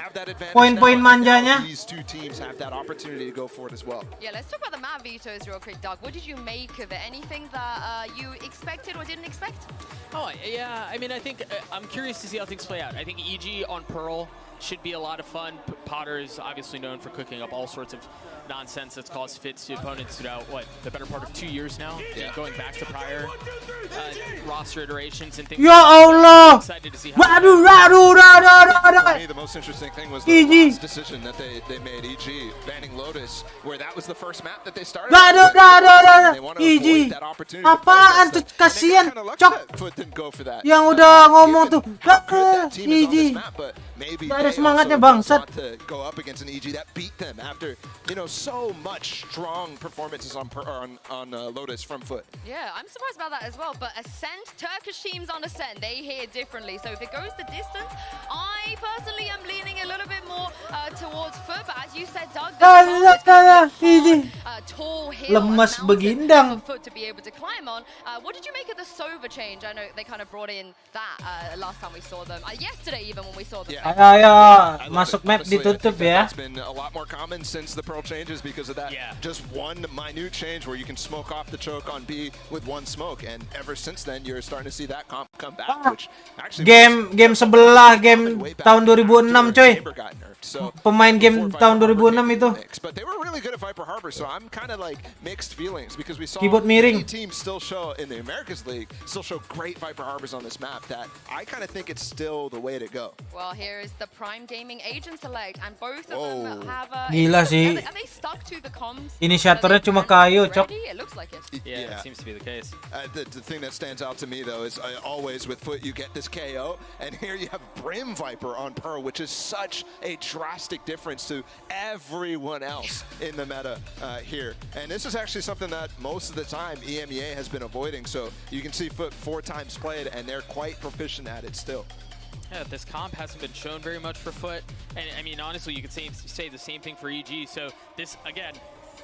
poin-poin manjanya. These two teams have that opportunity to go for it as well. Yeah, let's talk about the map vetoes real quick, Doug. What did you make of it? Anything that you expected or didn't expect? Oh, yeah, I mean, I think I'm curious to see how things play out. I think EG on Pearl should be a lot of fun. Potter is obviously known for cooking up all sorts of nonsense that's caused fits to opponents throughout, the better part of 2 years now? Yeah. Going back to prior roster iterations and things. Ya Allah! For Waduh. me, the most interesting thing was the last decision that they made, EG, banning Lotus, where that was the first map that they started. EG. Apaan tuh, kasihan cok. Yang udah ngomong tuh. EG. Gak ada semangatnya bangsat. Go up against an EG that beat them after, so much strong performances on Lotus from FUT. Yeah, I'm surprised about that as well. But Ascent, Turkish teams on Ascent, they hear differently. So if it goes the distance, I personally am leaning a little bit more towards FUT. But as you said, Doug, tall hill lemas begindang for FUT to be able to climb on. What did you make of the Sova change? I know they kind of brought in that last time we saw them. Yesterday even when we saw them. Ayo, masuk map ditutup ya. It's been a lot more common since the Pearl changes because of that. Yeah. Just one minute change where you can smoke off the choke on B with one smoke, and ever since then you're starting to see that comp come back, which actually game sebelah game tahun 2006 coy. Pemain game tahun 2006 itu. But they were really good at Viper Harbor, so I'm kind of like mixed feelings because we saw keyboard miring. many teams still show in the Americas League still show great Viper Harbors on this map that I kind of think it's still the way to go. Well, here is the Prime Gaming agent select, and both of them have gila sih. Are they stuck to the comms? Inisiatornya cuma kayu, cok. It looks like it. Yeah, it seems to be the case. The thing that stands out to me though is always with FUT you get this KO, and here you have Brim Viper on Pearl, which is such a drastic difference to everyone else in the meta here. And this is actually something that most of the time EMEA has been avoiding, so you can see FUT 4 times played and they're quite proficient at it still. Yeah, this comp hasn't been shown very much for FUT, and I mean honestly you could say the same thing for EG. So this again,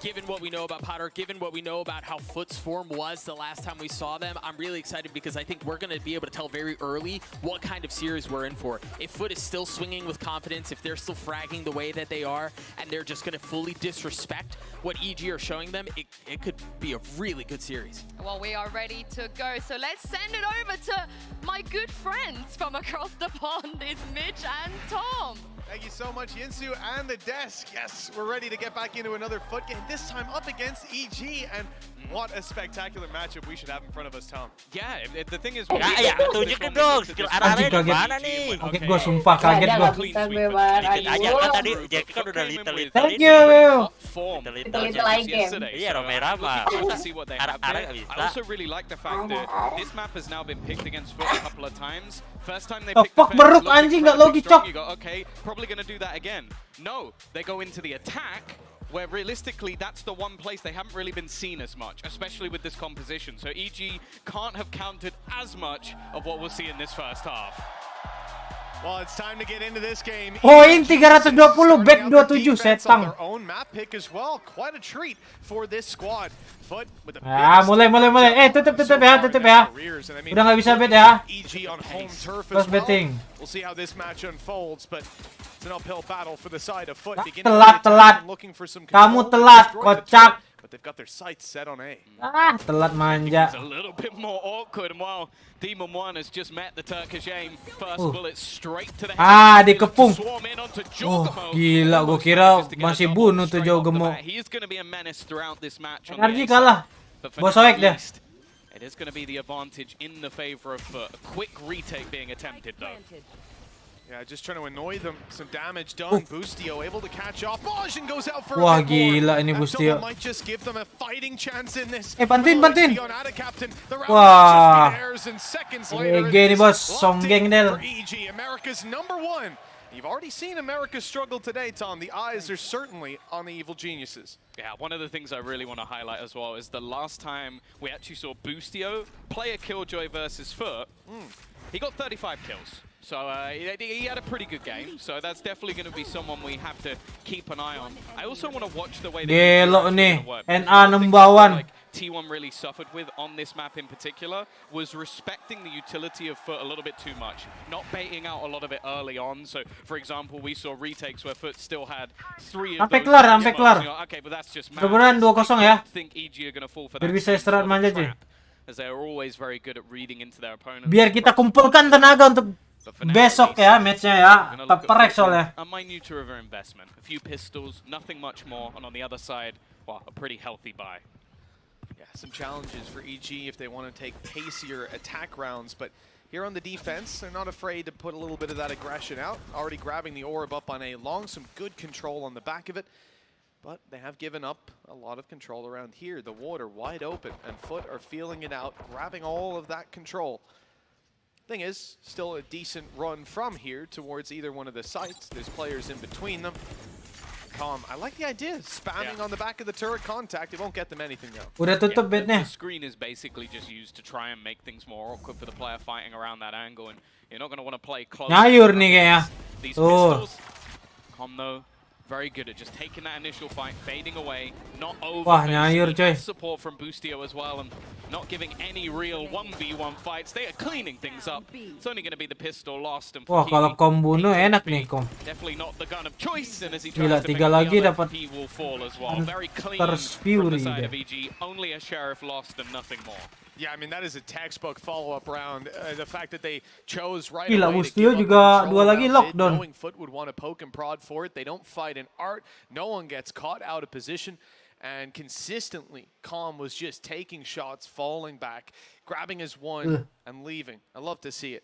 given what we know about Potter, given what we know about how FUT's form was the last time we saw them, I'm really excited because I think we're going to be able to tell very early what kind of series we're in for. If FUT is still swinging with confidence, if they're still fragging the way that they are, and they're just going to fully disrespect what EG are showing them, it could be a really good series. Well, we are ready to go, so let's send it over to my good friends from across the pond. It's Mitch and Tom. Thank you so much, Yinsu and the desk. Yes, we're ready to get back into another FUT game, this time up against EG. And what a spectacular matchup we should have in front of us, Tom. Yeah, the thing is... Ya, tunjukin dong skill arah-arahnya di mana nih? Kaget gue, sumpah kaget gue. Dikit aja kan tadi Jackie kan udah little-little. Thank you. Little lagi. Iya, Roma. Arah-arah gak bisa. I also really like the fact that this map has now been picked against FUT a couple of times. First time they Oh picked fuck, beruk anjing, gak logis cok. You go, okay, probably gonna do that again. No, they go into the attack, where realistically that's the one place they haven't really been seen as much, especially with this composition. So EG can't have counted as much of what we'll see in this first half. Well, it's time to get into this game. Poin 320, back 27, setang. Their own map pick as well. Quite a treat for this squad. FUT with a mulai. Tutup ya. Udah nggak bisa bet ya. EG on home turf Terus as well. betting. We'll see how this match unfolds, but it's an uphill battle for the side of FUT. Telat. Looking for some Kamu telat, kocak. But they've got their sights set on A. Telat manja. It's a little bit more awkward, and while Demon One has just met the Turkish aim, first bullet straight to the head. Dikepung. Oh, gila, gua kira masih bunuh tuh Jauh Gemuk. He is going to be a menace throughout this match. Energi kalah. Bosoek deh. It is going to be the advantage in the favor of FUT. A quick retake being attempted though. Yeah, just trying to annoy them. Some damage done. Boostio able to catch off. Bojin goes out for Wah, a bit more. gila ini Boostio. Might just give them a fighting chance in this. Bantuin. Wah. Ege nih bos, songgeng del. EG, America's #1. You've already seen America struggle today, Tom. The eyes are certainly on the evil geniuses. Yeah, one of the things I really want to highlight as well is the last time we actually saw Boostio play a Killjoy versus FUT, he got 35 kills. So he had a pretty good game. So that's definitely going to be someone we have to keep an eye on. I also want to watch the way they work. NA numbawan. T1 really suffered with on this map in particular was respecting the utility of FUT a little bit too much, not baiting out a lot of it early on. So, for example, we saw retakes where FUT still had 3 of sampai those. kelar. Okay, but that's just Beneran 2-0 ya. I think EG are going to fall for Biar that. bisa istirahat manja aja. As they are always very good at reading into their opponents. Biar kita kumpulkan tenaga untuk besok ya matchnya ya. Perek soalnya. A minute of investment, a few pistols, nothing much more, and on the other side, well, a pretty healthy buy. Yeah, some challenges for EG if they want to take pacier attack rounds, but here on the defense, they're not afraid to put a little bit of that aggression out. Already grabbing the orb up on A long, some good control on the back of it, but they have given up a lot of control around here. The water wide open, and FUT are feeling it out, grabbing all of that control. Thing is, still a decent run from here towards either one of the sites. There's players in between them. Calm. I like the idea. Spamming on the back of the turret contact. It won't get them anything though. Udah tutup bednya. The screen is basically just used to try and make things more awkward for the player fighting around that angle, and you're not going to want to play close. Nyayur nih kayaknya. These pistols, Calm though, very good at just taking that initial fight, fading away, not over. Wah, nyayur coy. Support from Boostio as well, and not giving any real 1v1 fights. They are cleaning things up. It's only going to be the pistol lost. And wah, kalau Kom bunuh enak nih Kom. Definitely not the gun of choice, and as he Gila, tries to 3 lagi dapat he will fall as well. Very clean Fury from the side deh. of EG. Only a sheriff lost and nothing more. Yeah, I mean that is a textbook follow-up round. The fact that they chose right Gila, away to Boostio give up juga control 2 lagi around mid, lockdown. knowing FUT would want to poke and prod for it. They don't fight in art. No one gets caught out of position. And consistently, Calm was just taking shots, falling back, grabbing his one, and leaving. I love to see it.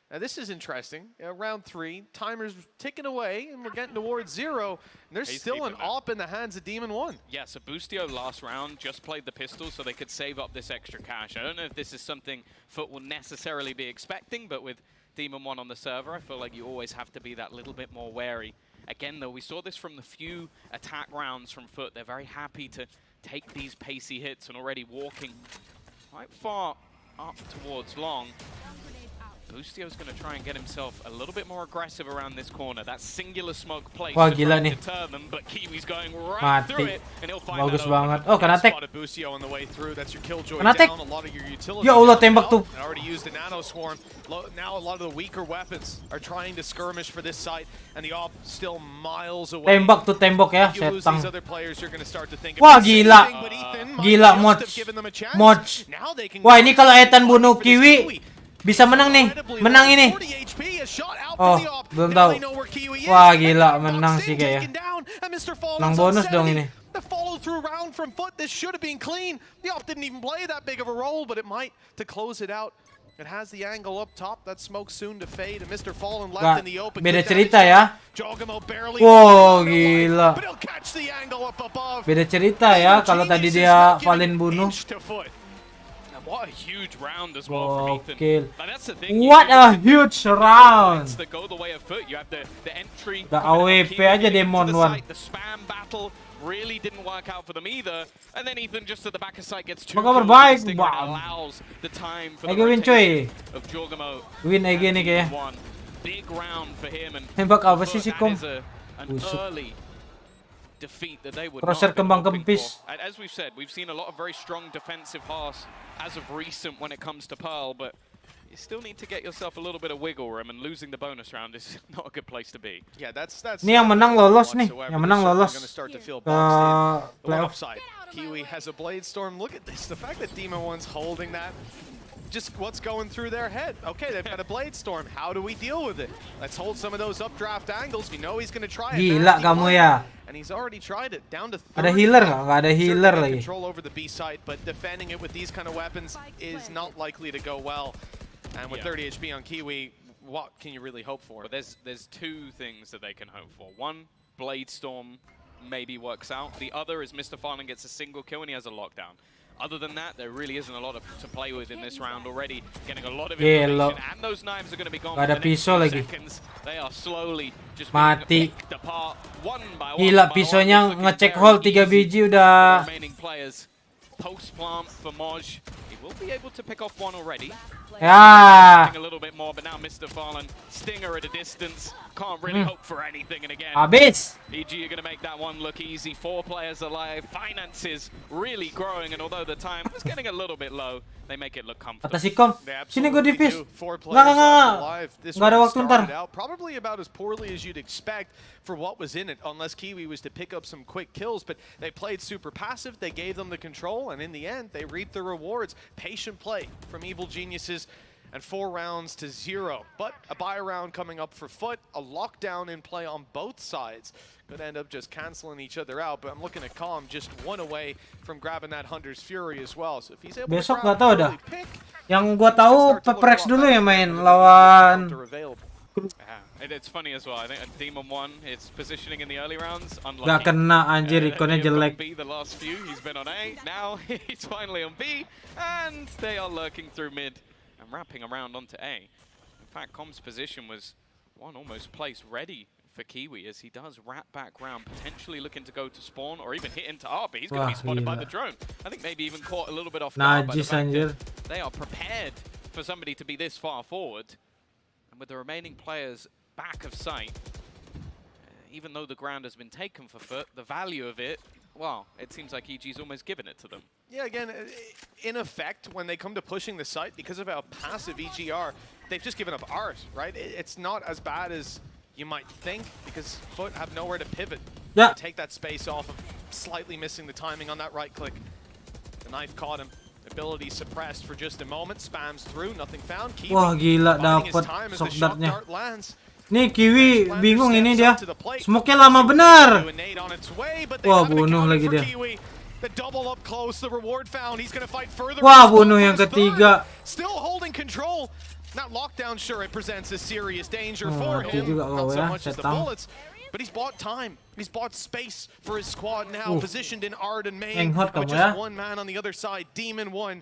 Now this is interesting. Round 3, timer's ticking away, and we're getting towards 0. And there's still an op in the hands of Demon One. Yeah, so Boostio last round just played the pistol so they could save up this extra cash. I don't know if this is something FUT will necessarily be expecting, but with Demon One on the server, I feel like you always have to be that little bit more wary. Again, though, we saw this from the few attack rounds from FUT. They're very happy to take these pacey hits and already walking quite far up towards long. Boostio's going to try and get himself a little bit more aggressive around this corner. That singular smoke place Wah, to gila try and nih. deter them, but Kiwi's going right through it, and he'll find Bagus that banget. Oh, kena tek. Spotted Boostio on the way through. That's your Killjoy Kena tek. down. A lot of your utility. Ya Allah, tembak tuh. I already used the nano swarm. Now a lot of the weaker weapons are trying to skirmish for this site, and the op still miles away. Tembak tuh tembok ya, If you lose setang. these other players, you're going to start to think Wah, about gila. saving, but Ethan might Gila, just Moch. have given them a chance. Moch. Now they can Wah, go ini kalau for Ethan bunuh this Kiwi, bisa menang nih. Menang ini. a shot out Oh, from the op. belum Now tahu. they know where Kiwi is. Wah gila, menang sih kayaknya. Down, and Mr. Fallen's Menang on bonus dong 70. ini. The follow-through round from FUT, this should have been clean. The op didn't even play that big of a role, but it might to close it out. It has the angle up top. That smoke soon to fade, and Mr. Fallen left in the open. Beda cerita ya. Jogamo barely. Wow, gila. But he'll catch the angle up above. Beda cerita ya kalau tadi dia Fallen bunuh. What a huge round as well from Ethan. Gokil. But that's the thing. What a huge round. That go the way of FUT. You have the entry. The AWP aja Demon one. The spam battle really didn't work out for them either. And then Ethan just at the back of sight gets 2 Maka kills. berbaik, And bang. allows the time for the Lagi win rotation coy. of Jogamo. Win lagi nih kayaknya. Big round for him, and Tembak apa sih FUT, si that Kom? is an Busuk. early defeat that they would Crosshair not have been kembang hoping kempis. for. And as we've said, we've seen a lot of very strong defensive halves as of recent when it comes to Pearl, but you still need to get yourself a little bit of wiggle room, and losing the bonus round is not a good place to be. Yeah, that's Ini yang menang lolos nih, yang menang lolos Gonna start to feel ke boxed in. The one playoff. upside. Kiwi has a Blade Storm. Look at this. The fact that Demon One's holding that. Just what's going through their head. Okay, they've got a Blade Storm. How do we deal with it? Let's hold some of those updraft angles. You know he's going to try it. Gila kamu ya. And he's already tried it. Down to 30. Ada healer nggak? Nggak ada healer Certainly lagi. control over the B site, but defending it with these kind of weapons is not likely to go well. And with 30 HP on Kiwi, what can you really hope for? But there's 2 things that they can hope for. One, Blade Storm maybe works out. The other is Mr. Fallen gets a single kill and he has a lockdown. Other than that, there really isn't a lot to play with in this round already. Getting a lot of information, and those knives are going to be gone Gak for ada the next pisau few lagi. seconds. They are slowly just Mati. being picked apart one by one. Gila pisaunya ngecek hole 3 biji udah. Remaining players. Post plant for Moj. He will be able to pick off one already. Ya. A little bit more, but now Mr. Fallen, Stinger at a distance. Can't really hope for anything, and again, Habis. EG are going to make that one look easy. 4 players alive. Finances really growing, and although the time was getting a little bit low, they make it look comfortable. Kata si Kom, sini gue defuse. 4 players Nggak. alive. This Nggak ada one waktu started ntar. out probably about as poorly as you'd expect for what was in it, unless Kiwi was to pick up some quick kills. But they played super passive. They gave them the control, and in the end, they reaped the rewards. Patient play from Evil Geniuses. And 4 rounds to 0. But a buy round coming up for FUT, a lockdown in play on both sides. Could end up just canceling each other out, but I'm looking at Calm just 1 away from grabbing that Hunter's Fury as well. So if he's able Besok to nggak grab tahu dah. an early pick, Yang gua tahu Peprex dulu yang main lawan. It's funny as well. I think a Demon 1, its positioning in the early rounds, unlucky. Gak kena anjir, ikonnya jelek. B the last few, he's been on A. Now he's finally on B, and they are lurking through mid and wrapping around onto A. In fact, Com's position was one almost placed ready for Kiwi as he does wrap back round, potentially looking to go to spawn or even hit into ARP. He's going to be spotted by the drone. I think maybe even caught a little bit off guard by the fact that they are prepared for somebody to be this far forward. And with the remaining players back of sight, even though the ground has been taken for FUT, the value of it, well, it seems like EG's almost given it to them. Yeah, again, in effect, when they come to pushing the site, because of how passive EG are, they've just given up art, right? It's not as bad as you might think, because FUT have nowhere to pivot. Yeah. Take that space off of slightly missing the timing on that right click. The knife caught him. Ability suppressed for just a moment. Spams through, nothing found. Kiwi Wah gila biding his dapet time as the shock shockdartnya. dart lands. Nih Kiwi bingung ini dia. Smoke-nya lama benar. Wah bunuh lagi dia. The double up close, the reward found. He's going to fight further. Wah bunuh yang ketiga. Still holding control. That lockdown, sure, it presents a serious danger for mati him. juga Not so ya, much as the setang. bullets, but he's bought time. He's bought space for his squad now, positioned in Ard and Main, hot with kamu just ya. one man on the other side. Demon 1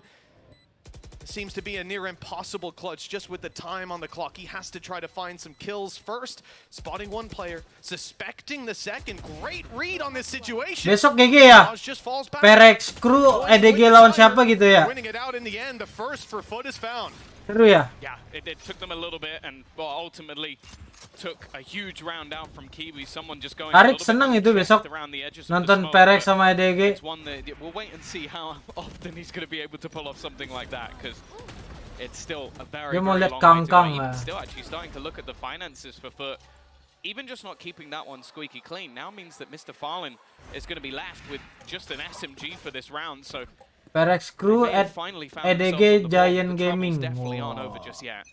seems to be a near impossible clutch just with the time on the clock. He has to try to find some kills first. Spotting one player, suspecting the second. Great read on this situation. Besok GG ya. Perex Crew EDG lawan siapa gitu ya. Winning it out in the end. The first for FUT is found. Seru ya. Yeah, it took them a little bit, and well, ultimately took a huge round out from Kiwi. Someone just going Arik seneng itu besok nonton Perex sama EDG. It's one that we'll wait and see how often he's going to be able to pull off something like that, because it's still a very, Dia mau very lihat long way to kangkang go. lah. Still actually starting to look at the finances for FUT. Even just not keeping that one squeaky clean now means that Mr. Fallen is going to be left with just an SMG for this round. So Perex Crew at EDG Giant Gaming. definitely aren't over just yet.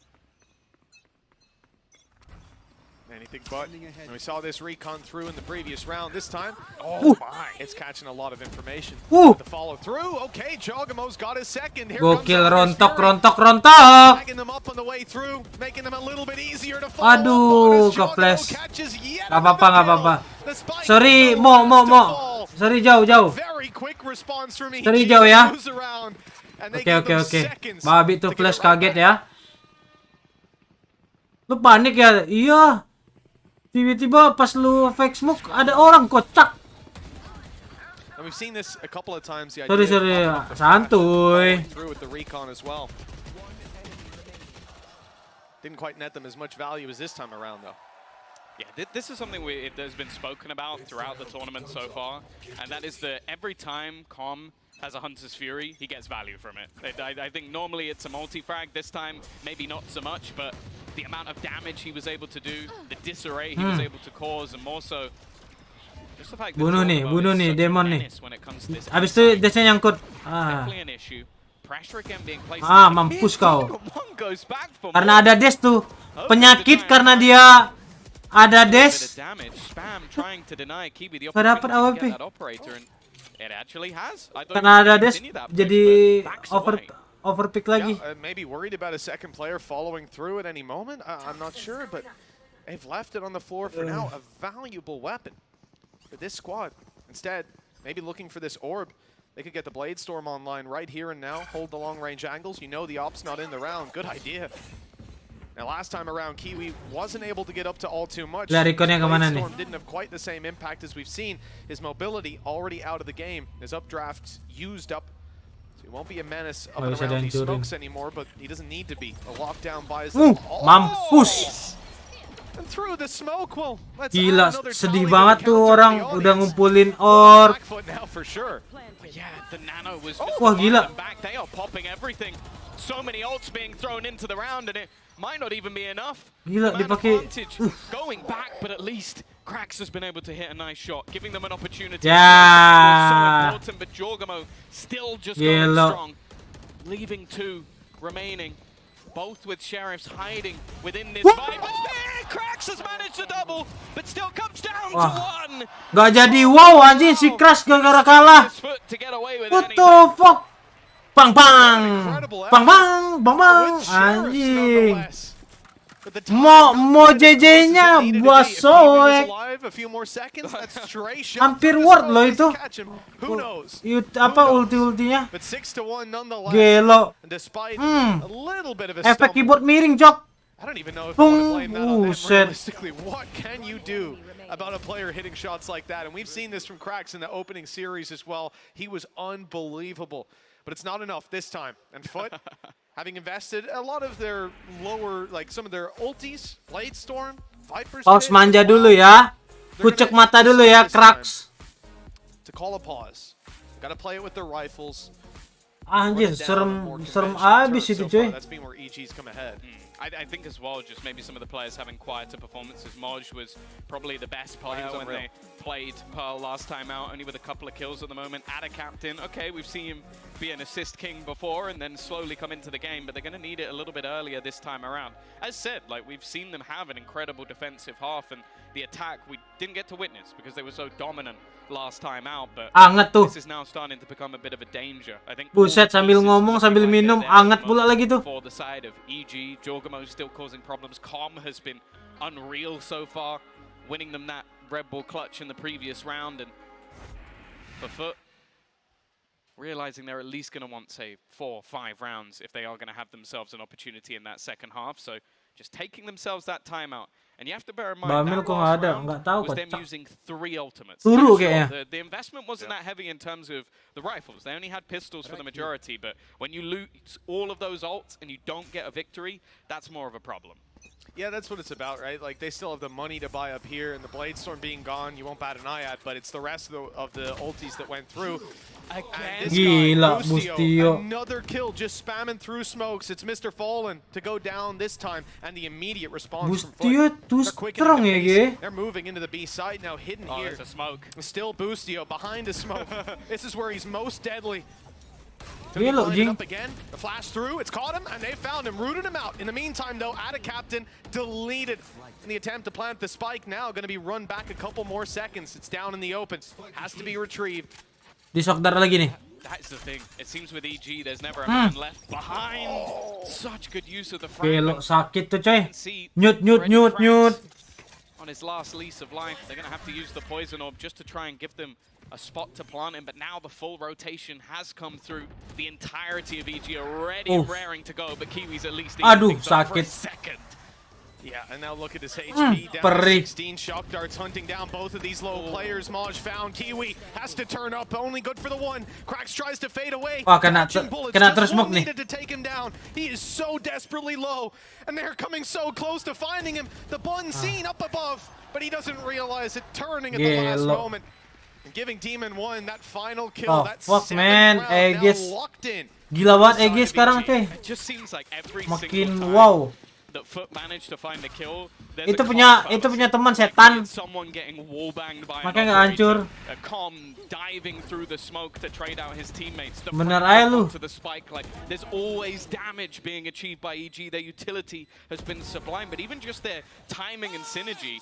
Anything but. And we saw this recon through in the previous round. This time, it's catching a lot of information. The follow through. Okay, Jogamo's got his second. Here Gokil, comes rontok. tagging them up on the way through, making them a little bit easier to follow. Aduh, ke flash. Gak apa-apa. Sorry, Mo. Sorry, jauh. Very quick response from EG. Sorry, jauh ya. Oke. Babi tuh flash kaget ya. Lu panik ya? Iya. Tiba-tiba pas lu fake smoke ada orang kocak. And we've seen this a couple of times. Sorry, santuy. Through with the recon as well. Didn't quite net them as much value as this time around, though. Yeah, this is something that's been spoken about throughout the tournament so far, and that is that every time Com has a Hunter's Fury, he gets value from it. I think normally it's a multi-frag. This time, maybe not so much, but the amount of damage he was able to do, the disarray he was able to cause, and more so, just the fact that bunuh nih demon nih. Abis itu desnya nyangkut. Definitely an issue. Pressure again being placed. Mampus kau. Karena ada dash tuh. Penyakit karena dia ada dash. Gak dapet AWP. Karena ada dash jadi overpick lagi. Maybe worried about a second player following through at any moment. I'm not sure, but they've left it on the floor for now. A valuable weapon for this squad. Instead, maybe looking for this orb. They could get the Blade Storm online right here and now. Hold the long range angles. You know the op's not in the round. Good idea. Now last time around, Kiwi wasn't able to get up to all too much. Blade Storm didn't have quite the same impact as we've seen. His mobility already out of the game. His updraft used up. So he won't be a menace up and around these smokes anymore, but he doesn't need to be. A lockdown buys them. Mampus. And through the smoke, well, gila, sedih banget tuh orang udah ngumpulin orb. Yeah, the nano was wah gila. Back. They are popping everything. So many ults being thrown into the round, and it might not even be enough. Gila dipakai. Going back, but at least Krax has been able to hit a nice shot, giving them an opportunity. Ya. So important, but Jorgamo still just going strong, leaving 2 remaining. Both with Sheriffs hiding within this fight. Krax has managed to double, but still comes down to 1. Gak jadi wow anjing si Krax gara-gara kalah. What the fuck? Bang. Anjing. Mau JJ-nya buasoy. Hampir word loh itu. Apa ulti-ultinya? Gelo. Efek keyboard miring, Jok. Realistically, what can you do about a player hitting shots like that? And we've seen this from Krax in the opening series as well. He was unbelievable. But it's not enough this time. And FUT, having invested a lot of their lower, like some of their ultis, Blade Storm, Viper's Pause manja dulu ya. Kucek mata dulu ya, Krax. To call a pause. Gotta play it with their rifles. Anjir, serem abis itu cuy. That's been where EG's come ahead. I think as well, just maybe some of the players having quieter performances. Moj was probably the best player when they played Pearl last time out, only with a couple of kills at the moment. Add a captain. Okay, we've seen him be an assist king before and then slowly come into the game, but they're going to need it a little bit earlier this time around. As said, like we've seen them have an incredible defensive half, and the attack we didn't get to witness because they were so dominant last time out, but this is now starting to become a bit of a danger. I think buset, sambil ngomong sambil minum anget pula lagi tuh. For the side of EG, Jorgamo still causing problems. Com has been unreal so far, winning them that Red Bull clutch in the previous round, and for FUT, realizing they're at least going to want, say, 4 or 5 rounds if they are going to have themselves an opportunity in that second half. So just taking themselves that timeout. And you have to bear in mind that last round was them using 3 ultimates. The investment wasn't that heavy in terms of the rifles. They only had pistols for the majority, but when you lose all of those ults and you don't get a victory, that's more of a problem. Yeah, that's what it's about, right? Like, they still have the money to buy up here, and the Blade Storm being gone, you won't bat an eye at, but it's the rest of the ultis that went through. Gila, Bustio. Another kill, just spamming through smokes. It's Mr. Fallen to go down this time, and the immediate response from FUT. Too strong ya, They're moving into the B side now, hidden here. There's a smoke. Still Bustio behind a smoke. This is where he's most deadly. Iya lo, Jing. Up again, the flash through, it's caught him, and they found him, rooted him out. In the meantime, though, Ada Captain deleted in the attempt to plant the spike. Now going to be run back a couple more seconds. It's down in the open, has to be retrieved. Disokdar lagi nih. That's the thing. It seems with EG, there's never a man left behind. Such good use of the Belok fragment. sakit tuh coy. Nyut. On his last lease of life, they're going to have to use the poison orb just to try and give them a spot to plant him. But now the full rotation has come through. The entirety of EG already raring to go, but Kiwi's at least Aduh, for a sakit. second. Yeah, and now look at his HP down to perih. 16. Shock darts hunting down both of these low players. Maj found Kiwi, has to turn up, only good for the one. Cracks tries to fade away. Wah, kena terus smoke nih. Needed to take him down. He is so desperately low, and they're coming so close to finding him. The button seen up above, but he doesn't realize it, turning at the last moment. And giving Demon 1 that final kill. That fuck seventh man, round now Aegis. locked in. Gila banget Aegis sekarang cuy. It just seems like every Makin single time wow. that FUT managed to find a kill, Itu punya teman setan. someone getting wallbanged by Makanya an nggak hancur. operator, a Com diving through the smoke to trade out his teammates. The Bener frag aja lu. onto the spike, like there's always damage being achieved by EG. Their utility has been sublime, but even just their timing and synergy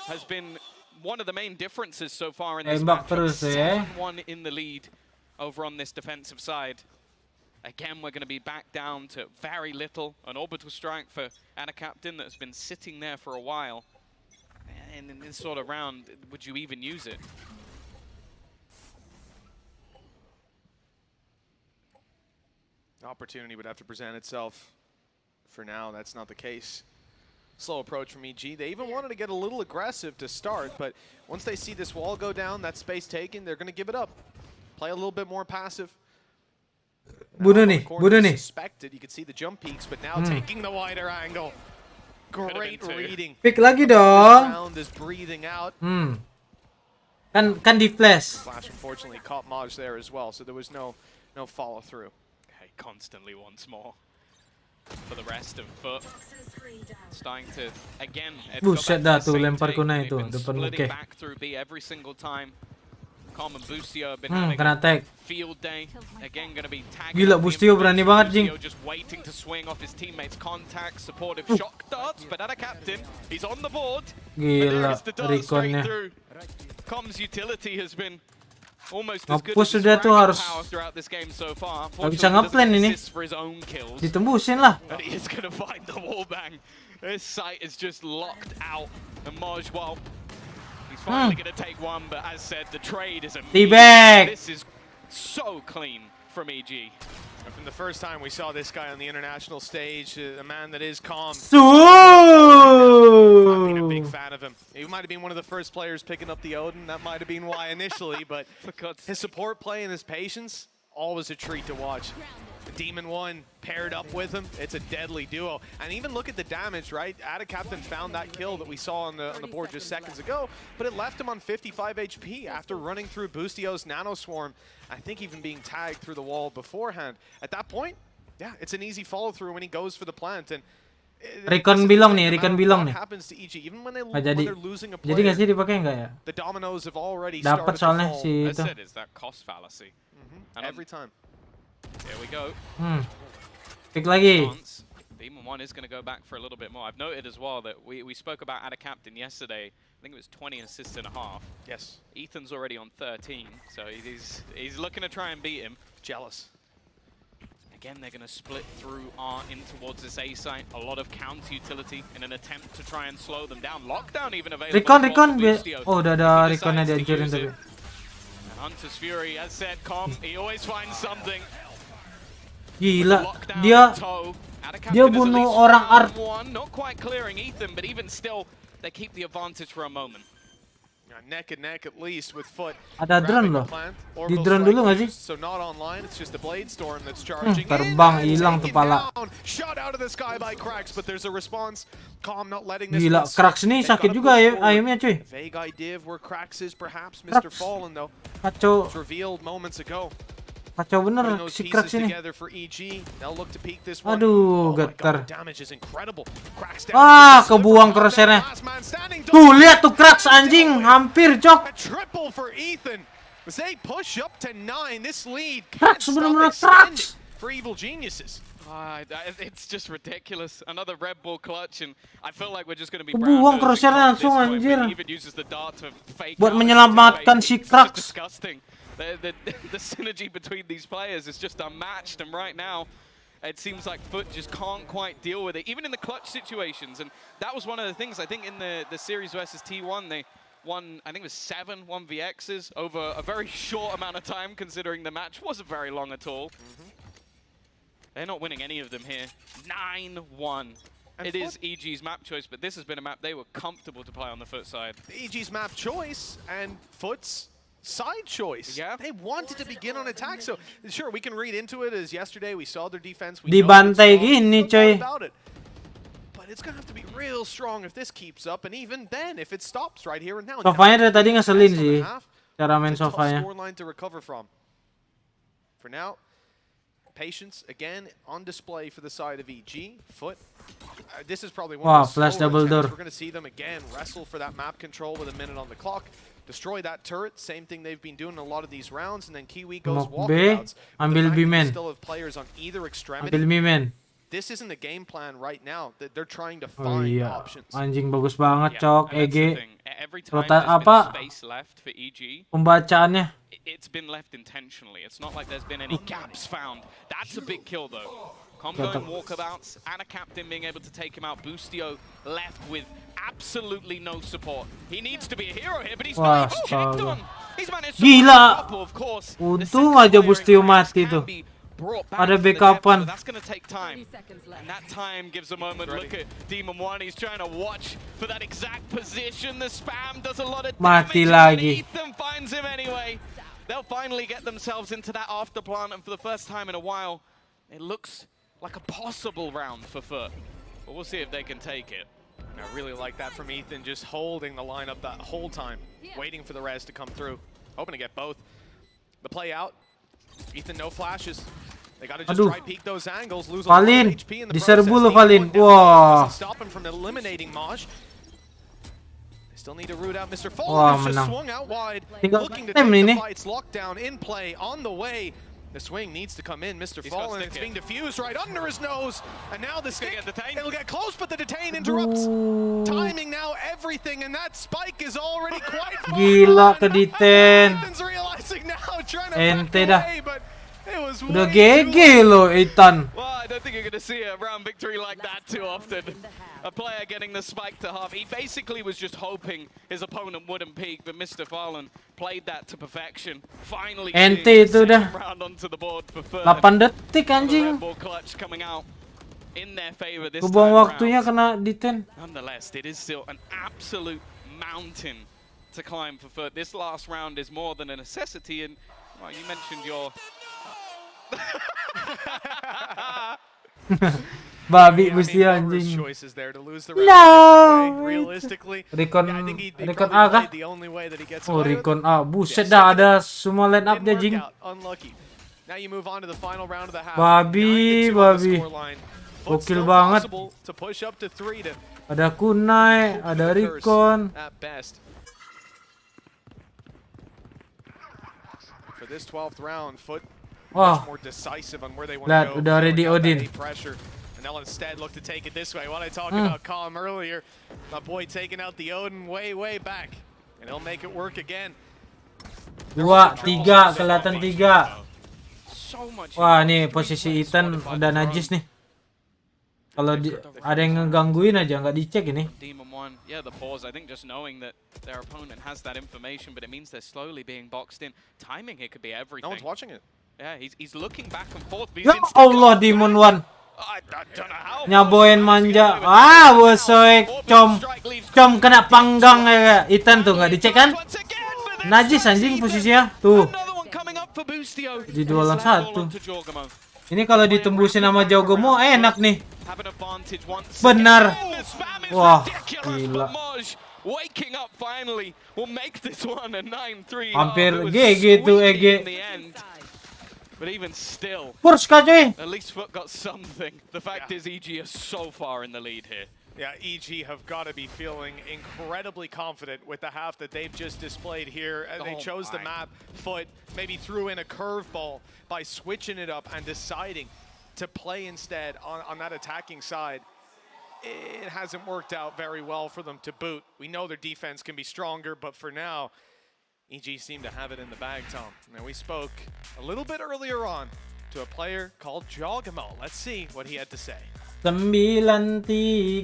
has been one of the main differences so far in this Tembak matchup. terus ya. 7-1 in the lead over on this defensive side. Again, we're going to be back down to very little. An orbital strike for Ada Captain that's been sitting there for a while. And in this sort of round, would you even use it? Opportunity would have to present itself. For now, that's not the case. Slow approach from EG. They even wanted to get a little aggressive to start, but once they see this wall go down, that space taken, they're going to give it up. Play a little bit more passive. Bunuh nih. Suspected, you could see the jump peaks, but now taking the wider angle. Great reading. Pick lagi dong. Round is breathing out. Kan di flash. Flash unfortunately caught Maj there as well, so there was no follow through. Okay, constantly once more. For the rest of FUT, starting to again. Buset dah tuh lempar kuna itu depan muka. Back through B every single time. Com and Bustio have been kena tag. Field day. Again, going to be tagging. Gila, Bustio berani banget, Jing. Just waiting to swing off his teammates' contact, supportive shock darts, but Ada Captain, he's on the board. Gila, reconnya. Com's utility has been almost Mampus as good as his sudah tuh, harus power throughout this game so far. Gak bisa ngeplan ini. Ditembusin lah. And he is going to find the wallbang. This site is just locked out. And Maj, well, he's finally going to take one, but as said, the trade is T-bag. This is so clean from EG. From the first time we saw this guy on the international stage, a man that is calm. So I've been a big fan of him. He might have been one of the first players picking up the Odin. That might have been why initially, but his support play and his patience, always a treat to watch. Demon 1 paired up with him, it's a deadly duo. And even look at the damage, right? Ada Captain found that kill that we saw on the board just seconds ago, but it left him on 55 HP after running through Bustio's Nano Swarm. I think even being tagged through the wall beforehand. At that point, yeah, it's an easy follow through when he goes for the plant. And Recon bilong nih, Recon bilong nih. happens to EG, even when, Nggak jadi. they're losing a Jadi player, nggak sih dipakai nggak ya? the dominoes have already Dapat started soalnya to fall. si That's itu. it, it's that cost fallacy. And Every time. Here we go. Pick lagi. Demon 1 is going to go back for a little bit more. I've noted as well that we spoke about Ada Captain yesterday. I think it was 20 assists and a half. Yes. Ethan's already on 13, so he's looking to try and beat him. Jealous. Again, they're going to split through in towards this A site. A lot of counter utility in an attempt to try and slow them down. Lockdown even available. Recon. Oh, udah ada Reconnya dihancurin tadi. And Hunter's Fury, as said, Com, he always finds something. Gila, dia bunuh orang art. Not quite clearing Ethan, but even still, they keep the advantage for a moment. Neck and neck at least with FUT. Ada drone loh. Di drone dulu nggak sih? So not online, it's just a blade storm that's charging. Terbang hilang tuh pala. Shot out of the sky by Cracks, but there's a response. Calm not letting this. Gila, Cracks ini sakit juga ayamnya cuy. Vague idea of where Cracks is, perhaps Mr. Fallen though. Kacau. Was revealed moments ago. Kacau bener si Cracks ini. Aduh, getar. Ah, kebuang crosshairnya. Tuh, lihat tuh Cracks anjing, hampir cok. As they push up to 9, this lead Tracks, can't stop bener-bener extend tracks. for Evil Geniuses. It's just ridiculous. Another Red Bull clutch, and I feel like we're just going to be Kebuang crosshair langsung anjir. Even uses the dart to fake Buat out menyelamatkan si it's just Crux. disgusting. The synergy between these players is just unmatched, and right now it seems like FUT just can't quite deal with it, even in the clutch situations. And that was one of the things, I think, in the series versus T1, they won, I think it was 7 1vx's over a very short amount of time, considering the match wasn't very long at all. They're not winning any of them here. 9-1. It is EG's map choice, but this has been a map they were comfortable to play on the FUT side. EG's map choice and FUT's side choice. Yeah. They wanted to begin on attack, so sure, we can read into it as yesterday we saw their defense. We Dibantai gini, coy. But it's going to have to be real strong if this keeps up, and even then, if it stops right here and now. Sofanya dari tadi ngeselin sih, cara main sofanya. Scoreline to recover from. For now, patience again on display for the side of EG. FUT. This is probably one of the flash double door. We're going to see them again wrestle for that map control with a minute on the clock. Destroy that turret, same thing they've been doing in a lot of these rounds, and then Kiwi goes walkabouts. Ambil B-man. Still have players on either extremity. Ambil B-man. This isn't the game plan right now. They're trying to find options. Anjing bagus banget, Cok. EG. Every time there's apa? been space left for EG, Pembacaannya. it's been left intentionally. It's not like there's been any gaps found. That's a big kill, though. Combo and walkabouts, and a captain being able to take him out. Boostio left with absolutely no support. He needs to be a hero here, but he's not even checked on. He's managed to couple, of course. Untung aja Boostio mati tuh. Ada backupan. That's going to take time. And that time gives a moment. Look at Demon One. He's trying to watch for that exact position. The spam does a lot of Mati damage. lagi. Ethan finds him anyway. They'll finally get themselves into that after plant, and for the first time in a while, it looks like a possible round for FUT. But we'll see if they can take it. I really like that from Ethan, just holding the lineup that whole time, waiting for the res to come through. Hoping to get both. The play out. Ethan, no flashes. They got to just try peek those angles, lose a lot of HP in the process. Diserbu lo Valin. Wah. Stop him from eliminating Maj. They still need to root out Mr. Fallen, who's just swung out wide, looking to take the fights. Lockdown in play, on the way. The swing needs to come in. Mr. Fallen, it's being diffused right under his nose. And now the stick, it'll get close, but the detain interrupts. Timing now, everything, and that spike is already quite far. Gila ke detain. Ethan's realizing now, trying to Ente dah. away, but it was Udah GG lo, Ethan. Well, I don't think you're going to see a round victory like that too often. A player getting the spike to half. He basically was just hoping his opponent wouldn't peek, but Mr. Fallen played that to perfection. Finally Ente itu dah. round onto the board for 8 detik anjing. Red Bull clutch coming out in their favor this Kebuang time waktunya around. kena detain. Nonetheless, it is still an absolute mountain to climb for FUT. This last round is more than a necessity, and well, you mentioned your Babi mesti anjing. No. Realistically, Recon A kah? Oh, Recon A. Buset dah, ada semua line up dia anjing. Now you move on to the final round of the half. Babi. Gokil banget. To push up to 3 to ada Kunai, ada Recon. at best. For this 12th round, FUT much more decisive on where they want to go. Udah ready Odin. Pressure. And they'll instead look to take it this way. What I talked about Calm earlier, my boy taking out the Odin way back. And he'll make it work again. 2, 3, kelihatan 3. Wah, nih posisi Ethan udah najis nih. Kalau ada yang ngegangguin aja, nggak dicek ini. Demon One, yeah, the pause. I think just knowing that their opponent has that information, but it means they're slowly being boxed in. Timing here could be everything. No one's watching it. Yeah, he's looking back and forth. Ya Allah, Demon One. Nyaboin manja. Bosoy. Com kena panggang ya. Ethan tuh nggak dicek kan? Najis anjing posisinya. Tuh. Di 2 lawan 1. Ini kalau ditembusin sama Jogomo enak nih. Benar. Wah, gila. Hampir GG tuh EG. But even still, Purs kah coy? at least FUT got something. The fact is EG are so far in the lead here. Yeah, EG have got to be feeling incredibly confident with the half that they've just displayed here. And they chose the map. FUT maybe threw in a curveball by switching it up and deciding to play instead on that attacking side. It hasn't worked out very well for them to boot. We know their defense can be stronger, but for now, EG seem to have it in the bag, Tom. Now, we spoke a little bit earlier on to a player called Jogamo. Let's see what he had to say. 93.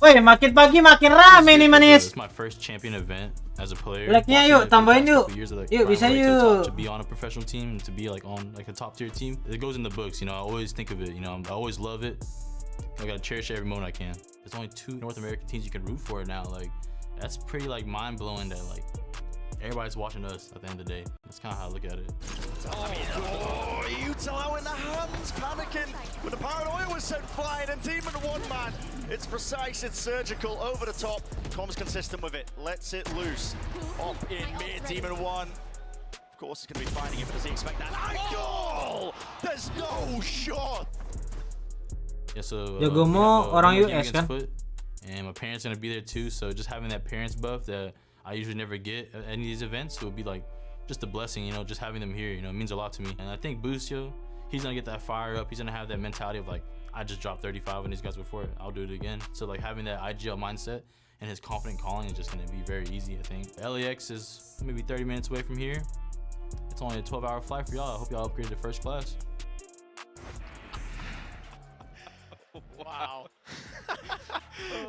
Woi, makin pagi makin rame nih manis. It's my first champion event as a player. Like-nya yuk, tambahin yuk. Yuk, bisa yuk. To be on a professional team, to be like on like a top tier team, it goes in the books. You know, I always think of it. You know, I always love it. I gotta cherish every moment I can. There's only 2 North American teams you can root for now. Like, that's pretty like mind blowing that like everybody's watching us at the end of the day. That's kind of how I look at it. Oh, Utah out in the hands, panicking, but the paranoia was sent flying, and Demon one man. It's precise, it's surgical, over the top. Com's consistent with it, lets it loose. Up in mid, Demon one. Of course, he's going to be finding it, but does he expect that? Goal! There's no shot! Yeah, so Jogamo orang US kan? FUT, and my parents gonna be there too. So just having that parents buff that I usually never get at any of these events, so it would be like just a blessing, you know, just having them here, you know, it means a lot to me. And I think Busio, he's gonna get that fire up. He's gonna have that mentality of like, I just dropped 35 on these guys before, I'll do it again. So like having that IGL mindset and his confident calling is just gonna be very easy, I think. LAX is maybe 30 minutes away from here. It's only a 12-hour flight for y'all. I hope y'all upgrade to first class. Wow.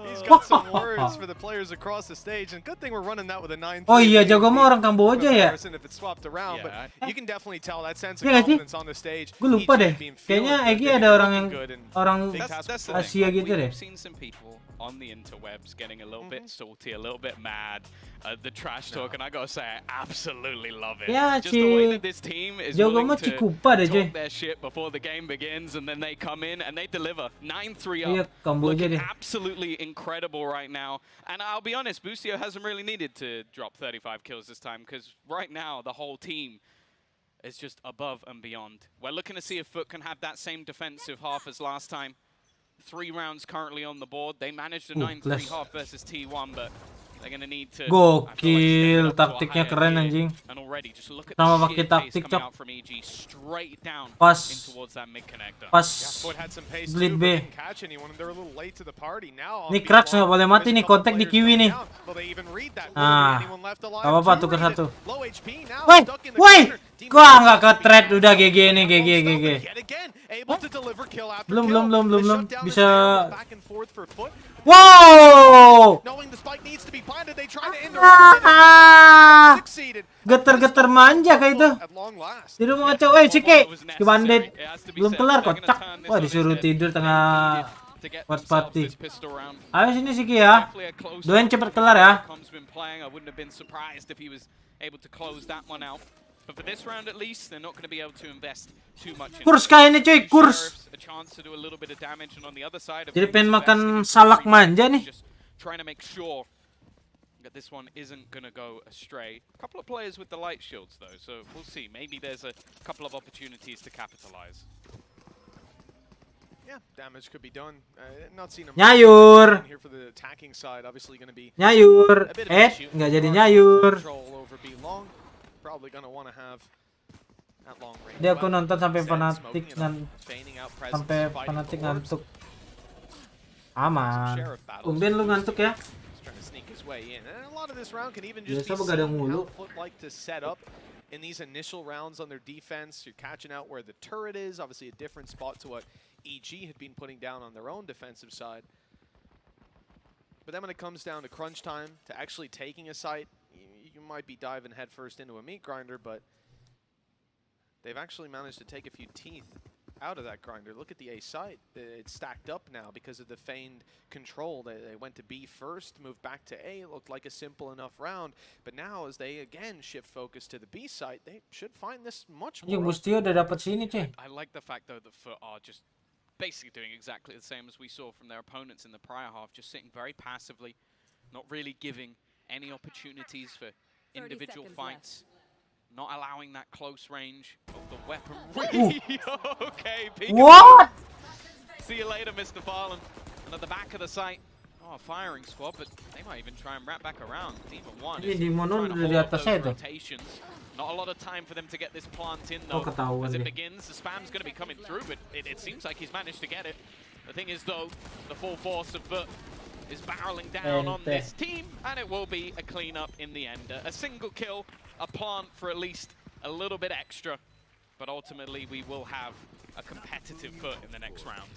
He's got some words for the players across the stage, and good thing we're running that with a 9-3. Oh iya, Jogamo orang Kamboja ya? If it's swapped around, but you can definitely tell that sense of Iya gak sih? confidence on the stage. Gue lupa deh. Kayaknya Egi ada orang yang orang That's the Asia thing. gitu deh. We've seen some people on the interwebs getting a little bit salty, a little bit mad, the trash talk, and I gotta say, I absolutely love it. Ya, Just the way that this team is willing to Cikupa deh, talk their shit before the game begins, and then they come in and they deliver 9-3 up. Iya, Kamboja deh. Absolutely incredible right now. And I'll be honest, Busio hasn't really needed to drop 35 kills this time, because right now the whole team is just above and beyond. We're looking to see if FUT can have that same defensive half as last time. 3 rounds currently on the board. They managed a 9-3 half versus T1, but they're gonna need to. Gokil, taktiknya keren anjing. And already, just look at Sama the pakai sheer taktik pace coming cok. out from EG straight down Pas. in towards that mid connector. Pas. Split B. Nih Crux nggak boleh mati nih, kontak di Kiwi nih. Nah, gak apa-apa tukar 1. Woi, gua nggak ke trade, udah GG nih, GG. Belum bisa. Wow! Getar-getar manja kayak itu. Tidur mau ngacau, Cike, bandit. Belum kelar kocak. Wah, disuruh tidur tengah watch party. Ayo sini Cike ya. Doain cepet kelar ya. But for this round at least, they're not going to be able to invest too much in kurs kayak ini cuy, kurs. a chance to do a little bit of damage, and on the other side of Jadi pengen makan salak manja nih. just trying to make sure that this one isn't going to go astray. A couple of players with the light shields though, so we'll see. Maybe there's a couple of opportunities to capitalize. Yeah, damage could be done. Not seen him Nyayur. here for the attacking side. Obviously going to be Nyayur. Nggak jadi nyayur. Control over B long. Probably going to want to have that long range. Dia aku nonton sampai fanatik ngantuk. Aman. Tumben lu ngantuk ya. Biasa begadang mulu. Like to set up in these initial rounds on their defense. You're catching out where the turret is. Obviously a different spot to what EG had been putting down on their own defensive side. But then when it comes down to crunch time, to actually taking a site, you might be diving headfirst into a meat grinder, but they've actually managed to take a few teeth out of that grinder. Look at the A site. It's stacked up now because of the feigned control. They went to B first, moved back to A. It looked like a simple enough round. But now as they again shift focus to the B site, they should find this much more. I like the fact though that FUT are just basically doing exactly the same as we saw from their opponents in the prior half, just sitting very passively, not really giving any opportunities for individual fights, not allowing that close range of the weaponry. Okay, What? See you later, Mr. Farland. And at the back of the site, oh, firing squad, but they might even try and wrap back around. Demon 1 is trying to hold off those rotations. Not a lot of time for them to get this plant in, though. As it begins, the spam's going to be coming through, but it seems like he's managed to get it. The thing is, though, the full force of FUT is barreling down on this team, and it will be a cleanup in the end. A single kill, a plant for at least a little bit extra, but ultimately we will have a competitive FUT in the next round.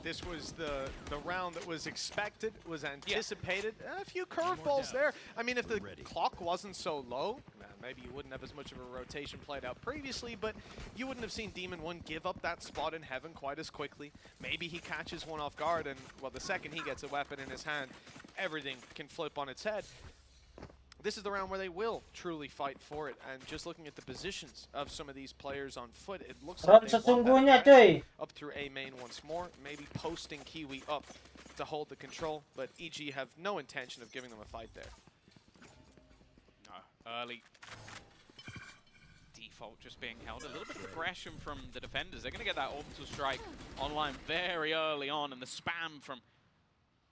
This was the round that was expected, was anticipated. A few curveballs there. I mean, if the clock wasn't so low, maybe you wouldn't have as much of a rotation played out previously, but you wouldn't have seen Demon 1 give up that spot in heaven quite as quickly. Maybe he catches one off guard, and, well, the second he gets a weapon in his hand, everything can flip on its head. This is the round where they will truly fight for it, and just looking at the positions of some of these players on FUT, it looks like they want that up through A main once more, maybe posting Kiwi up to hold the control, but EG have no intention of giving them a fight there. No, early default just being held. A little bit of aggression from the defenders. They're going to get that orbital strike online very early on, and the spam from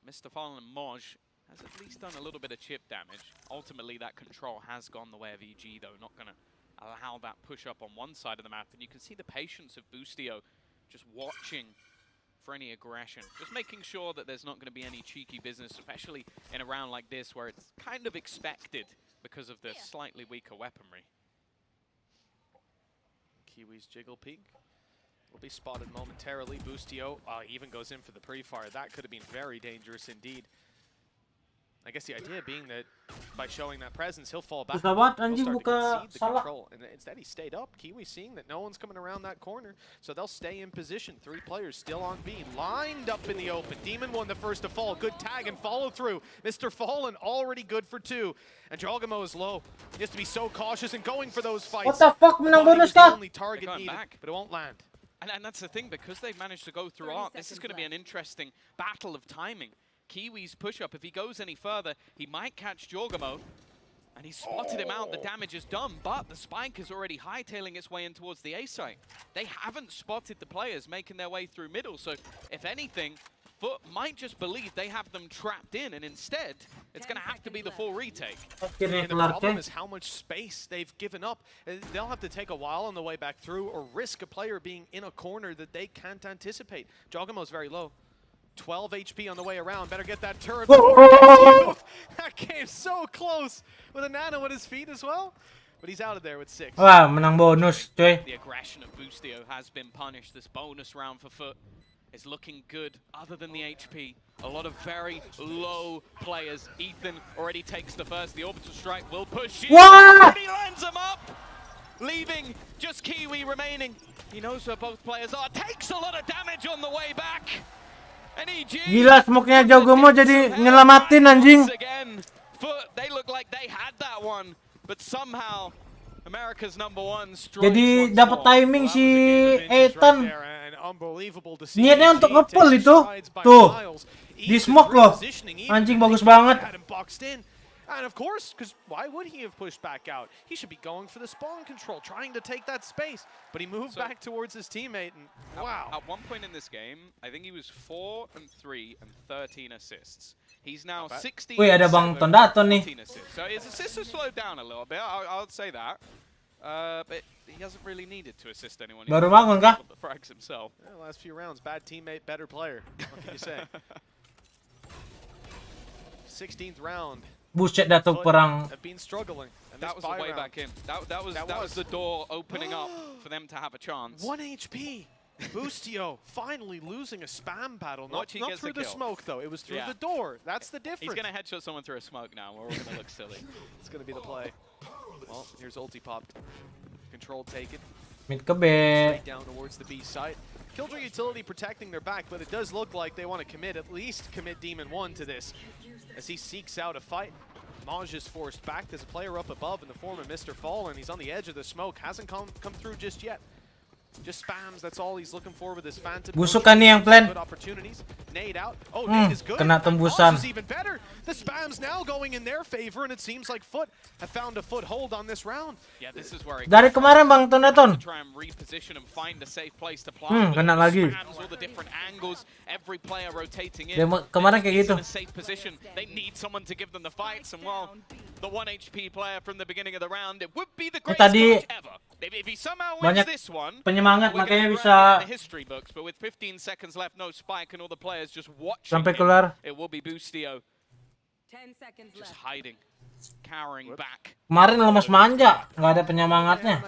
Mr. Fallen and Moj has at least done a little bit of chip damage. Ultimately, that control has gone the way of EG, though. Not going to allow that push up on one side of the map. And you can see the patience of Boostio just watching for any aggression. Just making sure that there's not going to be any cheeky business, especially in a round like this where it's kind of expected because of the slightly weaker weaponry. Kiwi's jiggle peek will be spotted momentarily. Boostio even goes in for the pre-fire. That could have been very dangerous indeed. I guess the idea being that by showing that presence, he'll fall back. He'll start to concede the control. And instead, he stayed up. Kiwi seeing that no one's coming around that corner, so they'll stay in position. 3 players still on B, lined up in the open. Demon 1 the first to fall. Good tag and follow through. Mr. Fallen already good for 2. And Jogamo is low. He has to be so cautious and going for those fights. What the fuck, menang bonus the ka? only target needed, but it won't land. And that's the thing, because they've managed to go through Arc, this is going to be an interesting battle of timing. Kiwi's push-up, if he goes any further, he might catch Jorgamo, and he spotted him out. The damage is done, but the spike is already hightailing its way in towards the A site. They haven't spotted the players making their way through middle, so if anything, FUT might just believe they have them trapped in, and instead, it's going to have to be the full retake. And the problem is how much space they've given up. They'll have to take a while on the way back through, or risk a player being in a corner that they can't anticipate. Jogamo's very low. 12 HP on the way around. Better get that turret. That came so close with a nano at his feet as well. But he's out of there with 6. Wah, menang bonus, coy. The aggression of Boostio has been punished. This bonus round for FUT is looking good other than the HP. A lot of very low players. Ethan already takes the first. The orbital strike will push you. He lands him up, leaving just Kiwi remaining. He knows where both players are. Takes a lot of damage on the way back. Gila, smoke-nya Jogamo jadi nyelamatin anjing. Again, FUT, they look like they had that one, but somehow America's #1 jadi dapat timing si Ethan. Niatnya untuk nge-pull itu. Tuh. Di smoke loh. Anjing bagus banget. And of course, because why would he have pushed back out? He should be going for the spawn control, trying to take that space. But he moved back towards his teammate, and wow. At one point in this game, I think he was 4 and 3 and 13 assists. He's now 16 Wih, ada Bang Tondaton nih. So his assists have slowed down a little bit, I'll say that. But he hasn't really needed to assist anyone. Baru bangun kah? The frags himself. Yeah, last few rounds, bad teammate, better player. What can you say? 16th round. Buset dah tuh perang. Have been struggling. And that was the way back in. That was the door opening up for them to have a chance. 1 HP. Boostio finally losing a spam battle. Not through the smoke, though. It was through the door. That's the difference. He's going to headshot someone through a smoke now, or we're going to look silly. It's going to be the play. Well, here's ulti popped. Control taken. Mid ke B. Straight down towards the B site. Killjoy utility protecting their back, but it does look like they want to commit, at least commit Demon 1 to this. As he seeks out a fight. Maj is forced back. There's a player up above in the form of Mr. Fallen. He's on the edge of the smoke. Hasn't come through just yet. Just spams, that's all he's looking for with his Phantom. Busuk kan nih yang plan. Good opportunities. Nade out. Oh, Nade is good. Kena And tembusan. Comms is even better. The spams now going in their favor, and it seems like FUT have found a foothold on this round. Yeah, this is where it Dari kemarin Bang Toneton. try and reposition and find a safe place to plant. Kena lagi. Spams all the different angles, every player rotating in. Kemarin kayak gitu. In a safe position, they need someone to give them the fights, and well, the 1 HP player from the beginning of the round, it would be the greatest tadi match ever. If he somehow wins banyak this one, penyemangat we're makanya gonna be bisa writing in the history books. But with 15 seconds left, no spike, and all the players just watching sampai him, keluar. it will be Boostio 10 seconds just left. hiding, cowering back. Kemarin lemas manja, nggak ada penyemangatnya.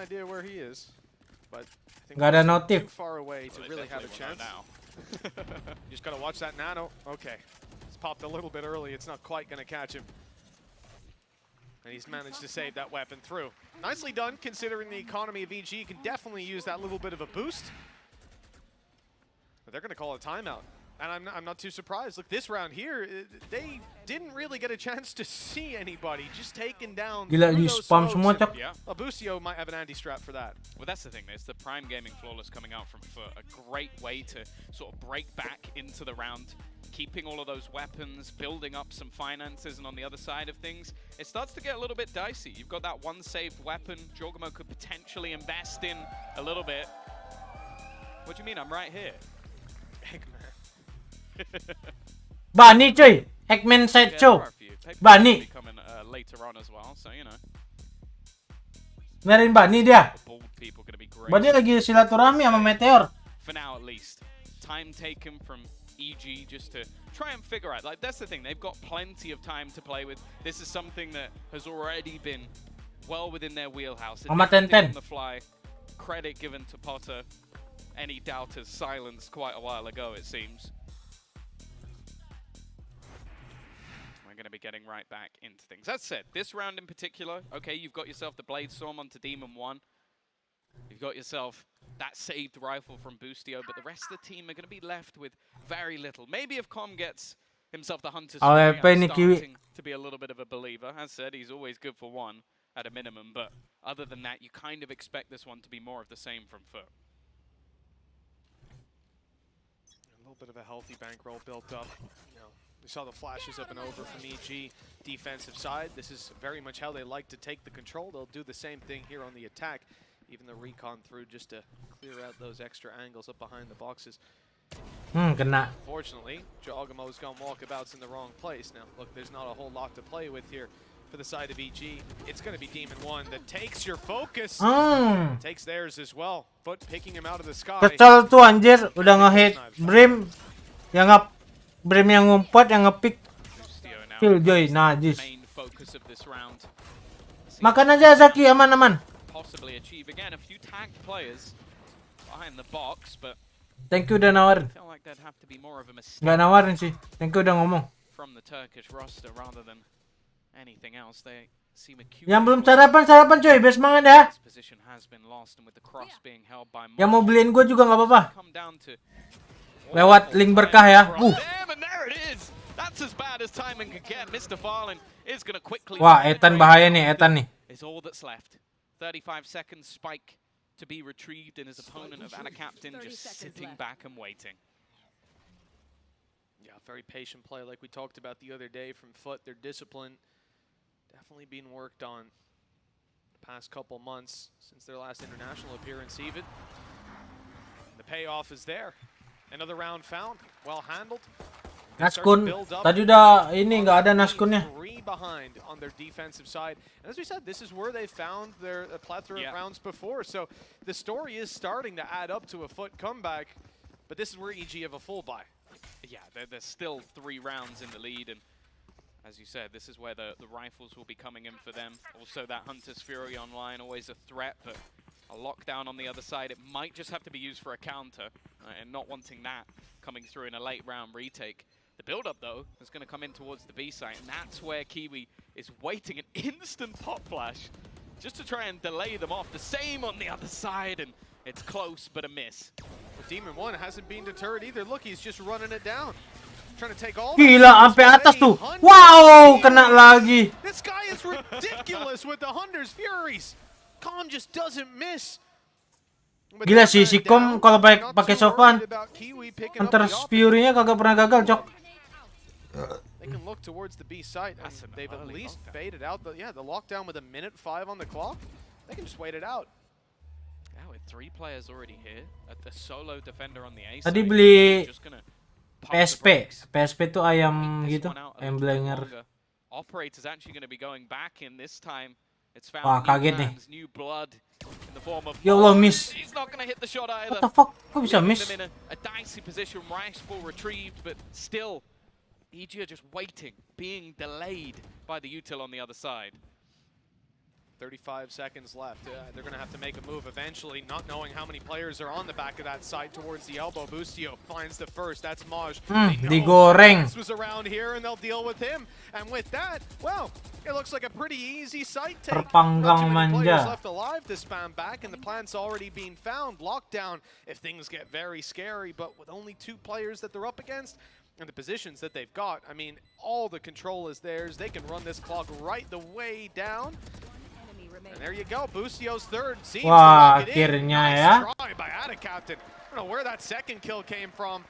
Nggak ada notif. Too far away to really have a chance. You just gotta watch that nano. Okay, it's popped a little bit early. It's not quite gonna catch him. And he's managed to save that weapon through. Nicely done, considering the economy of EG. You can definitely use that little bit of a boost. But they're going to call a timeout. And I'm not too surprised. Look, this round here, they didn't really get a chance to see anybody. Just taken down Gila, through di those spam smokes. semua, Cok. Yeah. Abusio might have an anti-strap for that. Well, that's the thing. It's the Prime Gaming Flawless coming out from FUT. A great way to sort of break back into the round, keeping all of those weapons, building up some finances, and on the other side of things, it starts to get a little bit dicey. You've got that one saved weapon. Jorgamo could potentially invest in a little bit. What do you mean? I'm right here. Eggman. Bani cuy, Eggman Sideshow. Bani. Coming later on as well, so you know. Merin Bani dia. Bald people gonna be great. Bani lagi silaturahmi sama Meteor. For now, at least, time taken from EG just to try and figure out. Like, that's the thing. They've got plenty of time to play with. This is something that has already been well within their wheelhouse. Sama Ten-Ten. On the fly. Credit given to Potter. Any doubters silenced quite a while ago, it seems. We're going to be getting right back into things. That said, this round in particular, okay, you've got yourself the Blade Storm onto Demon 1. You've got yourself that saved rifle from Boostio, but the rest of the team are going to be left with very little. Maybe if Com gets himself the Hunter's Fury, I'm starting to be a little bit of a believer. As said, he's always good for one at a minimum, but other than that, you kind of expect this one to be more of the same from FUT. A little bit of a healthy bankroll built up. You know, we saw the flashes up and over from EG defensive side. This is very much how they like to take the control. They'll do the same thing here on the attack. Even the recon through just to clear out those extra angles up behind the boxes. Kena. Fortunately, Jorgamo's gone walkabouts in the wrong place. Now, look, there's not a whole lot to play with here for the side of EG. It's going to be Demon 1 that takes your focus. Takes theirs as well. But picking him out of the sky. Kesel tuh anjir, udah nge-hit Brim. Brim yang ngumpet, yang nge-pick. Killjoy, najis. Makan aja Zaki, aman-aman. Possibly achieve again a few tagged players behind the box, but thank you udah nawarin. I feel like that'd have to be more of a mistake. Nggak nawarin sih. Thank you udah ngomong. From the Turkish roster rather than anything else. They seem acute. Yang belum sarapan coy, biar semangat ya. This position has been lost and with the cross being held by Yang mau beliin gue juga nggak apa-apa. Lewat link berkah ya. And there it is. That's as bad as timing can get. Mr. Farlin is going to quickly. Wah, Ethan bahaya nih, Ethan nih. Is all that's left. 35 seconds, spike to be retrieved, and his opponent of Anna Captain just sitting back and waiting. Yeah, very patient play like we talked about the other day from FUT. Their discipline definitely being worked on the past couple months since their last international appearance even. The payoff is there. Another round found, well handled. Naskun, tadi udah ini nggak ada naskunnya. Behind on their defensive side. And as we said, this is where they found their plethora of rounds before. So the story is starting to add up to a FUT comeback, but this is where EG have a full buy. Yeah, there's still 3 rounds in the lead, and as you said, this is where the rifles will be coming in for them. Also, that Hunter's Fury online, always a threat, but a lockdown on the other side. It might just have to be used for a counter, and not wanting that coming through in a late round retake. The build-up, though, is going to come in towards the B site, and that's where Kiwi is waiting an instant pop flash just to try and delay them off. The same on the other side, and it's close, but a miss. But Demon 1 hasn't been deterred either. Look, he's just running it down. Trying to take all Gila, sampai atas tuh. Wow, kena lagi. This guy is ridiculous with the Hunter's Furies. Com just doesn't miss. Gila sih si Kom kalau pakai Sofan antar Fury-nya kagak pernah gagal, Cok. They can look towards the B site, and they've at least baited out the lockdown with a minute 5 on the clock. They can just wait it out. Yeah, with 3 players already here, at the solo defender on the A Tadi side, beli just gonna PSP tuh ayam gitu, ayam blenger. Operator's actually going to be going back in this time. It's found Wah, kaget nih. new blood in the form of Ya Allah, miss. He's not going to hit the shot either. What the fuck? Kok bisa Leaving miss? them in a dicey position. Rice ball retrieved, but still, EG are just waiting, being delayed by the util on the other side. 35 seconds left. They're going to have to make a move eventually, not knowing how many players are on the back of that side towards the elbow. Boostio finds the first. That's Maj. Digoreng. This was around here, and they'll deal with him. And with that, well, it looks like a pretty easy site take. Terpanggang Not too many players manja. left alive to spam back, and the plant's already been found. Lockdown if things get very scary, but with only 2 players that they're up against, and the positions that they've got, I mean, all the control is theirs. They can run this clock right the way down. And there you go, Boostio's third seems Wah, to lock it in. akhirnya Nice ya. try by Captain. I don't know where that second kill came from.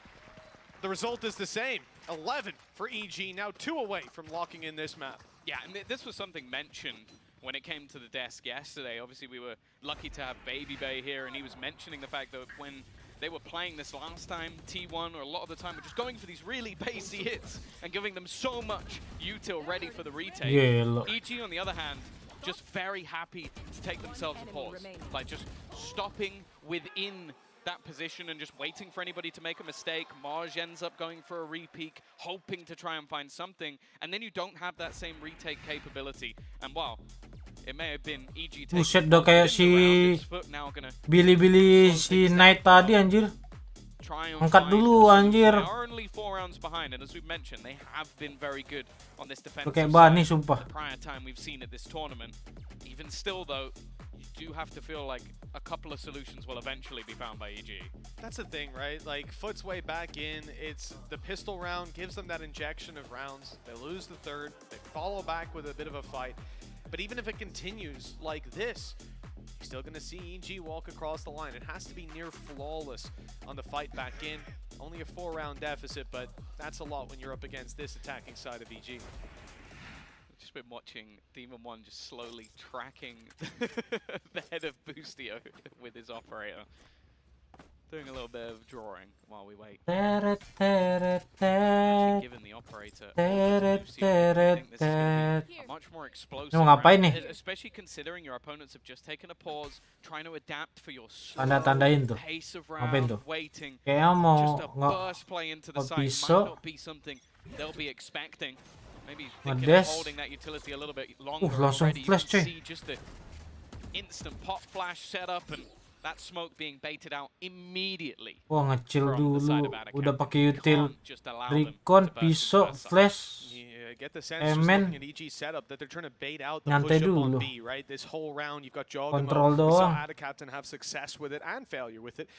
The result is the same. 11 for EG, now 2 away from locking in this map. Yeah, and this was something mentioned when it came to the desk yesterday. Obviously, we were lucky to have Baby Bay here, and he was mentioning the fact that when they were playing this last time, T1, or a lot of the time, were just going for these really pacey hits and giving them so much util ready for the retake. Gila. EG, on the other hand, just very happy to take themselves a pause. Like, just stopping within that position and just waiting for anybody to make a mistake. Maj ends up going for a repeak, hoping to try and find something, and then you don't have that same retake capability. And wow, it may have been EG taking Buset, udah kayak si now gonna Billy si Knight tadi anjir. try and Angkat find dulu a solution. anjir. They are only 4 rounds behind, and as we've mentioned, they have been very good on this defensive Kayak side. Bani sumpah. The prior time we've seen at this tournament. Even still, though, you do have to feel like a couple of solutions will eventually be found by EG. That's the thing, right? Like, FUT's way back in, it's the pistol round, gives them that injection of rounds. They lose the third, they follow back with a bit of a fight. But even if it continues like this, you're still going to see EG walk across the line. It has to be near flawless on the fight back in. Only a 4-round deficit, but that's a lot when you're up against this attacking side of EG. Just been watching Demon 1 just slowly tracking the head of Boostio with his operator. Doing a little bit of drawing while we wait. Teret, Actually giving the operator I think this is gonna be a much more explosive Mau ngapain round, nih? especially considering your opponents have just taken a pause, trying to adapt for your slow Tanda-tandain tuh. pace of Ngapain round, tuh? waiting. Kayaknya mau Just a burst play into the side might pisau. not be something they'll be expecting. Maybe Ngedes. thinking of holding that utility a little bit longer. Langsung already. flash, You can cuy. see just the instant pop flash setup and that smoke being baited out immediately. Wah, ngecil from the side dulu. of Udah pakai util. Can't just allow them Recon, to burst pisau, into the flash. Yeah, get the sense just Emen. looking at EG setup that they're trying to bait out the Nyantai push up on dulu. B, right? This whole round you've got Kontrol Jogamo. We saw doang. Captain have success with it and failure with it.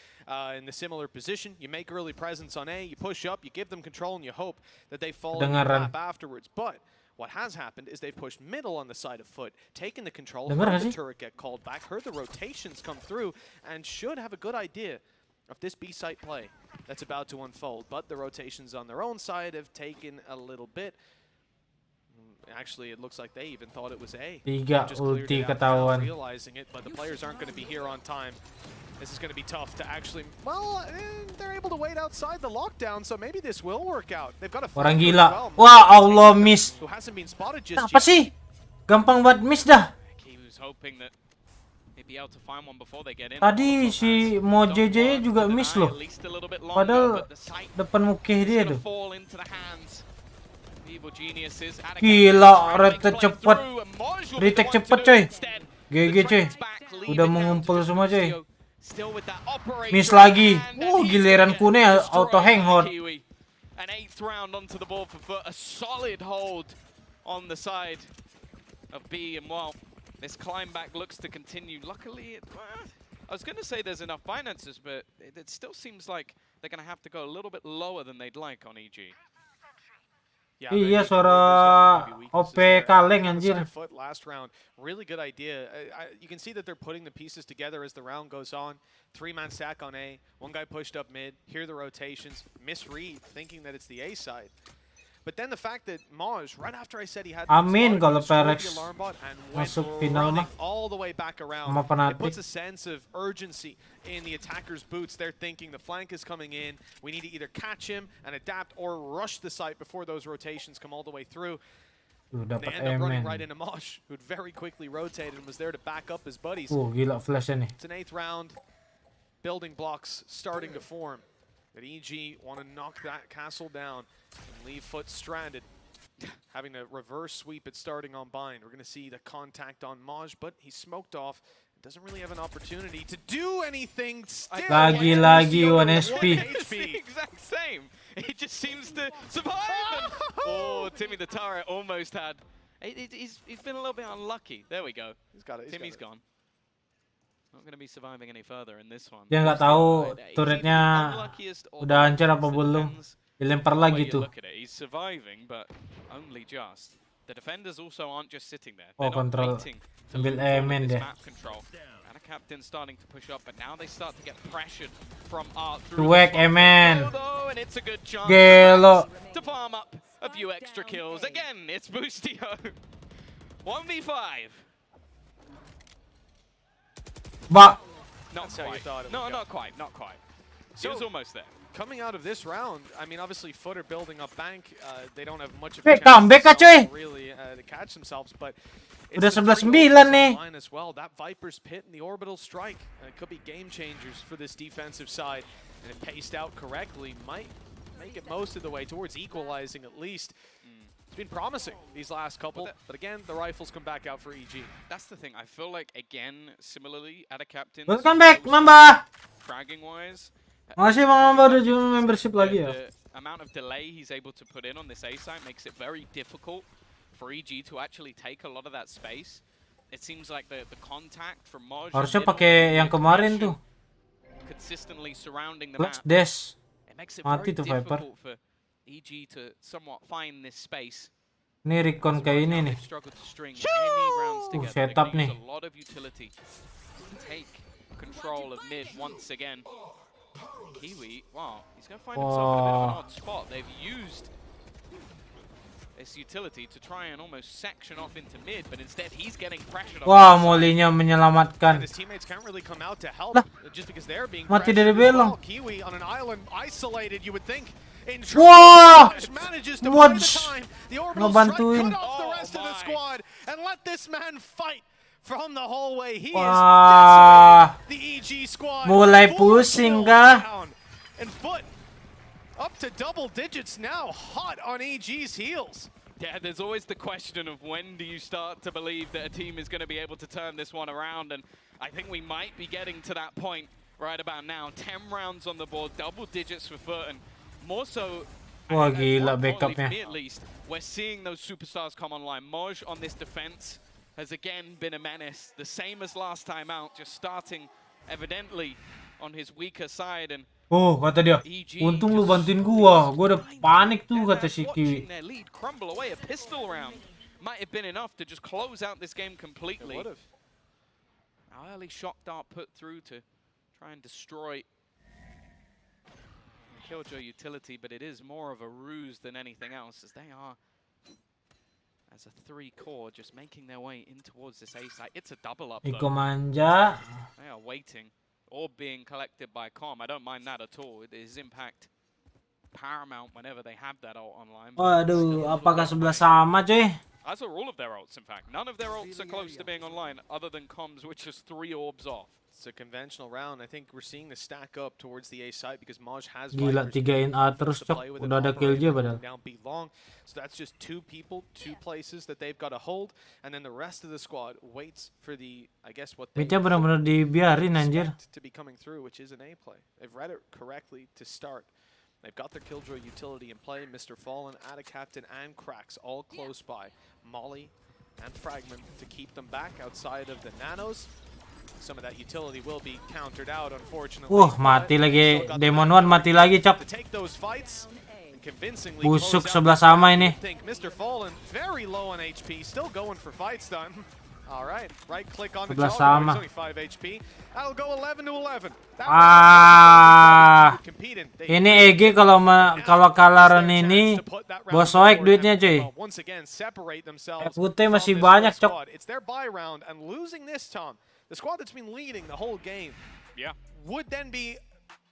In the similar position, you make early presence on A, you push up, you give them control, and you hope that they fall in the Kedengaran. map afterwards. But what has happened is they've pushed middle on the side of FUT, taken the control, Dengar heard gak the sih? turret get called back, heard the rotations come through, and should have a good idea of this B-site play that's about to unfold. But the rotations on their own side have taken a little bit. Actually, it looks like they even thought it was A. Tiga Just cleared ulti it out without ketahuan. realizing it, but the players aren't going to be here on time. This is going to be tough to actually, well, they're able to wait outside the lockdown, so maybe this will work out. They've got a Orang fighter as gila. well, Wah, Allah, miss. who hasn't been spotted just Apa sih? Gampang banget miss dah. He was hoping that he'd be able to find one before they get in. Tadi si Mo JJ juga miss loh. Padahal depan mukih dia tuh. Fall into the hands. Evil geniuses. Gila, retake cepet. Retake cepet coy. GG coy. Udah mengumpul semua coy. Miss lagi. Giliran Kune auto hang hot. An 8th round onto the board for FUT. A solid hold on the side of B, and well, this climb back looks to continue. Luckily, I was going to say there's enough finances, but it still seems like they're going to have to go a little bit lower than they'd like on EG. Iya suara OP kaleng anjir. FUT last round, really good idea. You can see that they're putting the pieces together as the round goes on. 3-man stack on A, one guy pushed up mid, hear the rotations, misread, thinking that it's the A side. But then the fact that Maj, right after I said he had Amin kalau the Perex alarm bot and went masuk final mah. all the way back around, Sama it Fnatic. puts a sense of urgency in the attacker's boots. They're thinking the flank is coming in. We need to either catch him and adapt or rush the site before those rotations come all the way through. They end up running right into Mosh, who'd very quickly rotated and was there to back up his buddies. Gila flash nih. It's an 8th round. Building blocks starting to form. But EG want to knock that castle down and leave FUT stranded. Having a reverse sweep at starting on Bind. We're going to see the contact on Maj, but he's smoked off. Doesn't really have an opportunity to do anything. Lagi 1 HP. It's the exact same. He just seems to survive. Oh, Timmy the turret almost had. He's been a little bit unlucky. There we go. Timmy's gone. Not going to be surviving any further in this one. Dia nggak tahu turretnya udah hancur apa belum. Dilempar lagi tuh. Look at it. He's surviving, but only just. The defenders also aren't just sitting there. Oh, control. Ambil amen dia. And a captain starting to push up, but now they start to get pressured from Art. Cuek amen. And it's a good chance Gelo. to farm up a few extra kills. Again, it's Boostio. 1v5. Ba. Not quite. Not quite. Not quite. He was almost there. Coming out of this round, I mean, obviously FUT are building up bank. They don't have much of a chance comeback really to catch themselves, but udah 11-9 nih. As well. That Viper's pit and the orbital strike could be game changers for this defensive side, and it paced out correctly might make it most of the way towards equalizing at least. It's been promising these last couple, but again, the rifles come back out for EG. That's the thing. I feel like, again, similarly, at a captain. Welcome back, Mamba. Fragging-wise. Masih Mamba baru juga membership lagi ya. The amount of delay he's able to put in on this A site makes it very difficult for EG to actually take a lot of that space. It seems like the contact from Maj harusnya pakai yang kemarin tuh. Consistently surrounding the map. Dash. It makes it Mati very tuh Viper. difficult for EG to somewhat find this space. Ini recon kayak ini nih. Setup nih. A lot of utility to take control of mid once again. Kiwi, wow, he's going to find himself in a bit of an odd spot. They've used this utility to try and almost section off into mid, but instead he's getting pressured. Wah, Molly-nya menyelamatkan. His teammates can't really come out to help just because they're being mati pressured dari as belong. well. Kiwi on an island, isolated, you would think. Wah, manages to buy the time. The orbital strike cut off the rest of the squad and let this man fight from the hallway. He is decimated. The EG squad mulai pusing kah? And FUT up to double digits now, hot on EG's heels. Yeah, there's always the question of when do you start to believe that a team is going to be able to turn this one around, and I think we might be getting to that point right about now. 10 rounds on the board, double digits for FUT, and more so, wah gila backupnya. for me at least, we're seeing those superstars come online. Moj on this defense has again been a menace, the same as last time out, just starting evidently on his weaker side. And oh, kata dia, untung lu bantuin gua udah panik tuh kata si Kiwi. Their lead crumble away. A pistol round might have been enough to just close out this game completely. It would have. Early shock dart put through to try and destroy Killjoy utility, but it is more of a ruse than anything else, as they are, as a 3 core, just making their way in towards this A site. It's a double up, Iko manja. They are waiting, or being collected by Com. I don't mind that at all. It is impact paramount whenever they have that ult online. Waduh, apakah sebelah sama cuy? As are all of their ults, in fact. None of their ults are close to being online, other than Com's, which is 3 orbs off. It's a conventional round. I think we're seeing the stack up towards the A site because Maj has gila 3-in A terus cok. Udah ada kill dia padahal. Down B long. So that's just 2 people, 2 places that they've got to hold, and then the rest of the squad waits for the, I guess what they benar-benar dibiarin anjir. To be coming through, which is an A play. They've read it correctly to start. They've got their Killjoy utility in play. Mr. Fallen, Ada Captain, and Cracks all close by. Molly and Fragment to keep them back outside of the nanos. Some of that utility will be countered out, unfortunately. Mati lagi. Demon 1 mati lagi, cok. To take those fights, and convincingly Busuk close out sebelah the sama round. ini. I think Mr. Fallen very low on HP, still going for fight stun. All right, right click on the Sebelah jaw. He's sama. only 5 HP. That'll go 11 to 11. Ini EG kalau kalaran ini bosoek duitnya cuy. Once again, separate themselves FUT from masih this banyak FUT cok. squad. It's their buy round, and losing this, Tom, the squad that's been leading the whole game, would then be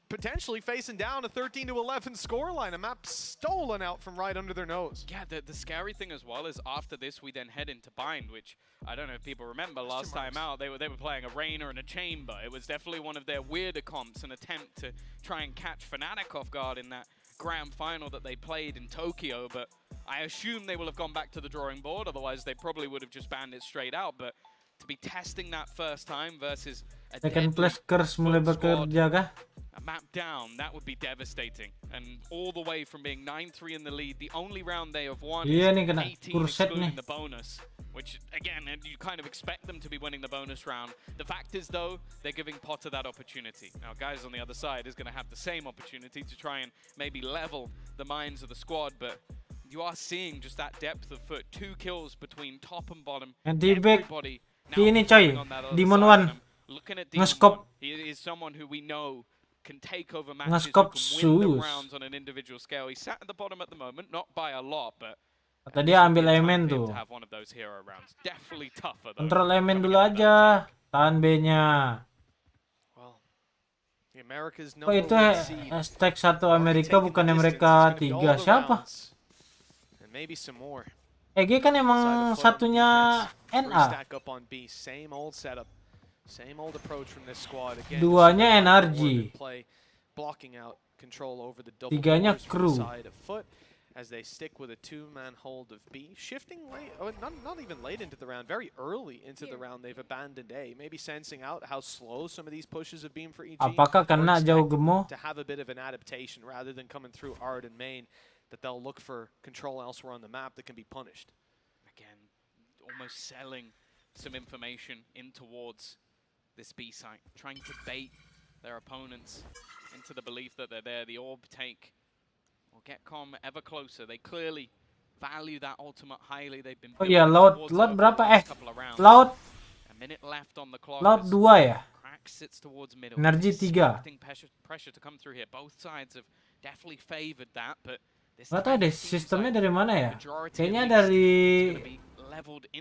potentially facing down a 13 to 11 scoreline, a map stolen out from right under their nose. Yeah, the scary thing as well is after this we then head into Bind, which I don't know if people remember last time out, they were playing a Reina and a Chamber. It was definitely one of their weirder comps, an attempt to try and catch Fnatic off guard in that grand final that they played in Tokyo, but I assume they will have gone back to the drawing board, otherwise they probably would have just banned it straight out. But to be testing that first time versus a Second place curse mulai bekerja kah? a map down, that would be devastating. And all the way from being 9-3 in the lead, the only round they have won Iya is nih kena 18 kurset excluding nih. the bonus. Which, again, you kind of expect them to be winning the bonus round. The fact is, though, they're giving Potter that opportunity. Now, guys on the other side is going to have the same opportunity to try and maybe level the minds of the squad, but you are seeing just that depth of foot. 2 kills between top and bottom. Anti-back. Everybody Ini coy, on that other Demon side. One. And I'm looking at Demon Nge-scope. One. He is someone who we know can take over matches, who Nge-scope can win the sus. rounds on an individual scale. He's sat at the bottom at the moment, not by a lot, but Kata dia ambil Emen tuh. to have one of those hero rounds. Definitely tougher though. Kontrol Emen dulu aja. Tahan B-nya. The America's Kok itu hashtag 1 Amerika bukannya mereka 3 siapa? And maybe some more. EG kan emang satunya NA. Stack up on B, same old setup. Same old approach from this squad again. Duanya NRG. Play, blocking out control over the double Tiganya doors from crew. the side of FUT as they stick with a 2-man hold of B, shifting late, not even late into the round, very early into the round they've abandoned A, maybe sensing out how slow some of these pushes have been for EG. Apakah kena jauh gemo? To have a bit of an adaptation rather than coming through Ard and main, that they'll look for control elsewhere on the map that can be punished. Again, almost selling some information in towards this B site, trying to bait their opponents into the belief that they're there. The orb take will get Com ever closer. They clearly value that ultimate highly. They've been Oh iya, laut berapa? Laut. A minute left on the clock. Laut 2 ya? Crack sits towards middle. Energi 3. Pressure to come through here. Both sides have definitely favored that, but Gak tau deh sistemnya dari mana ya? Kayaknya dari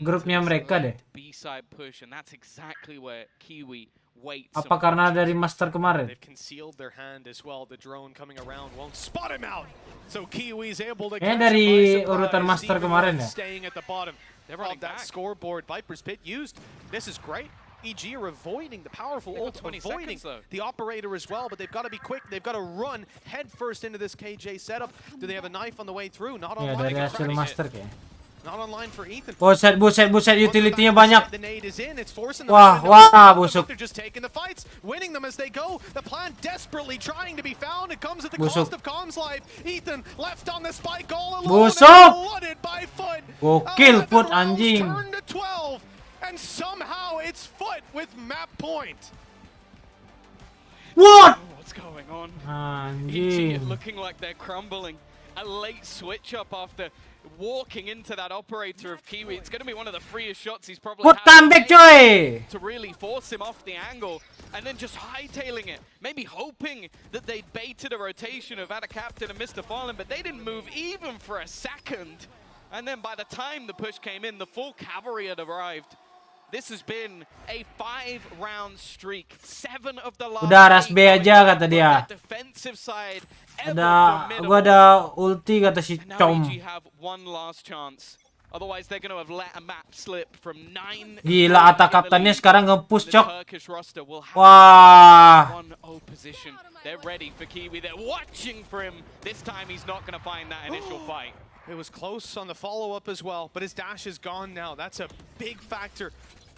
grupnya mereka deh. B-side push, and that's exactly where Kiwi waits. Apa karena dari master kemarin? They've concealed their hand as well. The drone coming around won't spot him out. So Kiwi's able to Kayaknya dari urutan master kemarin ya. Staying at the bottom. They're on that scoreboard. Viper's Pit used. This is great. EG are avoiding the powerful ult, avoiding the operator as well, but they've got to be quick. They've got to run head first into this KJ setup. Do they have a knife on the way through? Not Ya online. dari hasil master kayaknya. Not online for Ethan. Buset, utility-nya banyak. The nade is in. It's forcing them Wah, busuk. They're just taking the fights, winning them as they go. The plan desperately trying to be found. It comes at the Busuk. cost of Com's life. Ethan left on the spike all alone. Busuk. Flooded by FUT. Gokil FUT anjing. Turn to 12, and somehow it's FUT with map point. What? What's going on? Anjing. EG looking like they're crumbling. A late switch up after walking into that operator of Kiwi. It's going to be one of the freest shots he's probably Put had time back, coy! to really force him off the angle, and then just hightailing it, maybe hoping that they'd baited a rotation of Ada Captain and Mr. Fallen, but they didn't move even for a second. And then by the time the push came in, the full cavalry had arrived. This has been a 5-round streak. 7 of the last. Udah ras B aja kata dia. Defensive side. Gua ada ulti kata si Com. Now EG have one last chance. Otherwise they're going to have let a map slip from 9. Gila, Ata kaptennya sekarang nge-push, Cok. Wah. Wah. 1-0 position. They're ready for Kiwi. They're watching for him. This time he's not going to find that initial fight. It was close on the follow-up as well, but his dash is gone now. That's a big factor.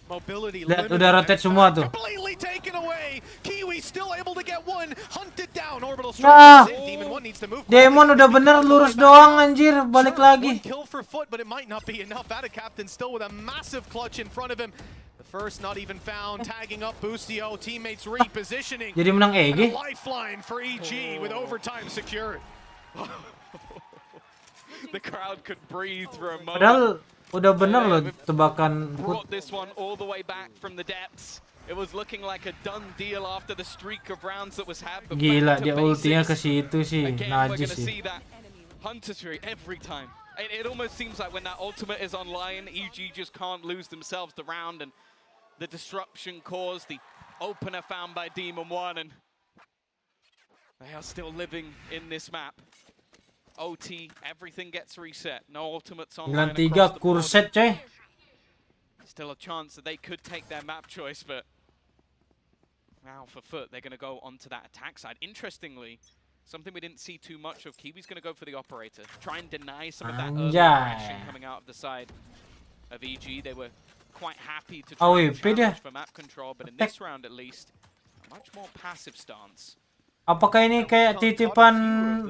Mobility Lihat udah rotate semua tuh. completely taken away. Kiwi still able to get one, hunted down. Orbital Ah, strike. Demon One needs to move. Demon udah bener lurus doang anjir, balik lagi. One kill for FUT, but it might not be enough. Ada Captain still with a massive clutch in front of him. The first not even found, tagging up Boostio. Teammates repositioning. Jadi menang EG. And a lifeline for EG with overtime secured. The crowd could breathe for a moment. Padahal udah bener loh tebakan FUT. Brought this one all the way back from the depths. It was looking like a done deal after the streak of rounds that was had. Gila dia ultinya ke situ sih, najis sih. Hunter's Fury every time. It almost seems like when that ultimate is online, EG just can't lose themselves the round, and the disruption caused, the opener found by Demon One, and they are still living in this map. OT, everything gets reset. No ultimates online. 93 kurset coy. Still a chance that they could take their map choice, but now for FUT, they're going to go onto that attack side. Interestingly, something we didn't see too much of, Kiwi's going to go for the operator. Try and deny some of that early aggression coming out of the side of EG. They were quite happy to try and challenge for map control, but in this round at least, a much more passive stance. Apakah ini kayak titipan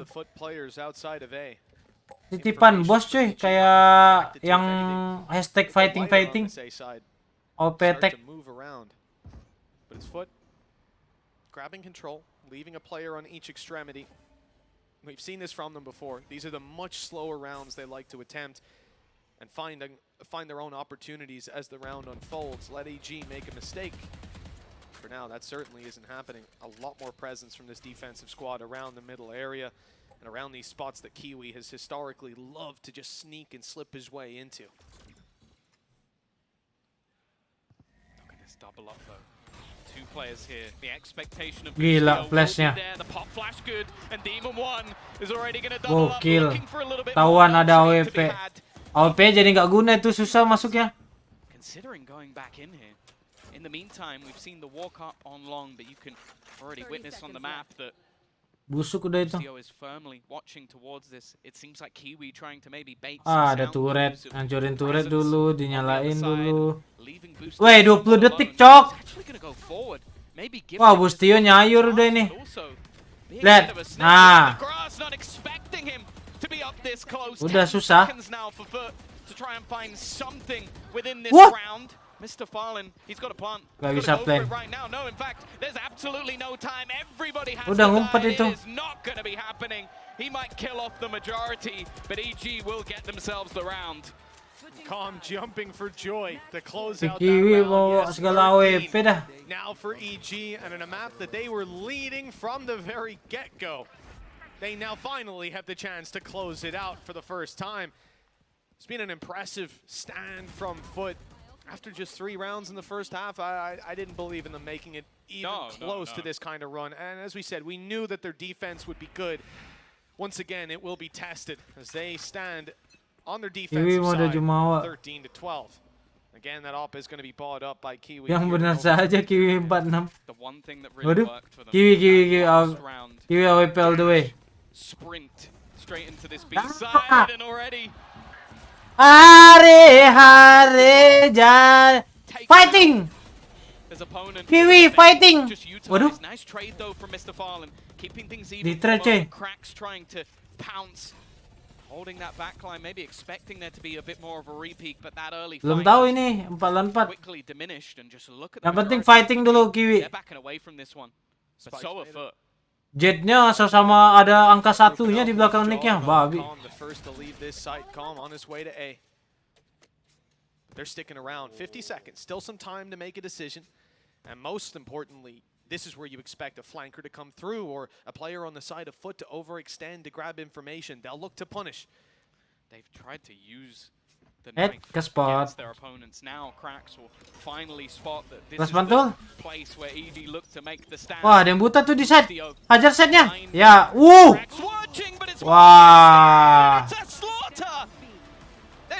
bos cuy, kayak yang hashtag fighting OP tag. But it's FUT grabbing control, leaving a player on each extremity. We've seen this from them before. These are the much slower rounds they like to attempt and find their own opportunities as the round unfolds. Let EG make a mistake. For now, that certainly isn't happening. A lot more presence from this defensive squad around the middle area and around these spots that Kiwi has historically loved to just sneak and slip his way into. Look at this double up though. Two players here. The expectation of gila flashnya. The pop flash good, and Demon One is already going to double up, looking for a little bit Tawan ada AWP. AWP jadi nggak guna itu, susah masuknya. Considering going back in here. In the meantime, we've seen the walk up on long, but you can already witness on the map that busuk udah itu. is firmly watching towards this. It seems like Kiwi trying to maybe bait ada turret, hancurin turret dulu, dinyalain dulu. Weh, 20 detik, cok. Wah, Bustio nyayur udah ini. Lihat. Nah. Udah susah. Wah. Mr. Fallen, he's got a plant. Gak bisa plan. Right now. No, in fact, there's absolutely no time. Everybody has udah to ngumpet die. itu. It is not going to be happening. He might kill off the majority, but EG will get themselves the round. Calm jumping for joy to close out that Kiwi round. yes, segala AWP dah. Now for EG, and in a map that they were leading from the very get-go, they now finally have the chance to close it out for the first time. It's been an impressive stand from FUT. After just 3 rounds in the first half, I didn't believe in them making it even close to this kind of run. And as we said, we knew that their defense would be good. Once again, it will be tested as they stand on their defensive side, 13-12. Again, that op is going to be bought up by Kiwi. Yang benar saja Kiwi 46. The one thing that really worked for them. Kiwi AWP all the way. Sprint straight into this B side, and already Hare jar fighting. Kiwi fighting. Waduh. Nice trade though from Mr. Fallen, keeping things even. Cracks trying to pounce, holding that backline, maybe expecting there to be a bit more of a repeat, but that early belum tahu ini 4-4. Quickly diminished, and just look at yang penting fighting dulu Kiwi. They're backing away from this one, but so are FUT. Jetnya sama ada angka satunya di belakang nicknya, babi. The first to leave this site, Calm on his way to A. They're sticking around. 50 seconds, still some time to make a decision. And most importantly, this is where you expect a flanker to come through or a player on the side of FUT to overextend to grab information. They'll look to punish. They've tried to use the knife against their opponents. Now Cracks will finally spot that this is the place where EG look to make the stand. Wah, ada yang buta tuh di set. Hajar setnya. Ya, wah.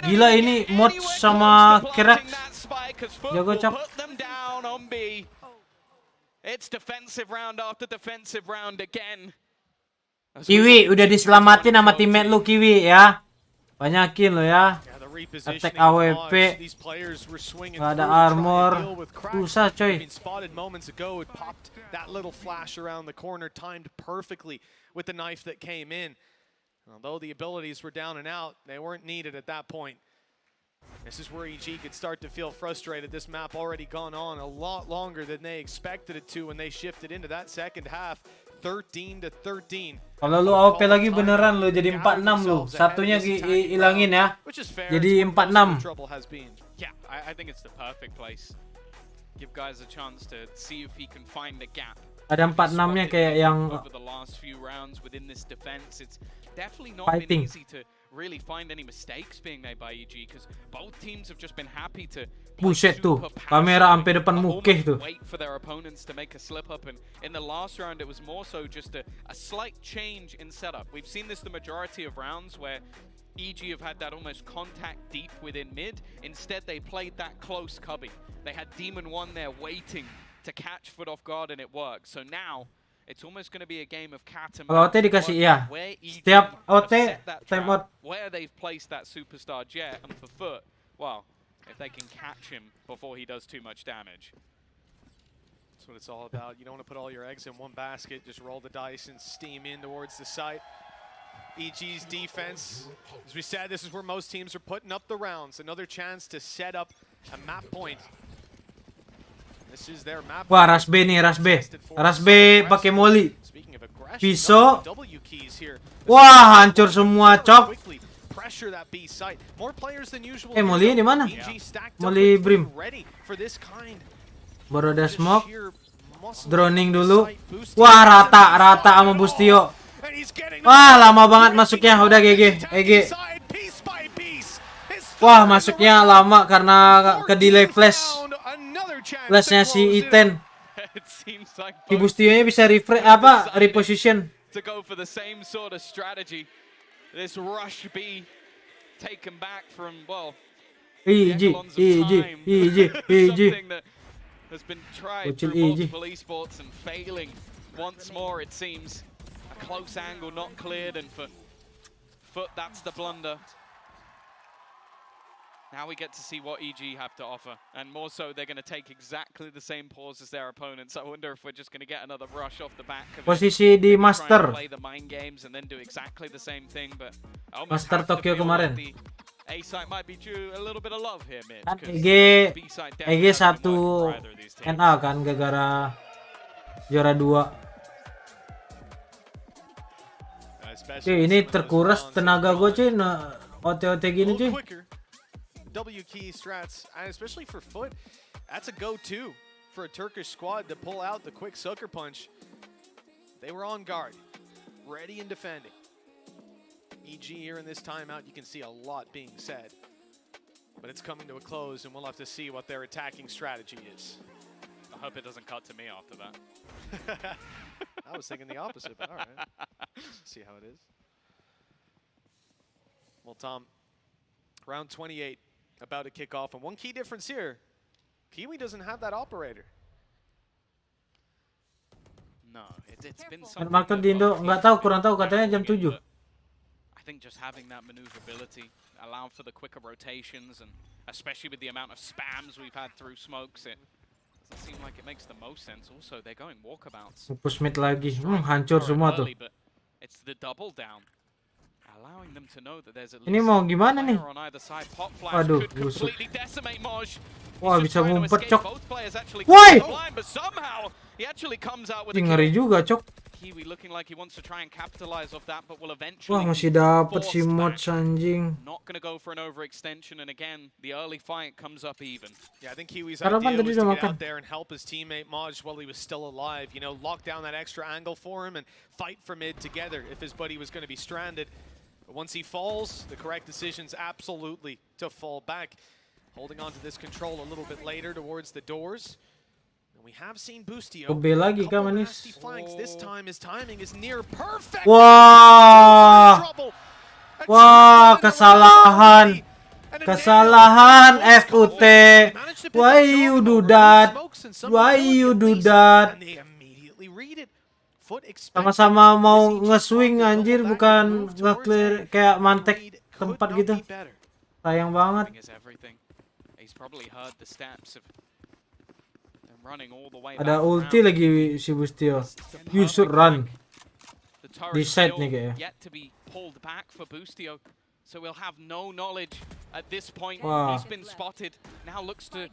Gila ini mod sama Cracks. Jago cap. It's defensive round after defensive round again. Kiwi udah diselamatin sama teammate lu Kiwi ya. Banyakin lo ya. Attack AWP. Gak ada armor. Susah coy. Spotted moments ago, it popped that little flash around the corner, timed perfectly with the knife that came in. Although the abilities were down and out, they weren't needed at that point. This is where EG could start to feel frustrated. This map already gone on a lot longer than they expected it to when they shifted into that second half. 13-13. Kalau lu AWP lagi beneran lu jadi 4-6 lu. Satunya hilangin ya. Jadi 4-6. Yeah, I think it's the perfect place. Give guys a chance to see if he can find the gap. Ada 4-6-nya kayak yang Over the last few rounds within this defense, it's definitely not fighting. been easy to really find any mistakes being made by EG because both teams have just been happy to buset tuh. Kamera sampai depan mukeh tuh. wait for their opponents to make a slip up, and in the last round it was more so just a slight change in setup. We've seen this the majority of rounds where EG have had that almost contact deep within mid. Instead they played that close cubby. They had Demon 1 there waiting to catch FUT off guard and it worked. So now it's almost going to be a game of cat and Kalau OT dikasih ya. Setiap OT time out. where they've placed that superstar jet, and for FUT, well, if they can catch him before he does too much damage. That's what it's all about. You don't want to put all your eggs in one basket. Just roll the dice and steam in towards the site. EG's defense, as we said, this is where most teams are putting up the rounds. Another chance to set up a map point. This is their map. Wah, Rush B nih, Rush B. Rush B pakai molly. Pisau. Wah, hancur semua, cok. Molly di mana? Molly Brim. Baru ada smoke. Droning dulu. Wah, rata sama Bustio. Wah, lama banget masuknya. Udah GG. Wah, masuknya lama karena ke delay flash. Flashnya si Iten. Si Bustio-nya bisa reposition. To go for the same sort of strategy. This rush B taken back from, well, EG. something that has been tried Bocil through EG. multiple esports and failing once more, it seems. A close angle not cleared, and for FUT, that's the blunder. Now we get to see what EG have to offer, and more so they're going to take exactly the same pause as their opponents. I wonder if we're just going to get another rush off the back of it. Posisi di Master. Play the mind games and then do exactly the same thing, but Master Tokyo kemarin. A site might be due a little bit of love here, mid. Kan EG 1 NA kan gara-gara juara 2. Cuy, ini terkuras tenaga gue cuy, OT-OT gini cuy. W key strats, and especially for FUT, that's a go-to for a Turkish squad to pull out the quick sucker punch. They were on guard, ready and defending. EG here in this timeout, you can see a lot being said, but it's coming to a close, and we'll have to see what their attacking strategy is. I hope it doesn't cut to me after that. I was thinking the opposite, but all right. See how it is. Well, Tom, round 28 about to kick off, and one key difference here, Kiwi doesn't have that operator. No, it's been something. Marker di Indo kurang tahu katanya jam 7. I think just having that maneuverability, allowing for the quicker rotations, and especially with the amount of spams we've had through smokes, it doesn't seem like it makes the most sense. Also, they're going walkabouts. Push mid lagi. Hancur semua tuh. It's the double down. Allowing them to know that there's at least Ini mau gimana nih? Waduh, busuk. Wah, bisa ngumpet, cok. Woi! Ngeri juga, cok. Wah, masih dapet si mods anjing. Not gonna go for an overextension, and again, the early fight comes up even. Yeah, I think Kiwi's idea was to get out there and help his teammate Maj while he was still alive. You know, lock down that extra angle for him and fight for mid together if his buddy was going to be stranded. But once he falls, the correct decision's absolutely to fall back. Holding on to this control a little bit later towards the doors. And we have seen Bustio. Lagi kah manis? This time his timing is near perfect. Wah. Wah, kesalahan. Kesalahan FUT. Why you do that? Why you do that? Sama-sama mau nge-swing anjir, bukan nge-clear kayak mantek tempat gitu. Sayang banget. Ada ulti lagi si Bustio. You should run. Di side nih kayaknya. So we'll have no knowledge at this point. Wow. He's been spotted. Now looks to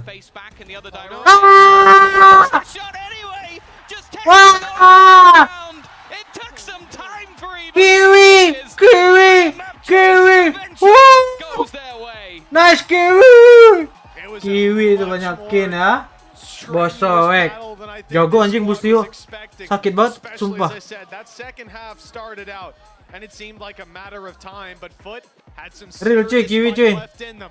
face back in the other direction. Ah! Shot anyway. Just Wah! bikin ya. Bosowek. Jago anjing Bustio. Sakit banget, sumpah. And it seemed like a matter of time, but FUT had some Real cuy, serious Kiwi fight cuy. left in them.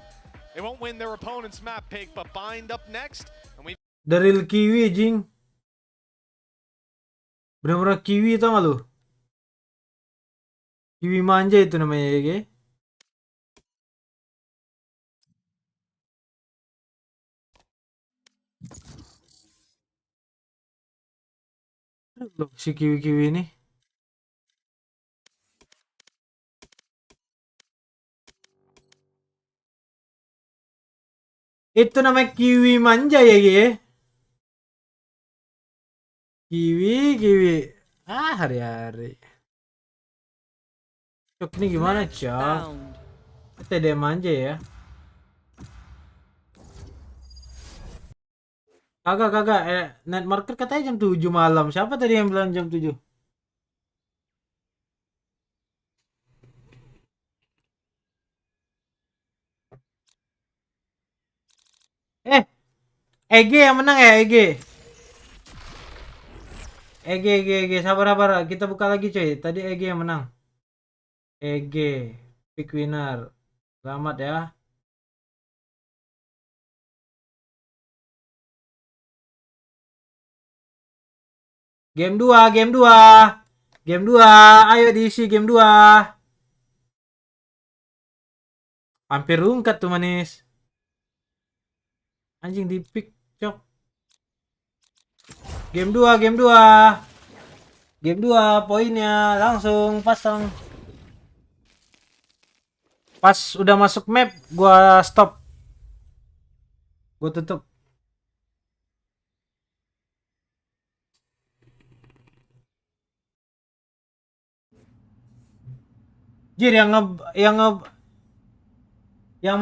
They won't win their opponent's map pick, but Bind up next, and we The real Kiwi jing. Bener-bener Kiwi tau gak lu? Kiwi manja itu namanya ya, Ge. Loh, si Kiwi-Kiwi ini. Itu namanya Kiwi manja ya, Ge. Kiwi. Hari-hari. Cok, ini gimana, Cok? TD manja ya. Kagak. Night market katanya jam 7 malam. Siapa tadi yang bilang jam 7? EG yang menang ya, EG. EG. Sabar. Kita buka lagi, coy. Tadi EG yang menang. EG. Pick winner. Selamat ya. Game 2. Ayo diisi game 2. Hampir rungkat tuh manis. Anjing di pick, Cok. Game 2 poinnya langsung pasang. Pas udah masuk map gua stop. Gua tutup. Jir yang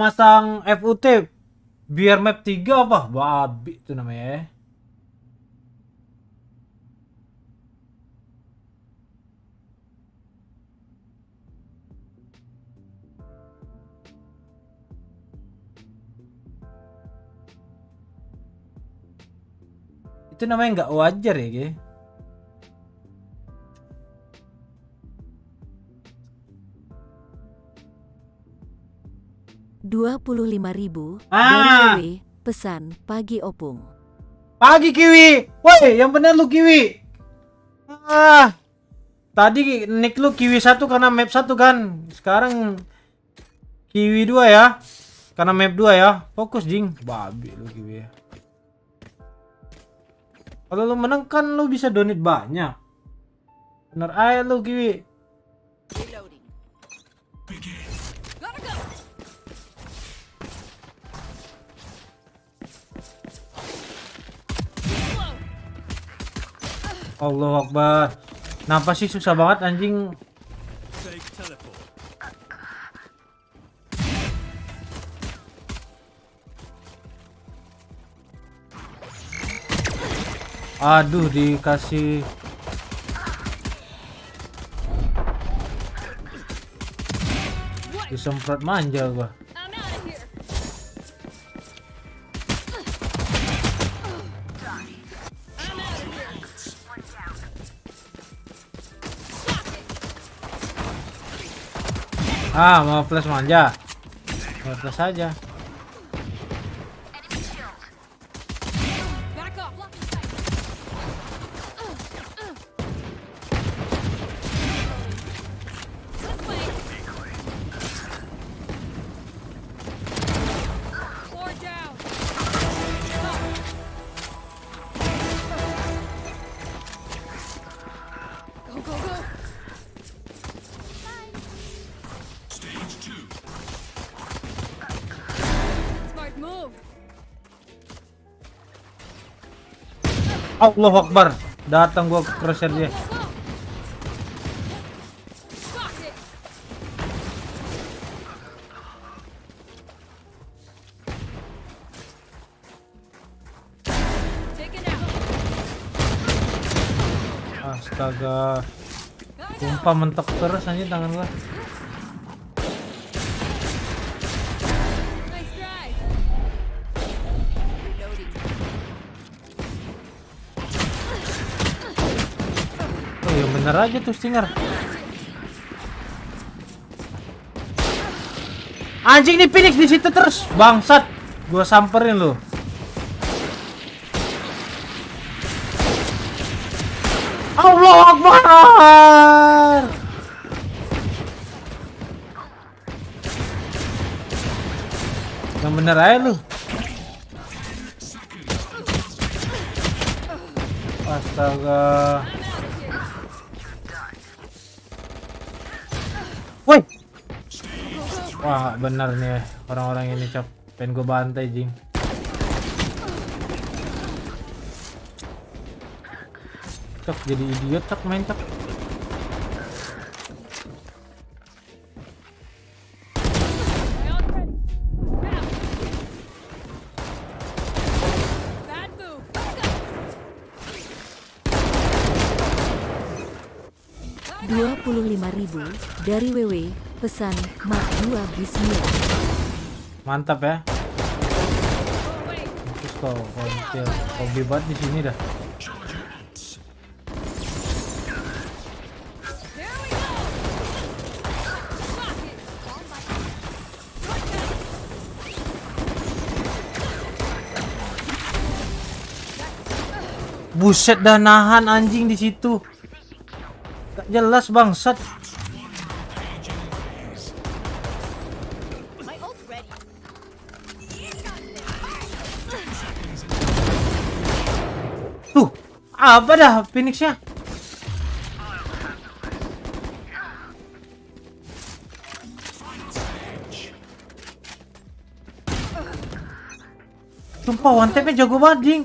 masang FUT biar map 3 apa? Babi itu namanya ya. Itu namanya nggak wajar ya, Ge. $25.000 dari W, pesan pagi opung. Pagi Kiwi. Woi, yang benar lu Kiwi. Tadi nick lu Kiwi 1 karena map 1 kan. Sekarang Kiwi 2 ya. Karena map 2 ya. Fokus jing. Babi lu Kiwi ya. Kalau lu menang kan lu bisa donate banyak. Bener aja lu Kiwi. Allahu Akbar. Kenapa sih susah banget anjing? Aduh, dikasih disemprot manja gua. Mau flash manja. Flash aja. Allahu Akbar. Datang gua ke crosshair dia. Astaga. Sumpah mentok terus anjing tangan gua. yang bener aja tuh Stinger. Anjing nih Phoenix di situ terus, bangsat. Gua samperin lu. Allahu Akbar. Yang bener aja lu. Astaga. Woi. Wah, bener nih orang-orang ini, Cok. Pengen gue bantai, Jing. Cok, jadi idiot, Cok, main, Cok. Rp25.000 dari WW, pesan Mak 2 Bismillah. Mantap ya. Terus kok hobi banget di sini dah. Buset, dah nahan anjing di situ. Gak jelas bangsat. Tuh, apa dah Phoenixnya? Sumpah one tap-nya jago banget, Ding.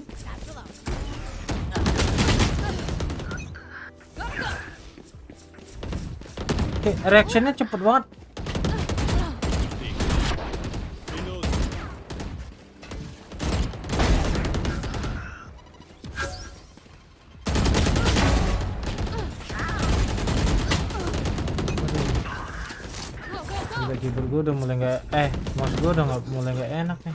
Oke, reactionnya cepet banget. Gila, keyboard gue udah mulai nggak mouse gue udah mulai nggak enak nih.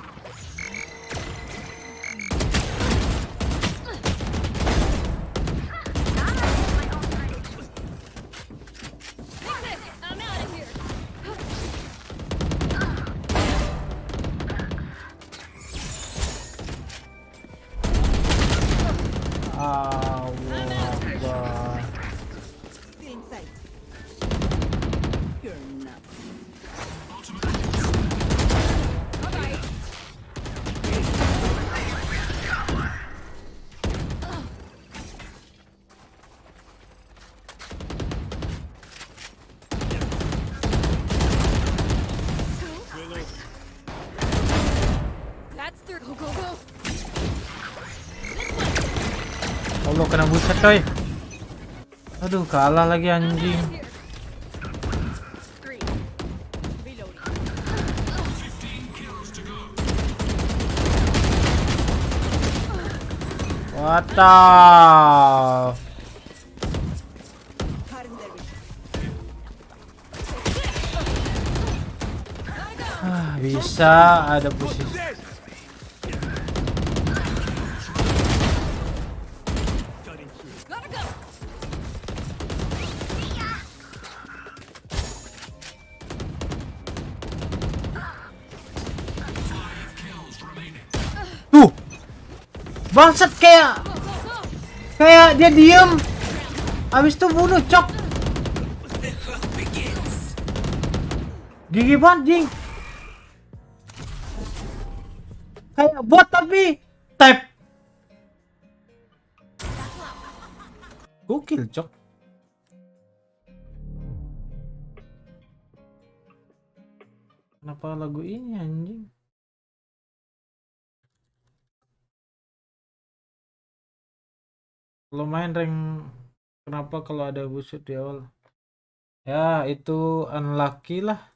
Allah, kena buset coy. Aduh, kalah lagi anjing. What the? Bisa ada posisi. Tuh, bangsat, kayak dia diem, habis itu bunuh, Cok. Gigi banget, Ding. Kayak bot tapi tap. Gokil, Cok. Kenapa lagu ini anjing? Kalau main rank, kenapa kalau ada busut di awal? Ya, itu unlucky lah.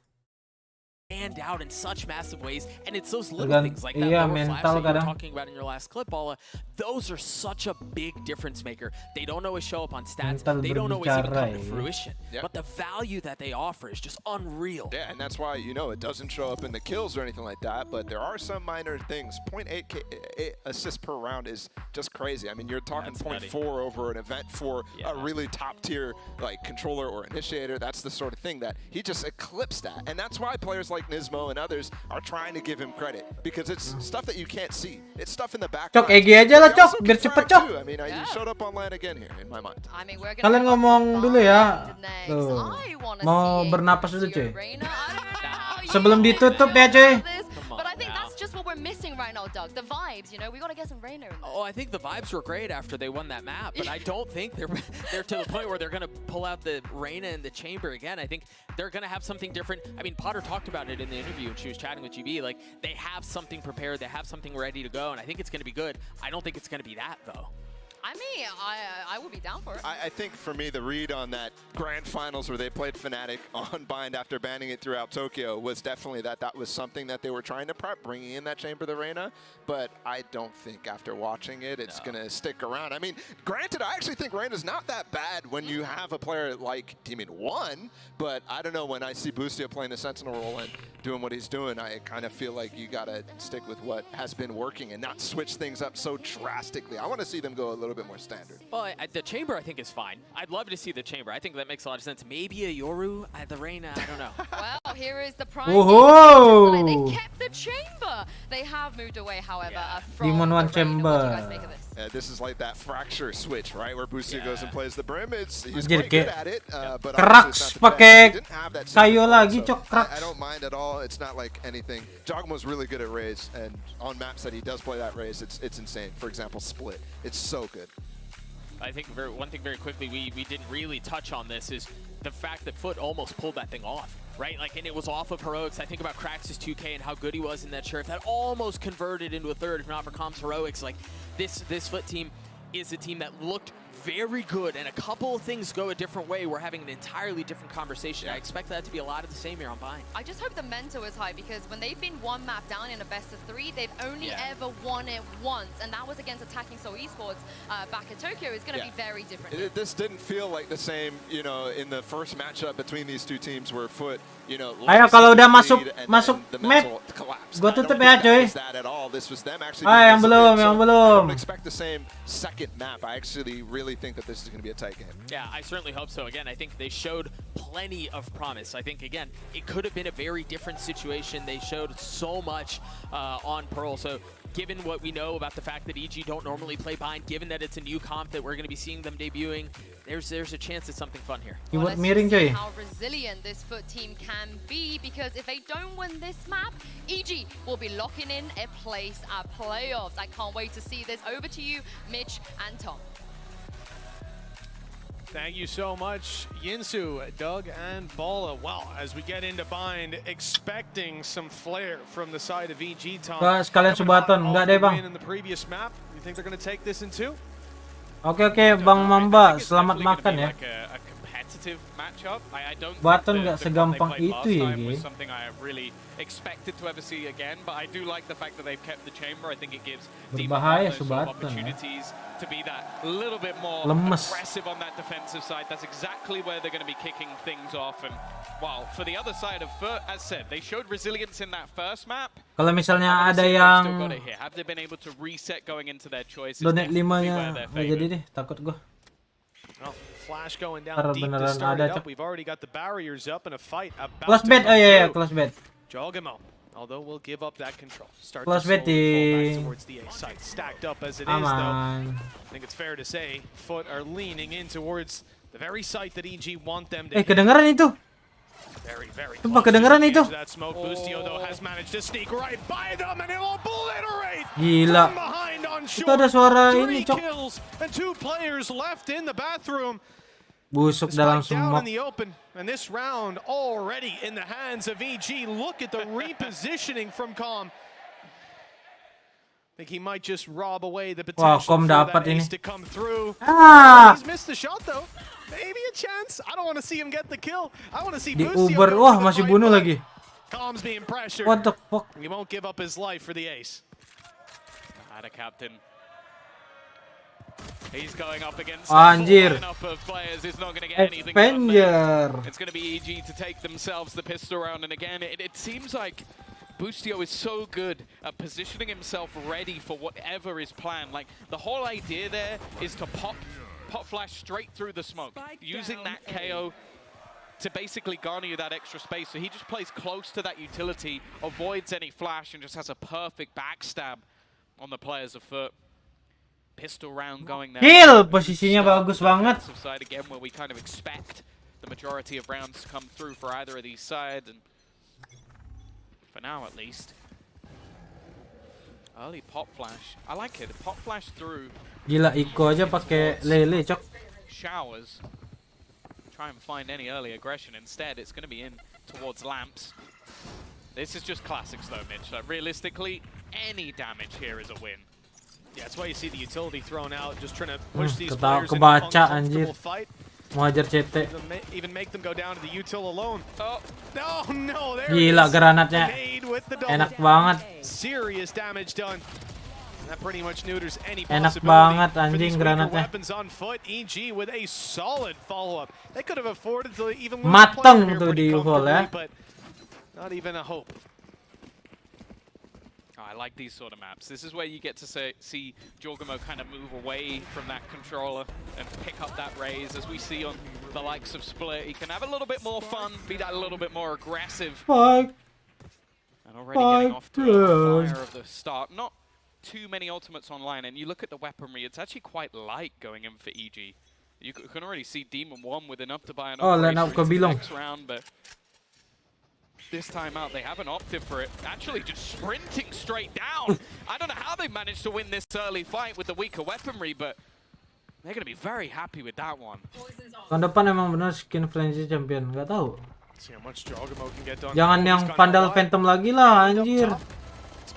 stand out in such massive ways, and it's those little Tergan- things like that iya, lower flash mental that you were kadang. talking about in your last clip, Paula. Those are such a big difference maker. They don't always show up on stats. Mental They don't always even come to berbicara, ya. fruition. Yeah. But the value that they offer is just unreal. Yeah, and that's why, you know, it doesn't show up in the kills or anything like that, but there are some minor things. 0.8 assists per round is just crazy. I mean, you're talking That's 0.4 over an event for a really top tier like controller or initiator. That's the sort of thing that he just eclipsed that. And that's why players like Nismo and others are trying to give him credit, because it's stuff that you can't see. It's stuff in the background. Cok, EG aja lah, Cok, biar cepet, Cok. I mean, he showed up on LAN again here in my mind. I mean, we're Kalian gonna ngomong dulu ya. Tuh. I wanna Mau see bernapas dulu, cuy. Reina. I don't know. Sebelum ditutup ya, cuy. But I think that's just what we're missing right now, Doug. The vibes, you know, we gotta get some Reina in there. Oh, I think the vibes were great after they won that map, but I don't think they're to the point where they're going to pull out the Reina in the chamber again. I think they're going to have something different. I mean, Potter talked about it in the interview when she was chatting with GB. Like, they have something prepared, they have something ready to go, and I think it's going to be good. I don't think it's going to be that, though. I mean, I would be down for it. I think for me, the read on that grand finals where they played Fnatic on Bind after banning it throughout Tokyo was definitely that was something that they were trying to prep, bringing in that Chamber of the Reina. But I don't think after watching it, it's going to stick around. I mean, granted, I actually think Reina's not that bad when you have a player like Demon1, but I don't know, when I see Boostio playing the Sentinel role and doing what he's doing, I kind of feel like you got to stick with what has been working and not switch things up so drastically. I want to see them go a little bit more standard. Well, the chamber I think is fine. I'd love to see the chamber. I think that makes a lot of sense. Maybe a Yoru at the Reina, I don't know. Well, here is the prime. Whoa! They kept the chamber. They have moved away, however, from Demon the One Reina. chamber. What do you guys make of this? This is like that fracture switch, right? Where Boostio goes and plays the Brim. He's Anjir, quite good kayak at it, but Crux obviously it's not the best. pakai He didn't have that kayu system, lagi, so Cok, Crux. I don't mind at all. It's not like anything. Jogmo's really good at Raze, and on maps that he does play that Raze, it's insane. For example, Split. It's so good. I think one thing very quickly we didn't really touch on this is the fact that FUT almost pulled that thing off, right? Like, and it was off of Heroics. I think about Krax's 2K and how good he was in that sheriff. That almost converted into a third, if not for Comms Heroics. Like, this FUT team is a team that looked very good, and a couple of things go a different way. We're having an entirely different conversation. I expect that to be a lot of the same here on Bind. I just hope the mental is high, because when they've been one map down in a best of 3, they've only ever won it once, and that was against Attacking Soul Esports back in Tokyo. It's going to be very different. This didn't feel like the same, you know, in the first matchup between these two teams where FUT, you know, Ayo, kalau udah masuk map, gua tutup ya, cuy. This was them actually. Yang belum, yang belum. I don't expect the same second map. I actually really think that this is going to be a tight game. Yeah, I certainly hope so. Again, I think they showed plenty of promise. I think, again, it could have been a very different situation. They showed so much on Pearl. So given what we know about the fact that EG don't normally play Bind, given that it's a new comp that we're going to be seeing them debuting, there's a chance at something fun here. Well, let's just see how resilient this FUT team can be, because if they don't win this map, EG will be locking in a place at playoffs. I can't wait to see this. Over to you, Mitch and Tom. Thank you so much, Yinsu, Doug, and Bala. Well, as we get into Bind, expecting some flair from the side of EG, Tom. Sekalian subaton, enggak deh, Bang. In the previous map, you think they're going to take this in 2? Oke, Bang Mamba, selamat makan ya. A competitive matchup. I don't Baton think nggak the comp they segampang played itu last ya, time was Gi. something I really expected to ever see again, but I do like the fact that they've kept the chamber. I think it gives Berbahaya those sort of Subaton ya. opportunities to be that little bit more Lemes. aggressive on that defensive side. That's exactly where they're going to be kicking things off. And well, for the other side of FUT, as said, they showed resilience in that first map. Kalau misalnya ada Still yang got it here. Have they been able to reset going into their choices? donate Definitely where 5-nya they're nggak jadi deh, takut gua. Well, Flash going down Ntar deep to beneran start ada, it up. Cok. We've already got the barriers up in a fight about Close to bet, come oh iya, through. close bet. Jogamo, although we'll give up that control. Start Close to slowly fall betting. back towards the A site. Stacked up as it is, Aman. though. I think it's fair to say FUT are leaning in towards the very site that EG want them to hit. Kedengeran itu. Very, very Sumpah close kedengeran to the itu. edge of that smoke. Boostio, though, has managed to sneak right by them, and it'll obliterate Gila. from behind on Itu shore. ada suara 3 ini, Cok. kills and 2 players left in the bathroom. Busuk dalam Spike down in smoke. the open, and this round already in the hands of EG. Look at the repositioning from Com. Think he might just rob away the Wah, potential Com for that dapat ace ini. to come through. Ah! He's missed the shot though. Maybe a chance. I don't want to see him get the kill. I want to see Di Boostio Uber, go wah for the masih fight bunuh back. lagi. Calm's being pressured. What the fuck? He won't give up his life for the ace. Had a captain. He's going up against Anjir. a full lineup of players. He's not going to get anything done there. It's going to be EG to take themselves the pistol round. And again, it seems like Boostio is so good at positioning himself ready for whatever is planned. Like, the whole idea there is to pop flash straight through the smoke, using that KO to basically garner you that extra space. So he just plays close to that utility, avoids any flash, and just has a perfect backstab on the players of FUT. Pistol round going there. Kill! Posisinya bagus banget. Side again, where we kind of expect the majority of rounds to come through for either of these sides, and for now at least. Early pop flash. I like it. Pop flash through. Gila, Iko aja pakai lele, cok. Showers. Try and find any early aggression. Instead, it's going to be in towards lamps. This is just classics though, Mitch. Like, realistically, any damage here is a win. Yeah, that's why you see the utility thrown out, just trying to push these Kebaca players into an uncomfortable anjir. fight. Mau hajar CT. Even make them go down to the util alone. Oh, no, there Gila, it is. granatnya Made with the double. enak banget. Serious damage done. That pretty much neuters any Enak possibility banget for anjing these weaker granatnya. weapons on foot. EG with a solid follow-up. They could have afforded to even lose a Mateng player here tuh pretty di hole ya. comfortably, but not even a hope. I like these sort of maps. This is where you get to see Jorgamo kind of move away from that controller and pick up that raise. As we see on the likes of Split, he can have a little bit more fun, be that a little bit more aggressive. Fuck. And already getting off to a fire of the start. Not too many ultimates online, and you look at the weaponry, it's actually quite light going in for EG. You can already see Demon 1 with enough to buy an line up operation into the kebilong. next round, but this time out, they haven't opted for it. Actually, just sprinting straight down. I don't know how they managed to win this early fight with the weaker weaponry, but they're going to be very happy with that one. Tahun depan emang bener skin Frenzy Champion, nggak tahu. See how much Jorgamo can get done. Jangan yang Vandal Phantom lagi lah, anjir.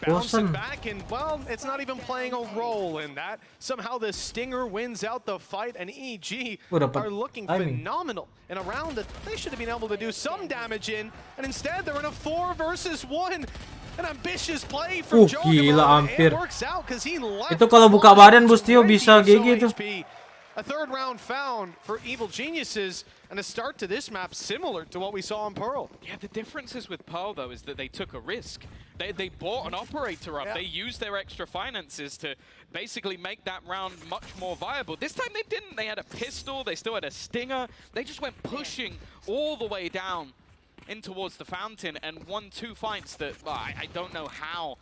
Bouncing Bosen. back, and well, it's not even playing a role in that. Somehow the Stinger wins out the fight, and EG are looking phenomenal in a round that they should have been able to do some damage in, and instead they're in a 4 versus 1. An ambitious play from Gila, Jorgamo. hampir. It works out because he left. Itu kalau buka badan Boostio bisa GG tuh. A third round found for Evil Geniuses, and a start to this map similar to what we saw in Pearl. Yeah, the differences with Pearl, though, is that they took a risk. They bought an operator up. Yeah. They used their extra finances to basically make that round much more viable. This time they didn't. They had a pistol. They still had a stinger. They just went pushing all the way down in towards the fountain and won 2 fights that, well, I don't know how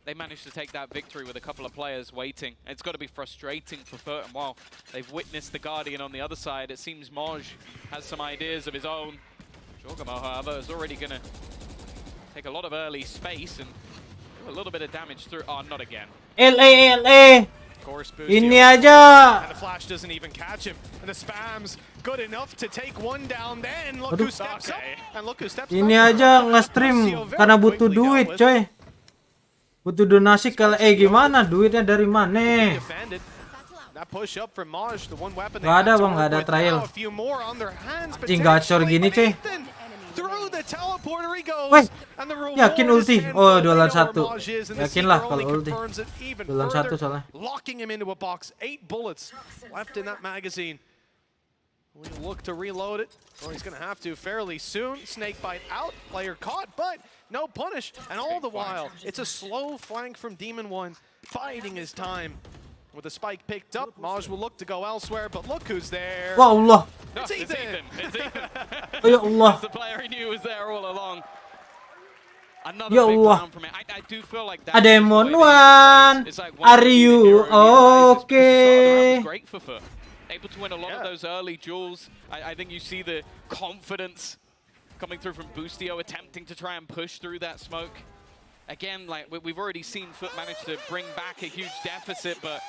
they managed to take that victory with a couple of players waiting. It's got to be frustrating for FUT, and while they've witnessed the Guardian on the other side, it seems Moj has some ideas of his own. Jorgamo, however, is already going to take a lot of early space and do a little bit of damage through. Oh, not again. LA. Ini aja. And the flash doesn't even catch him. And the spam's good enough to take one down. Then look who steps up. And look who steps Ini back. aja nge-stream karena butuh duit, coy. Butuh donasi kalau gimana? Duitnya dari mana? That push up from Maj, the one weapon Gak ada bang, gak ada trial. Anjing gacor gini, coy. Through the teleporter he goes. Weh, And the reward yakin ulti. is Oh, tenfold. 2 lawan 1. Where Maj is, and the Yakin seeker lah only kalau ulti. confirms it even 2 lawan 1 further, soalnya. locking him into a box. 8 bullets left in that magazine. We look to reload it. Well, he's going to have to fairly soon. Snake bite out, player caught, but no punish. And all the while, it's a slow flank from Demon 1, biding his time. With the spike picked up, Maj will look to go elsewhere, but look who's there. Wah Allah. It's Ethan. It's Ethan. Oh ya Allah. It's the player he knew was there all along. Another Ya big Allah. round from it. I do feel like that. Ademon one. Are you okay? Great for FUT. Able to win a lot of those early duels. I think you see the confidence coming through from Boostio, attempting to try and push through that smoke. Again, like we've already seen FUT manage to bring back a huge deficit, but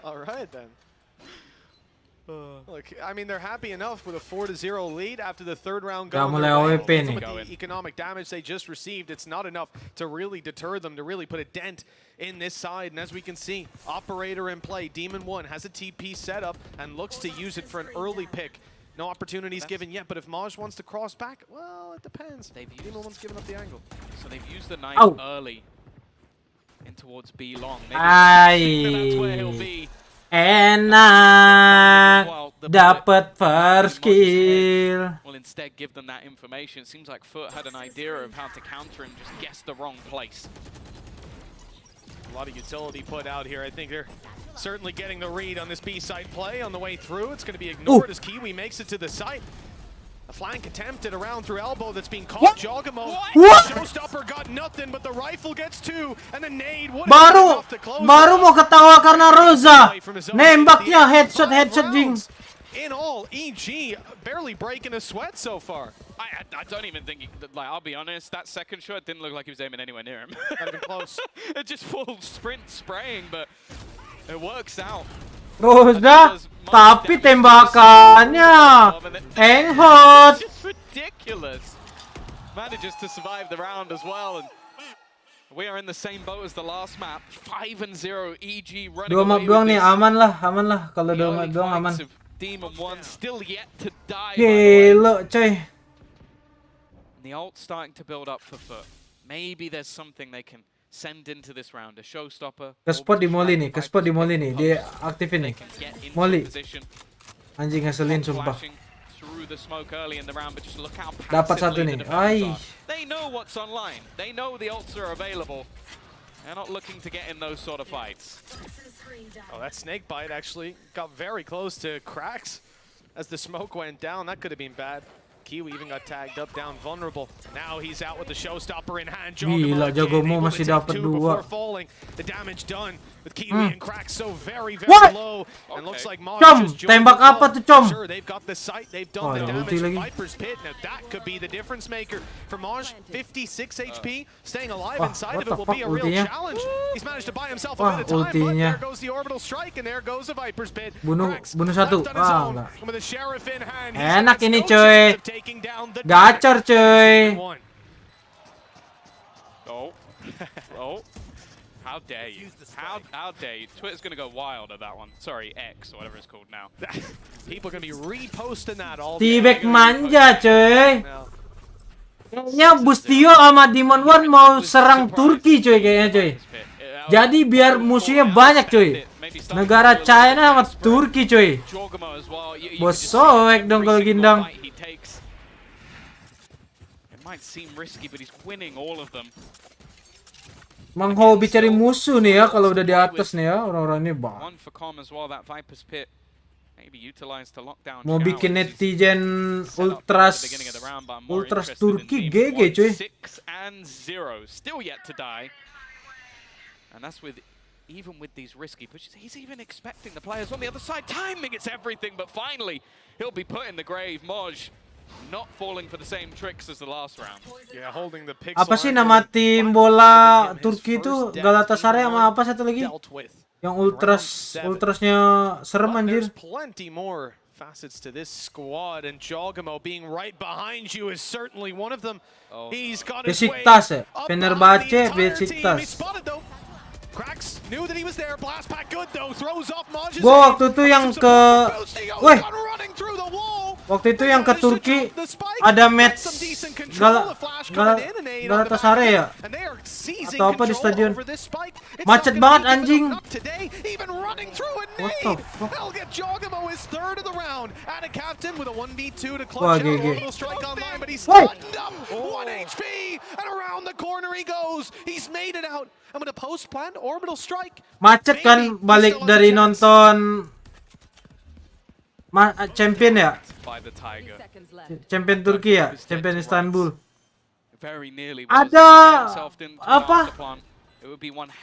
All right, then. Look, I mean, they're happy enough with a 4-0 lead after the third round going mulai their way. AWP nih. With the economic damage they just received, it's not enough to really deter them, to really put a dent in this side. And as we can see, operator in play, Demon 1 has a TP set up and looks to use it for an early pick. No opportunities given yet, but if Maj wants to cross back, well, it depends. Demon one's giving up the angle. So they've used the knife early in towards B long. Maybe that's where he'll be. Enak dapat first kill. Will instead give them that information. It seems like FUT had an idea of how to counter him, just guessed the wrong place. A lot of utility put out here. I think they're certainly getting the read on this B-side play on the way through. It's going to be ignored as Kiwi makes it to the site. A flank attempted around through elbow that's being caught. Jogamo. Showstopper got nothing, but the rifle gets two, and the nade would have been enough to close. Baru mau ketawa karena Rosa. Nembaknya headshot jing. In all, EG barely breaking a sweat so far. I don't even think, like, I'll be honest, that second shot didn't look like he was aiming anywhere near him. Not even close. It just full sprint spraying, but it works out. Rosa, tapi tembakannya hot. Just ridiculous. Manages to survive the round as well, and we are in the same boat as the last map. 5-0 EG running. Dua map doang nih, aman lah kalau dua map doang aman. Demon one still yet to die. Gila, coy. The ult's starting to build up for FUT. Maybe there's something they can send into this round. A showstopper. Ke spot di molly nih, Dia aktifin nih. Molly. Anjing ngeselin sumpah. Dapat satu nih. Ay. They know what's online. They know the ults are available. They're not looking to get in those sort of fights. Oh, that snake bite actually got very close to cracks as the smoke went down. That could have been bad. Kiwi even got tagged up, down vulnerable. Now he's out with the showstopper in hand. Gila, Jagomo masih dapat dua. Falling. The damage done with Kiwi and cracks so very low. And looks like Maj just tembak apa tuh, Com? Sure, they've got the sight, they've done the damage. Viper's Pit, now that could be the difference maker for Maj. 56 HP, staying alive inside of it will be a real challenge. He's managed to buy himself a bit of time, but there goes the orbital strike and there goes the Viper's Pit. Bunuh satu. With the sheriff in hand. Enak ini, coy. Gacor, coy. Oh. How dare you? How dare you? Twitter's gonna go wild at that one. Sorry, X or whatever it's called now. People are gonna be reposting that all day. T-Back manja, coy. Kayaknya Bustio sama Demon One mau serang Turki, coy, kayaknya, coy. Jadi biar musuhnya banyak, coy. Negara China sama Turki, coy. Bos soek dong kalau gindang. Might seem risky, but he's winning all of them. Mang hobi cari musuh nih ya kalau udah di atas nih ya orang-orang ini bang. One for Com as well, that Viper's Pit maybe utilized to lock down. Mau bikin netizen ultras Turki GG cuy. 6-0, still yet to die. And that's with even with these risky pushes, he's even expecting the players on the other side. Timing it's everything, but finally he'll be put in the grave. Moj not falling for the same tricks as the last round. Yeah, holding the pixel. Apa sih nama tim bola Turki itu? Galatasaray sama apa satu lagi? Yang ultrasnya serem anjir. Plenty more facets to this squad, and Jogamo being right behind you is certainly one of them. He's got his way Besiktas ya, Fenerbahce, Besiktas. Cracks knew that he was there. Blast pack good though. Throws off Maj's. Gua waktu itu yang ke waktu itu yang ke Turki ada match Galatasaray ya atau apa di stadion, macet banget anjing. What the fuck? Wah GG. Macet kan balik dari nonton champion ya, champion Turki ya, champion Istanbul. Ada apa?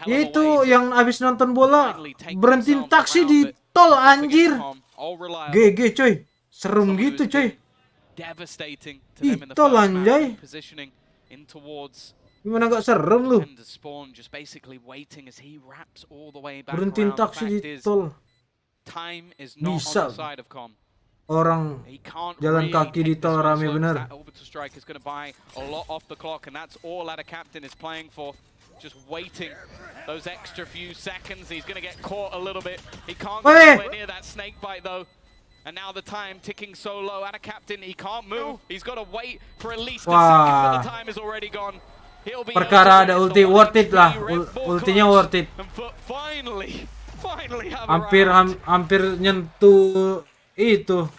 Itu yang abis nonton bola berhentiin taksi di tol anjir. GG coy, serem gitu coy. Ih tol anjay. Gimana gak serem lu? Berhentiin taksi di tol. Bisa. Orang jalan kaki di tol rame bener. Just waiting those extra few seconds. He's going to get caught a little bit. He can't get anywhere near that snake bite though. And now the time ticking so low. And a captain, he can't move. He's got to wait for at least a second, but the time is already gone. He'll be Perkara ada ulti worth it lah. Ultinya worth it. And finally have hampir nyentuh itu.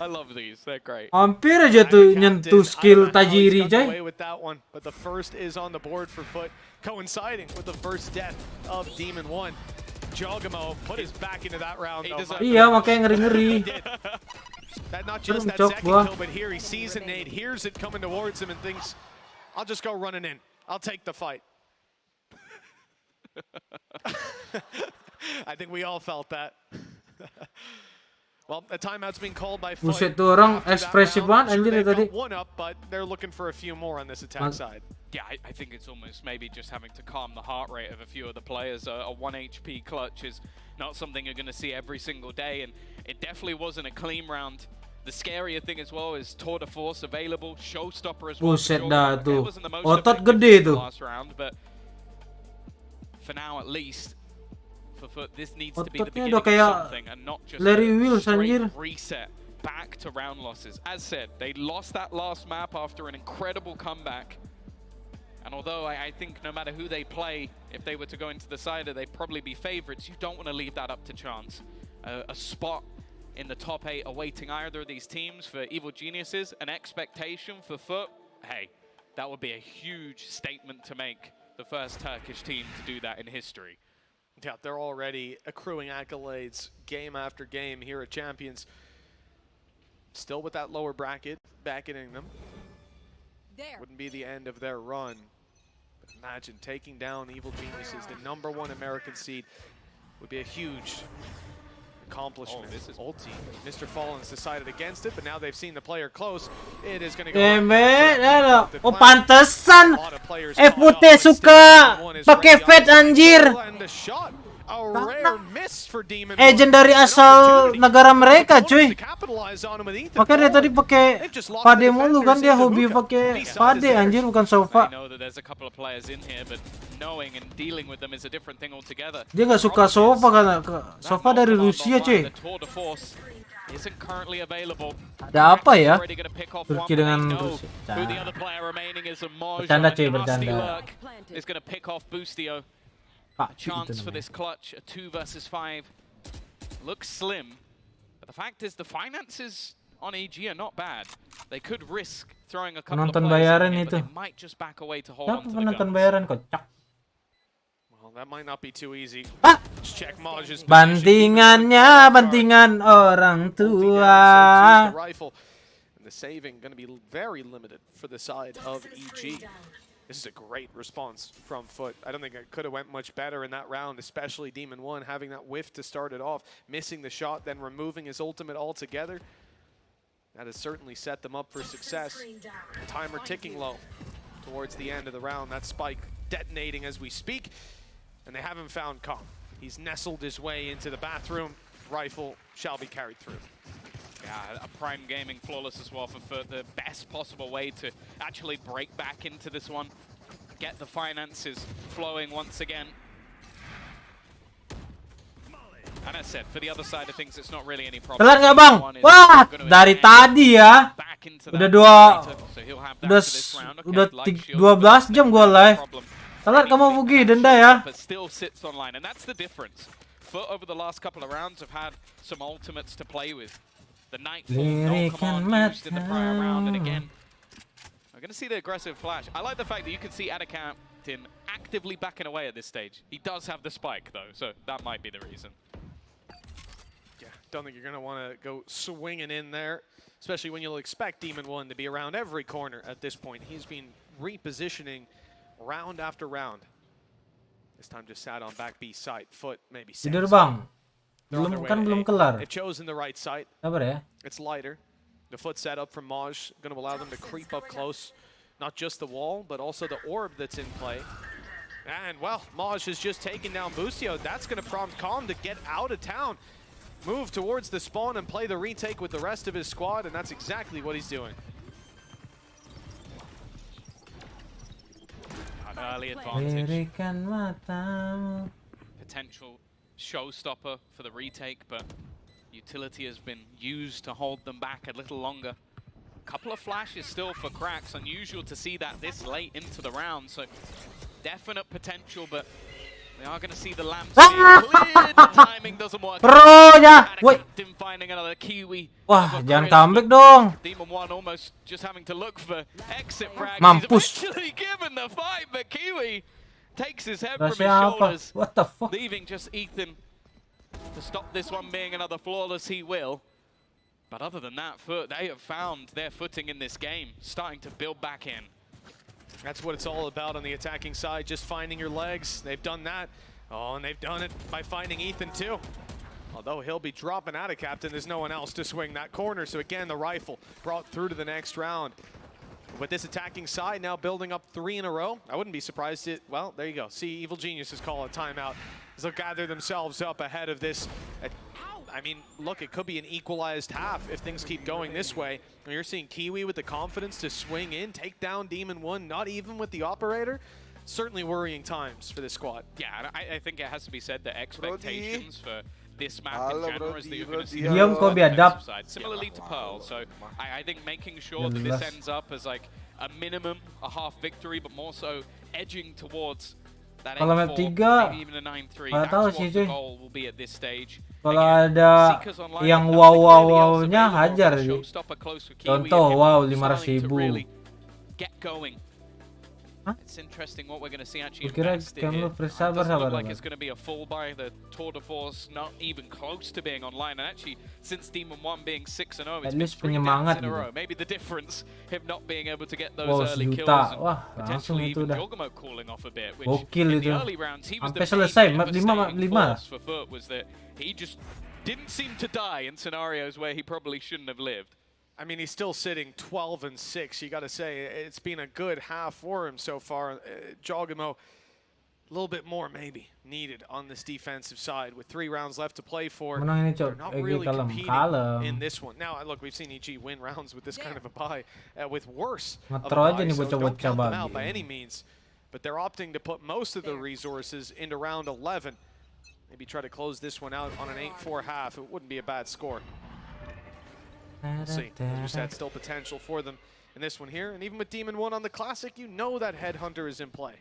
I love these. They're great. Hampir aja tuh nyentuh skill Tajiri, coy. With that one, but the first is on the board for FUT, coinciding with the first death of Demon 1. Jogamo put his back into that round. Iya, makanya ngeri-ngeri. That not just that second kill, but here he sees a nade, hears it coming towards him, and thinks, "I'll just go running in. I'll take the fight." I think we all felt that. Well, a timeout's been called by FUT. Buset tuh orang ekspresif banget anjir tadi. One up, but they're looking for a few more on this attack side. Yeah, I think it's almost maybe just having to calm the heart rate of a few of the players. A 1 HP clutch is not something you're going to see every single day, and it definitely wasn't a clean round. The scarier thing as well is tour de force available, showstopper as well. Buset dah tuh. Otot gede tuh. Last round, but for now at least, for FUT, this needs to be the beginning of something and not just a straight reset back to round losses. As said, they lost that last map after an incredible comeback. And although I think no matter who they play, if they were to go into the cider, they'd probably be favorites. You don't want to leave that up to chance. A spot in the top 8 awaiting either of these teams for Evil Geniuses, an expectation for FUT. Hey, that would be a huge statement to make. The first Turkish team to do that in history. Yeah, they're already accruing accolades game after game here at Champions. Still with that lower bracket backing them. Wouldn't be the end of their run. But imagine taking down Evil Geniuses, the #1 American seed, would be a huge accomplishment. Oh, this is ulti. Mr. Fallen's decided against it, but now they've seen the player close. It is going to go. Oh, pantesan FUT suka pakai FUT anjir. Dari asal negara mereka, cuy. Makanya dia tadi pakai pade mulu kan, dia hobi pakai pade anjir, bukan sofa. Dia nggak suka sofa karena sofa dari Rusia, cuy. Ada apa ya? Turki dengan Rusia. Bercanda, cuy, bercanda. Chance for this clutch, a 2 versus 5 looks slim, but the fact is the finances on EG are not bad. They could risk throwing a couple of players in, but they might just back away to hold on to the penonton bayaran kocak. Well, that might not be too easy. Check Maj's bantingannya, bantingan orang tua. And the saving going to be very limited for the side of EG. This is a great response from FUT. I don't think it could have went much better in that round, especially Demon 1 having that whiff to start it off, missing the shot, then removing his ultimate altogether. That has certainly set them up for success. Timer ticking low towards the end of the round. That spike detonating as we speak, and they haven't found Calm. He's nestled his way into the bathroom. Rifle shall be carried through. Yeah, a prime gaming flawless as well for FUT. The best possible way to actually break back into this one. Get the finances flowing once again. And as I said, for the other side of things, it's not really any problem. Telat nggak, Bang? Wah, dari tadi ya. Udah 12 jam gua live. Telat kamu Fugi, denda ya. But still sits online, and that's the difference. FUT over the last couple of rounds have had some ultimates to play with. The Nightfall, no command used in the prior round, and again, we're going to see the aggressive flash. I like the fact that you can see Adacaptain actively backing away at this stage. He does have the spike, though, so that might be the reason. Yeah, don't think you're going to want to go swinging in there, especially when you'll expect Demon 1 to be around every corner at this point. He's been repositioning round after round. This time just sat on back B side, FUT maybe. Tidur, Bang. Belum kelar. They've chosen the right site. Sabar ya. It's lighter. The FUT setup from Maj going to allow them to creep up close. Not just the wall, but also the orb that's in play. And, well, Maj has just taken down Bustio. That's going to prompt Calm to get out of town. Move towards the spawn and play the retake with the rest of his squad, and that's exactly what he's doing. An early advantage. Potential showstopper for the retake, but utility has been used to hold them back a little longer. Couple of flashes still for cracks. Unusual to see that this late into the round, so definite potential, but we are going to see the lamps being cleared. The timing doesn't work. Him finding another Kiwi. Wah, jangan comeback dong. Demon 1 almost just having to look for exit frags. Mampus. He's eventually given the fight, but Kiwi takes his head from his Rahasia apa? shoulders. What the fuck? Leaving just Ethan to stop this one being another flawless he will. But other than that, FUT, they have found their footing in this game, starting to build back in. That's what it's all about on the attacking side, just finding your legs. They've done that. Oh, and they've done it by finding Ethan too. Although he'll be dropping out of captain, there's no one else to swing that corner. So again, the rifle brought through to the next round. With this attacking side now building up 3 in a row, I wouldn't be surprised it. Well, there you go. See, Evil Geniuses call a timeout as they'll gather themselves up ahead of this. I mean, look, it could be an equalized half if things keep going this way. And you're seeing Kiwi with the confidence to swing in, take down Demon 1, not even with the operator. Certainly worrying times for this squad. Yeah, and I think it has to be said that expectations for this map in general is that you're going to see Diam kau biadab. similarly to Pearl. So I think making sure that this ends up as like a minimum, a half victory, but more so edging towards that Kalau map 3, maybe even a 9-3. nggak tahu That's sih what the cuy. goal will be at this stage. Kalau ada yang wow-wow-nya hajar sih. Contoh wow 500.000. Get going. It's interesting what we're going to see actually Kira invested kamu here. sabar Doesn't look sabar. like it's going to be a full buy. The Tour de Force not even close to being online. And actually, since Demon 1 being 6-0, it's been 3 deaths in a row. Maybe the difference, him not being able to get those early kills. And potentially even Jogamo cooling off a bit. Which in the early rounds, he was the main devastating force for FUT, was that he just didn't seem to die in scenarios where he probably shouldn't have lived. I mean, he's still sitting 12 and 6. You got to say it's been a good half for him so far. Jogamo, a little bit more maybe needed on this defensive side with 3 rounds left to play for. They're not really competing in this one. Now, look, we've seen EG win rounds with this kind of a bye, with worse of a bye, so don't count them out by any means. But they're opting to put most of their resources into round 11. Maybe try to close this one out on an 8-4 half. It wouldn't be a bad score. We'll see. As we said, still potential for them in this one here. And even with Demon 1 on the Classic, you know that Headhunter is in play.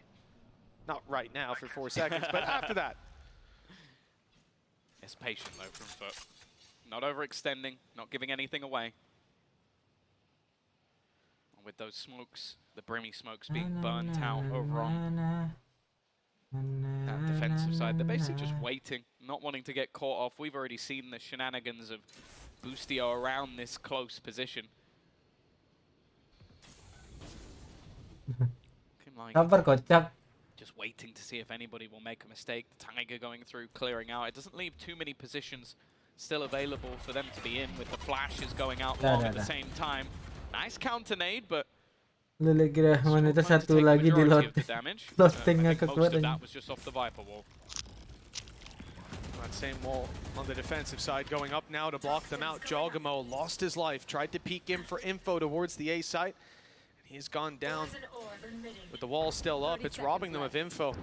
Not right now for 4 seconds, but after that. It's patient, though, from FUT. Not overextending, not giving anything away. And with those smokes, the brimmy smokes being burnt out over on that defensive side. They're basically just waiting, not wanting to get caught off. We've already seen the shenanigans of Boostio around this close position. Sabar kocak. Just waiting to see if anybody will make a mistake. The Tiger going through, clearing out. It doesn't leave too many positions still available for them to be in, with the flashes going out long at the same time. Nice counter nade, but Lele kira mana itu satu lagi di loadingnya kekuatan. that was just off the Viper wall. That same wall on the defensive side going up now to block them out. Jogamo lost his life, tried to peek in for info towards the A site. He's gone down with the wall still up. It's robbing them of info.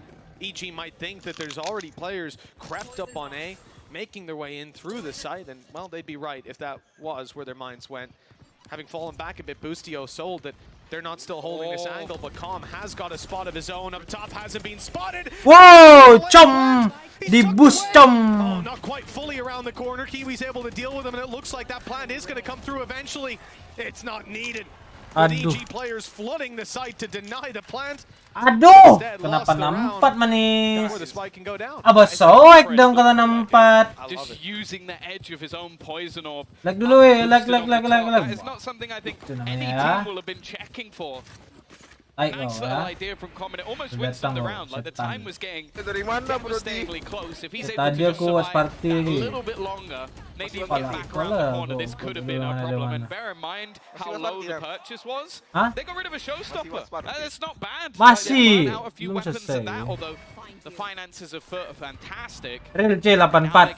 EG might think that there's already players crept up on A, making their way in through the site, and well, they'd be right if that was where their minds went. Having fallen back a bit, Boostio sold that they're not still holding this angle, but Calm has got a spot of his own up top, hasn't been spotted. Wow, chom! Di boost chom! Oh, not quite fully around the corner. Kiwi's able to deal with him, and it looks like that plant is going to come through eventually. It's not needed. With EG players flooding the site to deny the plant. Aduh, kenapa 64 manis? Abah soek dong kalau 64. Just using the edge of his own poison orb. Lag dulu lag. That is not something I think any team will have been checking for. Nice little idea from Common. It almost wins them the round. Like the time was getting devastatingly close. If he's able to just survive a little bit longer, maybe get back around the corner, this could have been a problem. And bear in mind how low the purchase was. They got rid of a showstopper. That's not bad. Masih out a few weapons in that, although the finances of FUT are fantastic. Real C 84.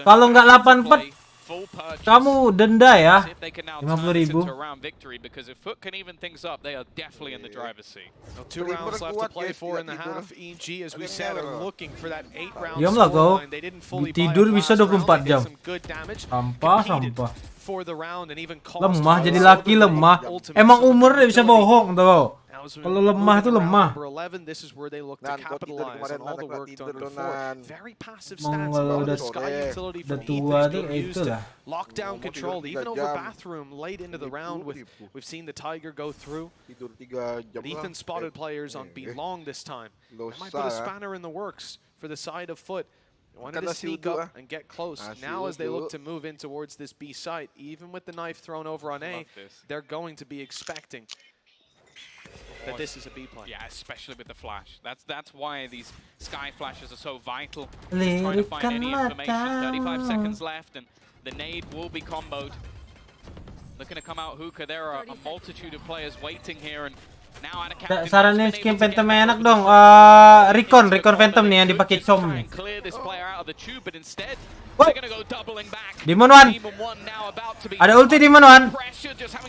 Kalau nggak 84, full purchase. Kamu denda ya. See if they can now turn this 50.000. into a round victory, because if FUT can even things up, they are definitely in the driver's seat. Well, 2 rounds left to play, 4 in the half. EG, as we said, are looking for that 8-round Diam lah kau. scoreline. They didn't fully buy Tidur up bisa last round. 24 They jam. did some good damage. Sampah, Competed sampah. for the round and even cost Lemah jadi us laki the lemah. ultimate Emang some umur dia bisa utility. bohong tau. As we Kalau lemah move tuh into round lemah. number 11, this is where they look to capitalize on all the work done before. Very passive Emang stats. kalau About udah the Sky utility udah from tua Ethan tuh being used to itulah. lockdown control, even over bathroom late into the round. We've seen the Tiger go through. But Ethan spotted players on B long this time. That might put a spanner in the works for the side of FUT. They wanted to sneak up and get close. Now as they look to move in towards this B site, even with the knife thrown over on A, they're going to be expecting that this is a B play. Yeah, especially with the flash. That's why these sky flashes are so vital. Trying to find any information. 35 seconds left, and the nade will be comboed. Looking to come out hookah. There are a multitude of players waiting here, and now out of captain. Saranin skin Phantom enak dong. Recon Phantom nih yang dipakai com nih. Clear this player out of the tube, but instead What? they're gonna go doubling back. Demon One. Ada ulti Demon One.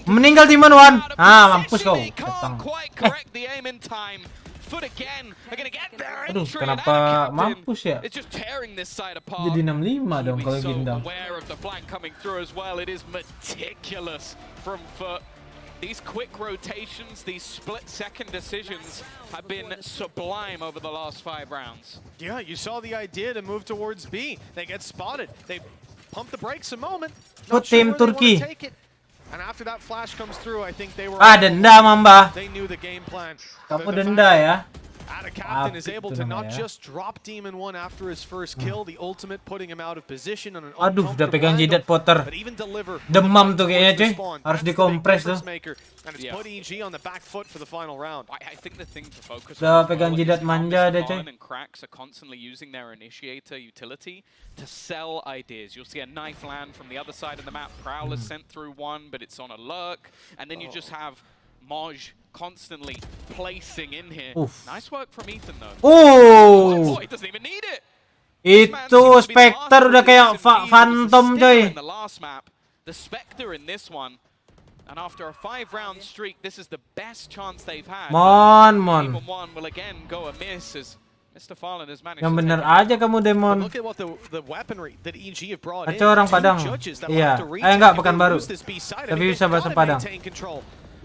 Meninggal Demon One. Mampus kau. Datang. Correct the aim in time. FUT again are gonna get their Aduh, entry. kenapa mampus ya? It's just tearing this side apart. Jadi 65 dong kalau So Gindam. aware of the flank coming through as well. It is meticulous from FUT. These quick rotations, these split-second decisions have been sublime over the last 5 rounds. Yeah, you saw the idea to move towards B. They get spotted. They pump the brakes a moment. FUT tim Turki. And after that flash comes through, I think they were. Denda Mamba. They knew the game plan. Kamu denda ya. Ada Captain is able to not just drop Demon One after his first kill, the ultimate putting him out of position on an Aduh, udah pegang jidat Potter. Demam tuh kayaknya cuy. Harus dikompres tuh. And it's put EG on the back foot for the final round. I think the thing to focus Udah on pegang jidat manja deh cuy. and cracks are constantly using their initiator utility to sell ideas. You'll see a knife land from the other side of the map. Prowler sent through one, but it's on a lurk, and then you just have Moj constantly placing in here. Nice work from Ethan though. Oh, he doesn't even need it. Itu Spectre udah kayak Phantom coy. In the last map, the Spectre in this one, and after a 5-round streak, this is the best chance they've had. Mon. Even one will again go amiss as Mr. Fallen has managed Yang to bener take aja kamu Demon. Look at what the weaponry that EG have brought in. Kacau orang Padang. Iya. Enggak bukan baru. Tapi bisa bahasa Padang.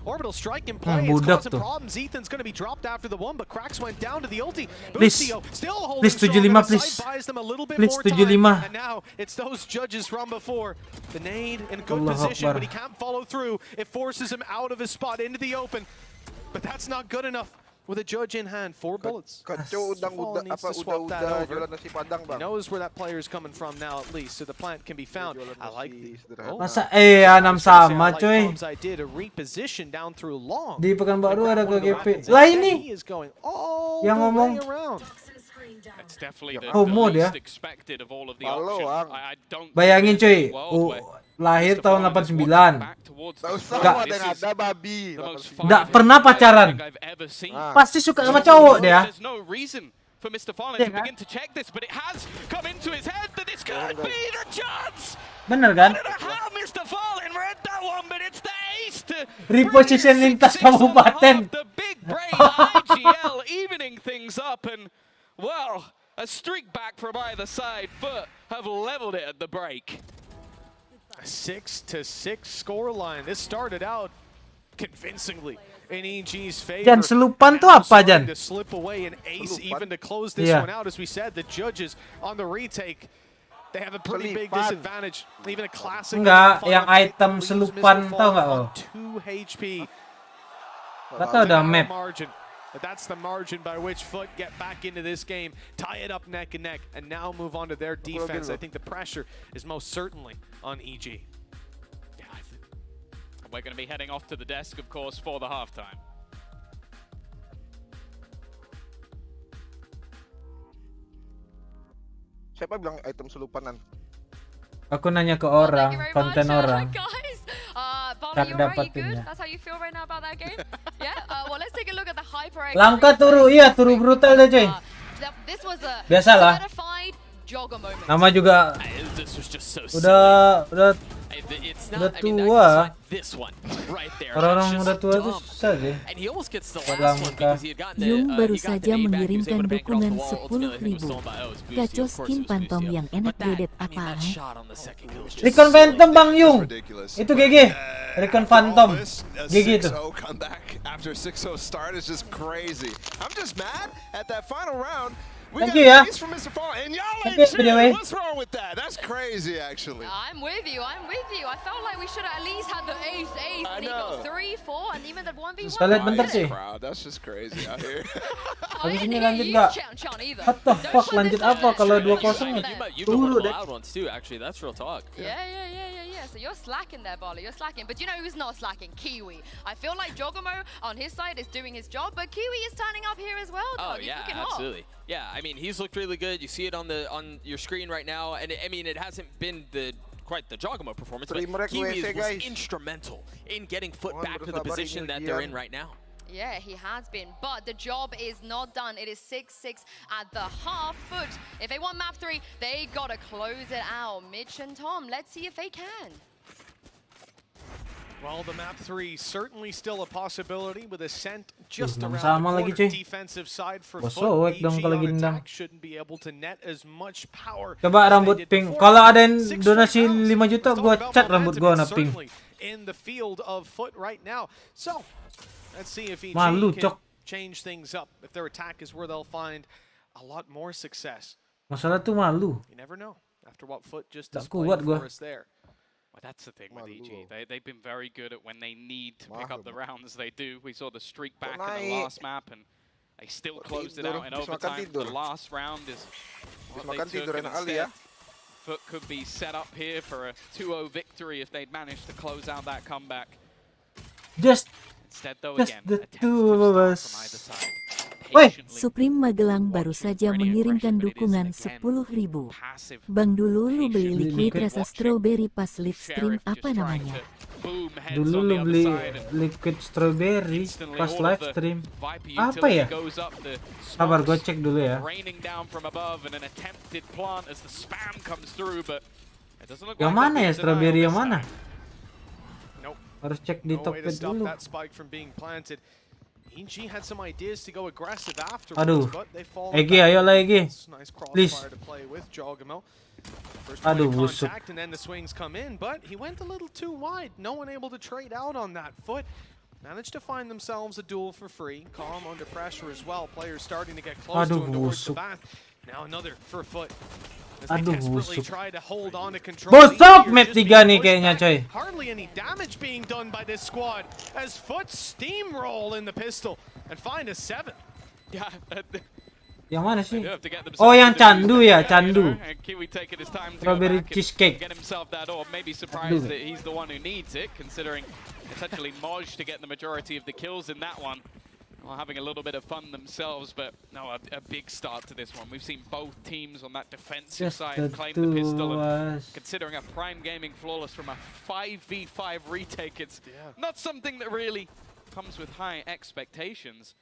Orbital strike in play. It's causing problems. Ethan's going to be dropped after the one, but Cracks went down to the ulti. Please. Still holding Please 75 please. buys them a little bit Please more time. 75. And now it's those judges from before. The nade in good Allah position, Akbar. but he can't follow through. It forces him out of his spot into the open. But that's not good enough. With a judge in hand, 4 bullets. Kacau udang-udang apa udah jualan nasi Padang bang. He knows where that player is coming from now at least, so the plant can be found. I like the Masa 6 sama cuy. idea to reposition down through long. Di Pekanbaru ada KGP. Lah ini yang ngomong It's definitely the homo dia. least expected of all of the options. I don't Bayangin cuy, lahir tahun 89. Nggak pernah pacaran. Pasti suka sama cowok dia. There's no reason for Mr. Fallen to begin to check this, but it has come into his head that this could be the chance. Bener kan? How Mr. Fallen read that one, but it's the ace to Reposition lintas kabupaten. the big brain IGL evening things up, and well, a streak back from either side, but have leveled it at the break. A 6-6 scoreline. This started out convincingly in EG's favor. Jan, selupan tuh apa Jan? To slip away an ace even to close this one out. As we said, the judges on the retake, they have a pretty big disadvantage. Even a classic. Enggak, yang item selupan tau nggak lo? 2 HP. Gak tau dah map. But that's the margin by which FUT get back into this game, tie it up neck and neck, and now move on to their defense. I think the pressure is most certainly on EG. Yeah, we're going to be heading off to the desk, of course, for the halftime. Siapa bilang item selupanan? Aku nanya ke orang, konten orang. Bobby, you alright? You good? That's how you feel right now about that game? Yeah? Well, let's take a look at the HyperX. Langkah turu, iya turu brutal deh coy. This was a Biasalah. certified jogger moment. Nama juga this was just so Udah It's udah not, I mean, tua. that's not this one right there. Orang-orang That's udah just tua tuh dumb. susah sih. And he almost gets the Dalam last one muka. because he had gotten the, Yung baru he got saja the A back, he was mengirimkan able to bank it off the dukungan wall. Ultimately, I think it was 10.000. stolen by, oh, it was Boosty. Kacau Of course skin it was pantom Boosty. yang enak But that, dedet I mean, apa? that shot on the second kill was just Recon so Phantom Bang Yung. ridiculous. Itu GG. Recon Phantom. GG itu. 6-0 comeback after 6-0 start is just crazy. I'm just mad at that final round. We Thank got you, a ya. piece from Mr. Fall, and y'all Thank ain't you, by the way. cheering. What's wrong with that? That's crazy, actually. I'm with you. I'm with you. I felt like we should have at least had the ace. I And he got know. 3, 4, and even the 1v1. Toilet bentar sih. Crowd, that's just crazy out here. Habis ini lanjut nggak? What the fuck lanjut apa kalau 2-0? You Dulu got deh. loud ones too, actually. That's real talk. Yeah. So you're slacking there, Barley. You're slacking. But you know who's not slacking? Kiwi. I feel like Jogomo on his side is doing his job, but Kiwi is turning up here as well. Oh Dog. He's yeah, looking hot. absolutely. Yeah, I mean, he's looked really good. You see it on your screen right now, and I mean, it hasn't been quite the Jogomo performance, but Kiwi was instrumental in getting FUT back to the position that they're in right now. Yeah, he has been, but the job is not done. It is 6-6 at the half. FUT, if they want map 3, they gotta close it out. Mitch and Tom, let's see if they can. Well, the map 3 certainly still a possibility with Ascent just around sama the lagi, corner. cuy. Defensive side for Bosok FUT. dong EG kalau on gini dong. attack shouldn't be able to net as much power. Coba as they rambut did pink. before. Kalau ada yang 6 donasi rounds. 5 juta, Let's gua talk about cat rambut gua momentum. warna It's pink. certainly in the field of FUT right now. So, let's see if EG Malu, can cok. change things up. If their attack is where they'll find a lot more success. Masalah tuh malu. You never know. After what FUT just Tak displayed kuat for gua. us there. Well, that's the thing with EG. They've been very good at when they need to pick up the rounds, they do. We saw the streak back in the last map, and they still closed it out in overtime. The last round is what they took, and instead, FUT could be set up here for a 2-0 victory if they'd managed to close out that comeback. Just the two of us. Woi, Supreme Magelang baru saja mengirimkan dukungan 10.000. Bang dulu lu beli liquid rasa strawberry pas live stream apa namanya? Dulu lu beli liquid strawberry pas live stream. Apa ya? Sabar gue cek dulu ya. Yang mana ya strawberry yang mana? Harus cek di Tokped dulu. EG had some ideas to go aggressive Aduh, afterwards, but they fall Egi, ayolah Egi, nice please. crossfire to play with Jogamo. First Aduh, point of busuk. contact, and then the swings come in, but he went a little too wide. No one able to trade out on that FUT. Managed to find themselves a duel for free. Calm under pressure as well. Players starting to get close to him towards the busuk. back. Now another for FUT. Aduh, Desperately busuk. try to hold on to control. Busuk met 3 nih kayaknya coy. Hardly any damage being done by this squad as FUT steamroll in the pistol and find a 7. Yeah. Yang mana sih? Oh, yang candu ya, candu. Kiwi taking his time to Strawberry go back cheesecake. and get himself that orb. Maybe surprised that he's the one who needs it, considering essentially Moj to get the majority of the kills in that one. Well, having a little bit of fun themselves, but no, a big start to this one. We've seen both teams on that defensive side claim the pistol, and considering a Prime Gaming flawless from a 5v5 retake, it's not something that really comes with high expectations.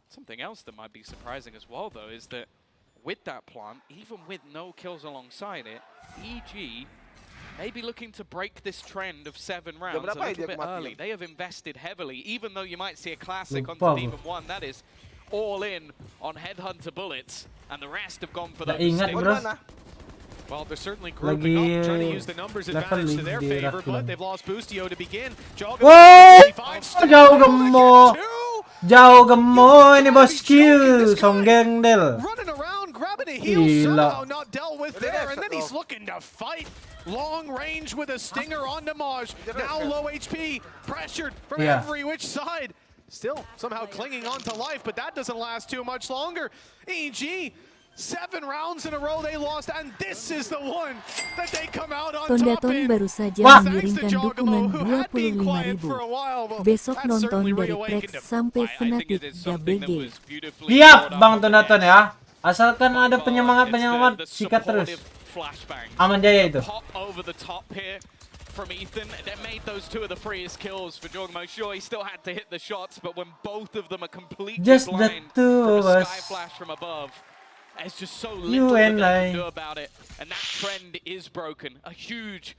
Something else that might be surprising as well, though, is that with that plant, even with no kills alongside it, EG may be looking to break this trend of 7 rounds a little bit early. They have invested heavily, even though you might see a classic onto Demon 1, that is all in on Headhunter bullets, and the rest have gone for those sticks. Well, they're certainly grouping up, trying to use the numbers advantage to their favor, but they've lost Boostio to begin. Wow, jauh gemo. Jauh gemo ini bosku, songgeng del. Running around, grabbing a heal, somehow not dealt with there, and then he's looking to fight. Long range with a stinger on Namaj. Now low HP, pressured from every which side. Still somehow clinging on to life, but that doesn't last too much longer. EG, 7 rounds in a row they lost, and this is the one that they come out on top Tondaton in. baru saja mengirimkan dukungan 25.000. Besok nonton dari Prex sampai Fnatic GBG. Siap Bang Tondaton ya. Asalkan ada penyemangat sikat terus. Aman Jaya itu. Pop over the top here from Ethan. That made those 2 of the freest kills for Jogamo. Sure, he still had to hit the shots, but when both of them are completely Just the blind two from of a us. sky flash from above, There's just so little that they can do about it. And that trend is broken. A huge,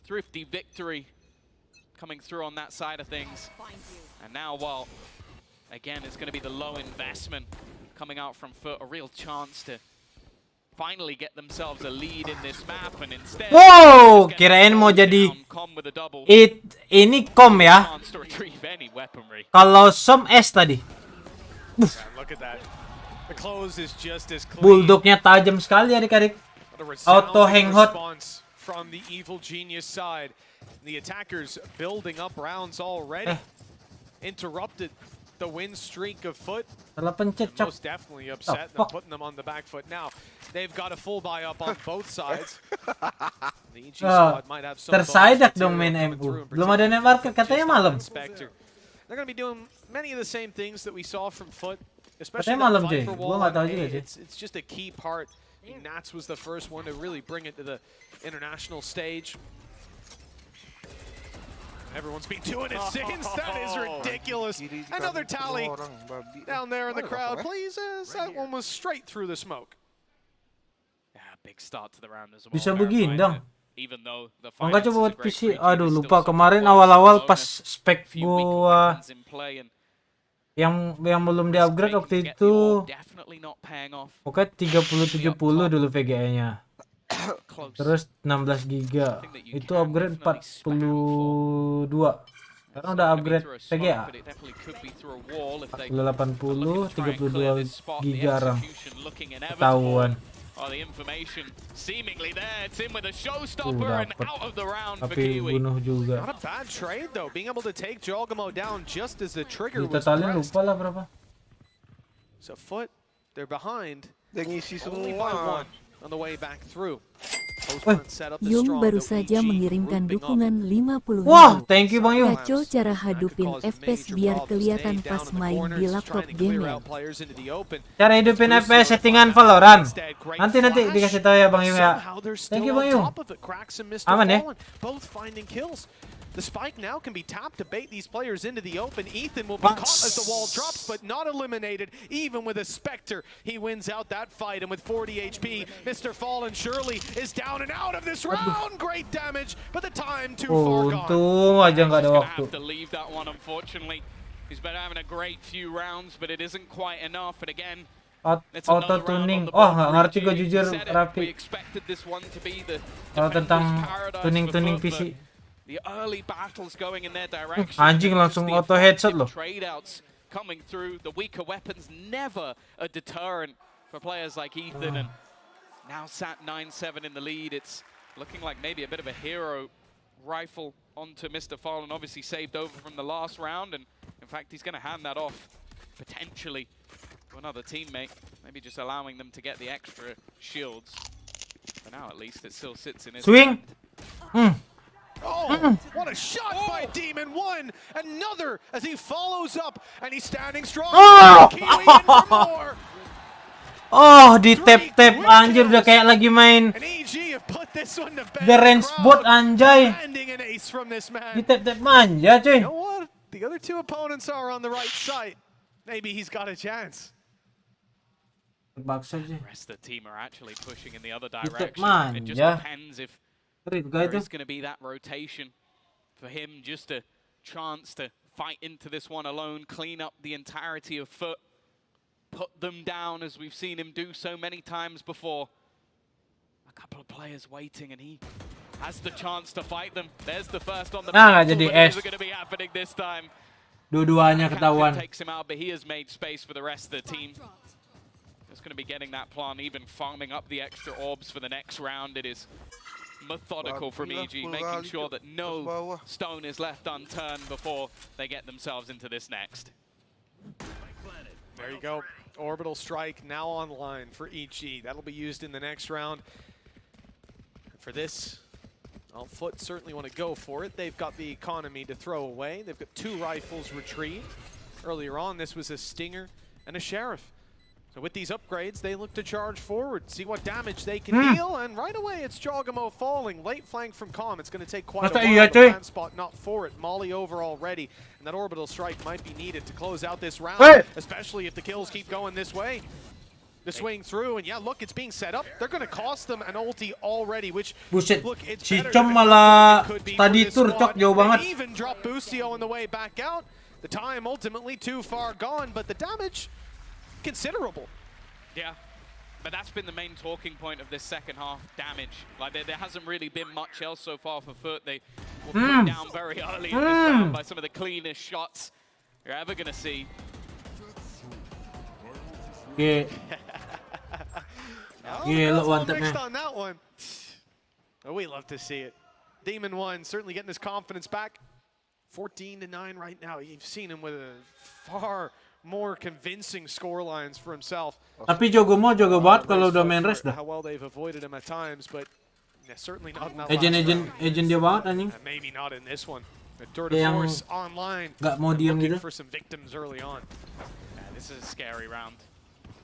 thrifty victory coming through on that side of things. And now, well, again, it's going to be the low investment coming out from FUT, a real chance to finally get themselves a lead in this map, and instead wow, kirain mau jadi ini com ya. Kalau som S tadi. Look at that. The close is just as clean. Bulldognya tajam sekali adik-adik. Auto hang hot from the evil genius side. The attackers building up rounds already. Interrupted the win streak of FUT. Most definitely upset them, putting them on the back foot. Now they've got a full buy up on both sides. The EG squad might have some tersaidak dong main MU. Belum ada net market katanya malam. They're going to be doing many of the same things that we saw from FUT, especially katanya malam that cuy. Viper Gua wall. nggak tahu juga sih. It's just a key part. Nats was the first one to really bring it to the international stage. Everyone's been doing it since. That is ridiculous. Another tally down there in the crowd. Please, that one was straight through the smoke. Yeah, big start to the round as well. Bisa begini dong. Even though the Enggak coba buat PC. Aduh, lupa kemarin awal-awal pas spek gua yang belum di-upgrade waktu itu. Pokoknya 3070 dulu VGA-nya. Terus 16 giga. Itu upgrade 42. Sekarang udah upgrade VGA. 4080 32 giga RAM. Ketahuan. Tapi bunuh juga. Not a bad trade though, being able to take Jogamo down just as the trigger was Ditotalin pressed. lupa lah berapa. So FUT, they're behind only by one on the way back through. Yung baru saja mengirimkan dukungan 50. Wah, thank you Bang Yung. Kacau cara hadupin FPS biar kelihatan pas main di laptop game. Cara hidupin FPS settingan Valorant. Nanti dikasih tahu ya Bang Yung ya. Thank you Bang Yung. Aman ya. Both finding kills. The spike now can be tapped to bait these players into the open. Ethan will be caught as the wall drops, but not eliminated, even with a Spectre. He wins out that fight, and with 40 HP, Mr. Fallen surely is down and out of this round. Great damage, but the time too far gone. Untung aja nggak ada waktu. Have to leave that one, unfortunately. He's been having a great few rounds, but it isn't quite enough. And again, auto tuning. Oh, nggak ngerti gue jujur Raffi. Kalau tentang tuning PC. The early battles going in their direction. Anjing langsung auto headshot loh. Trade-outs coming through. The weaker weapons never a deterrent for players like Ethan. And now sat 9-7 in the lead. It's looking like maybe a bit of a hero rifle onto Mr. Fallen. Obviously saved over from the last round. And in fact, he's going to hand that off potentially to another teammate. Maybe just allowing them to get the extra shields. For now, at least, it still sits in his swing. Oh, what a shot by Demon One! Another as he follows up, and he's standing strong. Oh, di tap-tap anjir udah kayak lagi main The Range Bot anjay. Di tap-tap manja cuy. You know what? The other two opponents are on the right side. Maybe he's got a chance. The rest of the team are actually pushing in the other Di tap direction. It just manja. depends if there is going to be that rotation for him, just a chance to fight into this one alone, clean up the entirety of FUT, put them down as we've seen him do so many times before. A couple of players waiting, and he has the chance to fight them. There's the first on the nggak jadi is es. going to be happening this time. Dua-duanya ketahuan. Takes him out, but he has made space for the rest of the team. Just going to be getting that plan, even farming up the extra orbs for the next round. It is methodical from EG, making sure that no stone is left unturned before they get themselves into this next. There you go. Orbital Strike now online for EG. That'll be used in the next round. For this, FUT certainly want to go for it. They've got the economy to throw away. They've got 2 rifles retrieved. Earlier on, this was a Stinger and a Sheriff. So with these upgrades, they look to charge forward, see what damage they can deal, and right away it's Jogamo falling. Late flank from Calm. It's going to take quite a while. The plan spot not for it. Molly over already, and that orbital strike might be needed to close out this round, especially if the kills keep going this way. the swing through, and yeah, look, it's being set up. They're going to cost them an ulti already, which, Buset, look, it's si better Chom than malah it could be tadi for this tur squad. Cok jauh They banget. even drop Boostio on the way back out. The time ultimately too far gone, but the damage considerable. Yeah, but that's been the main talking point of this second half, damage. Like there hasn't really been much else so far for FUT. They were put down very early in this round by some of the cleanest shots you're ever going to see. Yeah. Yeah, look one tap Mixed on that one. Oh, we love to see it. Demon 1 certainly getting his confidence back. 14-9 right now. You've seen him with a far more convincing score lines for himself. Tapi jago banget kalau udah main race dah. How well they've avoided him at times, but yeah, certainly not in that Agent dia banget anjing. maybe not in this one. The Tour de Yang Force online. Gak mau diam Looking gitu. for some victims early on. Yeah, this is a scary round.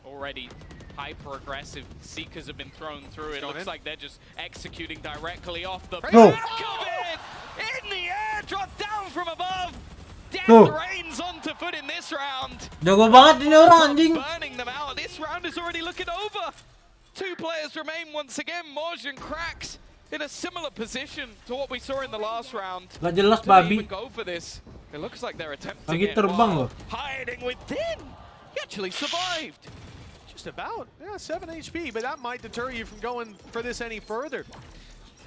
Already hyper-aggressive. Seekers have been thrown through. It looks like they're just executing directly off the back of it. In the air, dropped down from above. Death rains onto FUT in this round. Jago banget ini orang anjing. Burning them out. This round is already looking over. 2 players remain once again. Moj and Cracks in a similar position to what we saw in the last round. Gak jelas Do they babi. even go for this? It looks like they're attempting Lagi it. terbang Wow. loh. Hiding within. He actually survived. Just about. Yeah, 7 HP, but that might deter you from going for this any further.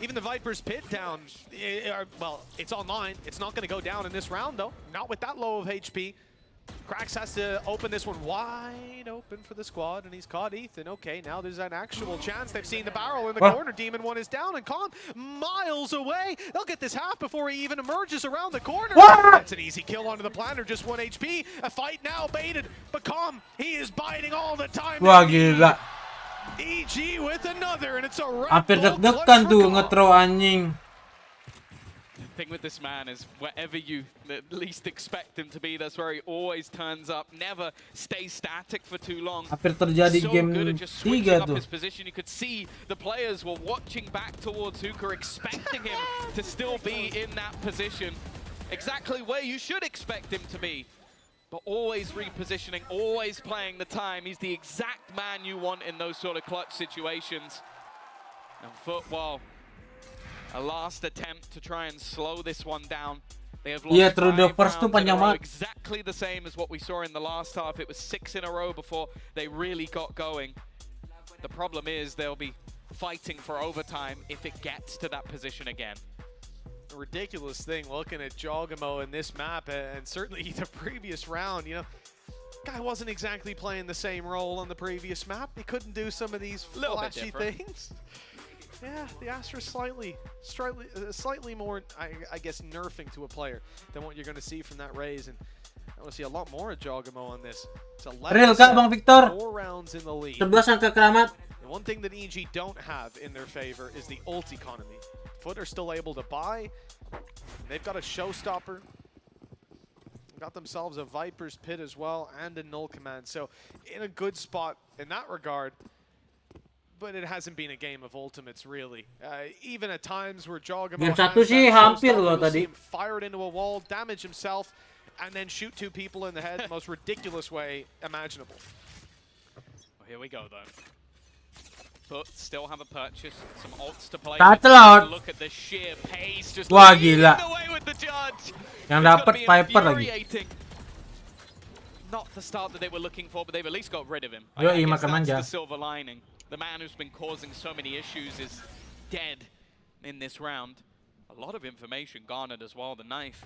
Even the Viper's pit down, well, it's online. It's not going to go down in this round, though. Not with that low of HP. Cracks has to open this one wide open for the squad, and he's caught Ethan. Okay, now there's an actual chance. They've seen the barrel in the corner. Demon 1 is down, and Calm miles away. They'll get this half before he even emerges around the corner. That's an easy kill onto the planter, just 1 HP. A fight now baited, but Calm, he is biting all the time. Wah gila. EG with another, and it's a Hampir deg-degan tuh nge-throw anjing. The thing with this man is wherever you at least expect him to be, that's where he always turns up. Never stays static for too long. Hampir terjadi So game good at just switching 3 up tuh. his position. You could see the players were watching back towards Hooker, expecting him to still be in that position. Exactly where you should expect him to be. But always repositioning, always playing the time. He's the exact man you want in those sort of clutch situations. And FUT, well, a last attempt to try and slow this one down. They have lost through the 5 first two rounds in a row, panjang banget. exactly the same as what we saw in the last half. It was 6 in a row before they really got going. The problem is they'll be fighting for overtime if it gets to that position again. A ridiculous thing looking at Jogamo in this map, and certainly the previous round, you know, guy wasn't exactly playing the same role on the previous map. He couldn't do some of these flashy things. Yeah, the Astra slightly more, I guess, nerfing to a player than what you're going to see from that Raze, and I want to see a lot more of Jogamo on this. It's 11 Real kak Bang Victor. 4 rounds in the lead. 11 angka keramat. And one thing that EG don't have in their favor is the ult economy. FUT are still able to buy. They've got a showstopper. Got themselves a Viper's Pit as well and a null command. So in a good spot in that regard. But it hasn't been a game of ultimates, really. Even at times where Jogamo Game 1 sih hampir loh tadi. fire it into a wall, damage himself, and then shoot 2 people in the head the most ridiculous way imaginable. Well, here we go, though. But still have a purchase, some ults to play. Tatlot. Look at the sheer pace, just Wah, leading gila. the way with the judge. Yang It's dapat gonna be Viper lagi. infuriating. Not the start that they were looking for, but they've at least got rid of him. Yoi, I guess makan that's manja. the silver lining. The man who's been causing so many issues is dead in this round. A lot of information garnered as well. The knife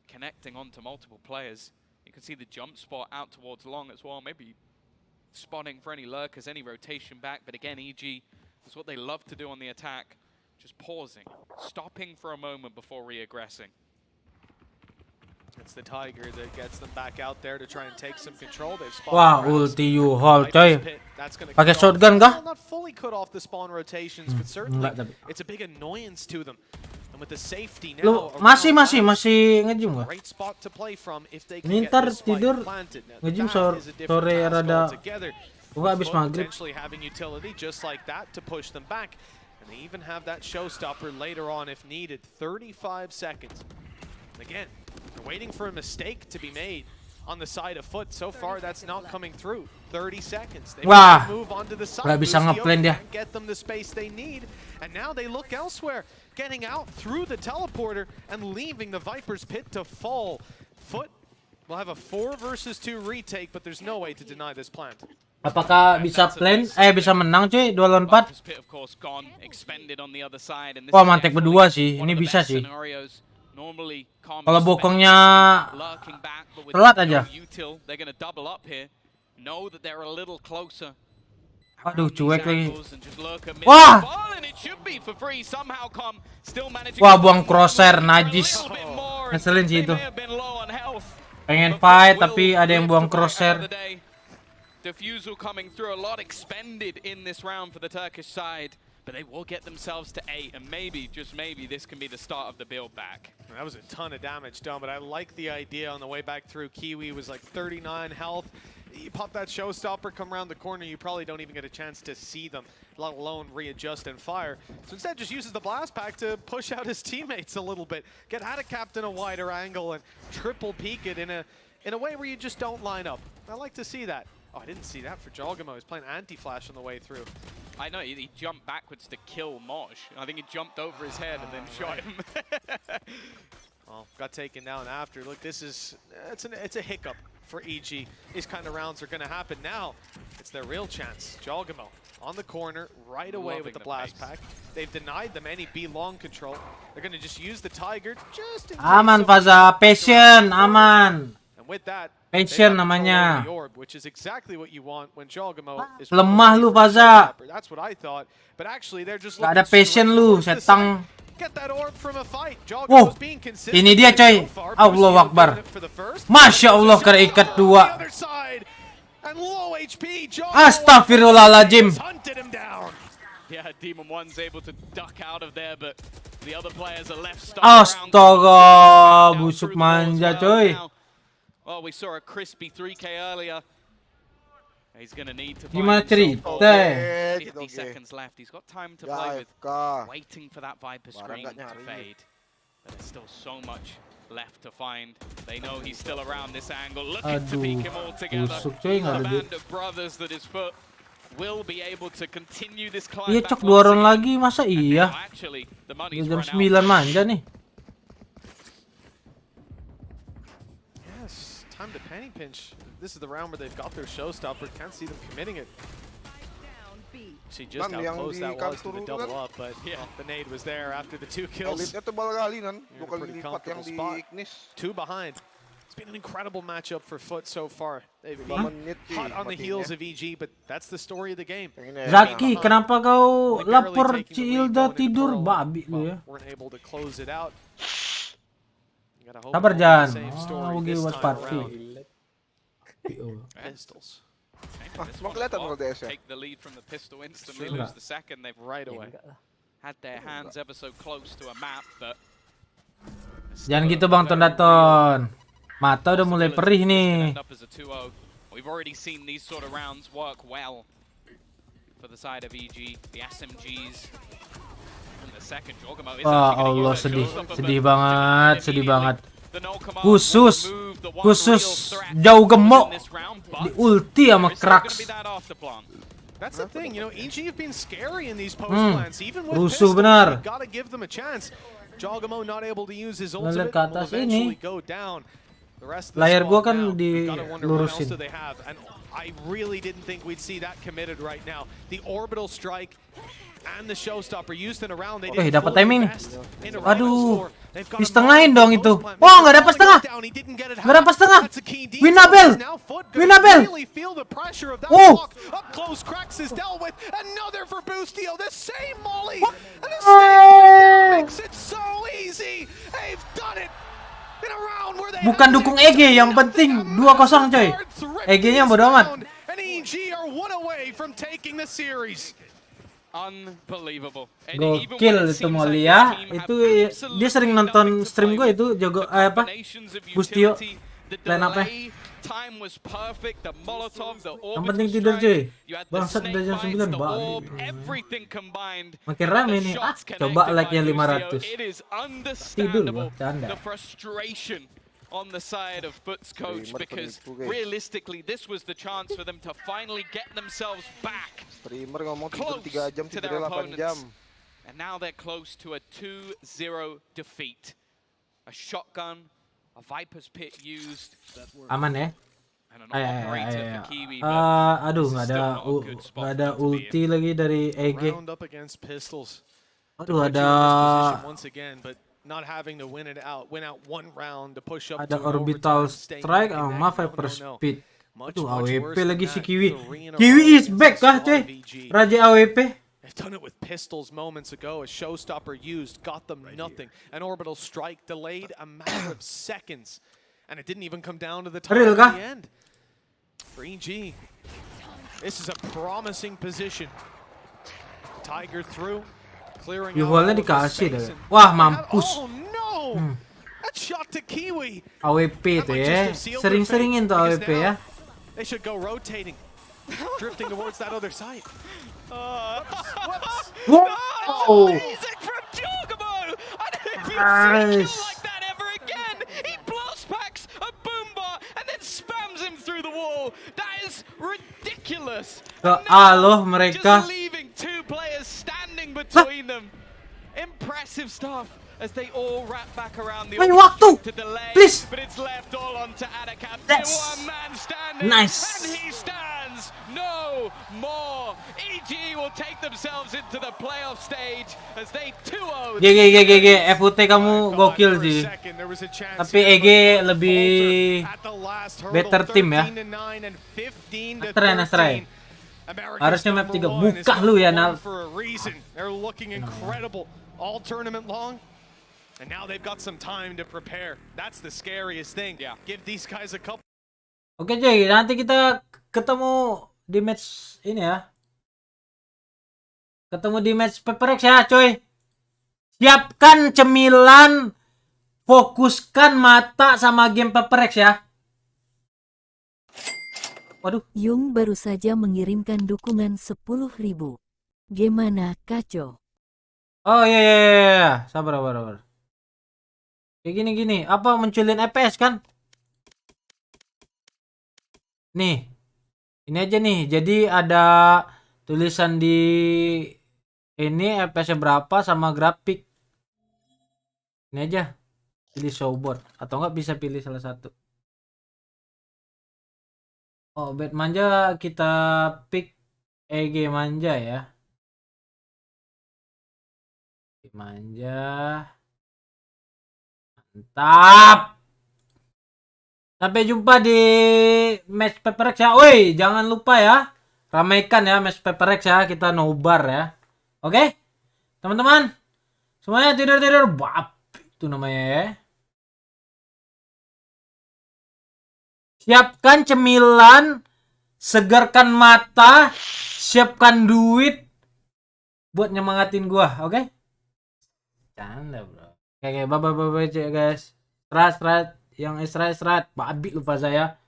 connecting onto multiple players. You can see the jump spot out towards long as well. Maybe spotting for any lurkers, any rotation back. But again, EG is what they love to do on the attack. Just pausing, stopping for a moment before re-aggressing. It's the Tiger that gets them back out there to try and take some control. They've spotted Wah, Krause. ulti you haul coy. That's gonna Pakai cut off- shotgun kah? Well, not fully cut off the spawn rotations, but certainly enggak tapi. it's a big annoyance to them. And with the safety Lu now, masih around ngejim gua. great spot to play from if they can Ini get ntar this spike tidur planted. Now, ngejim that is a different sore task rada altogether. gua habis FUT maghrib. Potentially having utility just like that to push them back. And they even have that showstopper later on if needed. 35 seconds. And again, they're waiting for a mistake to be made. on the side of FUT. So far, that's not coming through. 30 seconds. They Wah, move onto the side. nggak bisa ngeplan dia. Can't get them the space they need, and now they look elsewhere, getting out through the teleporter and leaving the Viper's pit to fall. FUT will have a 4 versus 2 retake, but there's no way to deny this plant. Apakah bisa plan? Bisa menang cuy 2 lawan 4? Wah, mantek berdua sih. Ini bisa sih. Kalau bokongnya telat aja. Aduh, cuek lagi. Wah! Wah, buang crosshair, najis. Ngeselin sih itu. Pengen fight tapi ada yang buang crosshair. Defusal coming through, a lot expended in this round for the Turkish side, but they will get themselves to 8, and maybe, just maybe, this can be the start of the build back. That was a ton of damage done, but I like the idea on the way back through. Kiwi was like 39 health. You pop that showstopper, come around the corner, you probably don't even get a chance to see them, let alone readjust and fire. So instead just uses the blast pack to push out his teammates a little bit, get out of Captain a wider angle, and triple peek it in a way where you just don't line up. I like to see that. Oh, I didn't see that for Jogamo. He's playing anti-flash on the way through. I know, he jumped backwards to kill Moj. I think he jumped over his head and then shot him. Well, got taken down after. Look, this is, it's a hiccup for EG. These kind of rounds are going to happen now. It's their real chance. Jogamo on the corner right away with the blast pack. They've denied them any B long control. They're going to just use the Tiger just in case. Aman, Faza. Patient, aman. And with that, Patient namanya. Which is exactly what you want when Jogamo is Lemah lu, Faza. That's what I thought. But actually they're just Gak ada patient lu, setang. Get that orb from a fight. Wow, ini dia coy. Allahu Akbar. Masya Allah, keikat 2. Astagfirullahaladzim. Yeah, Demon 1's able to duck out of there, but the other players are left stuck. Astaga, busuk manja coy. Well, we saw a crispy 3K earlier. He's going to need to Gimana find cerita? 50 seconds left. He's got time to play with, waiting for that Viper screen to fade. But there's still so much left to find. They know he's still around this angle, looking to peek him all together. The band of brothers that is FUT will be able to continue this climb. Iya, cok 2 round lagi, masa iya? Jam 9 manja nih. Time to penny pinch. This is the round where they've got their showstopper. Can't see them committing it. She just how close that was to the double up, but yeah, the nade was there after the 2 kills. Pretty comfortable spot. 2 behind. It's been an incredible matchup for FUT so far. They've been hot on the heels of EG, but that's the story of the game. Zaki, kenapa kau lapor Cilda tidur babi lu ya? Weren't able to close it out. Sabar Jan. Oh, gue buat party. Pistols. Take the lead from the pistol, instantly lose the second. They've right away had their hands ever so close to a map, but jangan gitu Bang Tondaton. Mata udah mulai perih nih. We've already seen these sort of rounds work well for the side of EG, the SMGs. Wah, Allah, sedih banget. Khusus jauh gemuk di ulti sama Krax. That's the thing, you know, EG have been scary in these post plans, even with rusuh pistols. benar. You gotta give them a chance. Jogamo not able to use his ultimate, will eventually go down. The rest of the Layar gua squad kan now, gotta wonder what else dilurusin. do they have. And I really didn't think we'd see that committed right now. The orbital strike and the showstopper used in a round they didn't dapat timing nih. in a Aduh, disetengahin dong itu. Wah, nggak dapat setengah. Nggak dapat setengah. Winabel. Oh. Up close, Cracks is dealt with. Another for Boostio. The same molly. And the same makes it so easy. They've done it. In a round where they Bukan dukung EG, yang penting 2-0 coy. EG-nya bodo amat. And EG are one away from taking the series. Unbelievable. Gokil itu Molly ya. Itu dia sering nonton stream gue itu jago apa? Boostio. Plan apa? Yang penting tidur cuy. Bangsat udah jam 9 babi. Makin rame nih. Coba like-nya 500. Tidur gua, canda. on the side of FUT's coach because realistically this was the chance for them to finally get themselves back close to their opponents. And now they're close to a 2-0 defeat. A shotgun, a Viper's Pit used. Aman ya. And an operator for Kiwi. Aduh, nggak ada ulti lagi dari EG. Round up against pistols. Aduh, ada once again, but not having to win out one round to push up. Ada orbital strike sama Viper Speed. Aduh, AWP lagi si Kiwi. Kiwi is back kah, cuy? Raja AWP. They've done it with pistols moments ago. A showstopper used, got them nothing. An orbital strike delayed a matter of seconds. And it didn't even come down to the time at the end. For EG, this is a promising position. Tiger through, clearing out dikasih deh. Wah, mampus. Oh no! That shot to Kiwi. AWP itu ya. Sering-seringin tuh AWP ya. They should go rotating, drifting towards that other side. Whoa! Amazing from Jorgamo! I don't think we've seen a kill like that ever again! He blast packs a boombar and then spams him through the wall! That is ridiculous! Loh mereka. Just leaving two players standing between them. Impressive stuff as they all wrap back around the waktu, to delay, please. but it's left all onto Adakap. That's one man standing, nice. and he stands no more. EG will take themselves into the playoff stage as they 2-0. GG FUT kamu gokil sih. Tapi EG lebih better team ya. Astray. Harusnya map 3 buka lu ya, Nal. They're looking incredible all tournament long. And now they've got some time to prepare. That's the scariest thing. Yeah. Give these guys a couple. Oke, Jay, nanti kita ketemu di match ini ya. Ketemu di match PPRX ya, coy. Siapkan cemilan, fokuskan mata sama game PPRX ya. Waduh. Yung baru saja mengirimkan dukungan 10.000. Gimana, Kaco? Oh iya. Sabar. Kayak gini. Apa munculin FPS kan? Nih. Ini aja nih. Jadi ada tulisan di ini FPS-nya berapa sama grafik. Ini aja. Pilih showboard atau enggak bisa pilih salah satu. Oh, bet manja kita pick EG manja ya. Manja. Mantap. Sampai jumpa di match PPRX ya. Woi, jangan lupa ya. Ramaikan ya match PPRX ya. Kita nobar ya. Oke? Teman-teman. Semuanya tidur. Bap. Itu namanya ya. Siapkan cemilan. Segarkan mata. Siapkan duit. Buat nyemangatin gua. Oke? Canda bro. Oke, bye guys. Strat yang istirahat babi lupa saya.